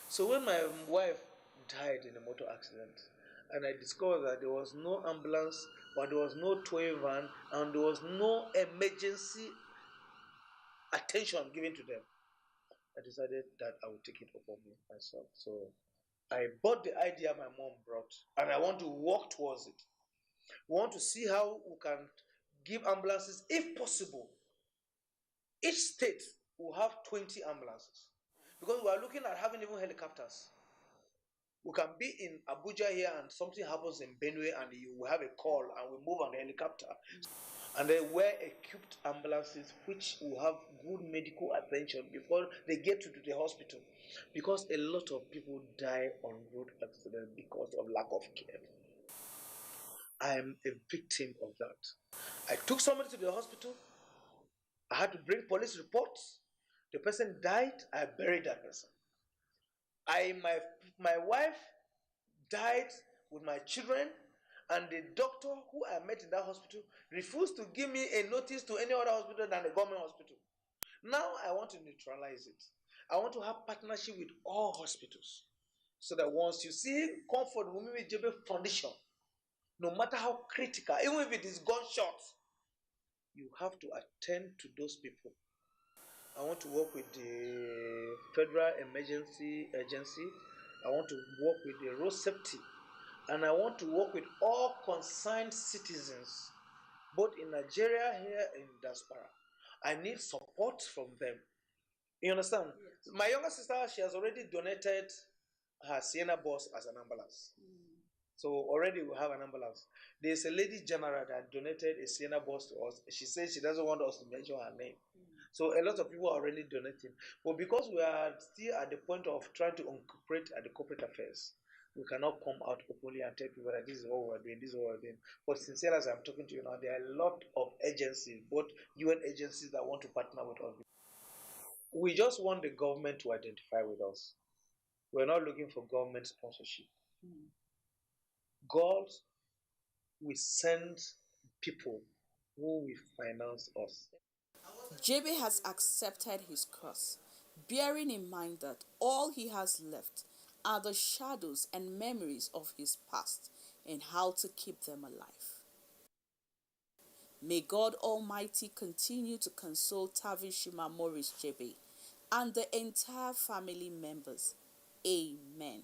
So when my wife died in a motor accident, and I discovered that there was no ambulance, but there was no tow van, and there was no emergency attention given to them, I decided that I would take it upon myself. So I bought the idea my mom brought, and I want to work towards it. We want to see how we can give ambulances, if possible. Each state will have 20 ambulances, because we are looking at having even helicopters. We can be in Abuja here and something happens in Benue and you will have a call and we move on the helicopter. And they were equipped ambulances which will have good medical attention before they get to the hospital. Because a lot of people die on road accidents because of lack of care. I am a victim of that. I took somebody to the hospital. I had to bring police reports. The person died. I buried that person. My wife died with my children, and the doctor who I met in that hospital refused to give me a notice to any other hospital than the government hospital. Now I want to neutralize it. I want to have partnership with all hospitals, so that once you see comfort with JB Foundation, no matter how critical, even if it is gunshot, you have to attend to those people. I want to work with the Federal Emergency Agency. I want to work with the road safety. And I want to work with all concerned citizens, both in Nigeria, here in diaspora. I need support from them. You understand? Yes. My younger sister, she has already donated her Sienna bus as an ambulance. So already we have an ambulance. There's a lady general that donated a Sienna bus to us. She says she doesn't want us to mention her name. So a lot of people are already donating. But because we are still at the point of trying to incorporate at the corporate affairs, we cannot come out openly and tell people that this is what we're doing, this is what we're doing. But sincerely, as I'm talking to you now, there are a lot of agencies, both UN agencies that want to partner with us. We just want the government to identify with us. We're not looking for government sponsorship. God will send people who will finance us. JB has accepted his cross, bearing in mind that all he has left are the shadows and memories of his past and how to keep them alive. May God Almighty continue to console Tavishima Morris JB and the entire family members. Amen.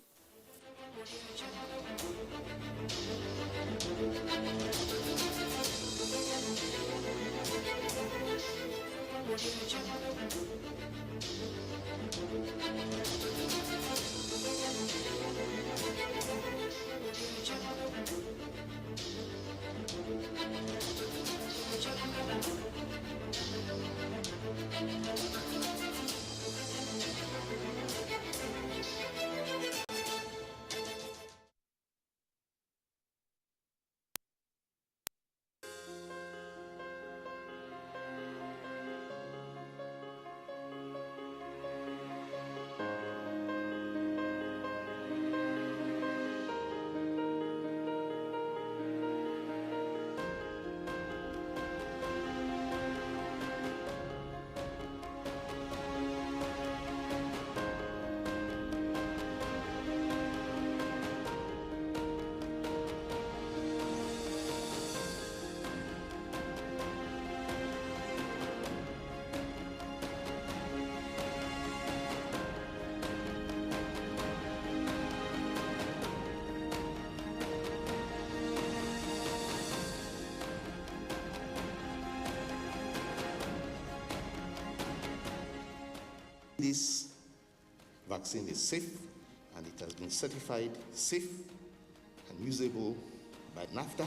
This vaccine is safe, and it has been certified safe and usable by NAFTA.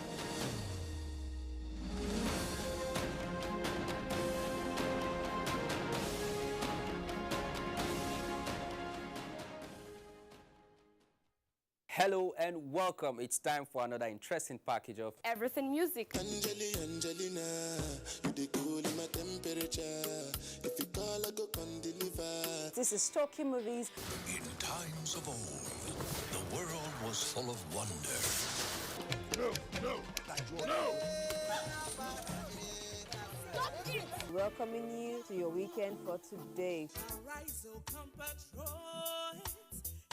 Hello and welcome. It's time for another interesting package of Everything Music. Angelina, you dey cool in my temperature. If you call, I go come deliver. This is Talking Movies. In times of old, the world was full of wonder. No! Stop it! Welcoming you to your weekend for today. Arise, O compatriots.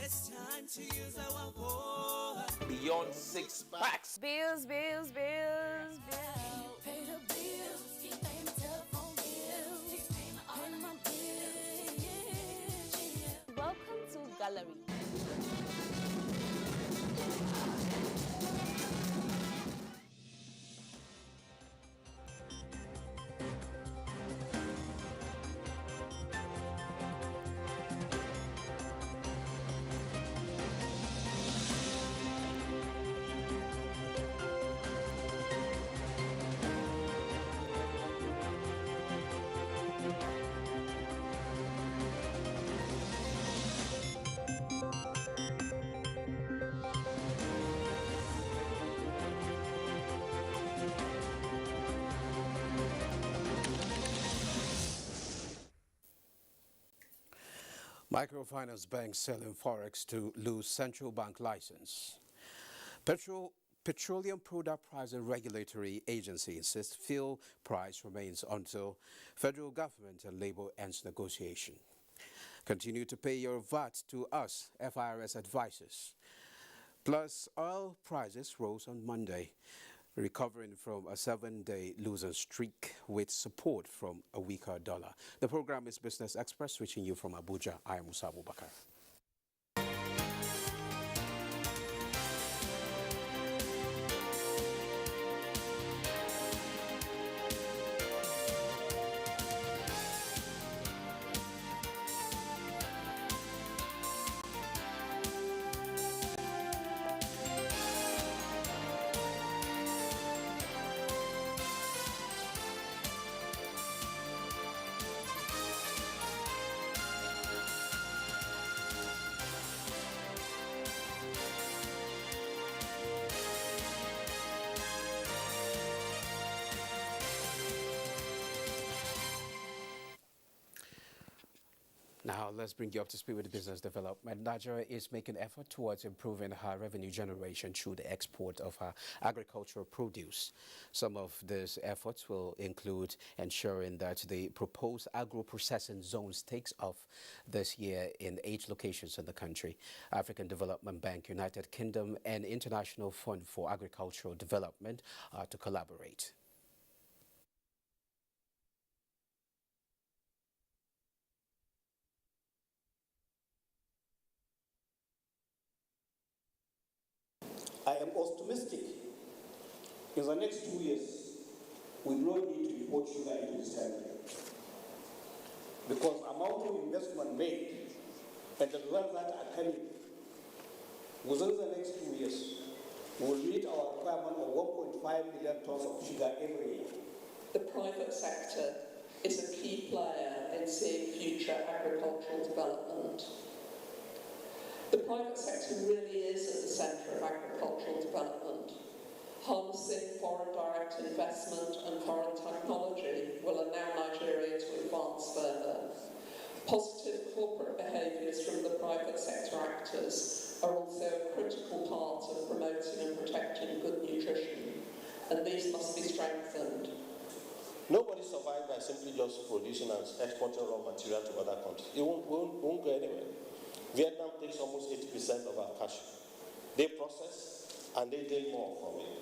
It's time to use our voice. Beyond 6 packs. Bills. Pay the bills. Keep paying my telephone bills. Keep paying all of my bills. Welcome to Gallery. Microfinance banks selling forex to lose central bank license. Petroleum Product Price and Regulatory Agency insists fuel price remains until federal government and Labour ends negotiation. Continue to pay your VAT to us, FIRS advises. Plus, oil prices rose on Monday, recovering from a 7-day losing streak with support from a weaker dollar. The program is Business Express, reaching you from Abuja. I am Musa Abubakar. Now, let's bring you up to speed with the business development. Nigeria is making effort towards improving her revenue generation through the export of her agricultural produce. Some of these efforts will include ensuring that the proposed agro-processing zones takes off this year in 8 locations in the country. African Development Bank, United Kingdom, and International Fund for Agricultural Development are to collaborate. I am optimistic. In the next 2 years, we will not need to import sugar into this country. Because the amount of investment made and the results that are coming, within the next 2 years, we will meet our requirement of 1.5 million tons of sugar every year. The private sector is a key player in seeing future agricultural development. The private sector really is at the centre of agricultural development. Harnessing foreign direct investment and foreign technology will allow Nigeria to advance further. Positive corporate behaviours from the private sector actors are also a critical part of promoting and protecting good nutrition, and these must be strengthened. Nobody survives by simply just producing and exporting raw material to other countries. It won't go anywhere. Vietnam takes almost 80% of our cash. They process and they gain more from it.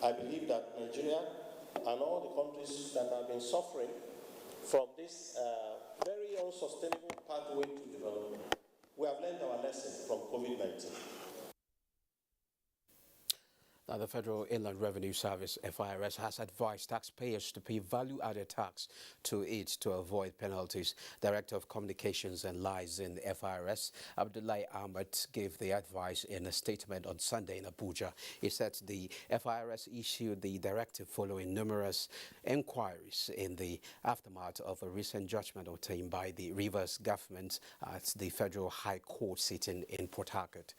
I believe that Nigeria and all the countries that have been suffering from this very unsustainable pathway to development, we have learned our lesson from COVID-19. Now, the Federal Inland Revenue Service, FIRS, has advised taxpayers to pay value-added tax to it to avoid penalties. Director of Communications and Lies in FIRS, Abdullahi Ahmed, gave the advice in a statement on Sunday in Abuja. He said the FIRS issued the directive following numerous inquiries in the aftermath of a recent judgment obtained by the Rivers government at the Federal High Court sitting in Port Harcourt.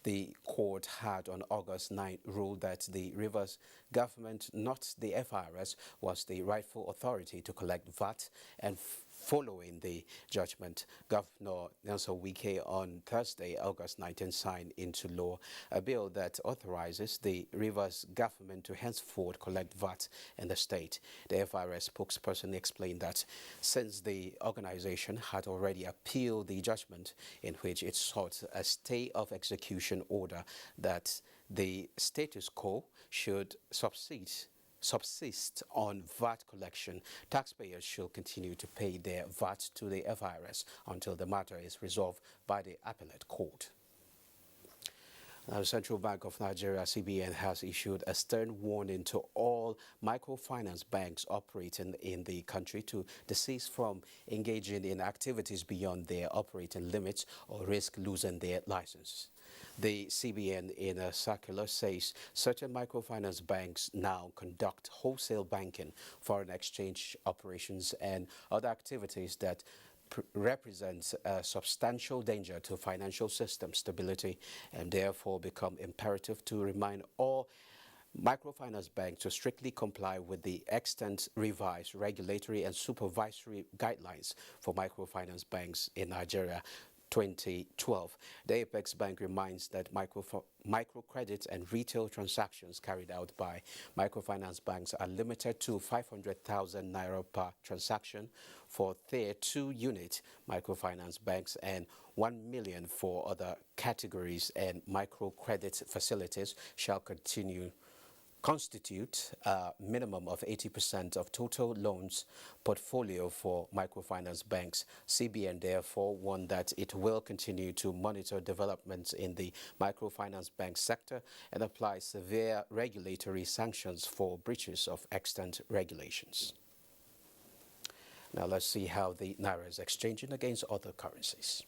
The court had on August 9 ruled that the Rivers government, not the FIRS, was the rightful authority to collect VAT, and following the judgment, Governor Nelson Wike on Thursday, August 19, signed into law a bill that authorizes the Rivers government to henceforth collect VAT in the state. The FIRS spokesperson explained that since the organization had already appealed the judgment in which it sought a stay of execution order, that the status quo should subsist on VAT collection, taxpayers should continue to pay their VAT to the FIRS until the matter is resolved by the appellate court. Now, the Central Bank of Nigeria, CBN, has issued a stern warning to all microfinance banks operating in the country to desist from engaging in activities beyond their operating limits or risk losing their license. The CBN, in a circular, says certain microfinance banks now conduct wholesale banking, foreign exchange operations, and other activities that represents a substantial danger to financial system stability, and therefore become imperative to remind all microfinance banks to strictly comply with the extant revised regulatory and supervisory guidelines for microfinance banks in Nigeria. 2012. The Apex Bank reminds that microcredit and retail transactions carried out by microfinance banks are limited to 500,000 naira per transaction for Tier 2 unit microfinance banks and 1 million for other categories, and microcredit facilities shall constitute a minimum of 80% of total loans portfolio for microfinance banks. CBN therefore warned that it will continue to monitor developments in the microfinance bank sector and apply severe regulatory sanctions for breaches of extant regulations. Now let's see how the naira is exchanging against other currencies.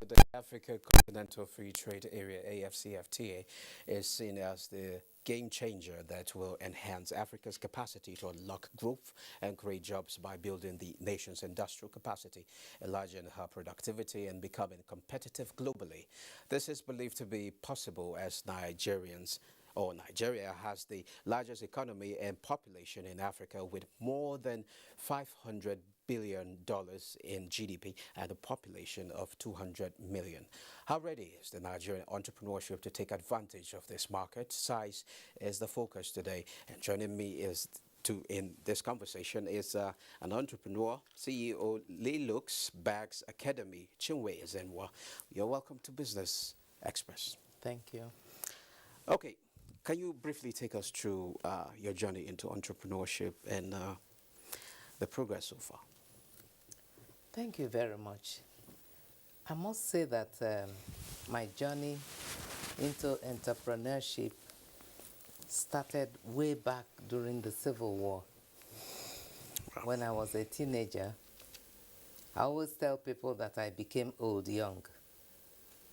The Africa Continental Free Trade Area, AFCFTA, is seen as the game changer that will enhance Africa's capacity to unlock growth and create jobs by building the nation's industrial capacity, enlarging her productivity, and becoming competitive globally. This is believed to be possible as Nigeria has the largest economy and population in Africa, with more than $500 billion in GDP and a population of 200 million. How ready is the Nigerian entrepreneurship to take advantage of this market size is the focus today. And joining me in this conversation is an entrepreneur, CEO, Lilux Bags Academy, Chinwe Ezenwa. You're welcome to Business Express. Thank you. Okay. Can you briefly take us through your journey into entrepreneurship and the progress so far? Thank you very much. I must say that my journey into entrepreneurship started way back during the Civil War. When I was a teenager, I always tell people that I became old young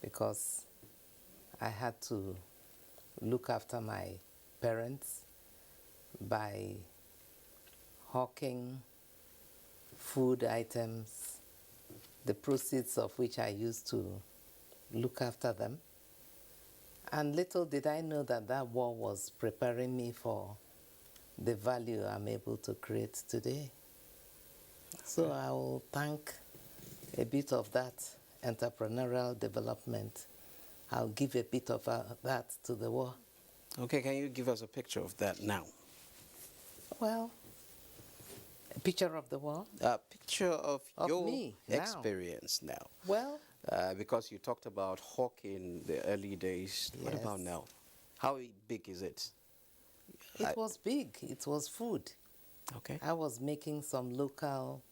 because I had to look after my parents by hawking food items, the proceeds of which I used to look after them. And little did I know that that war was preparing me for the value I'm able to create today. So I will thank a bit of that entrepreneurial development. I'll give a bit of that to the war. Okay, can you give us a picture of that now? Well, a picture of the war? A picture of your me experience now. Well, because you talked about hawking in the early days. Yes. What about now? How big is it? It was big. It was food. Okay. I was making some local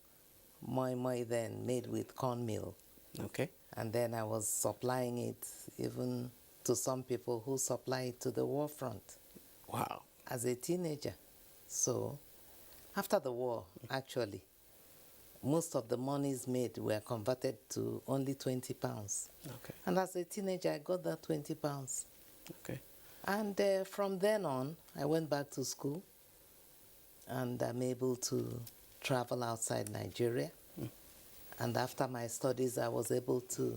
moi then made with cornmeal. Okay. And then I was supplying it even to some people who supply it to the war front. Wow. As a teenager. So after the war, actually, most of the monies made were converted to only 20 pounds. Okay. And as a teenager, I got that 20 pounds. Okay. And from then on, I went back to school, and I'm able to travel outside Nigeria. And after my studies, I was able to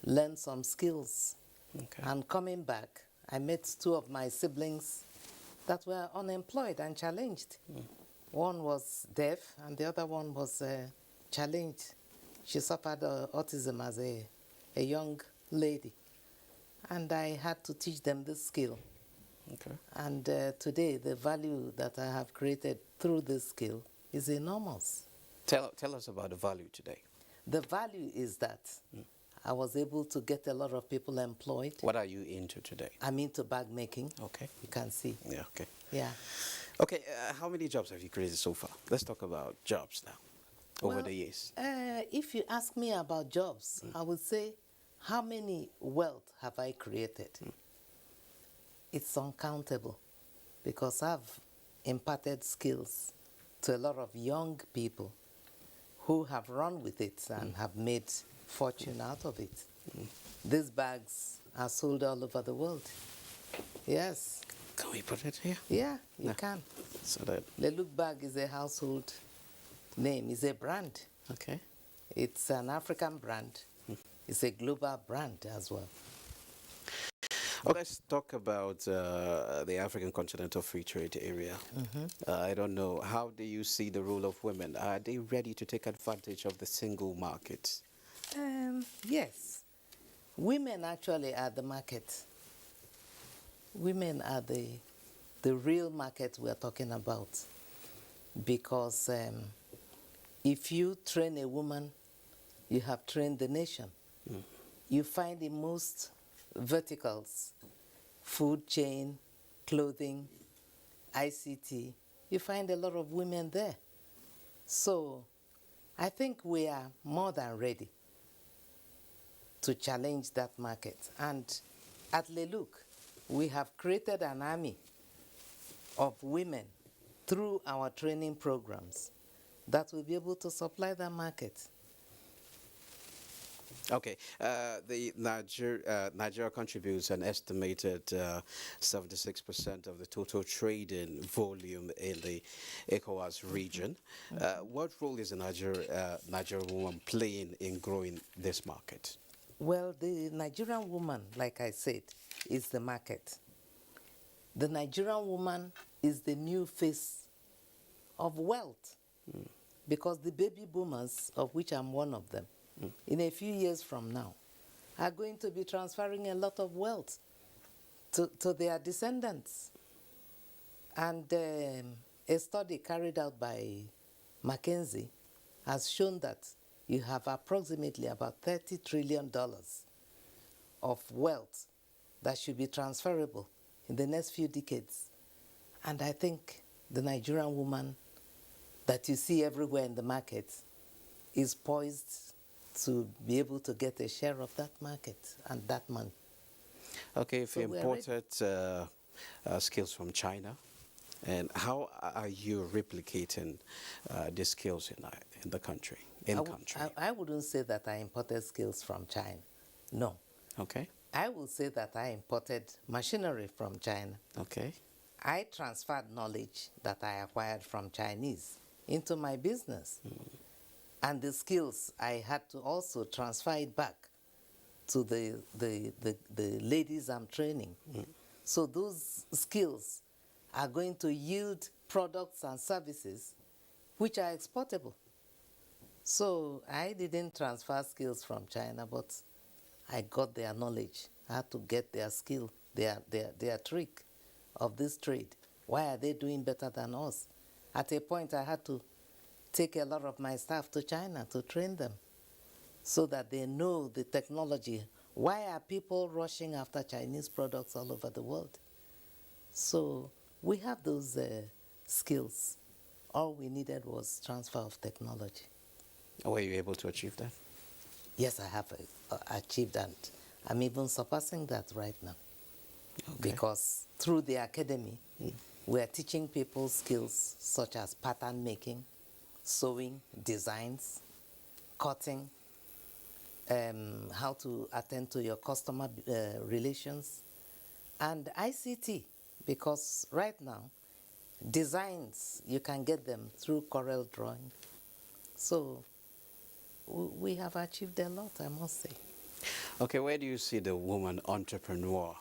learn some skills. Okay. And coming back, I met two of my siblings that were unemployed and challenged. One was deaf, and the other one was challenged. She suffered autism as a young lady. And I had to teach them this skill. Okay. And today, the value that I have created through this skill is enormous. Tell us about the value today. The value is that I was able to get a lot of people employed. What are you into today? I'm into bag making. Okay. You can see. Yeah, okay. Yeah. Okay, how many jobs have you created so far? Let's talk about jobs now, over the years. If you ask me about jobs, I would say, how many wealth have I created? It's uncountable, because I've imparted skills to a lot of young people who have run with it and have made fortune out of it. These bags are sold all over the world. Yes. Can we put it here? Yeah, you can. So that The Look bag is a household name, it's a brand. Okay. It's an African brand. It's a global brand as well. Okay, let's talk about the African Continental Free Trade Area. I don't know, how do you see the role of women? Are they ready to take advantage of the single market? Yes. Women actually are the market. Women are the real market we're talking about. Because if you train a woman, you have trained the nation. You find in most verticals, food chain, clothing, ICT, you find a lot of women there. So I think we are more than ready to challenge that market. And at Leluk, we have created an army of women through our training programs that will be able to supply that market. Okay, the Nigeria contributes an estimated 76% of the total trading volume in the ECOWAS region. What role is the Nigerian woman playing in growing this market? Well, the Nigerian woman, like I said, is the market. The Nigerian woman is the new face of wealth, because the baby boomers, of which I'm one of them, in a few years from now, are going to be transferring a lot of wealth to their descendants. And a study carried out by McKinsey has shown that you have approximately about $30 trillion of wealth that should be transferable in the next few decades. And I think the Nigerian woman that you see everywhere in the market is poised to be able to get a share of that market and that money. Okay, if you imported skills from China, and how are you replicating the skills in the country? I wouldn't say that I imported skills from China. No. Okay. I would say that I imported machinery from China. Okay. I transferred knowledge that I acquired from Chinese into my business. And the skills, I had to also transfer it back to the ladies I'm training. So those skills are going to yield products and services which are exportable. So I didn't transfer skills from China, but I got their knowledge. I had to get their skill, their trick of this trade. Why are they doing better than us? At a point, I had to take a lot of my staff to China to train them so that they know the technology. Why are people rushing after Chinese products all over the world? So we have those skills. All we needed was transfer of technology. Were you able to achieve that? Yes, I have achieved that. I'm even surpassing that right now. Okay. Because through the academy, we are teaching people skills such as pattern making, sewing, designs, cutting, how to attend to your customer relations, and ICT, because right now, designs, you can get them through Corel Drawing. So we have achieved a lot, I must say. Okay, where do you see the woman entrepreneur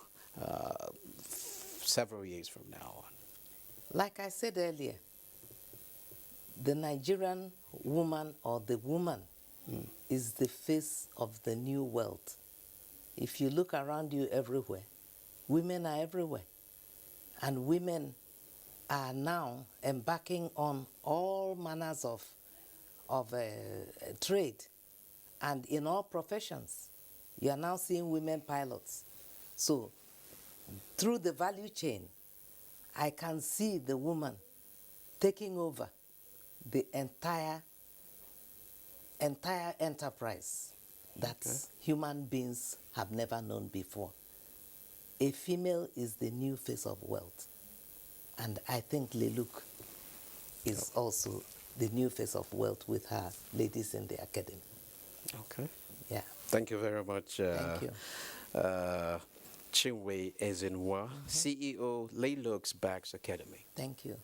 several years from now on? Like I said earlier, the Nigerian woman or the woman is the face of the new world. If you look around you everywhere, women are everywhere. And women are now embarking on all manners of trade and in all professions. You are now seeing women pilots. So through the value chain, I can see the woman taking over the entire enterprise that human beings have never known before. A female is the new face of wealth. And I think Leluk is also the new face of wealth with her ladies in the academy. Okay. Yeah. Thank you very much. Thank you. Chinwe Ezenwa, CEO, Leluk's Bags Academy. Thank you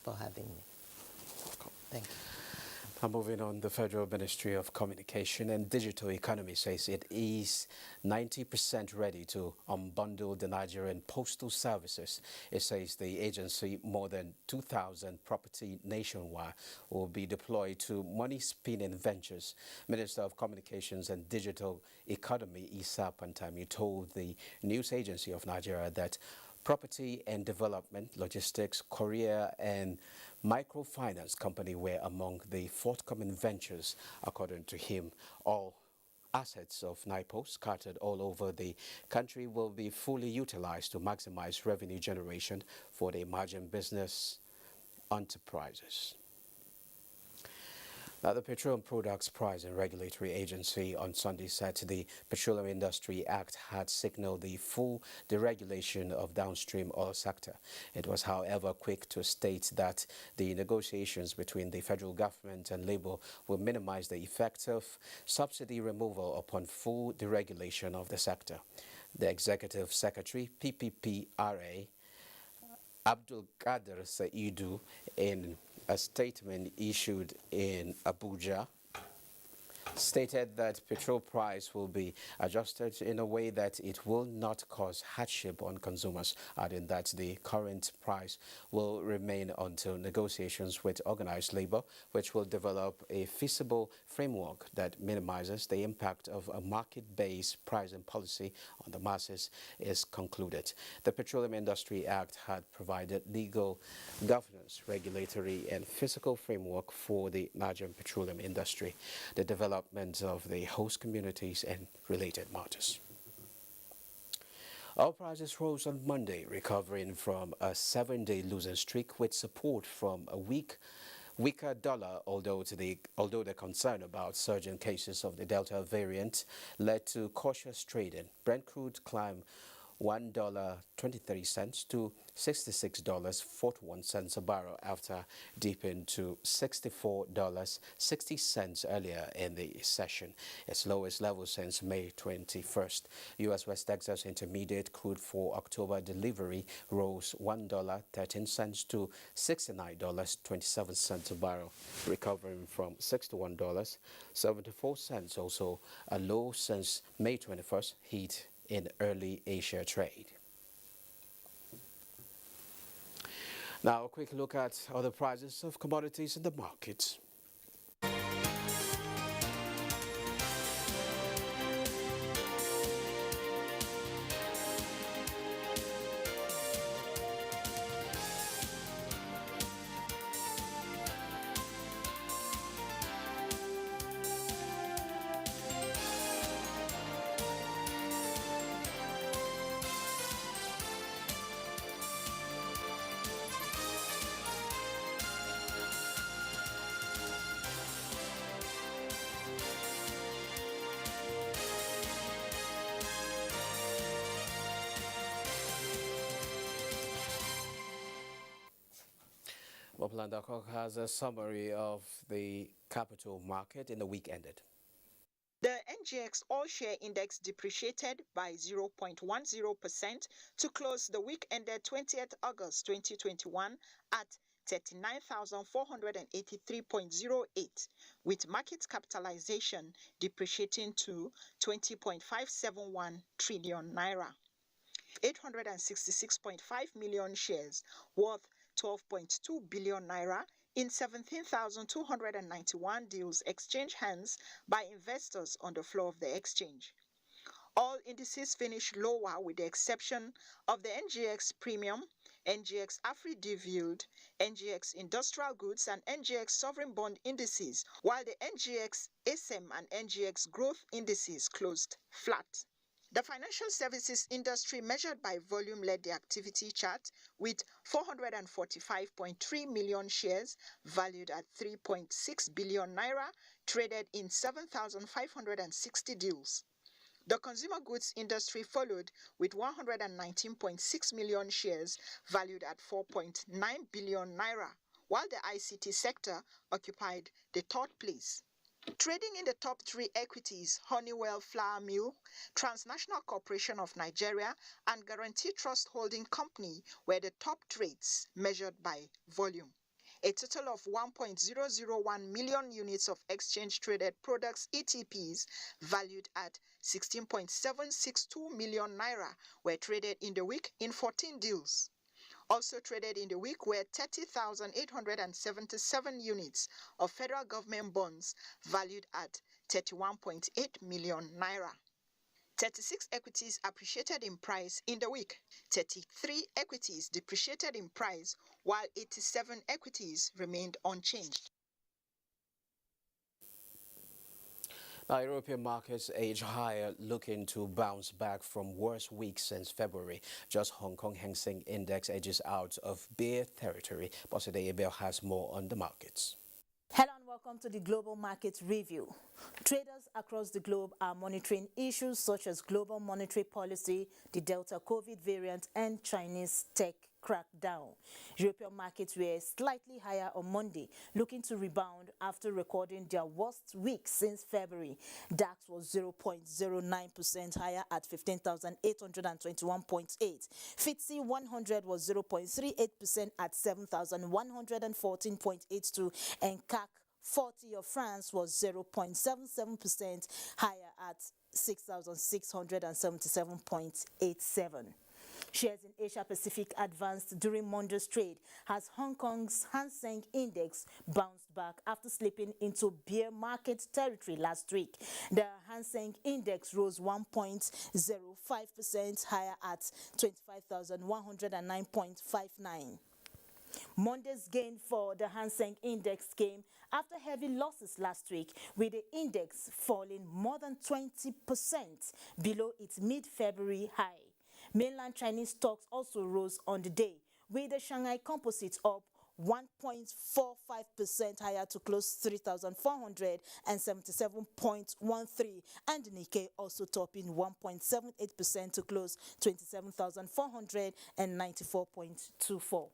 for having me. Thank you. Now moving on, the Federal Ministry of Communication and Digital Economy says it is 90% ready to unbundle the Nigerian postal services. It says the agency, more than 2,000 property nationwide, will be deployed to money-spinning ventures. Minister of Communications and Digital Economy, Isa Pantami, told the news agency of Nigeria that property and development, logistics, courier, and Microfinance company were among the forthcoming ventures. According to him, all assets of NIPO scattered all over the country will be fully utilized to maximize revenue generation for the emerging business enterprises. Now, the Petroleum Products Price and Regulatory Agency on Sunday said the Petroleum Industry Act had signaled the full deregulation of downstream oil sector. It was, however, quick to state that the negotiations between the federal government and Labour will minimize the effect of subsidy removal upon full deregulation of the sector. The Executive Secretary, PPPRA, Abdul Qadir Saidu, in a statement issued in Abuja, stated that petrol price will be adjusted in a way that it will not cause hardship on consumers, adding that the current price will remain until negotiations with organized labor, which will develop a feasible framework that minimizes the impact of a market-based pricing policy on the masses, is concluded. The Petroleum Industry Act had provided legal governance, regulatory, and fiscal framework for the Nigerian petroleum industry, the development of the host communities, and related matters. Oil prices rose on Monday, recovering from a 7-day losing streak with support from a weaker dollar, although the concern about surging cases of the Delta variant led to cautious trading. Brent crude climbed $1.23 to $66.41 a barrel after dipping to $64.60 earlier in the session, its lowest level since May 21st. U.S. West Texas Intermediate crude for October delivery rose $1.13 to $69.27 a barrel, recovering from $61.74, also a low since May 21st, hit in early Asia trade. Now, a quick look at other prices of commodities in the market. Upland.org has a summary of the capital market in the week ended. The NGX All-Share Index depreciated by 0.10% to close the week ended 20th August 2021 at 39,483.08, with market capitalization depreciating to 20.571 trillion naira. 866.5 million shares worth 12.2 billion naira in 17,291 deals exchanged hands by investors on the floor of the exchange. All indices finished lower with the exception of the NGX Premium, NGX Afri-Div Yield, NGX Industrial Goods and NGX Sovereign Bond indices, while the NGX SM and NGX Growth indices closed flat. The financial services industry measured by volume led the activity chart with 445.3 million shares valued at 3.6 billion naira traded in 7,560 deals. The consumer goods industry followed with 119.6 million shares valued at 4.9 billion naira, while the ICT sector occupied the third place. Trading in the top three equities, Honeywell Flour Mill, Transnational Corporation of Nigeria, and Guarantee Trust Holding Company were the top trades measured by volume. A total of 1.001 million units of exchange-traded products ETPs valued at 16.762 million naira were traded in the week in 14 deals. Also traded in the week were 30,877 units of federal government bonds valued at 31.8 million naira. 36 equities appreciated in price in the week. 33 equities depreciated in price, while 87 equities remained unchanged. Now, European markets edge higher, looking to bounce back from worst weeks since February. Just Hong Kong Hang Seng Index edges out of bear territory. Bosside Abel has more on the markets. Hello and welcome to the Global Market Review. Traders across the globe are monitoring issues such as global monetary policy, the Delta COVID variant, and Chinese tech crackdown. European markets were slightly higher on Monday, looking to rebound after recording their worst week since February. DAX was 0.09% higher at 15,821.8. FTSE 100 was 0.38% at 7,114.82, and CAC 40 of France was 0.77% higher at 6,677.87. Shares in Asia Pacific advanced during Monday's trade as Hong Kong's Hang Seng Index bounced back after slipping into bear market territory last week. The Hang Seng Index rose 1.05% higher at 25,109.59. Monday's gain for the Hang Seng Index came after heavy losses last week, with the index falling more than 20% below its mid-February high. Mainland Chinese stocks also rose on the day, with the Shanghai Composite up 1.45% higher to close 3,477.13, and the Nikkei also topping 1.78% to close 27,494.24.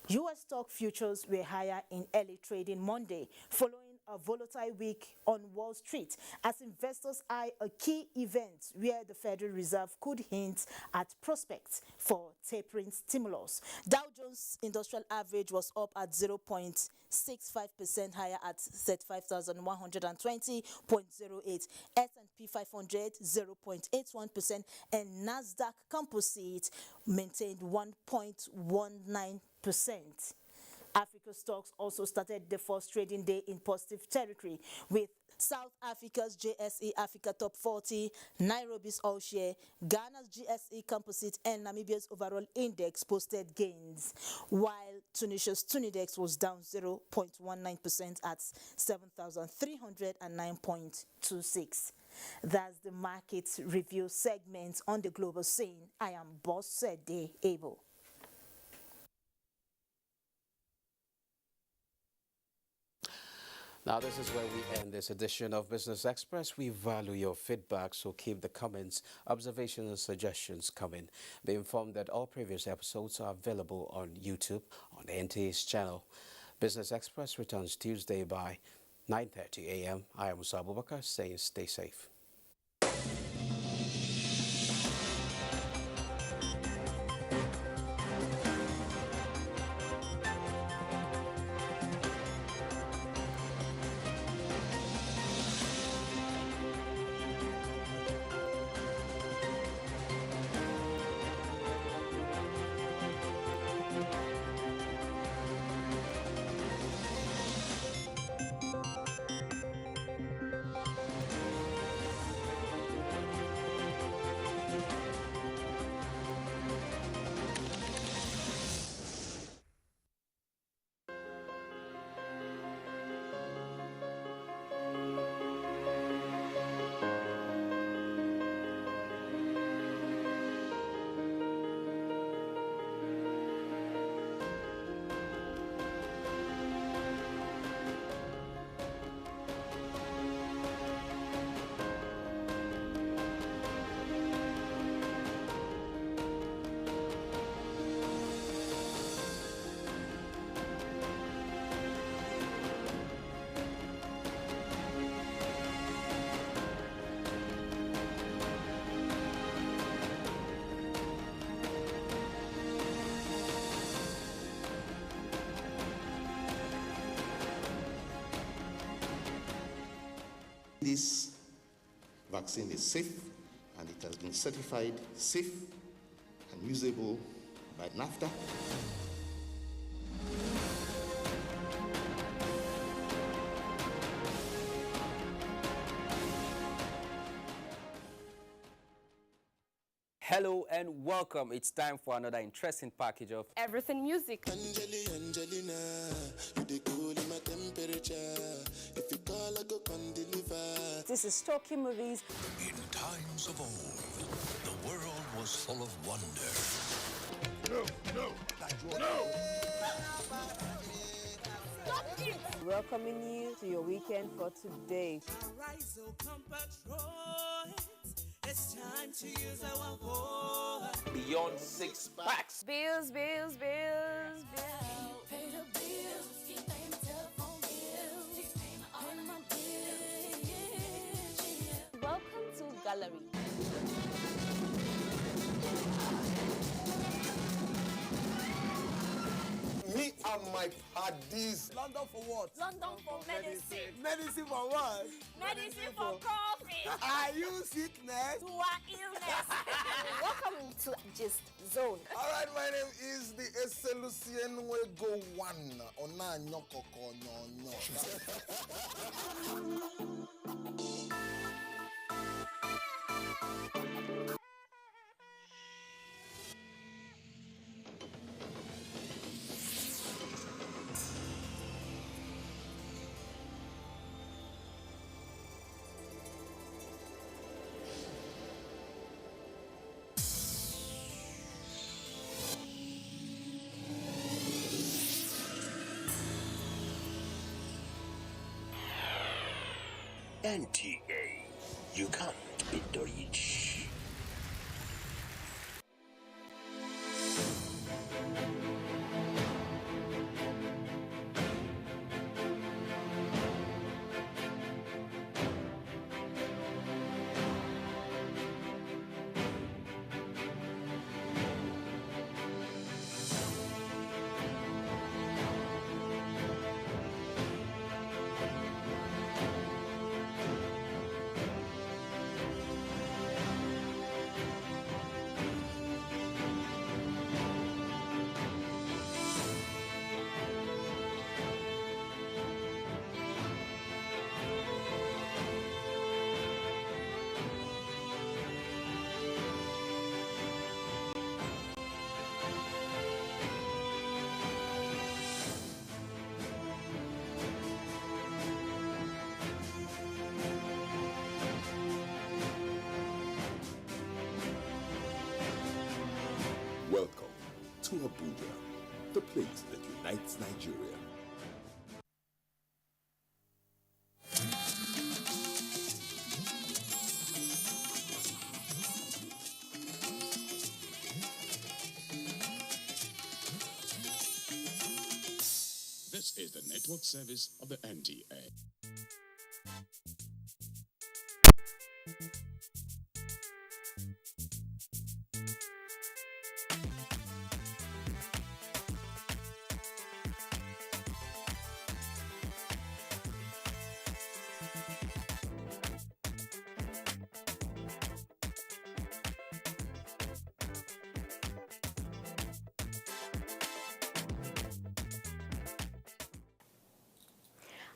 U.S. stock futures were higher in early trading Monday, following a volatile week on Wall Street as investors eye a key event where the Federal Reserve could hint at prospects for tapering stimulus. Dow Jones Industrial Average was up at 0.65% higher at 35,120.08, S&P 500 0.81%, and Nasdaq Composite maintained 1.19%. Africa stocks also started the first trading day in positive territory, with South Africa's JSE Africa Top 40, Nairobi's All-Share, Ghana's GSE Composite, and Namibia's overall index posted gains, while Tunisia's Tunidex was down 0.19% at 7,309.26. That's the market review segment on the global scene. I am Bosside Abel. Now, this is where we end this edition of Business Express. We value your feedback, so keep the comments, observations, and suggestions coming. Be informed that all previous episodes are available on YouTube on the NTA's channel. Business Express returns Tuesday by 9:30 a.m. I am Musa Abubakar saying stay safe. This vaccine is safe and it has been certified safe and usable by NAFTA. Hello and welcome. It's time for another interesting package of Everything Music. Angelina, you dey cool in my temperature. If you call, I go come deliver. This is Talkie Movies. In times of old, the world was full of wonder. No! Stop it! Welcoming you to your weekend for today. Arise, O compatriots. It's time to use our voice. Beyond Six Packs. Bills, bills, bills, bills. Pay the bills. Keep paying the telephone bills. Keep paying all of my bills. Welcome to Gallery. Me and my paddies. London for what? London for medicine. Medicine for what? Medicine for coffee. Are you sickness? To our illness. Welcome to Gist Zone. All right, my name is the Eselucien Wego One. Ona nyokoko nyonyo. NTA, you can't beat the rich. Welcome to Abuja, the place that unites Nigeria. This is the network service of the NTA.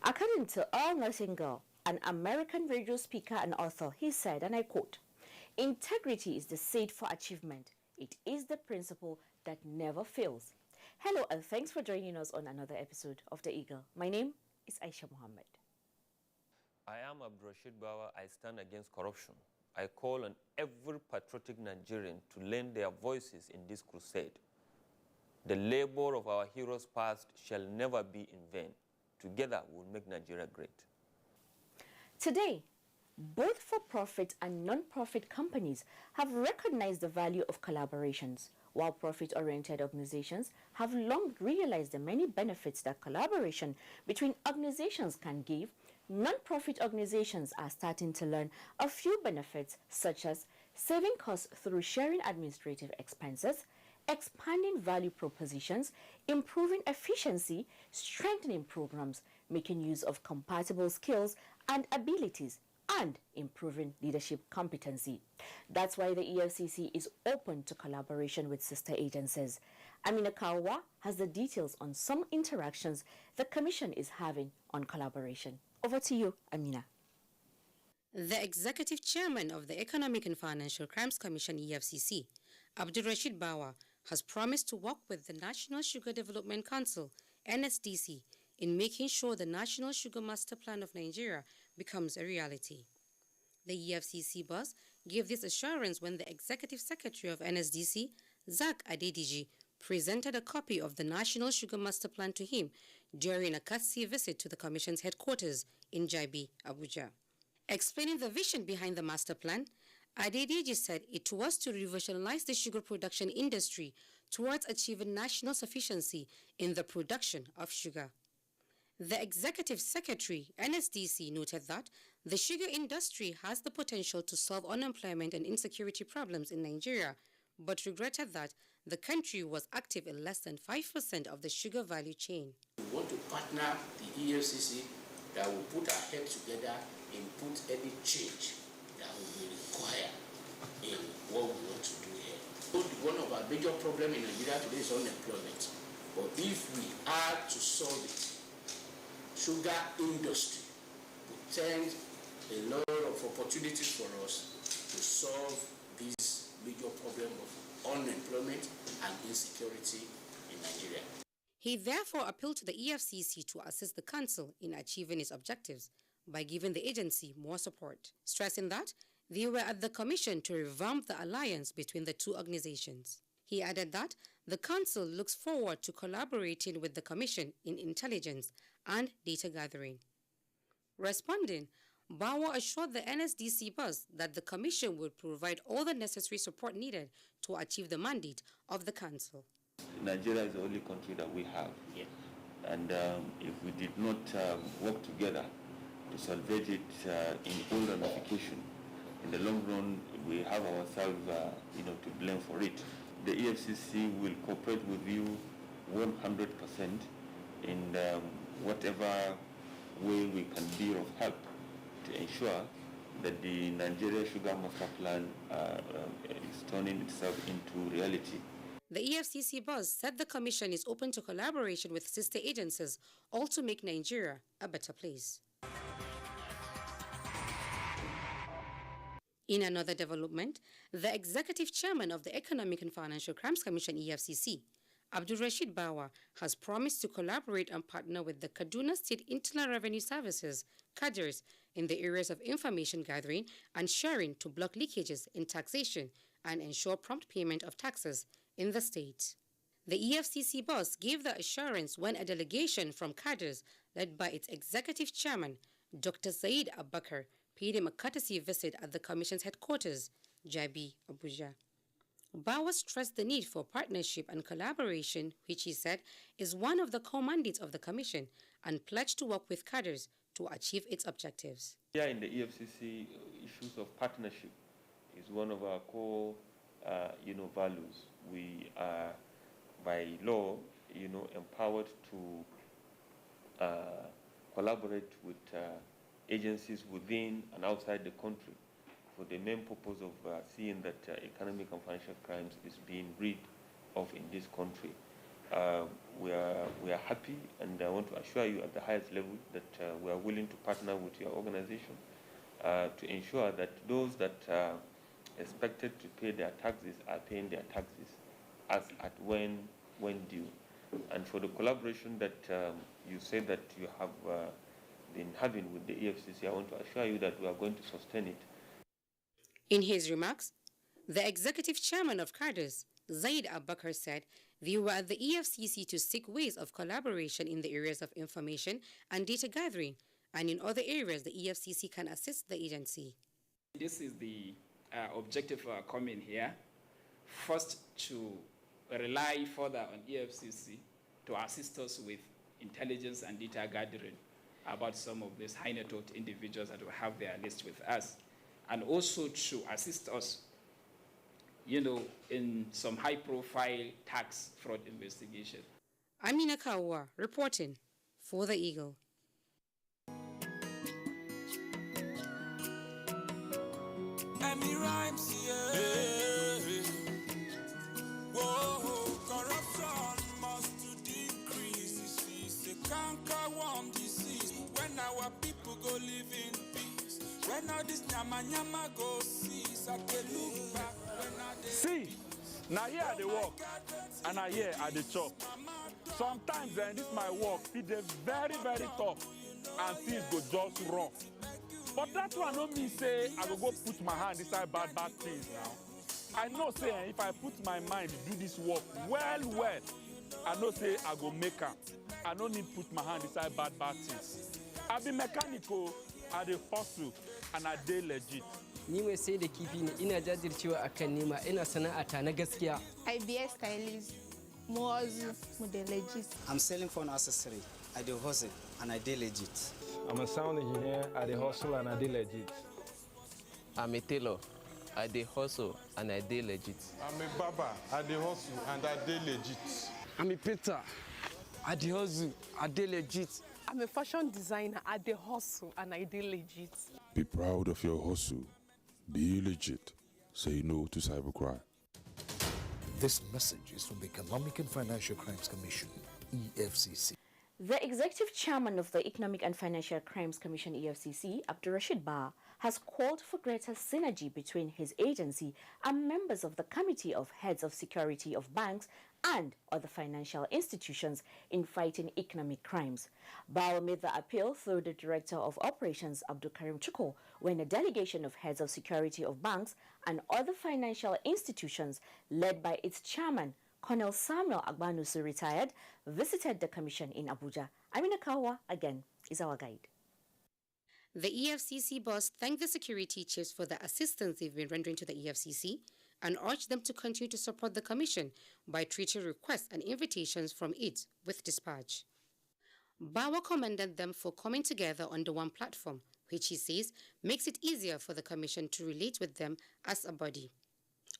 According to Earl Nightingale, an American radio speaker and author, he said, and I quote, "Integrity is the seed for achievement. It is the principle that never fails." Hello and thanks for joining us on another episode of The Eagle. My name is Aisha Muhammad. I am Abdurrashid Bawa. I stand against corruption. I call on every patriotic Nigerian to lend their voices in this crusade. The labor of our heroes past shall never be in vain. Together, we'll make Nigeria great. Today, both for-profit and non-profit companies have recognized the value of collaborations, while profit-oriented organizations have long realized the many benefits that collaboration between organizations can give. Non-profit organizations are starting to learn a few benefits, such as saving costs through sharing administrative expenses, expanding value propositions, improving efficiency, strengthening programs, making use of compatible skills and abilities, and improving leadership competency. That's why the EFCC is open to collaboration with sister agencies. Amina Kawa has the details on some interactions the Commission is having on collaboration. Over to you, Amina. The Executive Chairman of the Economic and Financial Crimes Commission, EFCC, Abdurrashid Bawa, has promised to work with the National Sugar Development Council, NSDC, in making sure the National Sugar Master Plan of Nigeria becomes a reality. The EFCC boss gave this assurance when the Executive Secretary of NSDC, Zak Adediji, presented a copy of the National Sugar Master Plan to him during a courtesy visit to the Commission's headquarters in Jaibi, Abuja. Explaining the vision behind the master plan, Adediji said it was to revolutionize the sugar production industry towards achieving national sufficiency in the production of sugar. The Executive Secretary, NSDC, noted that the sugar industry has the potential to solve unemployment and insecurity problems in Nigeria, but regretted that the country was active in less than 5% of the sugar value chain. We want to partner the EFCC that will put our heads together and put any change that will be required in what we want to do here. So one of our major problems in Nigeria today is unemployment. But if we are to solve it, sugar industry presents a lot of opportunities for us to solve this major problem of unemployment and insecurity in Nigeria. He therefore appealed to the EFCC to assist the council in achieving its objectives by giving the agency more support, stressing that they were at the commission to revamp the alliance between the two organizations. He added that the council looks forward to collaborating with the commission in intelligence and data gathering. Responding, Bawa assured the NSDC boss that the commission would provide all the necessary support needed to achieve the mandate of the council. Nigeria is the only country that we have. Yeah. And if we did not work together to salvage it in all ramification, in the long run, we have ourselves, to blame for it. The EFCC will cooperate with you 100% in whatever way we can be of help to ensure that the Nigeria Sugar Master Plan is turning itself into reality. The EFCC boss said the commission is open to collaboration with sister agencies, all to make Nigeria a better place. In another development, the executive chairman of the Economic and Financial Crimes Commission, EFCC, Abdurrashid Bawa, has promised to collaborate and partner with the Kaduna State Internal Revenue Services, Cadres, in the areas of information gathering and sharing to block leakages in taxation and ensure prompt payment of taxes in the state. The EFCC boss gave the assurance when a delegation from Cadres, led by its executive chairman, Dr. Said Abakar, paid him a courtesy visit at the Commission's headquarters, Jaibi, Abuja. Bawa stressed the need for partnership and collaboration, which he said is one of the core mandates of the Commission, and pledged to work with cadres to achieve its objectives. Here in the EFCC, issues of partnership is one of our core, values. We are, by law, empowered to collaborate with agencies within and outside the country for the main purpose of seeing that economic and financial crimes is being rid of in this country. We are happy, and I want to assure you at the highest level that we are willing to partner with your organization to ensure that those that are expected to pay their taxes are paying their taxes as at when due. And for the collaboration that you said that you have been having with the EFCC, I want to assure you that we are going to sustain it. In his remarks, the executive chairman of cadres, Zaid Abubakar, said they were at the EFCC to seek ways of collaboration in the areas of information and data gathering, and in other areas the EFCC can assist the agency. This is the objective for coming here. First, to rely further on EFCC to assist us with intelligence and data gathering about some of these high net worth individuals that will have their list with us, and also to assist us, in some high-profile tax fraud investigation. Amina Kawa reporting for the Eagle. Any rhymes here? Whoa, corruption must to decrease. This is a canker-worm disease. When our people go live in peace, when all this nyama go cease, I can look back when I see. Now here I dey work, and I here I dey chop. Sometimes this my work, it is very, very tough, and things go just wrong. But that one don't mean say I go put my hand inside bad things now. I know say if I put my mind to do this work well, I know say I go make am. I don't need put my hand inside bad things. I be mechanical, I dey hustle, and I dey legit. Ni mai sai da kifi ne, ina jajircewa akan nema, ina sana'ata na gaskiya. I be a stylist, more legit. I'm selling phone accessory. I do hustle and I do legit. I'm a sound engineer. I do hustle and I do legit. I'm a tailor. I do hustle and I do legit. I'm a barber. I do hustle and I do legit. I'm a painter. I do hustle, I do legit. I'm a fashion designer. I do hustle and I do legit. Be proud of your hustle. Be legit. Say no to cybercrime. This message is from the Economic and Financial Crimes Commission, EFCC. The executive chairman of the Economic and Financial Crimes Commission, EFCC, Abdurrashid Ba, has called for greater synergy between his agency and members of the Committee of Heads of Security of Banks and other financial institutions in fighting economic crimes. Ba made the appeal through the Director of Operations, Abdul Karim Chuko, when a delegation of heads of security of banks and other financial institutions led by its chairman, Colonel Samuel Agbanusi, retired, visited the commission in Abuja. Amina Kawa, again, is our guide. The EFCC boss thanked the security chiefs for the assistance they've been rendering to the EFCC and urged them to continue to support the commission by treating requests and invitations from it with dispatch. Bawa commended them for coming together under one platform, which he says makes it easier for the commission to relate with them as a body.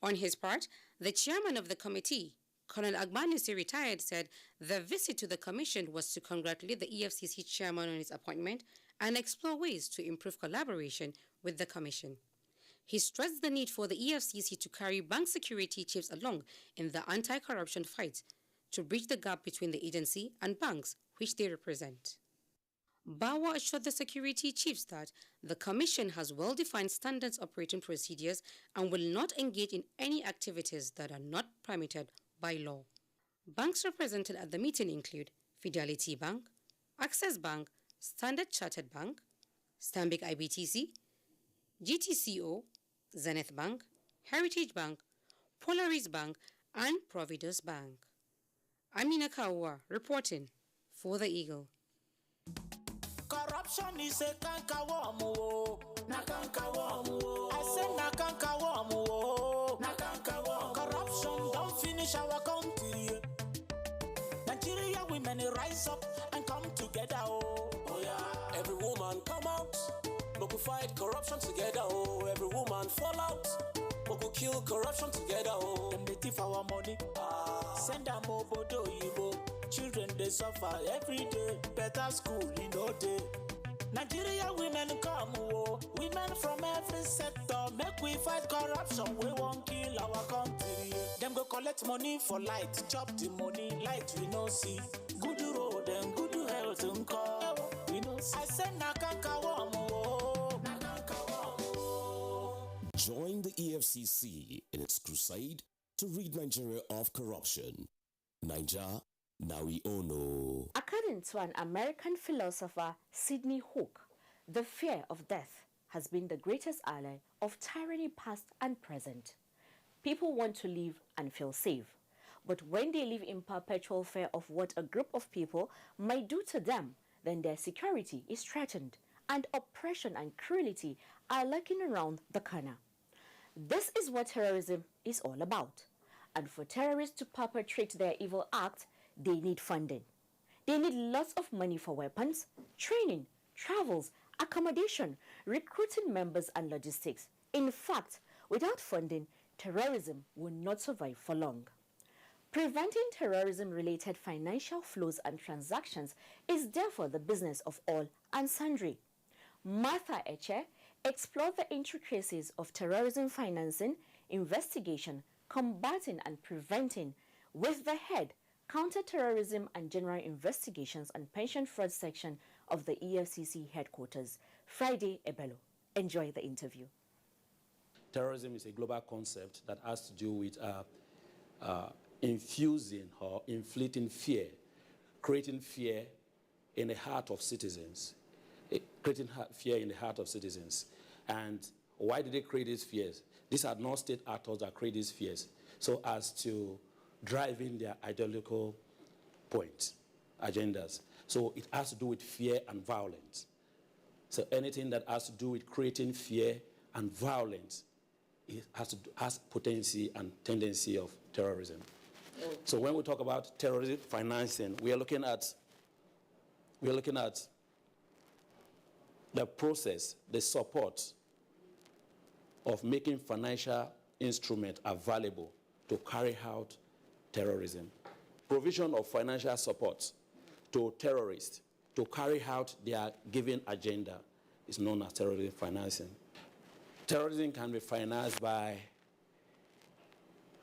On his part, the chairman of the committee, Colonel Agbanusi, retired, said the visit to the commission was to congratulate the EFCC chairman on his appointment and explore ways to improve collaboration with the commission. He stressed the need for the EFCC to carry bank security chiefs along in the anti-corruption fight to bridge the gap between the agency and banks which they represent. Bawa assured the security chiefs that the commission has well-defined standards operating procedures and will not engage in any activities that are not permitted by law. Banks represented at the meeting include Fidelity Bank, Access Bank, Standard Chartered Bank, Stanbic IBTC, GTCO, Zenith Bank, Heritage Bank, Polaris Bank, and Providus Bank. Amina Kawa reporting for the Eagle. Corruption is a cankerworm, na cankerworm. I say na cankerworm, na cankerworm. Corruption corruption don't finish our country. Nigeria women rise up and come together. Oh yeah. Every woman come out. We could fight corruption together. Oh, every woman fall out. We could kill corruption together. Oh, them they thief our money. Send them obodo yibo. Children they suffer every day. Better school in no day. Nigeria women come, oh, women from every sector. Make we fight corruption. We won't kill our country. Them go collect money for light. Chop the money, light we no see. Good road and good health and call. We no see. I said nakaka wamu. Join the EFCC in its crusade to rid Nigeria of corruption. Naija, now we all know. According to an American philosopher, Sidney Hook, the fear of death has been the greatest ally of tyranny past and present. People want to live and feel safe, but when they live in perpetual fear of what a group of people might do to them, then their security is threatened, and oppression and cruelty are lurking around the corner. This is what terrorism is all about. And for terrorists to perpetrate their evil act, they need funding. They need lots of money for weapons, training, travels, accommodation, recruiting members and logistics. In fact, without funding, terrorism will not survive for long. Preventing terrorism-related financial flows and transactions is therefore the business of all and sundry. Martha Eche explored the intricacies of terrorism financing, investigation, combating and preventing with the head Counter-Terrorism and General Investigations and Pension Fraud section of the EFCC headquarters, Friday Ebelo. Enjoy the interview. Terrorism is a global concept that has to do with infusing or inflicting fear, creating fear in the heart of citizens, creating fear in the heart of citizens. And why did they create these fears? These are not state actors that create these fears, so as to drive in their ideological points, agendas. So it has to do with fear and violence. So anything that has to do with creating fear and violence, it has potency and tendency of terrorism. Okay. So when we talk about terrorism financing, we are looking at the process, the support of making financial instruments available to carry out terrorism. Provision of financial support to terrorists to carry out their given agenda is known as terrorism financing. Terrorism can be financed by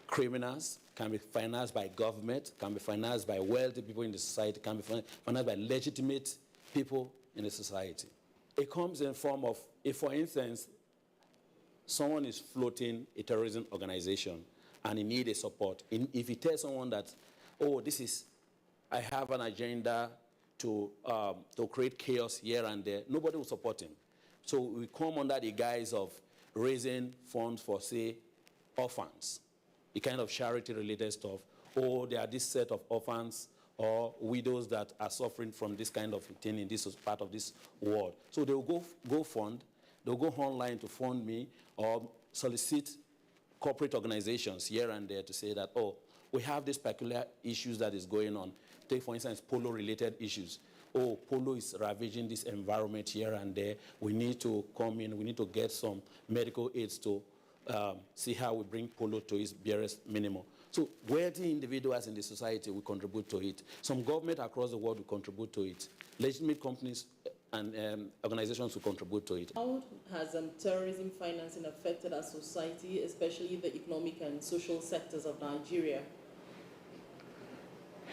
criminals, can be financed by government, can be financed by wealthy people in the society, can be financed by legitimate people in the society. It comes in the form of, if for instance, someone is floating a terrorism organization and he needs a support. If he tells someone that, oh, I have an agenda to create chaos here and there, nobody will support him. So we come under the guise of raising funds for, say, orphans, the kind of charity-related stuff, or there are this set of orphans or widows that are suffering from this kind of thing in this part of this world. So they will they'll go online to fund me or solicit corporate organizations here and there to say that, oh, we have this peculiar issues that is going on. Take, for instance, polo-related issues. Oh, polo is ravaging this environment here and there. We need to come in. We need to get some medical aids to see how we bring polo to its barest minimum. So wealthy individuals in the society will contribute to it. Some government across the world will contribute to it. Legitimate companies and organizations will contribute to it. How has terrorism financing affected our society, especially the economic and social sectors of Nigeria?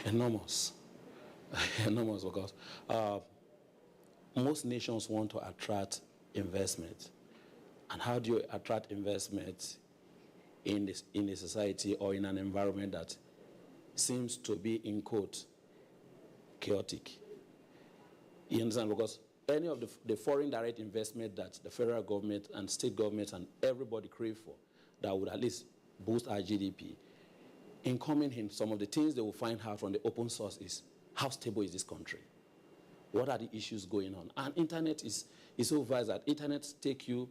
Enormous. Enormous, because most nations want to attract investment. And how do you attract investment in a society or in an environment that seems to be, in quote, chaotic? You understand? Because any of the foreign direct investment that the federal government and state governments and everybody crave for, that would at least boost our GDP, in coming in, some of the things they will find out from the open source is, how stable is this country? What are the issues going on? And internet is so vast that internet take you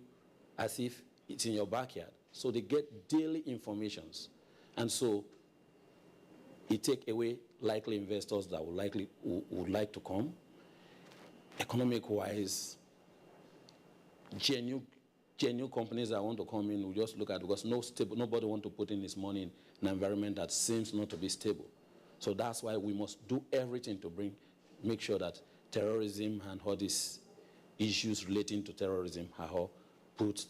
as if it's in your backyard. So they get daily informations. And so it take away likely investors that would like to come. Economic-wise, genuine companies that want to come in will just look at, because nobody want to put in his money in an environment that seems not to be stable. So that's why we must do everything to make sure that terrorism and all these issues relating to terrorism are all put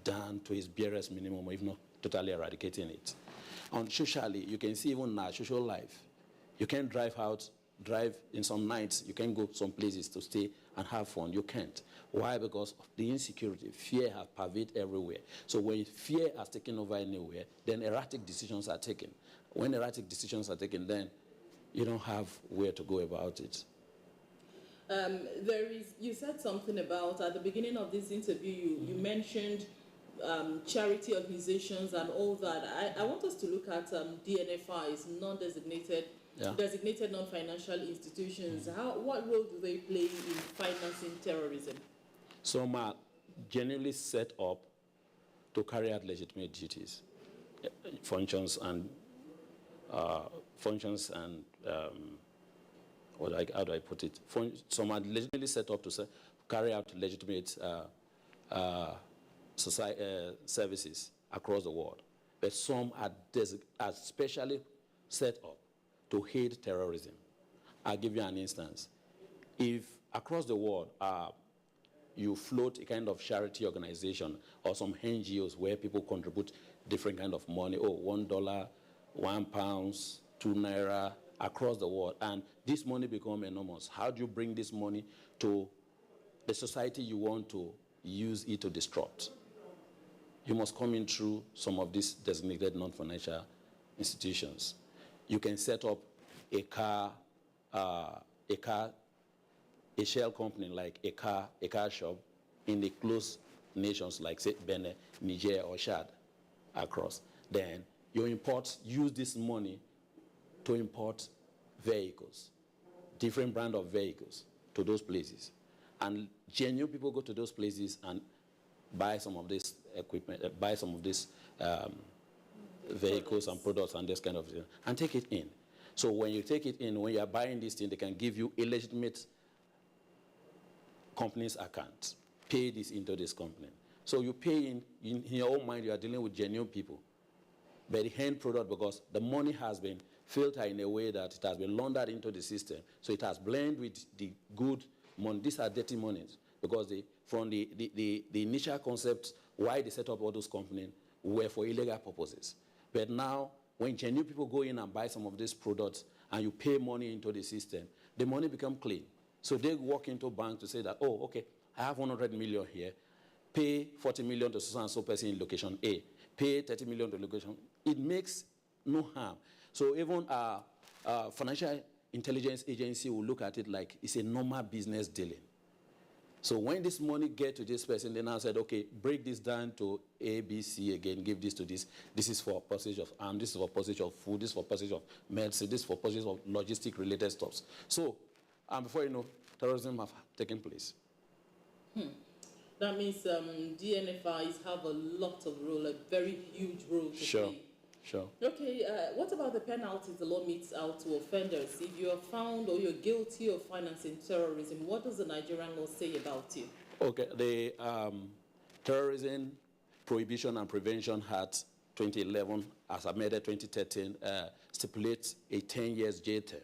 down to its barest minimum, or if not totally eradicating it. On socially, you can see even now, social life, you can't drive in some nights, you can go some places to stay and have fun. You can't. Why? Because of the insecurity. Fear has pervaded everywhere. So when fear has taken over anywhere, then erratic decisions are taken. When erratic decisions are taken, then you don't have where to go about it. You said something about, at the beginning of this interview, you mentioned charity organizations and all that. I want us to look at DNFIs, designated non-financial institutions. What role do they play in financing terrorism? Some are genuinely set up to carry out legitimate duties, functions and how do I put it? Some are legitimately set up to carry out legitimate services across the world, but some are specially set up to aid terrorism. I'll give you an instance. If across the world you float a kind of charity organization or some NGOs where people contribute different kind of money, $1, £1, £2 across the world, and this money becomes enormous. How do you bring this money to the society you want to use it to disrupt? You must come in through some of these designated non-financial institutions. You can set up a shell company like a car shop in the close nations like, say, Benin, Niger, or Chad across. Then you use this money to import vehicles, different brand of vehicles to those places. And genuine people go to those places and buy some of this equipment, buy some of these vehicles and products and this kind of thing, and take it in. So when you take it in, when you are buying this thing, they can give you a legitimate company's account. Pay this into this company. So you pay in your own mind, you are dealing with genuine people. But the end product, because the money has been filtered in a way that it has been laundered into the system, so it has blended with the good money. These are dirty monies, because from the initial concept, why they set up all those companies were for illegal purposes. But now, when genuine people go in and buy some of these products and you pay money into the system, the money becomes clean. So they walk into a bank to say that, oh, okay, I have 100 million here, pay 40 million to so-and-so person in location A, pay 30 million to location. It makes no harm. So even a financial intelligence agency will look at it like it's a normal business dealing. So when this money gets to this person, they now said, okay, break this down to A, B, C again, give this to this. This is for purchase of arms, this is for purchase of food, this is for purchase of medicine, this is for purchase of logistic-related stuff. So before you know, terrorism have taken place. That means DNFIs have a lot of role, a very huge role to play. Sure. Okay, what about the penalties the law metes out to offenders? If you are found or you're guilty of financing terrorism, what does the Nigerian law say about you? Okay, the Terrorism Prohibition and Prevention Act 2011, as amended 2013, stipulates a 10 years jail term.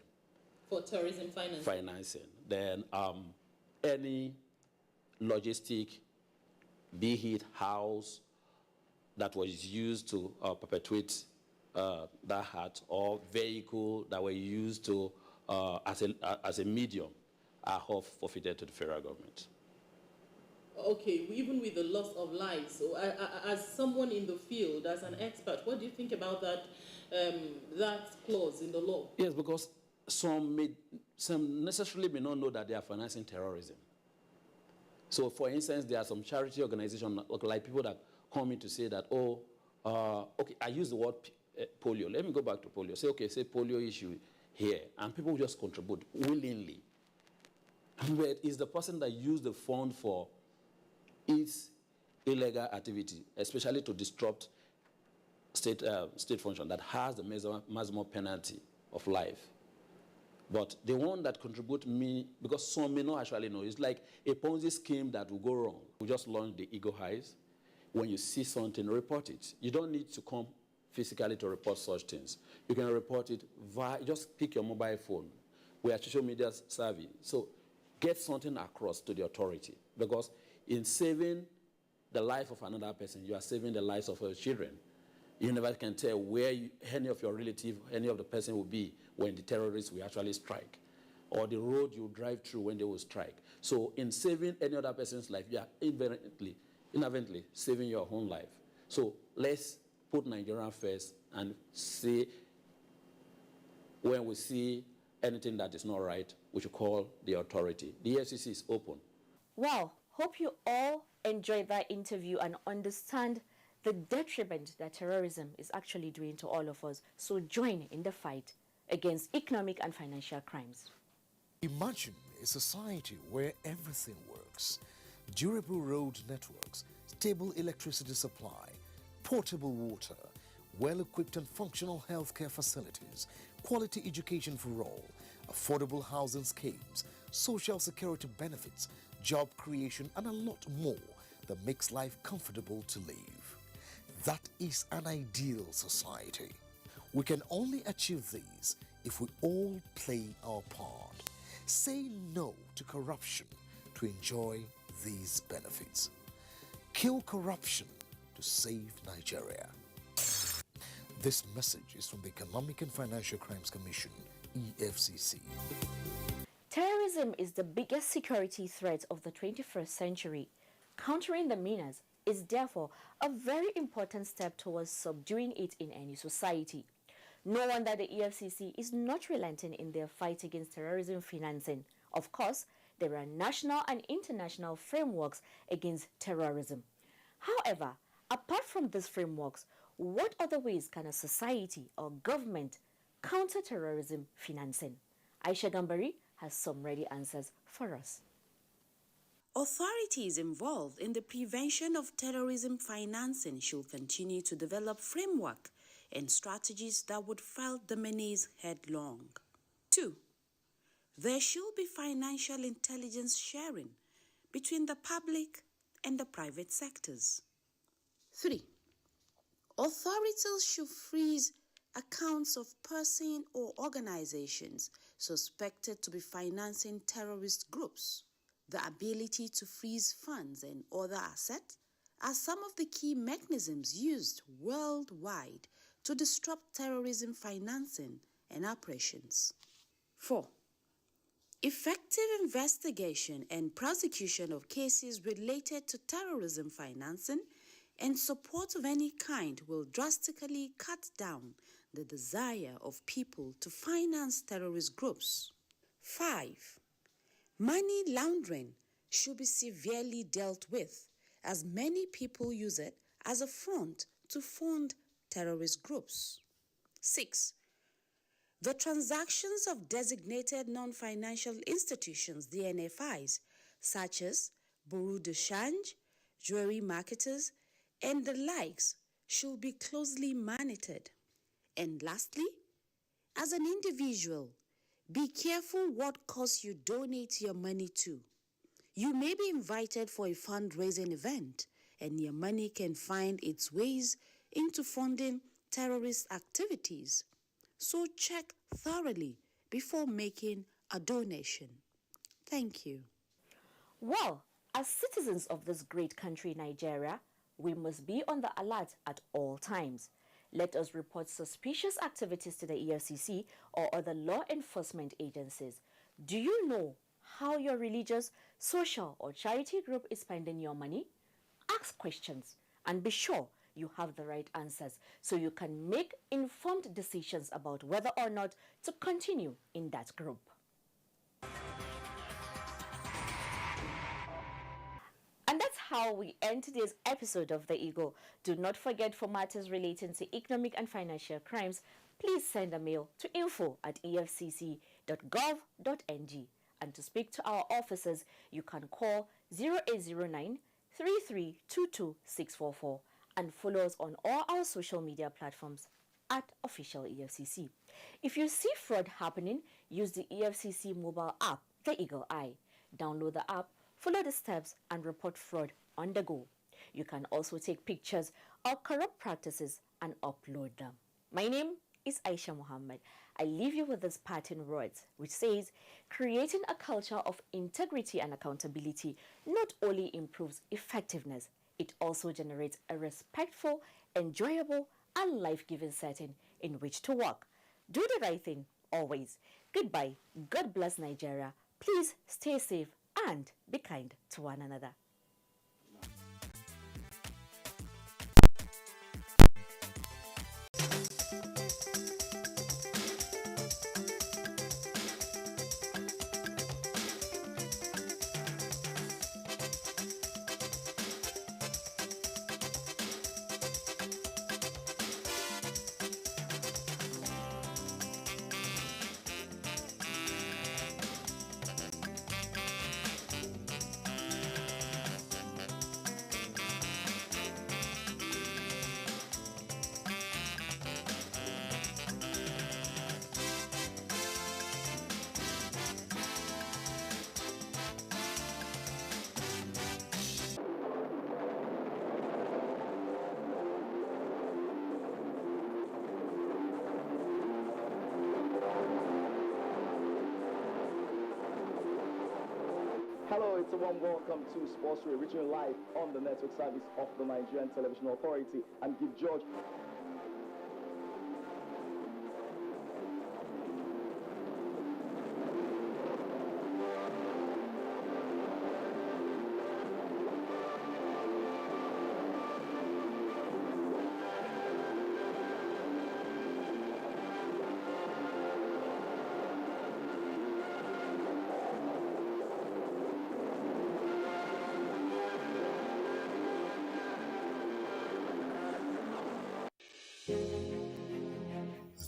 For terrorism financing. Then any logistic, be it house, that was used to perpetuate that act, or vehicle that were used to as a medium, are all forfeited to the federal government. Okay, even with the loss of lives, so as someone in the field, as an expert, what do you think about that clause in the law? Yes, because some necessarily may not know that they are financing terrorism. So, for instance, there are some charity organizations, like people that come in to say that, okay, I use the word polio. Let me go back to polio. Say, okay, say polio issue here, and people just contribute willingly. But it's the person that used the fund for its illegal activity, especially to disrupt state function that has the maximum penalty of life. But the one that contribute me, because some may not actually know, it's like a Ponzi scheme that will go wrong. We just launched the Eagle Highs. When you see something, report it. You don't need to come physically to report such things. You can report it via, just pick your mobile phone. We are social media savvy. So get something across to the authority. Because in saving the life of another person, you are saving the lives of your children. You never can tell where any of your relative, any of the person will be when the terrorists will actually strike, or the road you drive through when they will strike. So in saving any other person's life, you are inadvertently saving your own life. So let's put Nigeria first and see, when we see anything that is not right, we should call the authority. The FCC is open. Wow, hope you all enjoyed that interview and understand the detriment that terrorism is actually doing to all of us. So join in the fight against economic and financial crimes. Imagine a society where everything works. Durable road networks, stable electricity supply, portable water, well-equipped and functional healthcare facilities, quality education for all, affordable housing schemes, social security benefits, job creation, and a lot more that makes life comfortable to live. That is an ideal society. We can only achieve these if we all play our part. Say no to corruption to enjoy these benefits. Kill corruption to save Nigeria. This message is from the Economic and Financial Crimes Commission, EFCC. Terrorism is the biggest security threat of the 21st century. Countering the menace is therefore a very important step towards subduing it in any society. No wonder the EFCC is not relenting in their fight against terrorism financing. Of course, there are national and international frameworks against terrorism. However, apart from these frameworks, what other ways can a society or government counter terrorism financing? Aisha Gambari has some ready answers for us. Authorities involved in the prevention of terrorism financing should continue to develop framework and strategies that would fight the menace headlong. 2. There should be financial intelligence sharing between the public and the private sectors. 3. Authorities should freeze accounts of persons or organizations suspected to be financing terrorist groups. The ability to freeze funds and other assets are some of the key mechanisms used worldwide to disrupt terrorism financing and operations. 4. Effective investigation and prosecution of cases related to terrorism financing and support of any kind will drastically cut down the desire of people to finance terrorist groups. 5. Money laundering should be severely dealt with, as many people use it as a front to fund terrorist groups. 6. The transactions of designated non-financial institutions, DNFIs, such as bureau de change, jewelry marketers, and the likes, should be closely monitored. And lastly, as an individual, be careful what cause you donate your money to. You may be invited for a fundraising event, and your money can find its ways into funding terrorist activities. So check thoroughly before making a donation. Thank you. Well, as citizens of this great country, Nigeria, we must be on the alert at all times. Let us report suspicious activities to the EFCC or other law enforcement agencies. Do you know how your religious, social, or charity group is spending your money? Ask questions and be sure you have the right answers so you can make informed decisions about whether or not to continue in that group. And that's how we end today's episode of The Eagle. Do not forget, for matters relating to economic and financial crimes, please send a mail to info@efcc.gov.ng. And to speak to our officers, you can call 0809 3322 644. and follow us on all our social media platforms at Official EFCC. If you see fraud happening, use the EFCC mobile app, the Eagle Eye. Download the app, follow the steps, and report fraud on the go. You can also take pictures of corrupt practices and upload them. My name is Aisha Muhammad. I leave you with this parting words, which says, creating a culture of integrity and accountability not only improves effectiveness, it also generates a respectful, enjoyable, and life-giving setting in which to work. Do the right thing, always. Goodbye. God bless Nigeria. Please stay safe and be kind to one another. Hello, it's a warm welcome to Sports Ray, reaching you live on the network service of the Nigerian Television Authority. And give George.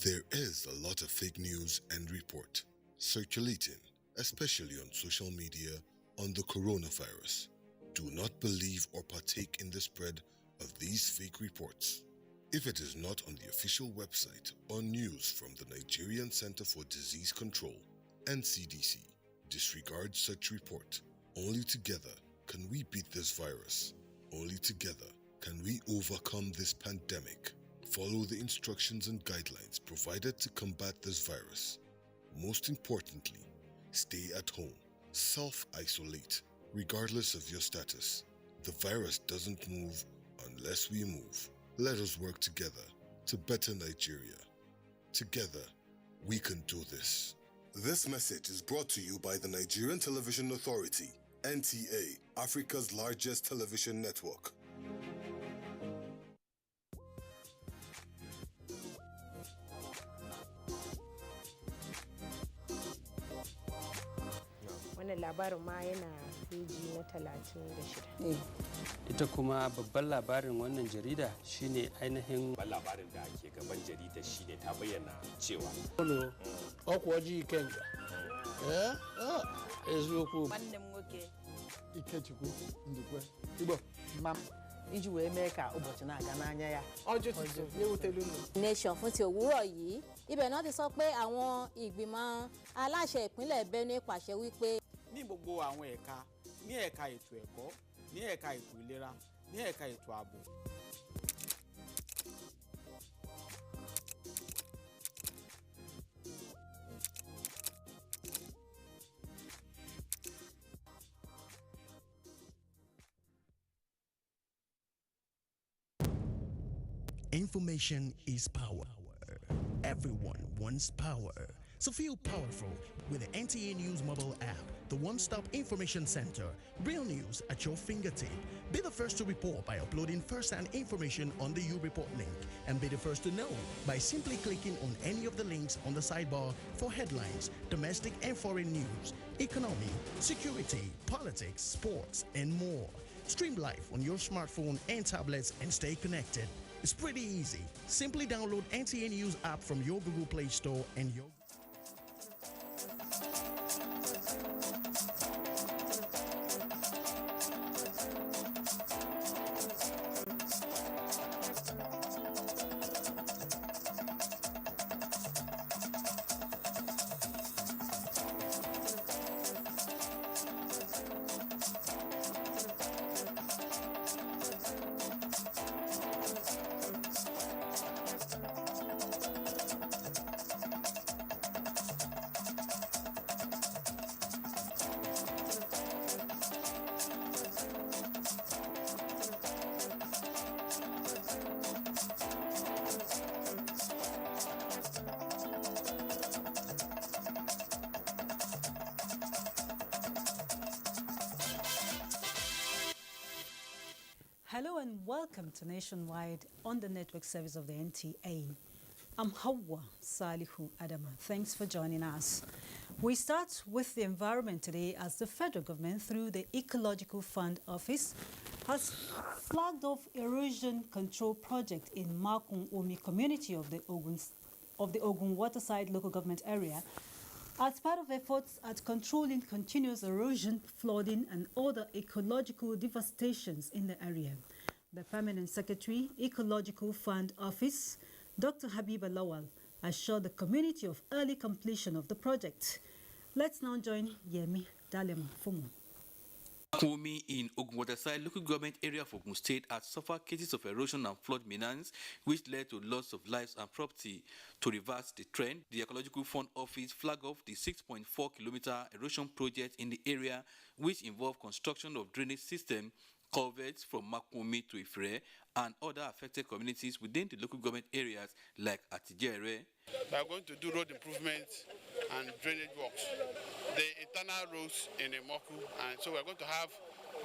There is a lot of fake news and report circulating, especially on social media, on the coronavirus. Do not believe or partake in the spread of these fake reports. If it is not on the official website or news from the Nigerian Center for Disease Control, NCDC, disregard such report. Only together can we beat this virus. Only together can we overcome this pandemic. Follow the instructions and guidelines provided to combat this virus. Most importantly, stay at home. Self-isolate, regardless of your status. The virus doesn't move unless we move. Let us work together to better Nigeria. Together, we can do this. This message is brought to you by the Nigerian Television Authority, NTA, Africa's largest television network. wannan labarin ma yana peji na 36. Ita kuma babban labarin wannan jarida shine ainihin labarin da ke gaban jarida shine ta bayyana cewa ọkwa ojii kenga eziokwu nwanne m nwoke Ikechukwu Ndukwe Igbo iji wee mee ka ụbọchị na-aga n'anya ya ọjụtụtụ na-ewutelu unu. Nation fún ti òwúrọ̀ yìí ibẹ̀ náà ti sọ pé àwọn ìgbìmọ̀ aláṣẹ ìpínlẹ̀ Benue pàṣẹ wípé. ní gbogbo àwọn ẹ̀ka ní ẹ̀ka ètò ẹ̀kọ́ ní ẹ̀ka ètò ìlera ní ẹ̀ka ètò ààbò. Information is power. Everyone wants power. So feel powerful with the NTA News mobile app, the one-stop information center. Real news at your fingertip. Be the first to report by uploading first-hand information on the U-Report link, and be the first to know by simply clicking on any of the links on the sidebar for headlines, domestic and foreign news, economy, security, politics, sports, and more. Stream live on your smartphone and tablets and stay connected. It's pretty easy. Simply download NTA News app from your Google Play Store and your... Hello and welcome to Nationwide on the network service of the NTA. I'm Hawa Salihu Adama. Thanks for joining us. We start with the environment today as the federal government, through the Ecological Fund Office, has flagged off erosion control project in Makun Omi community of the Ogun Waterside local government area as part of efforts at controlling continuous erosion, flooding and other ecological devastations in the area. The Permanent Secretary, Ecological Fund Office, Dr. Habiba Lawal, assured the community of early completion of the project. Let's now join Yemi Dalema for more. Kumi in Ogun Waterside local government area of Ogun State had suffered cases of erosion and flood menace, which led to loss of lives and property. To reverse the trend, the Ecological Fund Office flagged off the 6.4-kilometer erosion project in the area, which involved construction of drainage system, culverts from Makumi to Ifre, and other affected communities within the local government areas like Adire. We are going to do road improvements and drainage works. The internal roads in the Moku, and so we are going to have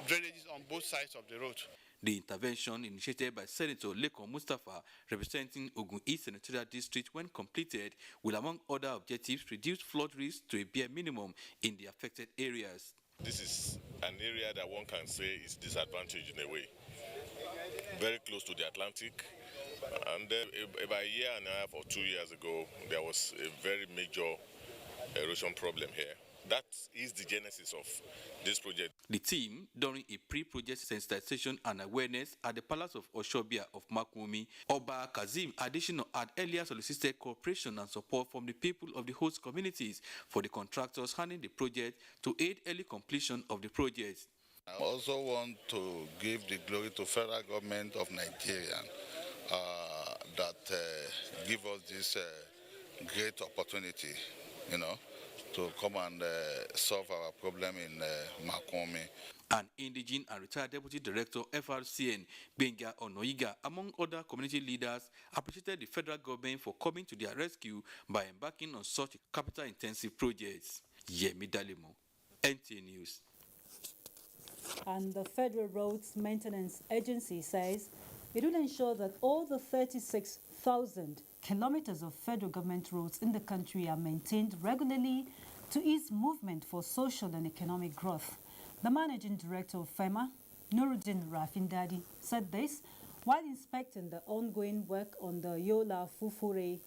drainages on both sides of the road. The intervention, initiated by Senator Lekon Mustafa, representing Ogun East Senatorial District, when completed, will, among other objectives, reduce flood risk to a bare minimum in the affected areas. This is an area that one can say is disadvantaged in a way. Very close to the Atlantic. And about a year and a half or 2 years ago, there was a very major erosion problem here. That is the genesis of this project. The team, during a pre-project sensitization and awareness at the Palace of Oshobia of Makumi, Oba Kazim Additional had earlier solicited cooperation and support from the people of the host communities for the contractors handling the project to aid early completion of the project. I also want to give the glory to federal government of Nigeria that give us this great opportunity, to come and solve our problem in Makumi. An indigene and retired Deputy Director FRCN, Benga Onoiga, among other community leaders, appreciated the federal government for coming to their rescue by embarking on such capital-intensive projects. Yemi Dalemo, NTA News. And the Federal Roads Maintenance Agency says it will ensure that all the 36,000 kilometers of federal government roads in the country are maintained regularly to ease movement for social and economic growth. The Managing Director of FEMA, Nuruddin Rafindadi, said this while inspecting the ongoing work on the Yola Fufure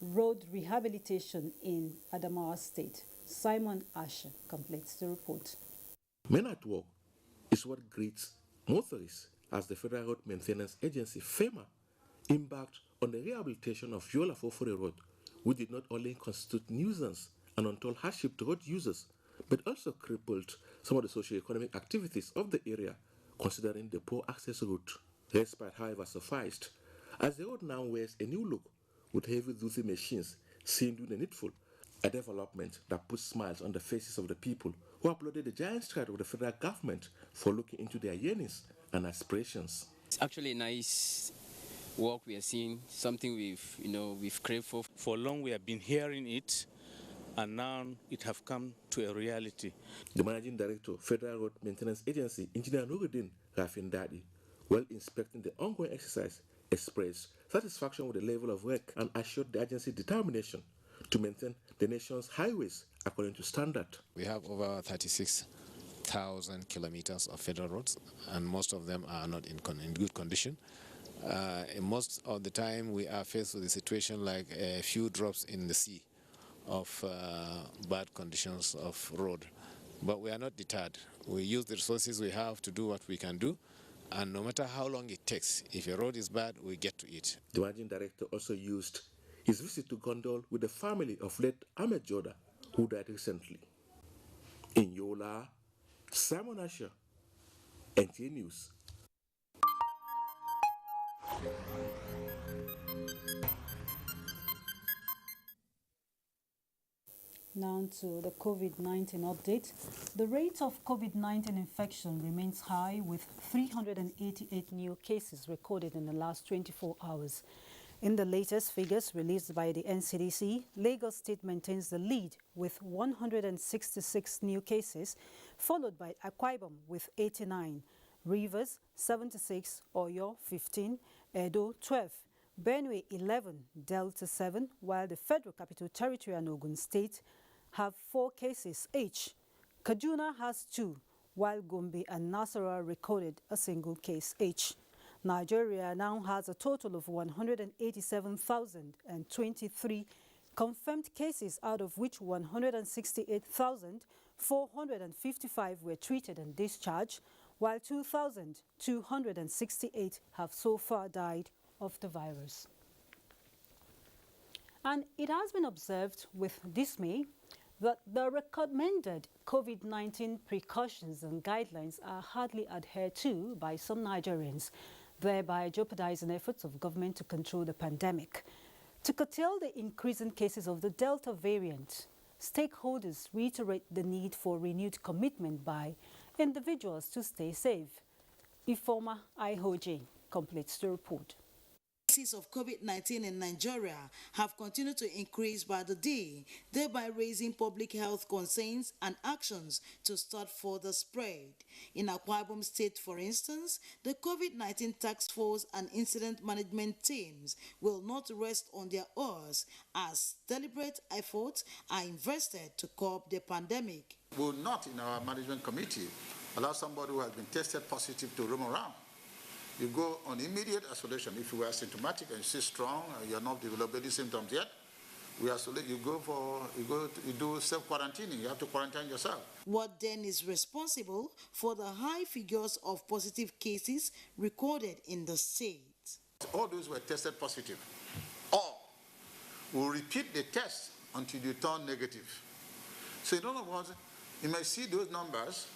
road rehabilitation in Adamawa State. Simon Asher completes the report. Men at Work is what greets motorists as the Federal Road Maintenance Agency, FEMA, embarked on the rehabilitation of Yola Fufure Road, which did not only constitute nuisance and untold hardship to road users, but also crippled some of the socio-economic activities of the area, considering the poor access route. Respite, however, sufficed, as the road now wears a new look with heavy-duty machines seen doing the needful, a development that puts smiles on the faces of the people who applauded the giant stride of the federal government for looking into their yearnings and aspirations. It's actually a nice work we are seeing, something we've craved for. For long we have been hearing it, and now it have come to a reality. The Managing Director, Federal Road Maintenance Agency, Engineer Nuruddin Rafindadi, while inspecting the ongoing exercise, expressed satisfaction with the level of work and assured the agency's determination to maintain the nation's highways according to standard. We have over 36,000 kilometers of federal roads, and most of them are not in good condition. Most of the time we are faced with a situation like a few drops in the sea of bad conditions of road. But we are not deterred. We use the resources we have to do what we can do, and no matter how long it takes, if a road is bad, we get to it. The Managing Director also used his visit to condole with the family of late Ahmed Joda, who died recently. In Yola, Simon Asher, NTA News. Now to the COVID-19 update. The rate of COVID-19 infection remains high, with 388 new cases recorded in the last 24 hours. In the latest figures released by the NCDC, Lagos State maintains the lead with 166 new cases, followed by Akwa Ibom with 89. Rivers 76, Oyo 15, Edo 12, Benue 11, Delta 7, while the Federal Capital Territory and Ogun State have 4 cases each. Kaduna has 2, while Gombe and Nasarawa recorded a single case each. Nigeria now has a total of 187,023 confirmed cases, out of which 168,455 were treated and discharged, while 2,268 have so far died of the virus. And it has been observed with dismay that the recommended COVID-19 precautions and guidelines are hardly adhered to by some Nigerians, thereby jeopardizing efforts of government to control the pandemic. To curtail the increasing cases of the Delta variant, stakeholders reiterate the need for renewed commitment by individuals to stay safe. Ifoma Ihoji completes the report. Cases of COVID-19 in Nigeria have continued to increase by the day, thereby raising public health concerns and actions to start further spread. In Akwa Ibom State, for instance, the COVID-19 task force and incident management teams will not rest on their oars as deliberate efforts are invested to curb the pandemic. We will not, in our management committee, allow somebody who has been tested positive to roam around. You go on immediate isolation. If you are symptomatic and you stay strong, and you are not developing any symptoms yet, we isolate. You do self-quarantining. You have to quarantine yourself. What then is responsible for the high figures of positive cases recorded in the state? All those who were tested positive, all will repeat the test until you turn negative. So in other words, you may see those numbers.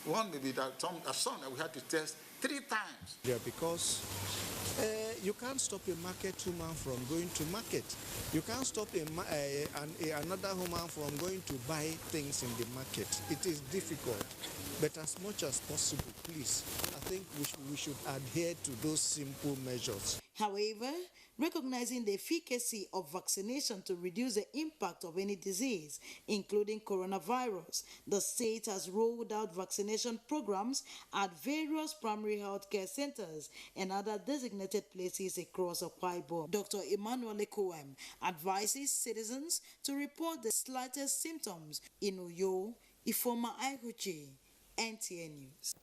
One may be that some that we had to test 3 times. Yeah, because you can't stop a market woman from going to market. You can't stop another woman from going to buy things in the market. It is difficult, but as much as possible, please, I think we should adhere to those simple measures. However, recognizing the efficacy of vaccination to reduce the impact of any disease, including coronavirus, the state has rolled out vaccination programs at various primary health care centers and other designated places across Akwa Ibom. Dr. Emmanuel Ekoem advises citizens to report the slightest symptoms in Uyo, Ifoma Ihuchi, NTA News.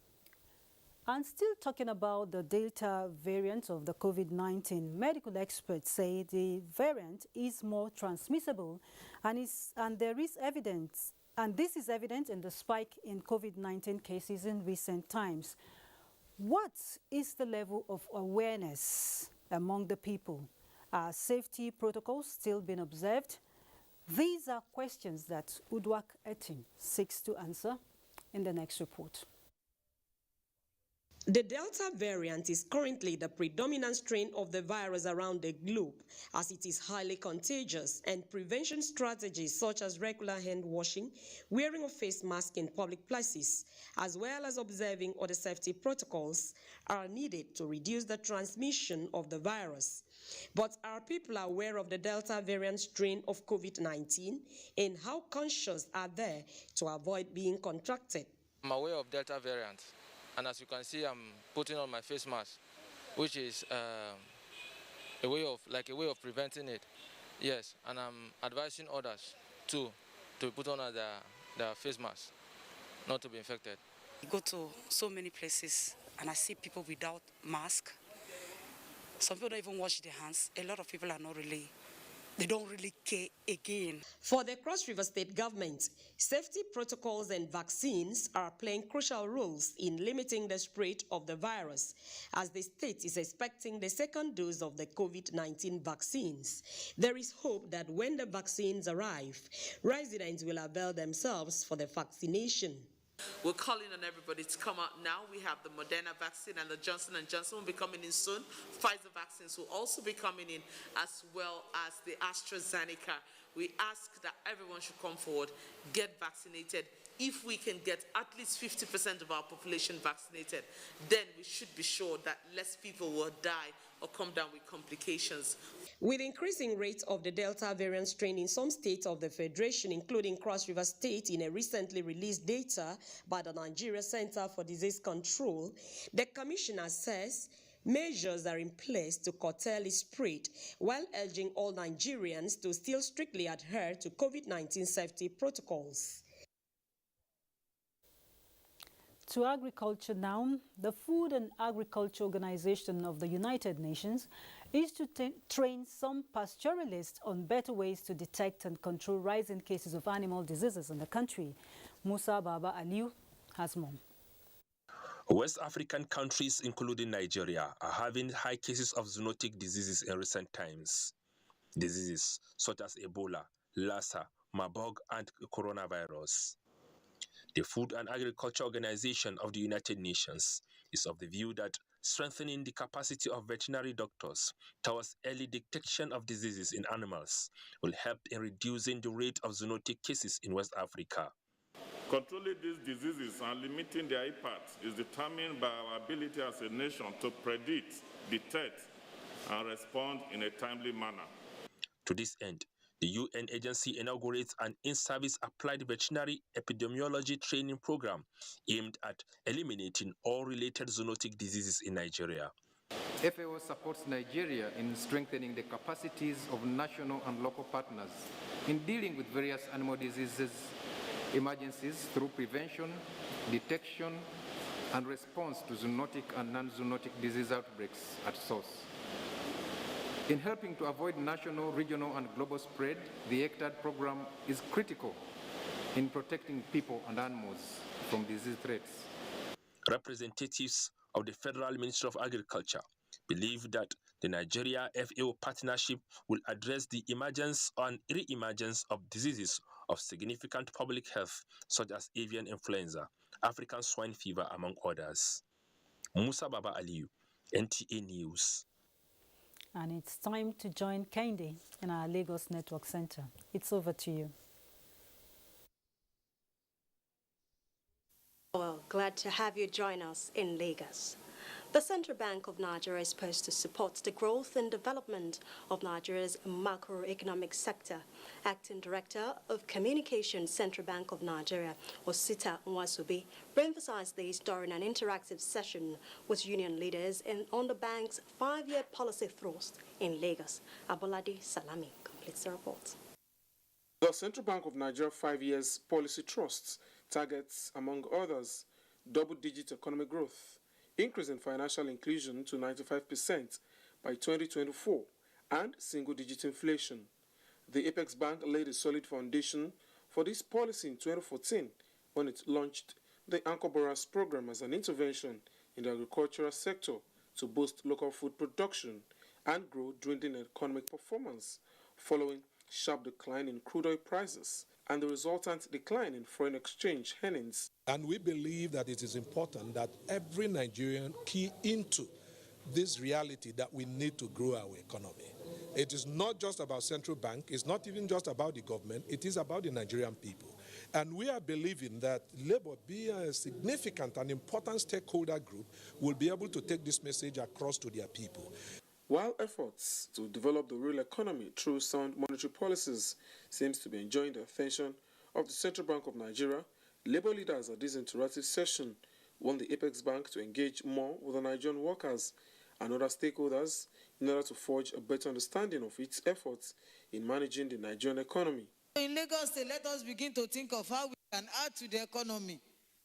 And still talking about the Delta variant of the COVID-19, medical experts say the variant is more transmissible and this is evident in the spike in COVID-19 cases in recent times. What is the level of awareness among the people? Are safety protocols still being observed? These are questions that Udwak Etin seeks to answer in the next report. The Delta variant is currently the predominant strain of the virus around the globe, as it is highly contagious, and prevention strategies such as regular hand washing, wearing a face mask in public places, as well as observing other safety protocols are needed to reduce the transmission of the virus. But are people aware of the Delta variant strain of COVID-19, and how conscious are they to avoid being contracted? I'm aware of Delta variant. And as you can see, I'm putting on my face mask, which is a way of preventing it. Yes, and I'm advising others too to put on their face mask, not to be infected. I go to so many places and I see people without mask. Some people don't even wash their hands. A lot of people are they don't really care again. For the Cross River State government, safety protocols and vaccines are playing crucial roles in limiting the spread of the virus, as the state is expecting the second dose of the COVID-19 vaccines. There is hope that when the vaccines arrive, residents will avail themselves for the vaccination. We're calling on everybody to come out now. We have the Moderna vaccine and the Johnson & Johnson will be coming in soon. Pfizer vaccines will also be coming in, as well as the AstraZeneca. we ask that everyone should come forward, get vaccinated. If we can get at least 50% of our population vaccinated, then we should be sure that less people will die or come down with complications. With increasing rates of the Delta variant strain in some states of the Federation, including Cross River State, in a recently released data by the Nigeria Center for Disease Control, the Commissioner says measures are in place to curtail its spread, while urging all Nigerians to still strictly adhere to COVID-19 safety protocols. To agriculture now, the Food and Agriculture Organization of the United Nations is to train some pastoralists on better ways to detect and control rising cases of animal diseases in the country. Musa Baba Aliu has more. West African countries, including Nigeria, are having high cases of zoonotic diseases in recent times. Diseases such as Ebola, Lassa, Marburg, and coronavirus. The Food and Agriculture Organization of the United Nations is of the view that strengthening the capacity of veterinary doctors towards early detection of diseases in animals will help in reducing the rate of zoonotic cases in West Africa. Controlling these diseases and limiting their impact is determined by our ability as a nation to predict, detect, and respond in a timely manner. To this end, the UN agency inaugurates an in-service applied veterinary epidemiology training program aimed at eliminating all related zoonotic diseases in Nigeria. FAO supports Nigeria in strengthening the capacities of national and local partners in dealing with various animal diseases emergencies through prevention, detection, and response to zoonotic and non-zoonotic disease outbreaks at source. In helping to avoid national, regional, and global spread, the ECTAD program is critical in protecting people and animals from disease threats. Representatives of the Federal Ministry of Agriculture believe that the Nigeria-FAO partnership will address the emergence and re-emergence of diseases of significant public health, such as avian influenza, African swine fever, among others. Musa Baba Aliu, NTA News. And it's time to join Kende in our Lagos Network Center. It's over to you. Well, glad to have you join us in Lagos. The Central Bank of Nigeria is supposed to support the growth and development of Nigeria's macroeconomic sector. Acting Director of Communications, Central Bank of Nigeria, Osita Nwasubi, emphasized this during an interactive session with union leaders on the bank's 5-year policy thrust in Lagos. Abolade Salami completes the report. The Central Bank of Nigeria 5 years policy trusts targets, among others, double-digit economic growth, increase in financial inclusion to 95% by 2024, and single-digit inflation. The Apex Bank laid a solid foundation for this policy in 2014 when it launched the Anchor Borrowers Program as an intervention in the agricultural sector to boost local food production and grow dwindling economic performance following sharp decline in crude oil prices and the resultant decline in foreign exchange earnings. And we believe that it is important that every Nigerian key into this reality that we need to grow our economy. It is not just about central bank, it's not even just about the government, it is about the Nigerian people. And we are believing that Labour, being a significant and important stakeholder group, will be able to take this message across to their people. While efforts to develop the real economy through sound monetary policies seems to be enjoying the attention of the Central Bank of Nigeria, Labour leaders at this interactive session want the Apex Bank to engage more with the Nigerian workers and other stakeholders in order to forge a better understanding of its efforts in managing the Nigerian economy. In Lagos State, let us begin to think of how we can add to the economy.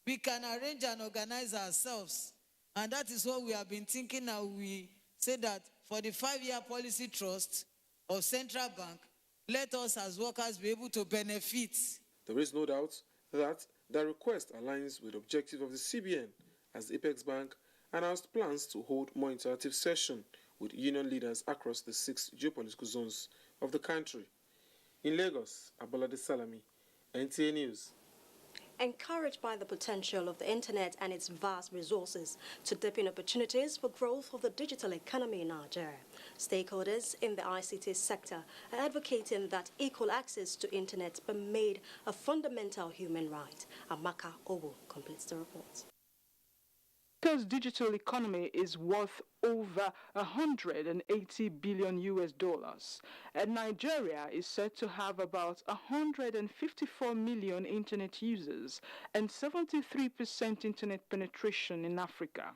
We can arrange and organize ourselves. And that is what we have been thinking now. We say that for the 5-year policy trust of Central Bank, let us as workers be able to benefit. There is no doubt that the request aligns with the objectives of the CBN as the Apex Bank announced plans to hold more interactive session with union leaders across the 6 geopolitical zones of the country. In Lagos, Abolade Salami, NTA News. encouraged by the potential of the internet and its vast resources to deepen opportunities for growth of the digital economy in Nigeria. Stakeholders in the ICT sector are advocating that equal access to internet be made a fundamental human right. Amaka Obu completes the report. Because digital economy is worth over $180 billion, and Nigeria is said to have about 154 million internet users and 73% internet penetration in Africa.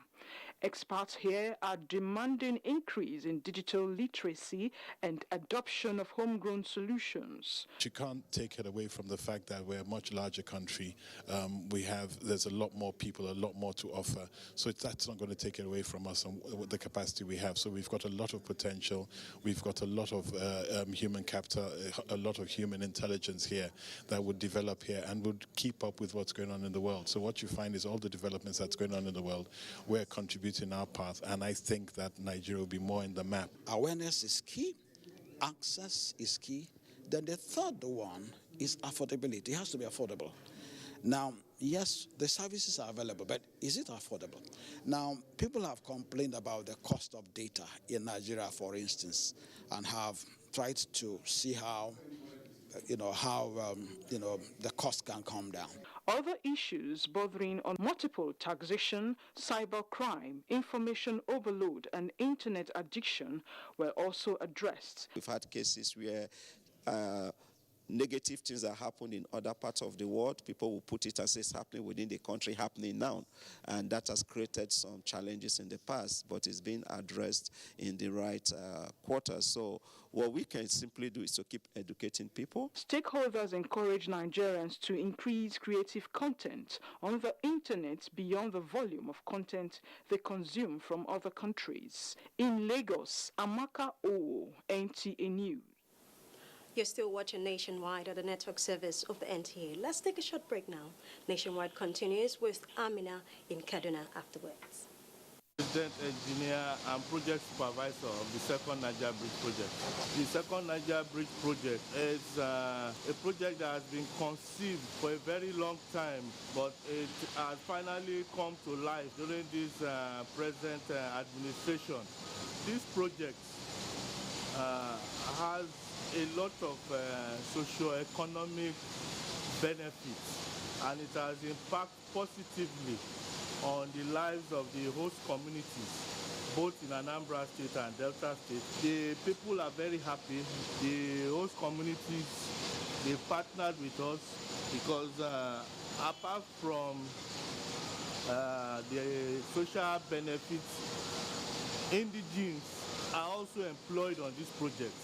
Experts here are demanding increase in digital literacy and adoption of homegrown solutions. You can't take it away from the fact that we're a much larger country. There's a lot more people, a lot more to offer. So that's not going to take it away from us and the capacity we have. So we've got a lot of potential. We've got a lot of human capital, a lot of human intelligence here that would develop here and would keep up with what's going on in the world. So what you find is all the developments that's going on in the world, we're contributing our path, and I think that Nigeria will be more in the map. Awareness is key, access is key. Then the third one is affordability. It has to be affordable. Now, yes, the services are available, but is it affordable? Now, people have complained about the cost of data in Nigeria, for instance, and have tried to see how the cost can come down. Other issues bordering on multiple taxation, cybercrime, information overload, and internet addiction were also addressed. We've had cases where negative things that happen in other parts of the world, people will put it as it's happening within the country, happening now. And that has created some challenges in the past, but it's been addressed in the right quarter. So what we can simply do is to keep educating people. Stakeholders encourage Nigerians to increase creative content on the internet beyond the volume of content they consume from other countries. In Lagos, Amaka O, NTA News. You're still watching Nationwide at the network service of the NTA. Let's take a short break now. Nationwide continues with Amina in Kaduna afterwards. President Engineer and Project Supervisor of the Second Niger Bridge Project. The Second Niger Bridge Project is a project that has been conceived for a very long time, but it has finally come to life during this present administration. This project has a lot of socio-economic benefits, and it has impacted positively on the lives of the host communities, both in Anambra State and Delta State. The people are very happy. The host communities, they partnered with us because apart from the social benefits, indigenes are also employed on this project.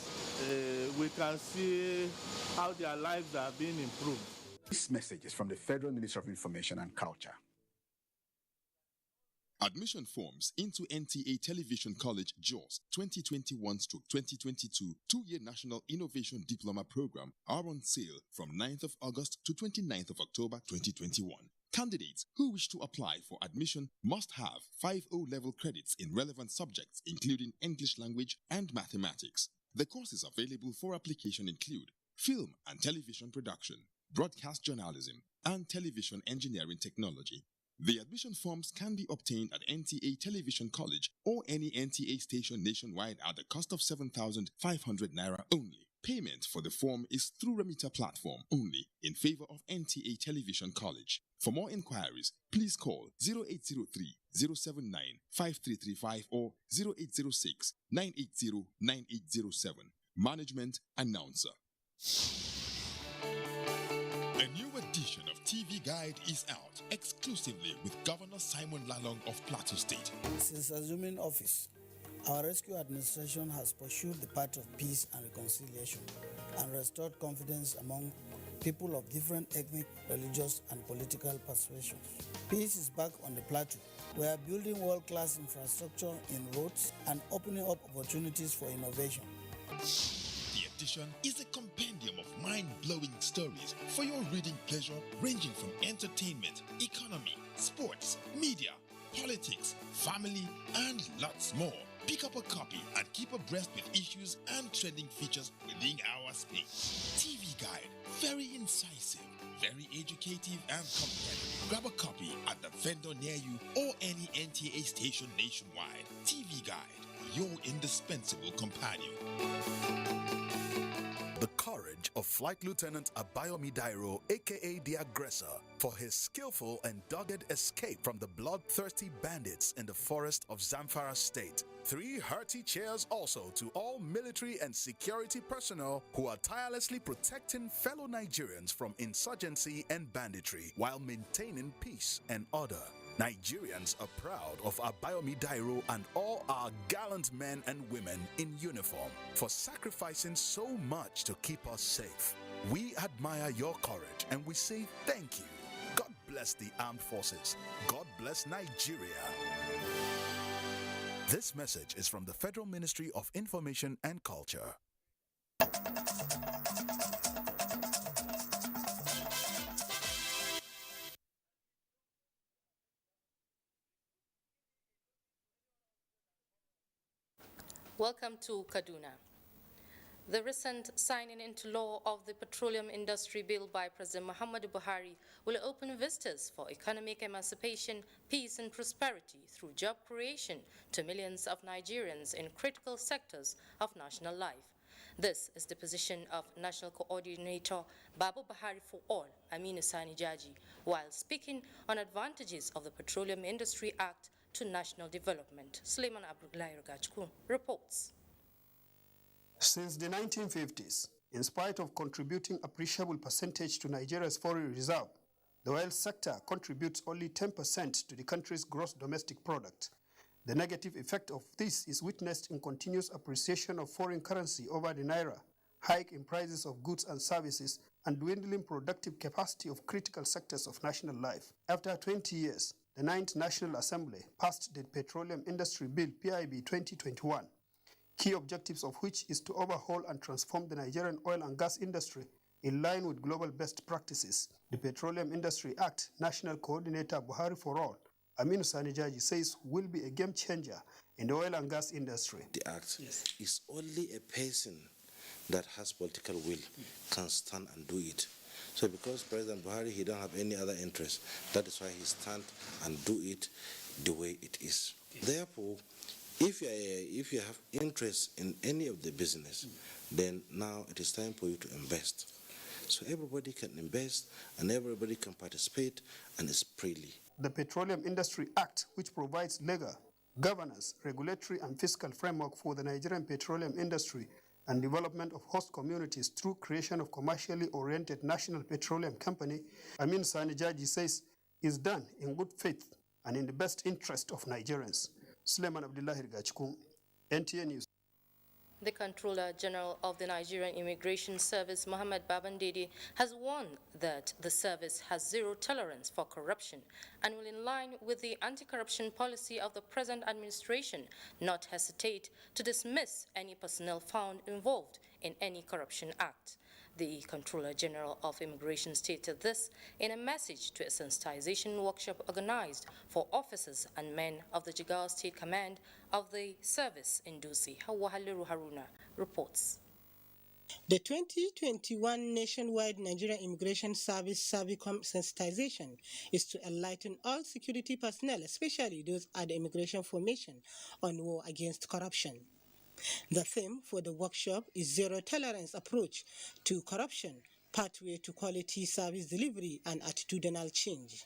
We can see how their lives are being improved. This message is from the Federal Ministry of Information and Culture. Admission forms into NTA Television College JOS 2021-2022 two-year National Innovation Diploma Program are on sale from 9th of August to 29th of October 2021. Candidates who wish to apply for admission must have 5 O-level credits in relevant subjects including English language and mathematics. The courses available for application include film and television production, broadcast journalism, and television engineering technology. The admission forms can be obtained at NTA Television College or any NTA station nationwide at the cost of 7,500 naira only. Payment for the form is through remitter platform only in favor of NTA Television College. For more inquiries, please call 0803-079-5335 or 0806-980-9807. Management Announcer. A new edition of TV Guide is out exclusively with Governor Simon Lalong of Plateau State. Since assuming office, our rescue administration has pursued the path of peace and reconciliation and restored confidence among people of different ethnic, religious, and political persuasions. Peace is back on the plateau. We are building world-class infrastructure in roads and opening up opportunities for innovation. The edition is a compendium of mind-blowing stories for your reading pleasure, ranging from entertainment, economy, sports, media, politics, family, and lots more. Pick up a copy and keep abreast with issues and trending features within our space. TV Guide, very incisive, Very educative and compelling. Grab a copy at the vendor near you or any NTA station nationwide. TV Guide, your indispensable companion. The courage of Flight Lieutenant Abayomi Dairo, aka the Aggressor, for his skillful and dogged escape from the bloodthirsty bandits in the forest of Zamfara State. 3 hearty cheers also to all military and security personnel who are tirelessly protecting fellow Nigerians from insurgency and banditry while maintaining peace and order. Nigerians are proud of Abayomi Dairo and all our gallant men and women in uniform for sacrificing so much to keep us safe. We admire your courage and we say thank you. God bless the armed forces. God bless Nigeria. This message is from the Federal Ministry of Information and Culture. Welcome to Kaduna. The recent signing into law of the Petroleum Industry Bill by President Muhammadu Buhari will open vistas for economic emancipation, peace and prosperity through job creation to millions of Nigerians in critical sectors of national life. This is the position of National Coordinator Babu Buhari for All, Aminu Sani Jaji, while speaking on advantages of the Petroleum Industry Act to national development. Suleiman Abdullahi Ragachku reports. Since the 1950s, in spite of contributing appreciable percentage to Nigeria's foreign reserve, the oil sector contributes only 10% to the country's gross domestic product. The negative effect of this is witnessed in continuous appreciation of foreign currency over the naira, hike in prices of goods and services, and dwindling productive capacity of critical sectors of national life. After 20 years, the 9th National Assembly passed the Petroleum Industry Bill PIB 2021, key objectives of which is to overhaul and transform the Nigerian oil and gas industry in line with global best practices. The Petroleum Industry Act, National Coordinator Buhari for All, Aminu Sani Jaji, says will be a game changer in the oil and gas industry. The act is only a person that has political will can stand and do it. So because President Buhari, he don't have any other interest, that is why he stand and do it the way it is. Therefore, if you have interest in any of the business, then now it is time for you to invest. So everybody can invest and everybody can participate and it's freely. The Petroleum Industry Act, which provides legal, governance, regulatory and fiscal framework for the Nigerian petroleum industry and development of host communities through creation of commercially oriented National Petroleum Company, Amin Sani Jaji says is done in good faith and in the best interest of Nigerians. Suleiman Abdullahi Ragachku, NTA News. The Controller General of the Nigerian Immigration Service, Mohammed Babandede, has warned that the service has zero tolerance for corruption and will, in line with the anti-corruption policy of the present administration, not hesitate to dismiss any personnel found involved in any corruption act. The Controller General of Immigration stated this in a message to a sensitization workshop organized for officers and men of the Jigawa State Command of the service in Dusi. Hawa Haliru Haruna reports. The 2021 nationwide Nigerian Immigration Service Servicom sensitization is to enlighten all security personnel, especially those at the immigration formation, on war against corruption. The theme for the workshop is Zero Tolerance Approach to Corruption, Pathway to Quality Service Delivery and Attitudinal Change.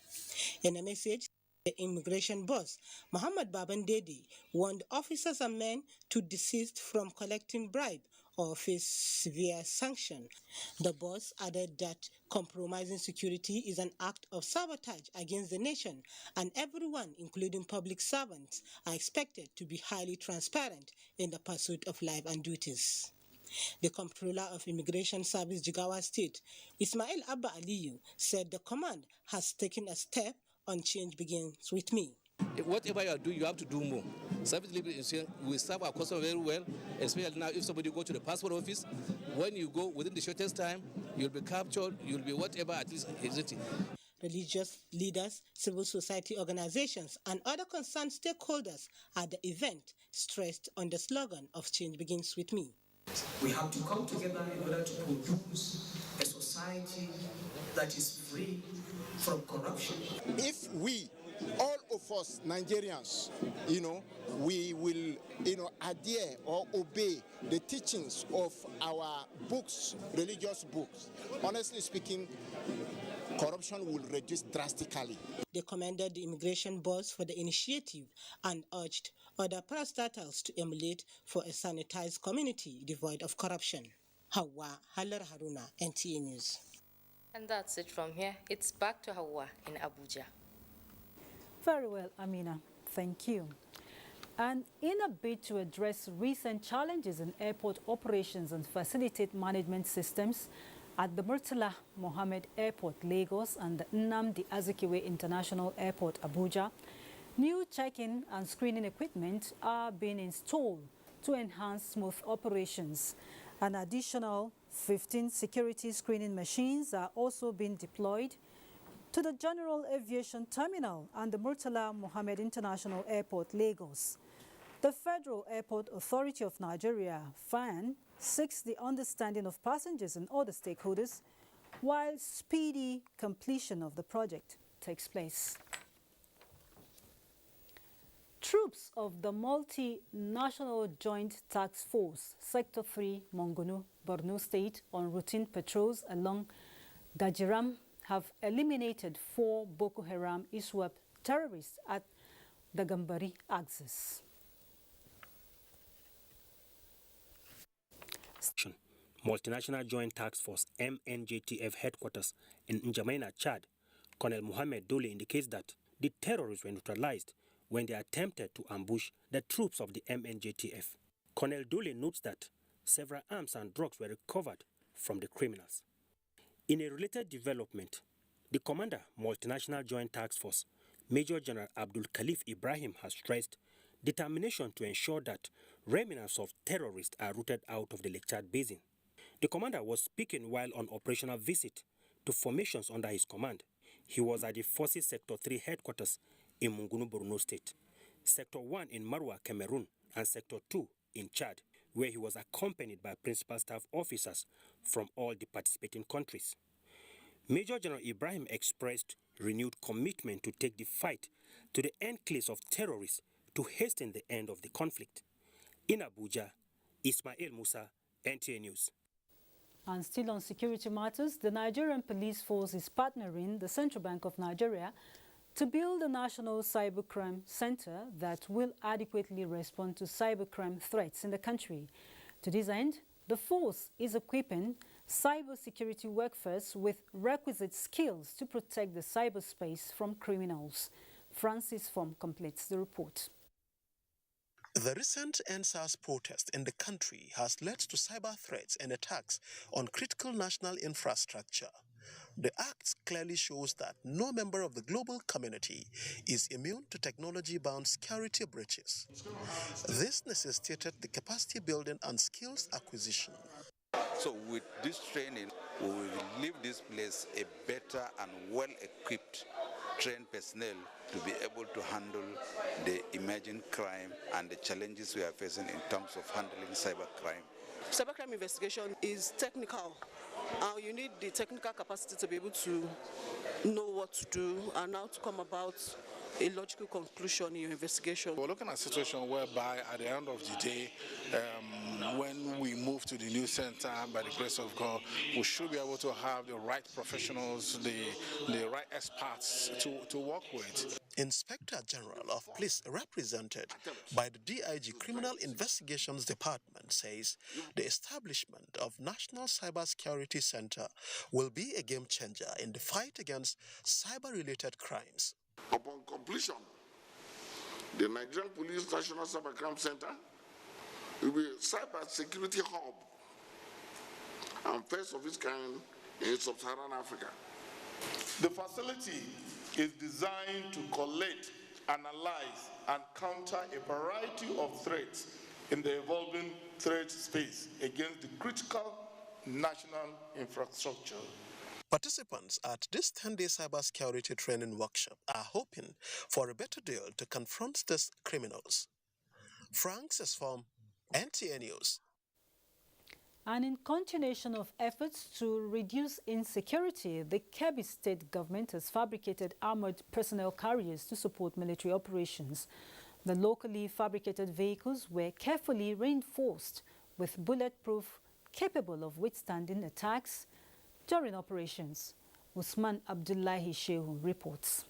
In a message, the immigration boss, Mohammed Babandede, warned officers and men to desist from collecting bribe or face severe sanction. The boss added that compromising security is an act of sabotage against the nation, and everyone, including public servants, are expected to be highly transparent in the pursuit of life and duties. The Comptroller of Immigration Service Jigawa State, Ismail Abba Aliyu, said the command has taken a step on change begins with me. Whatever you are doing, you have to do more. Service delivery will serve our customer very well, especially now if somebody go to the passport office. When you go within the shortest time, you'll be captured, you'll be whatever, at least exiting. Religious leaders, civil society organizations, and other concerned stakeholders at the event stressed on the slogan of change begins with me. We have to come together in order to produce a society that is free from corruption. If we, all of us Nigerians, we will, adhere or obey the teachings of our books, religious books, honestly speaking, corruption will reduce drastically. They commended the immigration boss for the initiative and urged other parastatals to emulate for a sanitized community devoid of corruption. Hawa Halar Haruna, NTA News. And that's it from here. It's back to Hawa in Abuja. Very well, Amina. Thank you. And in a bid to address recent challenges in airport operations and facilitate management systems at the Murtala Mohammed Airport, Lagos, and the Nnamdi Azikiwe International Airport, Abuja, new check-in and screening equipment are being installed to enhance smooth operations. An additional 15 security screening machines are also being deployed to the General Aviation Terminal and the Murtala Mohammed International Airport, Lagos. The Federal Airport Authority of Nigeria, FAN, seeks the understanding of passengers and other stakeholders while speedy completion of the project takes place. Troops of the Multinational Joint Task Force, Sector 3, Mongunu, Borno State, on routine patrols along Gajiram have eliminated 4 Boko Haram ISWAP terrorists at the Gambari axis. Multinational Joint Task Force MNJTF headquarters in N'Djamena, Chad, Colonel Mohammed Dole indicates that the terrorists were neutralized when they attempted to ambush the troops of the MNJTF. Colonel Dole notes that several arms and drugs were recovered from the criminals. In a related development, the commander, Multinational Joint Task Force, Major General Abdul Khalif Ibrahim, has stressed determination to ensure that remnants of terrorists are rooted out of the Lake Chad Basin. The commander was speaking while on operational visit to formations under his command. He was at the Forces Sector 3 headquarters in Mungunu, Borno State, Sector 1 in Marwa, Cameroon, and Sector 2 in Chad, where he was accompanied by principal staff officers from all the participating countries. Major General Ibrahim expressed renewed commitment to take the fight to the enclaves of terrorists to hasten the end of the conflict. In Abuja, Ismail Musa, NTA News. And still on security matters, the Nigerian Police Force is partnering the Central Bank of Nigeria to build a national cybercrime center that will adequately respond to cybercrime threats in the country. To this end, the force is equipping cybersecurity workforce with requisite skills to protect the cyberspace from criminals. Francis Form completes the report. The recent NSAS protest in the country has led to cyber threats and attacks on critical national infrastructure. The act clearly shows that no member of the global community is immune to technology-bound security breaches. This necessitated the capacity building and skills acquisition. So with this training, we will leave this place a better and well-equipped trained personnel to be able to handle the emerging crime and the challenges we are facing in terms of handling cybercrime. Cybercrime investigation is technical. You need the technical capacity to be able to know what to do and how to come about a logical conclusion in your investigation. We're looking at a situation whereby at the end of the day, when we move to the new center, by the grace of God, we should be able to have the right professionals, the right experts to work with. Inspector General of Police, represented by the DIG Criminal Investigations Department, says the establishment of National Cybersecurity Center will be a game changer in the fight against cyber-related crimes. Upon completion, the Nigerian Police National Cybercrime Center will be a cyber security hub and first of its kind in sub-Saharan Africa. The facility is designed to collect, analyze, and counter a variety of threats in the evolving threat space against the critical national infrastructure. Participants at this 10-day cybersecurity training workshop are hoping for a better deal to confront these criminals. Frank Sesform, NTA News. And in continuation of efforts to reduce insecurity, the Kabby State government has fabricated armored personnel carriers to support military operations. The locally fabricated vehicles were carefully reinforced with bulletproof, capable of withstanding attacks during operations. Usman Abdullahi Shehu reports.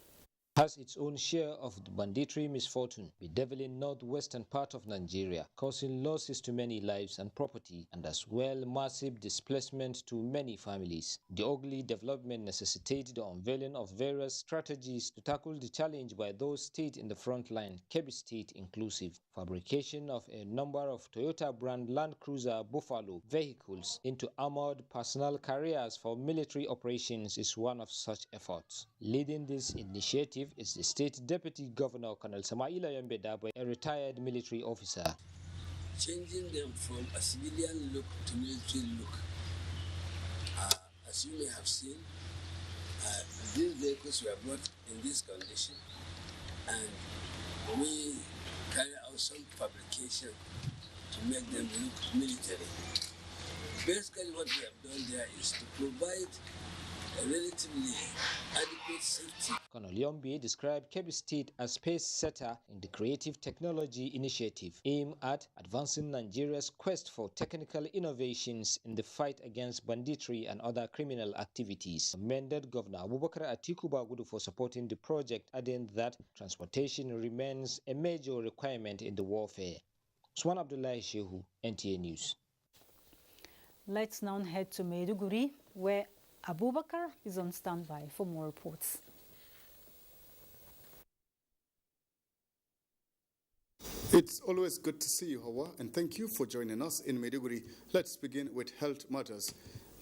Has its own share of the banditry misfortune, bedeviling northwestern part of Nigeria, causing losses to many lives and property, and as well massive displacement to many families. The ugly development necessitated the unveiling of various strategies to tackle the challenge by those states in the front line, Kabby State inclusive. Fabrication of a number of Toyota brand Land Cruiser Buffalo vehicles into armored personnel carriers for military operations is one of such efforts. Leading this initiative is the State Deputy Governor Colonel Samaila Yambedabo, a retired military officer. Changing them from a civilian look to military look. As you may have seen, these vehicles were brought in this condition, and we carry out some fabrication to make them look military. Basically what we have done there is to provide a relatively adequate safety. Colonel Yombe described Kabby State as pace setter in the Creative Technology Initiative, aimed at advancing Nigeria's quest for technical innovations in the fight against banditry and other criminal activities. Commended Governor Abubakar Atiku Bagudu for supporting the project, adding that transportation remains a major requirement in the warfare. Usman Abdullahi Shehu, NTA News. Let's now head to Maiduguri, where Abubakar is on standby for more reports. It's always good to see you, Hawa, and thank you for joining us in Maiduguri. Let's begin with health matters.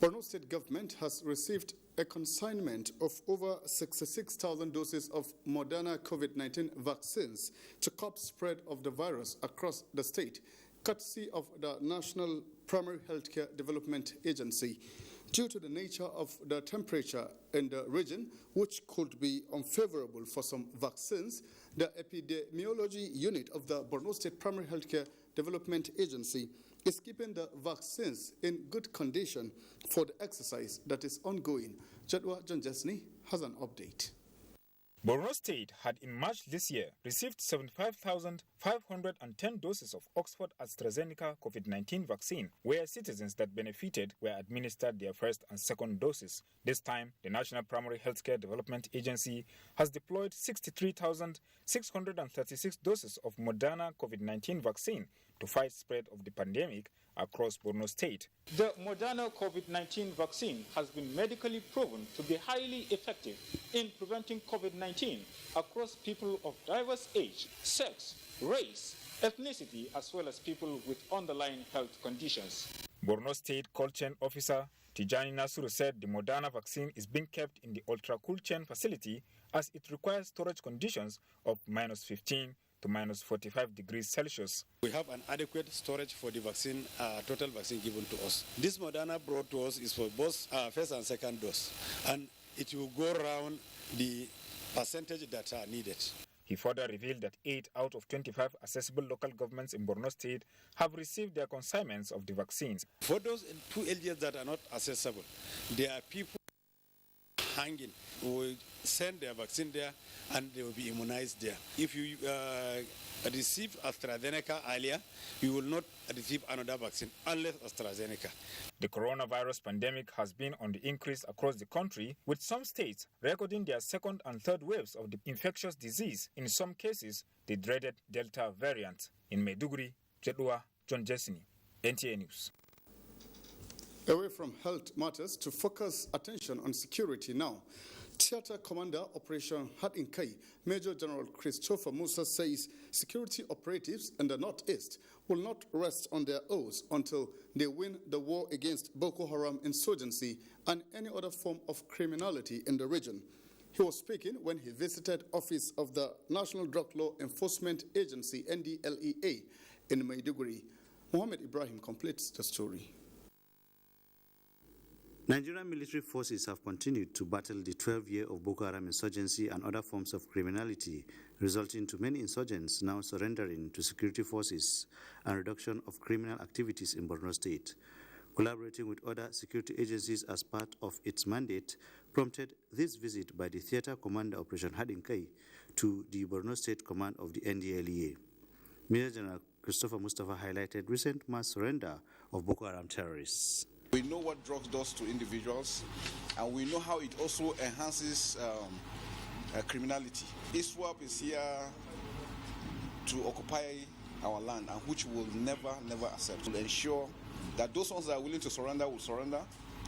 Borno State government has received a consignment of over 66,000 doses of Moderna COVID-19 vaccines to curb spread of the virus across the state, courtesy of the National Primary Healthcare Development Agency. Due to the nature of the temperature in the region, which could be unfavorable for some vaccines, the epidemiology unit of the Borno State Primary Healthcare Development Agency is keeping the vaccines in good condition for the exercise that is ongoing. Jadwa Janjesni has an update. Borno State had in March this year received 75,510 doses of Oxford AstraZeneca COVID-19 vaccine, where citizens that benefited were administered their first and second doses. This time, the National Primary Healthcare Development Agency has deployed 63,636 doses of Moderna COVID-19 vaccine to fight spread of the pandemic across Borno State. The Moderna COVID-19 vaccine has been medically proven to be highly effective in preventing COVID-19 across people of diverse age, sex, race, ethnicity, as well as people with underlying health conditions. Borno State Cold Chain Officer Tijani Nasuru said the Moderna vaccine is being kept in the ultra-cool chain facility as it requires storage conditions of -15 to -45 degrees Celsius. We have an adequate storage for the vaccine, total vaccine given to us. This Moderna brought to us is for both first and second dose, and it will go around the percentage that are needed. He further revealed that 8 out of 25 accessible local governments in Borno State have received their consignments of the vaccines. For those 2 areas that are not accessible, there are people hanging who will send their vaccine there and they will be immunized there. If you receive AstraZeneca earlier, you will not receive another vaccine unless AstraZeneca. The coronavirus pandemic has been on the increase across the country, with some states recording their second and third waves of the infectious disease, in some cases the dreaded Delta variant. In Maiduguri, Jedwa John Jessini, NTA News. Away from health matters to focus attention on security now. Theater Commander Operation Hadinkai, Major General Christopher Musa says security operatives in the Northeast will not rest on their oars until they win the war against Boko Haram insurgency and any other form of criminality in the region. He was speaking when he visited office of the National Drug Law Enforcement Agency, NDLEA, in Maiduguri. Mohammed Ibrahim completes the story. Nigerian military forces have continued to battle the 12th year of Boko Haram insurgency and other forms of criminality, resulting to many insurgents now surrendering to security forces and reduction of criminal activities in Borno State. Collaborating with other security agencies as part of its mandate prompted this visit by the Theatre Commander Operation Hadinkai to the Borno State Command of the NDLEA. Major General Christopher Mustafa highlighted recent mass surrender of Boko Haram terrorists. We know what drugs does to individuals, and we know how it also enhances criminality. ISWAP is here to occupy our land, and which we will never accept. We'll ensure that those ones that are willing to surrender will surrender,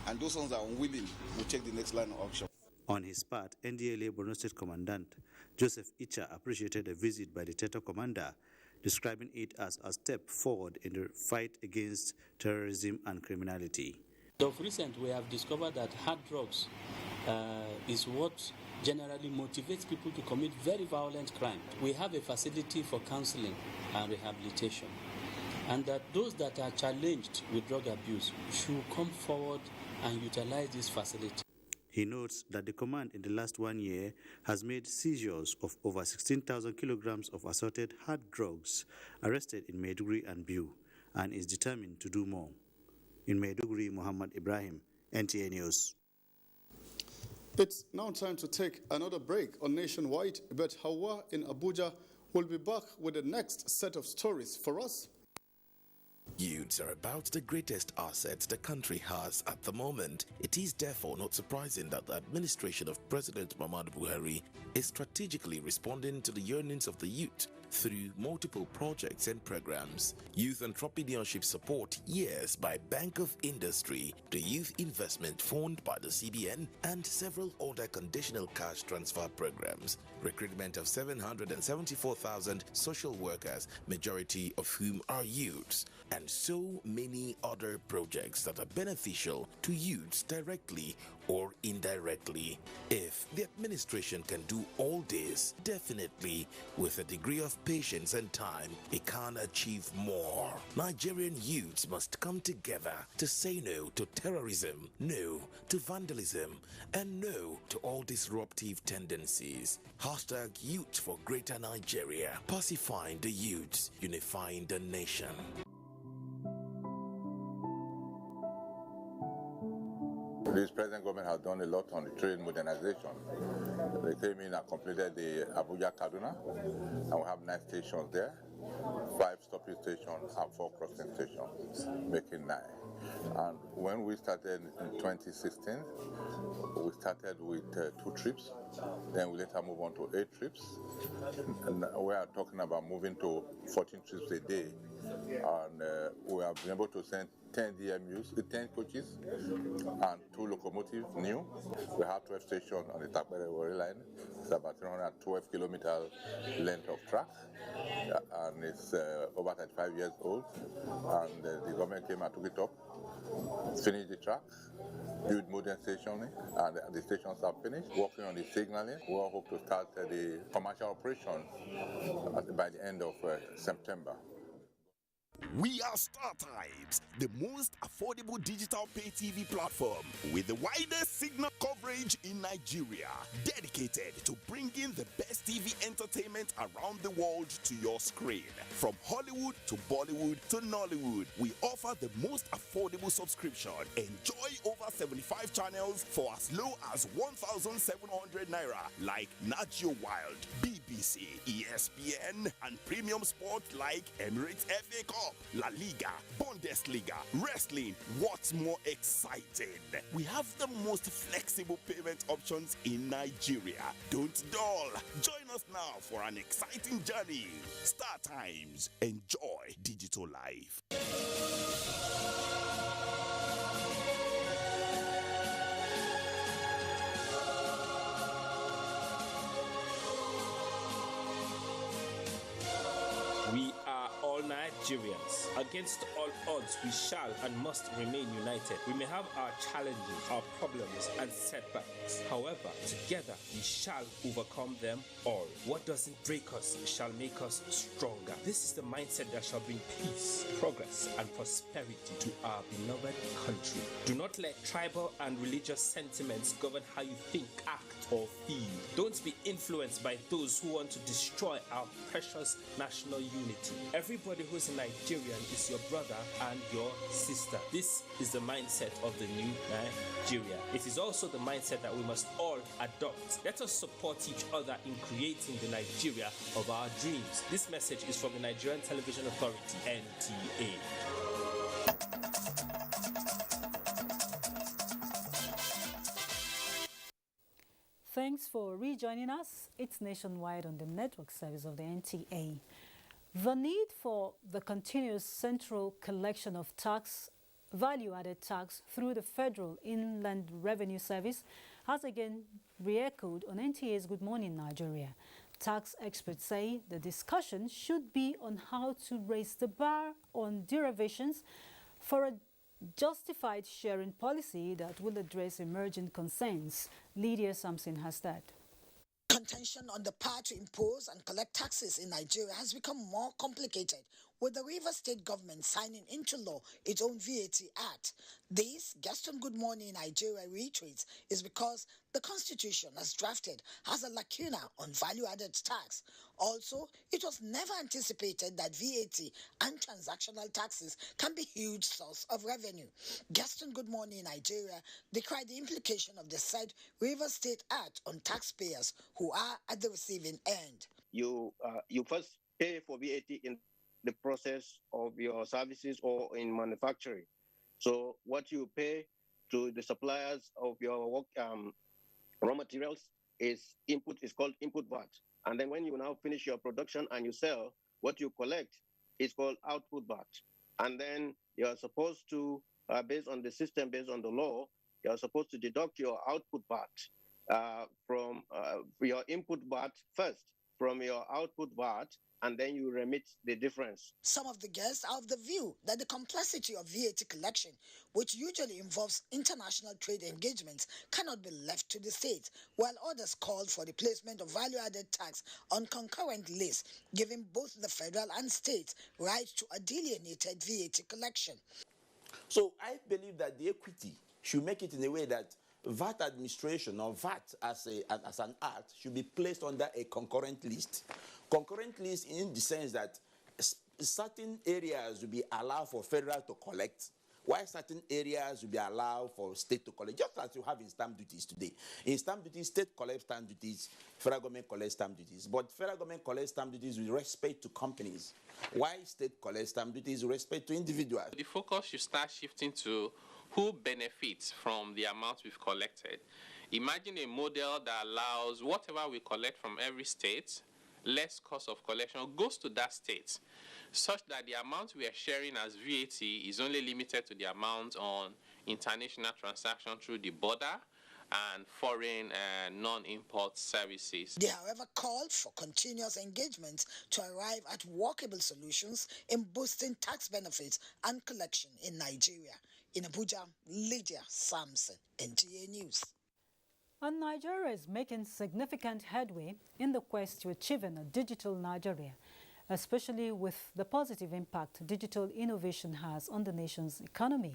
and those ones that are unwilling will take the next line of action. On his part, NDLA Borno State Commandant Joseph Icha appreciated a visit by the Theatre Commander, describing it as a step forward in the fight against terrorism and criminality. Of recent, we have discovered that hard drugs is what generally motivates people to commit very violent crime. We have a facility for counseling and rehabilitation, and that those that are challenged with drug abuse should come forward and utilize this facility. He notes that the command in the last 1 year has made seizures of over 16,000 kilograms of assorted hard drugs arrested in Maiduguri and Biu, and is determined to do more. In Maiduguri, Muhammad Ibrahim, NTA News. It's now time to take another break on Nationwide, but Hawa in Abuja will be back with the next set of stories for us. Youths are about the greatest assets the country has at the moment. It is therefore not surprising that the administration of President Muhammadu Buhari is strategically responding to the yearnings of the youth through multiple projects and programs. Youth Entrepreneurship Support Years by Bank of Industry, the Youth Investment Fund by the CBN, and several other conditional cash transfer programs. Recruitment of 774,000 social workers, majority of whom are youths, and so many other projects that are beneficial to youths directly or indirectly. If the administration can do all this, definitely with a degree of patience and time, it can achieve more. Nigerian youths must come together to say no to terrorism, no to vandalism, and no to all disruptive tendencies. Hashtag Youth for Greater Nigeria. Pacifying the youths, unifying the nation. This present government has done a lot on the train modernization. They came in and completed the Abuja Kaduna, and we have 9 stations there, 5 stopping stations and 4 crossing stations, making 9. And when we started in 2016, we started with 2 trips, then we later moved on to 8 trips, and we are talking about moving to 14 trips a day, and we have been able to send 10 DMUs, 10 coaches, and 2 locomotives new. We have 12 stations on the Takbere line. It's about 312 kilometer length of track, and it's over 35 years old. And the government came and took it up, finished the track, built modern stationing, and the stations are finished. Working on the signaling. We all hope to start the commercial operation by the end of September. We are StarTimes, the most affordable digital pay TV platform with the widest signal coverage in Nigeria, dedicated to bringing the best TV entertainment around the world to your screen. From Hollywood to Bollywood to Nollywood, we offer the most affordable subscription. Enjoy over 75 channels for as low as 1,700 naira, like Nat Geo Wild, BBC, ESPN, and premium sport like Emirates FA Cup, La Liga, Bundesliga, wrestling. What's more exciting? We have the most flexible payment options in Nigeria. Don't dull. Join us now for an exciting journey. StarTimes. Enjoy digital life. We are all Nigerians. Against all odds, we shall and must remain united. We may have our challenges, our problems, and setbacks. However, together we shall overcome them all. What doesn't break us shall make us stronger. This is the mindset that shall bring peace, progress, and prosperity to our beloved country. Do not let tribal and religious sentiments govern how you think, act, or feel. Don't be influenced by those who want to destroy our precious national unity. Everybody who's in Nigerian is your brother and your sister. This is the mindset of the new Nigeria. It is also the mindset that we must all adopt. Let us support each other in creating the Nigeria of our dreams. This message is from the Nigerian Television Authority, NTA. Thanks for rejoining us. It's nationwide on the network service of the NTA. The need for the continuous central collection of tax, value-added tax through the Federal Inland Revenue Service has again re-echoed on NTA's Good Morning Nigeria. Tax experts say the discussion should be on how to raise the bar on derivations for a justified sharing policy that will address emerging concerns. Lydia Sampson has that. Contention on the power to impose and collect taxes in Nigeria has become more complicated, with the Rivers State government signing into law its own VAT Act. This, Gaston Good Morning Nigeria reiterates, is because the Constitution as drafted has a lacuna on value-added tax. Also, it was never anticipated that VAT and transactional taxes can be a huge source of revenue. Gaston Good Morning Nigeria decried the implication of the said Rivers State Act on taxpayers who are at the receiving end. You first pay for VAT in the process of your services or in manufacturing. So what you pay to the suppliers of your work, raw materials is called input VAT. And then when you now finish your production and you sell, what you collect is called output VAT. And then you're supposed to, based on the system, based on the law, you're supposed to deduct your output VAT from your input VAT first, from your output VAT, and then you remit the difference. Some of the guests are of the view that the complexity of VAT collection, which usually involves international trade engagements, cannot be left to the states, while others called for the placement of value-added tax on concurrent lists, giving both the federal and states rights to a delineated VAT collection. So I believe that the equity should make it in a way that VAT administration or VAT as an act should be placed under a concurrent list. Concurrent list in the sense that certain areas will be allowed for federal to collect, while certain areas will be allowed for state to collect, just as you have in stamp duties today. In stamp duties, state collects stamp duties, federal government collects stamp duties. But federal government collects stamp duties with respect to companies, while state collects stamp duties with respect to individuals. The focus should start shifting to who benefits from the amount we've collected. Imagine a model that allows whatever we collect from every state, less cost of collection, goes to that state, such that the amount we are sharing as VAT is only limited to the amount on international transaction through the border and foreign non-import services. They, however, called for continuous engagement to arrive at workable solutions in boosting tax benefits and collection in Nigeria. In Abuja, Lydia Sampson, NTA News. And Nigeria is making significant headway in the quest to achieving a digital Nigeria, especially with the positive impact digital innovation has on the nation's economy.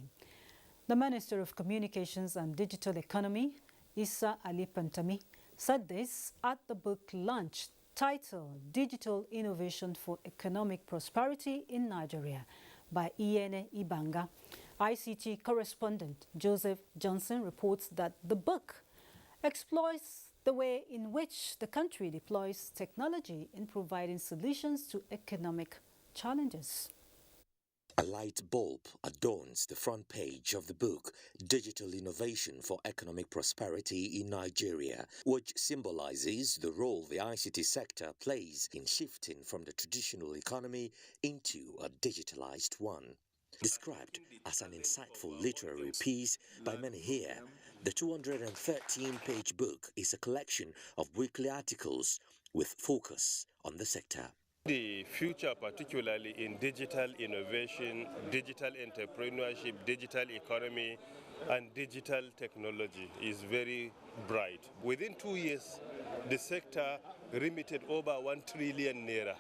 The Minister of Communications and Digital Economy, Issa Ali Pantami, said this at the book launch titled Digital Innovation for Economic Prosperity in Nigeria by Iyene Ibanga. ICT correspondent Joseph Johnson reports that the book explores the way in which the country deploys technology in providing solutions to economic challenges. A light bulb adorns the front page of the book Digital Innovation for Economic Prosperity in Nigeria, which symbolizes the role the ICT sector plays in shifting from the traditional economy into a digitalized one. Described as an insightful literary piece by many here, the 213-page book is a collection of weekly articles with focus on the sector. The future, particularly in digital innovation, digital entrepreneurship, digital economy, and digital technology is very bright. Within 2 years, the sector remitted over 1 trillion naira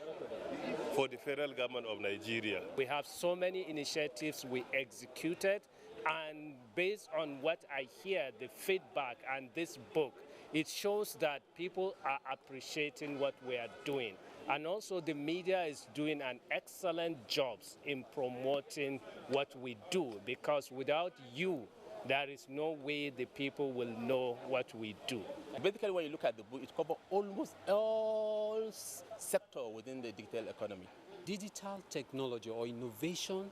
for the federal government of Nigeria. We have so many initiatives we executed, and based on what I hear, the feedback and this book, it shows that people are appreciating what we are doing. And also the media is doing an excellent job in promoting what we do, because without you, there is no way the people will know what we do. Basically, when you look at the book, it covers almost all sectors within the digital economy. Digital technology or innovation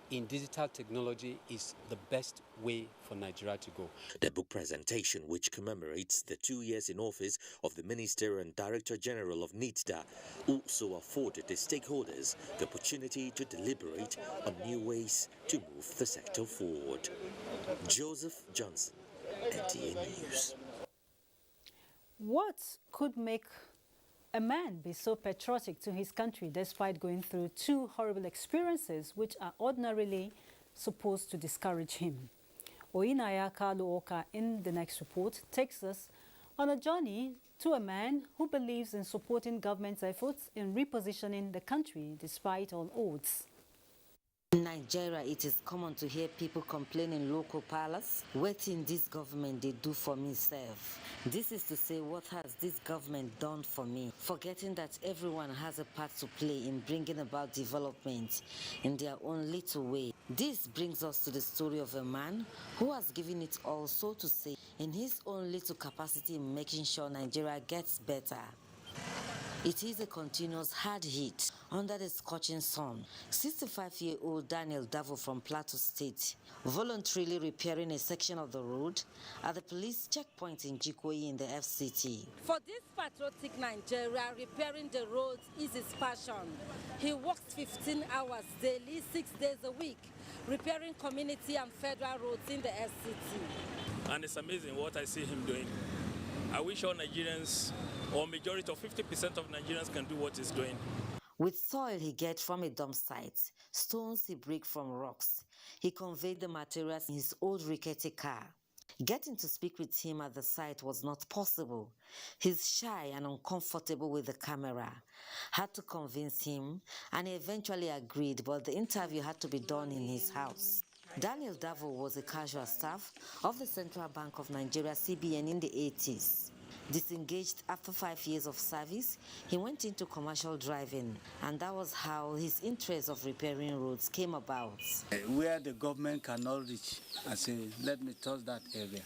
in digital technology is the best way for Nigeria to go. The book presentation, which commemorates the 2 years in office of the Minister and Director General of NITDA, also afforded the stakeholders the opportunity to deliberate on new ways to move the sector forward. Joseph Johnson, NTA News. What could make a man be so patriotic to his country despite going through two horrible experiences which are ordinarily supposed to discourage him? Oinaya Kaluoka in the next report takes us on a journey to a man who believes in supporting government's efforts in repositioning the country despite all odds. In Nigeria, it is common to hear people complain in local palace, "Wetin this government they do for me, self." This is to say, what has this government done for me? Forgetting that everyone has a part to play in bringing about development in their own little way. This brings us to the story of a man who has given it all, so to say, in his own little capacity in making sure Nigeria gets better. It is a continuous hard hit under the scorching sun. 65-year-old Daniel Davo from Plateau State voluntarily repairing a section of the road at the police checkpoint in Jikoyi in the FCT. For this patriotic Nigeria, repairing the roads is his passion. He works 15 hours daily, 6 days a week, repairing community and federal roads in the FCT. And it's amazing what I see him doing. I wish all Nigerians, or majority of 50% of Nigerians, can do what he's doing. With soil he gets from a dump site, stones he breaks from rocks, he conveyed the materials in his old rickety car. Getting to speak with him at the site was not possible. He's shy and uncomfortable with the camera. Had to convince him, and he eventually agreed, but the interview had to be done in his house. Daniel Davo was a casual staff of the Central Bank of Nigeria, CBN, in the 80s. Disengaged after 5 years of service, he went into commercial driving, and that was how his interest of repairing roads came about. Where the government cannot reach, I say, let me touch that area.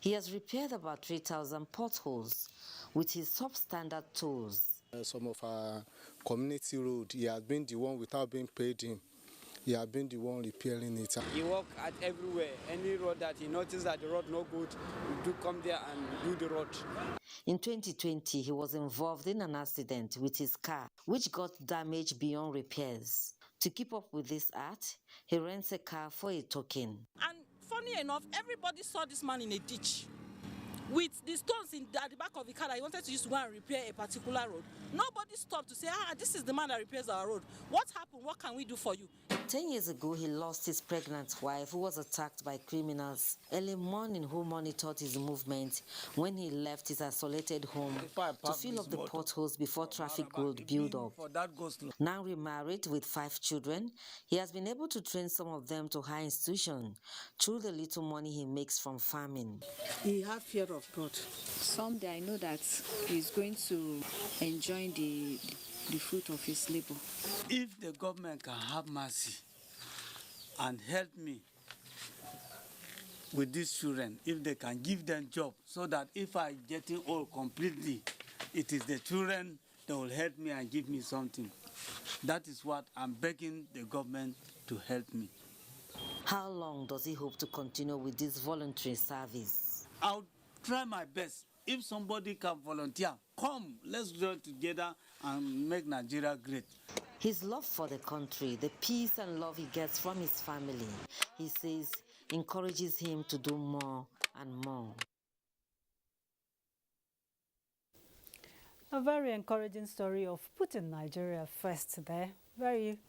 He has repaired about 3,000 potholes with his substandard tools. Some of our community road, he has been the one without being paid him. He has been the one repairing it. He work at everywhere. Any road that he noticed that the road no good, he do come there and do the road. In 2020, he was involved in an accident with his car, which got damaged beyond repairs. To keep up with this art, he rents a car for a token. And funny enough, everybody saw this man in a ditch with the stones at the back of the car that he wanted to use to go and repair a particular road. Nobody stopped to say, this is the man that repairs our road. What happened? What can we do for you? 10 years ago, he lost his pregnant wife, who was attacked by criminals. Early morning, who monitored his movement when he left his isolated home to fill up the potholes before traffic road build up. Now remarried with 5 children, he has been able to train some of them to high institution through the little money he makes from farming. He has fear of God. Someday I know that he's going to enjoy the fruit of his labor. If the government can have mercy and help me with these children, if they can give them job, so that if I get it all completely, it is the children that will help me and give me something. That is what I'm begging the government to help me. How long does he hope to continue with this voluntary service? I'll try my best. If somebody can volunteer, come, let's join together and make Nigeria great. His love for the country, the peace and love he gets from his family, he says, encourages him to do more and more. A very encouraging story of putting Nigeria first there.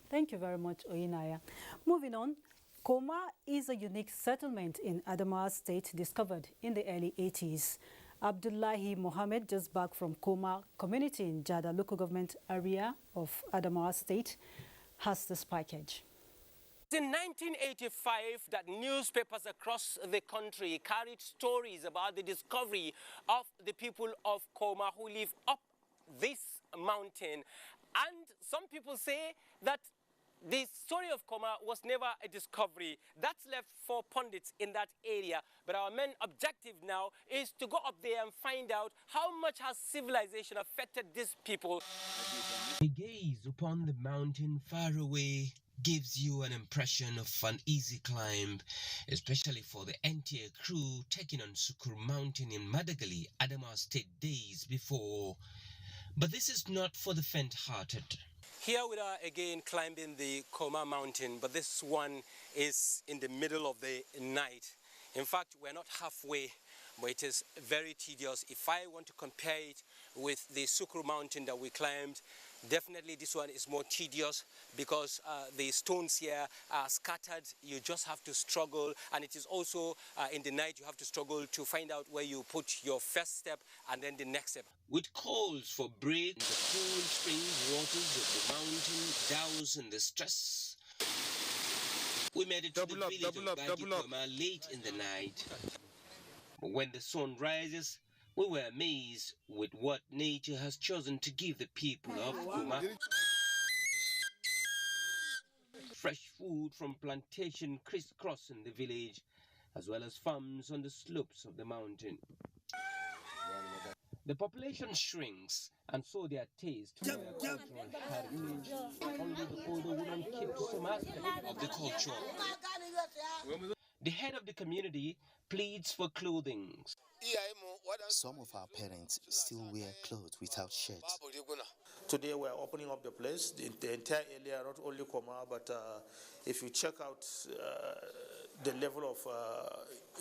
Thank you very much, Oinaya. Moving on, Koma is a unique settlement in Adamawa State discovered in the early 80s. Abdullahi Mohammed, just back from Koma community in Jada local government area of Adamawa State, has this package. In 1985, that newspapers across the country carried stories about the discovery of the people of Koma who live up this mountain. And some people say that the story of Koma was never a discovery. That's left for pundits in that area. But our main objective now is to go up there and find out how much has civilization affected these people. The gaze upon the mountain far away gives you an impression of an easy climb, especially for the NTA crew taking on Sukuru Mountain in Madagali, Adamawa State days before. But this is not for the faint-hearted. Here we are again climbing the Koma mountain, but this one is in the middle of the night. In fact, we're not halfway, but it is very tedious. If I want to compare it with the Sukuru mountain that we climbed, definitely this one is more tedious because the stones here are scattered. You just have to struggle, and it is also in the night you have to struggle to find out where you put your first step and then the next step. With calls for break, the cool spring waters of the mountain douse the stress, we made it to the village of Badikoma late in the night. But when the sun rises, we were amazed with what nature has chosen to give the people of Koma. Fresh food from plantation crisscrossing the village, as well as farms on the slopes of the mountain. The population shrinks, and so their taste for their cultural heritage. Only the older women keep some aspect of the culture. The head of the community pleads for clothing. Some of our parents still wear clothes without shirts. Today we're opening up the place, the entire area, not only Koma, but if you check out the level of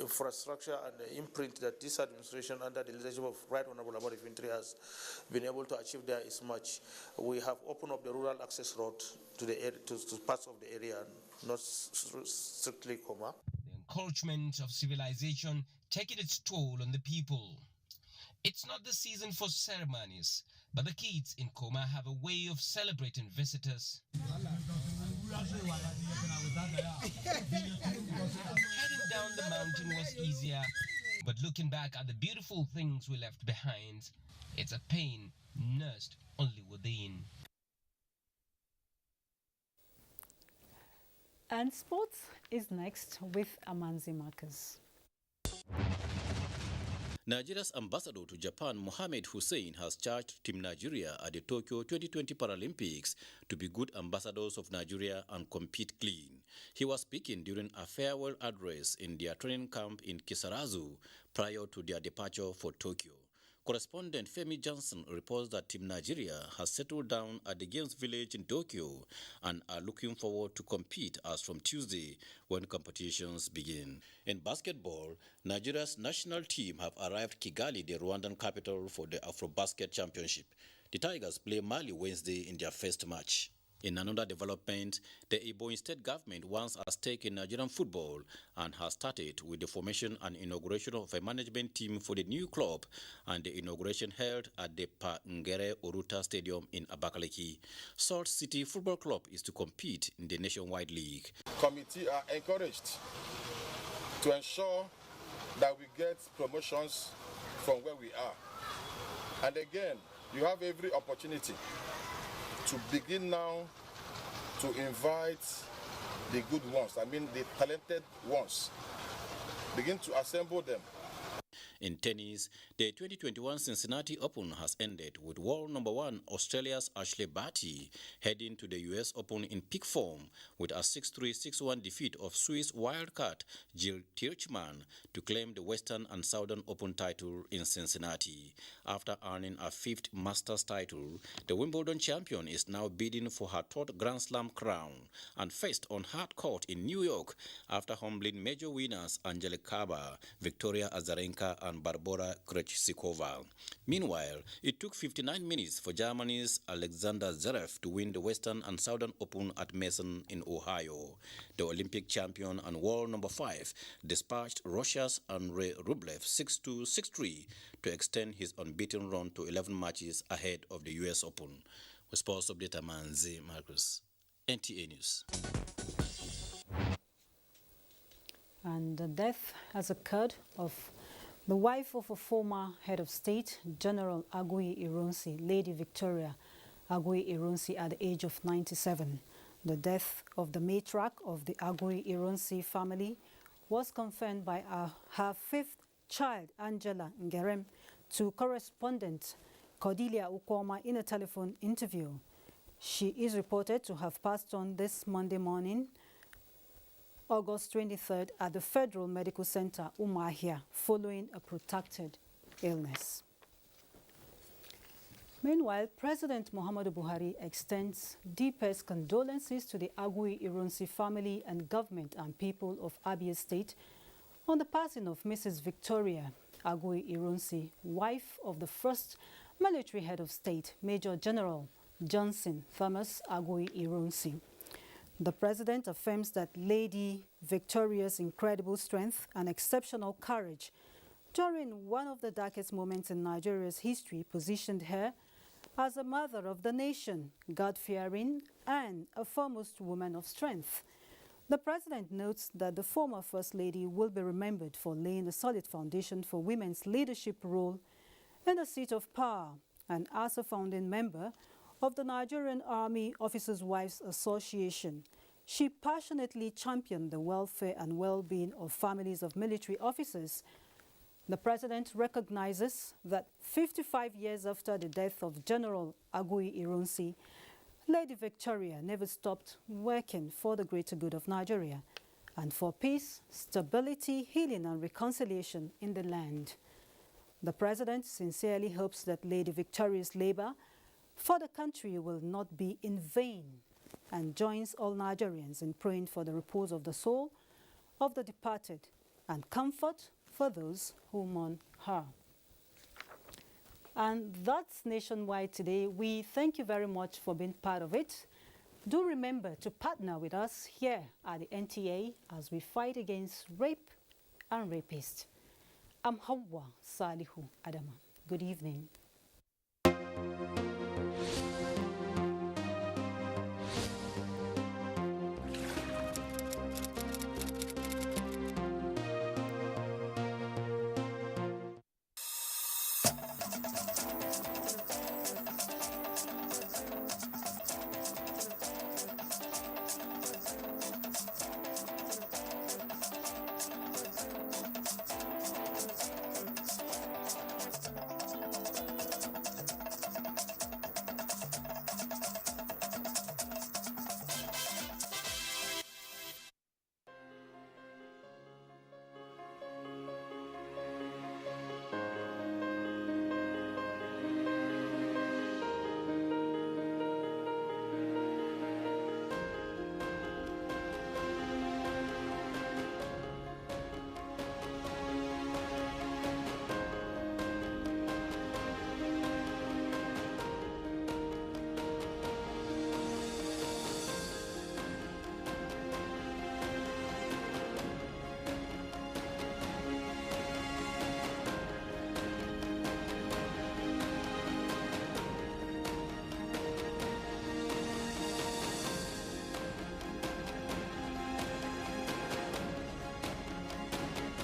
infrastructure and the imprint that this administration under the leadership of Right Honorable Abari Infantry has been able to achieve there is much. We have opened up the rural access road to the to parts of the area, not strictly Koma. The encroachment of civilization taking its toll on the people. It's not the season for ceremonies, but the kids in Koma have a way of celebrating visitors. Heading down the mountain was easier, but looking back at the beautiful things we left behind, it's a pain nursed only within. And sports is next with Amanzi Marcus. Nigeria's ambassador to Japan, Mohamed Hussein, has charged Team Nigeria at the Tokyo 2020 Paralympics to be good ambassadors of Nigeria and compete clean. He was speaking during a farewell address in their training camp in Kisarazu prior to their departure for Tokyo. Correspondent Femi Johnson reports that Team Nigeria has settled down at the Games Village in Tokyo and are looking forward to compete as from Tuesday when competitions begin. In basketball, Nigeria's national team have arrived Kigali, the Rwandan capital, for the Afrobasket Championship. The Tigers play Mali Wednesday in their first match. In another development, the Ebonyi State government wants a stake in Nigerian football and has started with the formation and inauguration of a management team for the new club and the inauguration held at the Ngere Oruta Stadium in Abakaliki. Salt City Football Club is to compete in the nationwide league. Committee are encouraged to ensure that we get promotions from where we are. And again, you have every opportunity to begin now to invite the good ones, the talented ones. Begin to assemble them. In tennis, the 2021 Cincinnati Open has ended with world number one Australia's Ashley Barty heading to the US Open in peak form with a 6-3, 6-1 defeat of Swiss wildcard Jill Teichmann to claim the Western and Southern Open title in Cincinnati. After earning a fifth Masters title, the Wimbledon champion is now bidding for her third Grand Slam crown and faced on hard court in New York after humbling major winners Angelique Kerber, Victoria Azarenka and Barbora Krejcikova. Meanwhile, it took 59 minutes for Germany's Alexander Zverev to win the Western and Southern Open at Mason in Ohio. The Olympic champion and world number 5 dispatched Russia's Andrei Rublev 6-2, 6-3 to extend his unbeaten run to 11 matches ahead of the US Open. With sports update, Amanzi Marcus, NTA News. And the death has occurred of The wife of a former head of state, General Agui Ironsi, Lady Victoria Agui Ironsi, at the age of 97. The death of the matriarch of the Agui Ironsi family was confirmed by her fifth child, Angela Ngerem, to correspondent Cordelia Ukoma in a telephone interview. She is reported to have passed on this Monday morning, August 23rd, at the Federal Medical Center, Umuahia, following a protracted illness. Meanwhile, President Muhammadu Buhari extends deepest condolences to the Agui Ironsi family and government and people of Abia State on the passing of Mrs. Victoria Agui Ironsi, wife of the first military head of state, Major General Johnson Thomas Agui Ironsi. The president affirms that Lady Victoria's incredible strength and exceptional courage during one of the darkest moments in Nigeria's history positioned her as a mother of the nation, God-fearing, and a foremost woman of strength. The president notes that the former First Lady will be remembered for laying a solid foundation for women's leadership role in the seat of power, and as a founding member of the Nigerian Army Officers' Wives Association, she passionately championed the welfare and well-being of families of military officers. The president recognizes that 55 years after the death of General Agui Ironsi, Lady Victoria never stopped working for the greater good of Nigeria and for peace, stability, healing, and reconciliation in the land. The president sincerely hopes that Lady Victoria's labor for the country will not be in vain and joins all Nigerians in praying for the repose of the soul of the departed and comfort for those who mourn her. And that's Nationwide today. We thank you very much for being part of it. Do remember to partner with us here at the NTA as we fight against rape and rapists. I'm Hawa Salihu Adama. Good evening.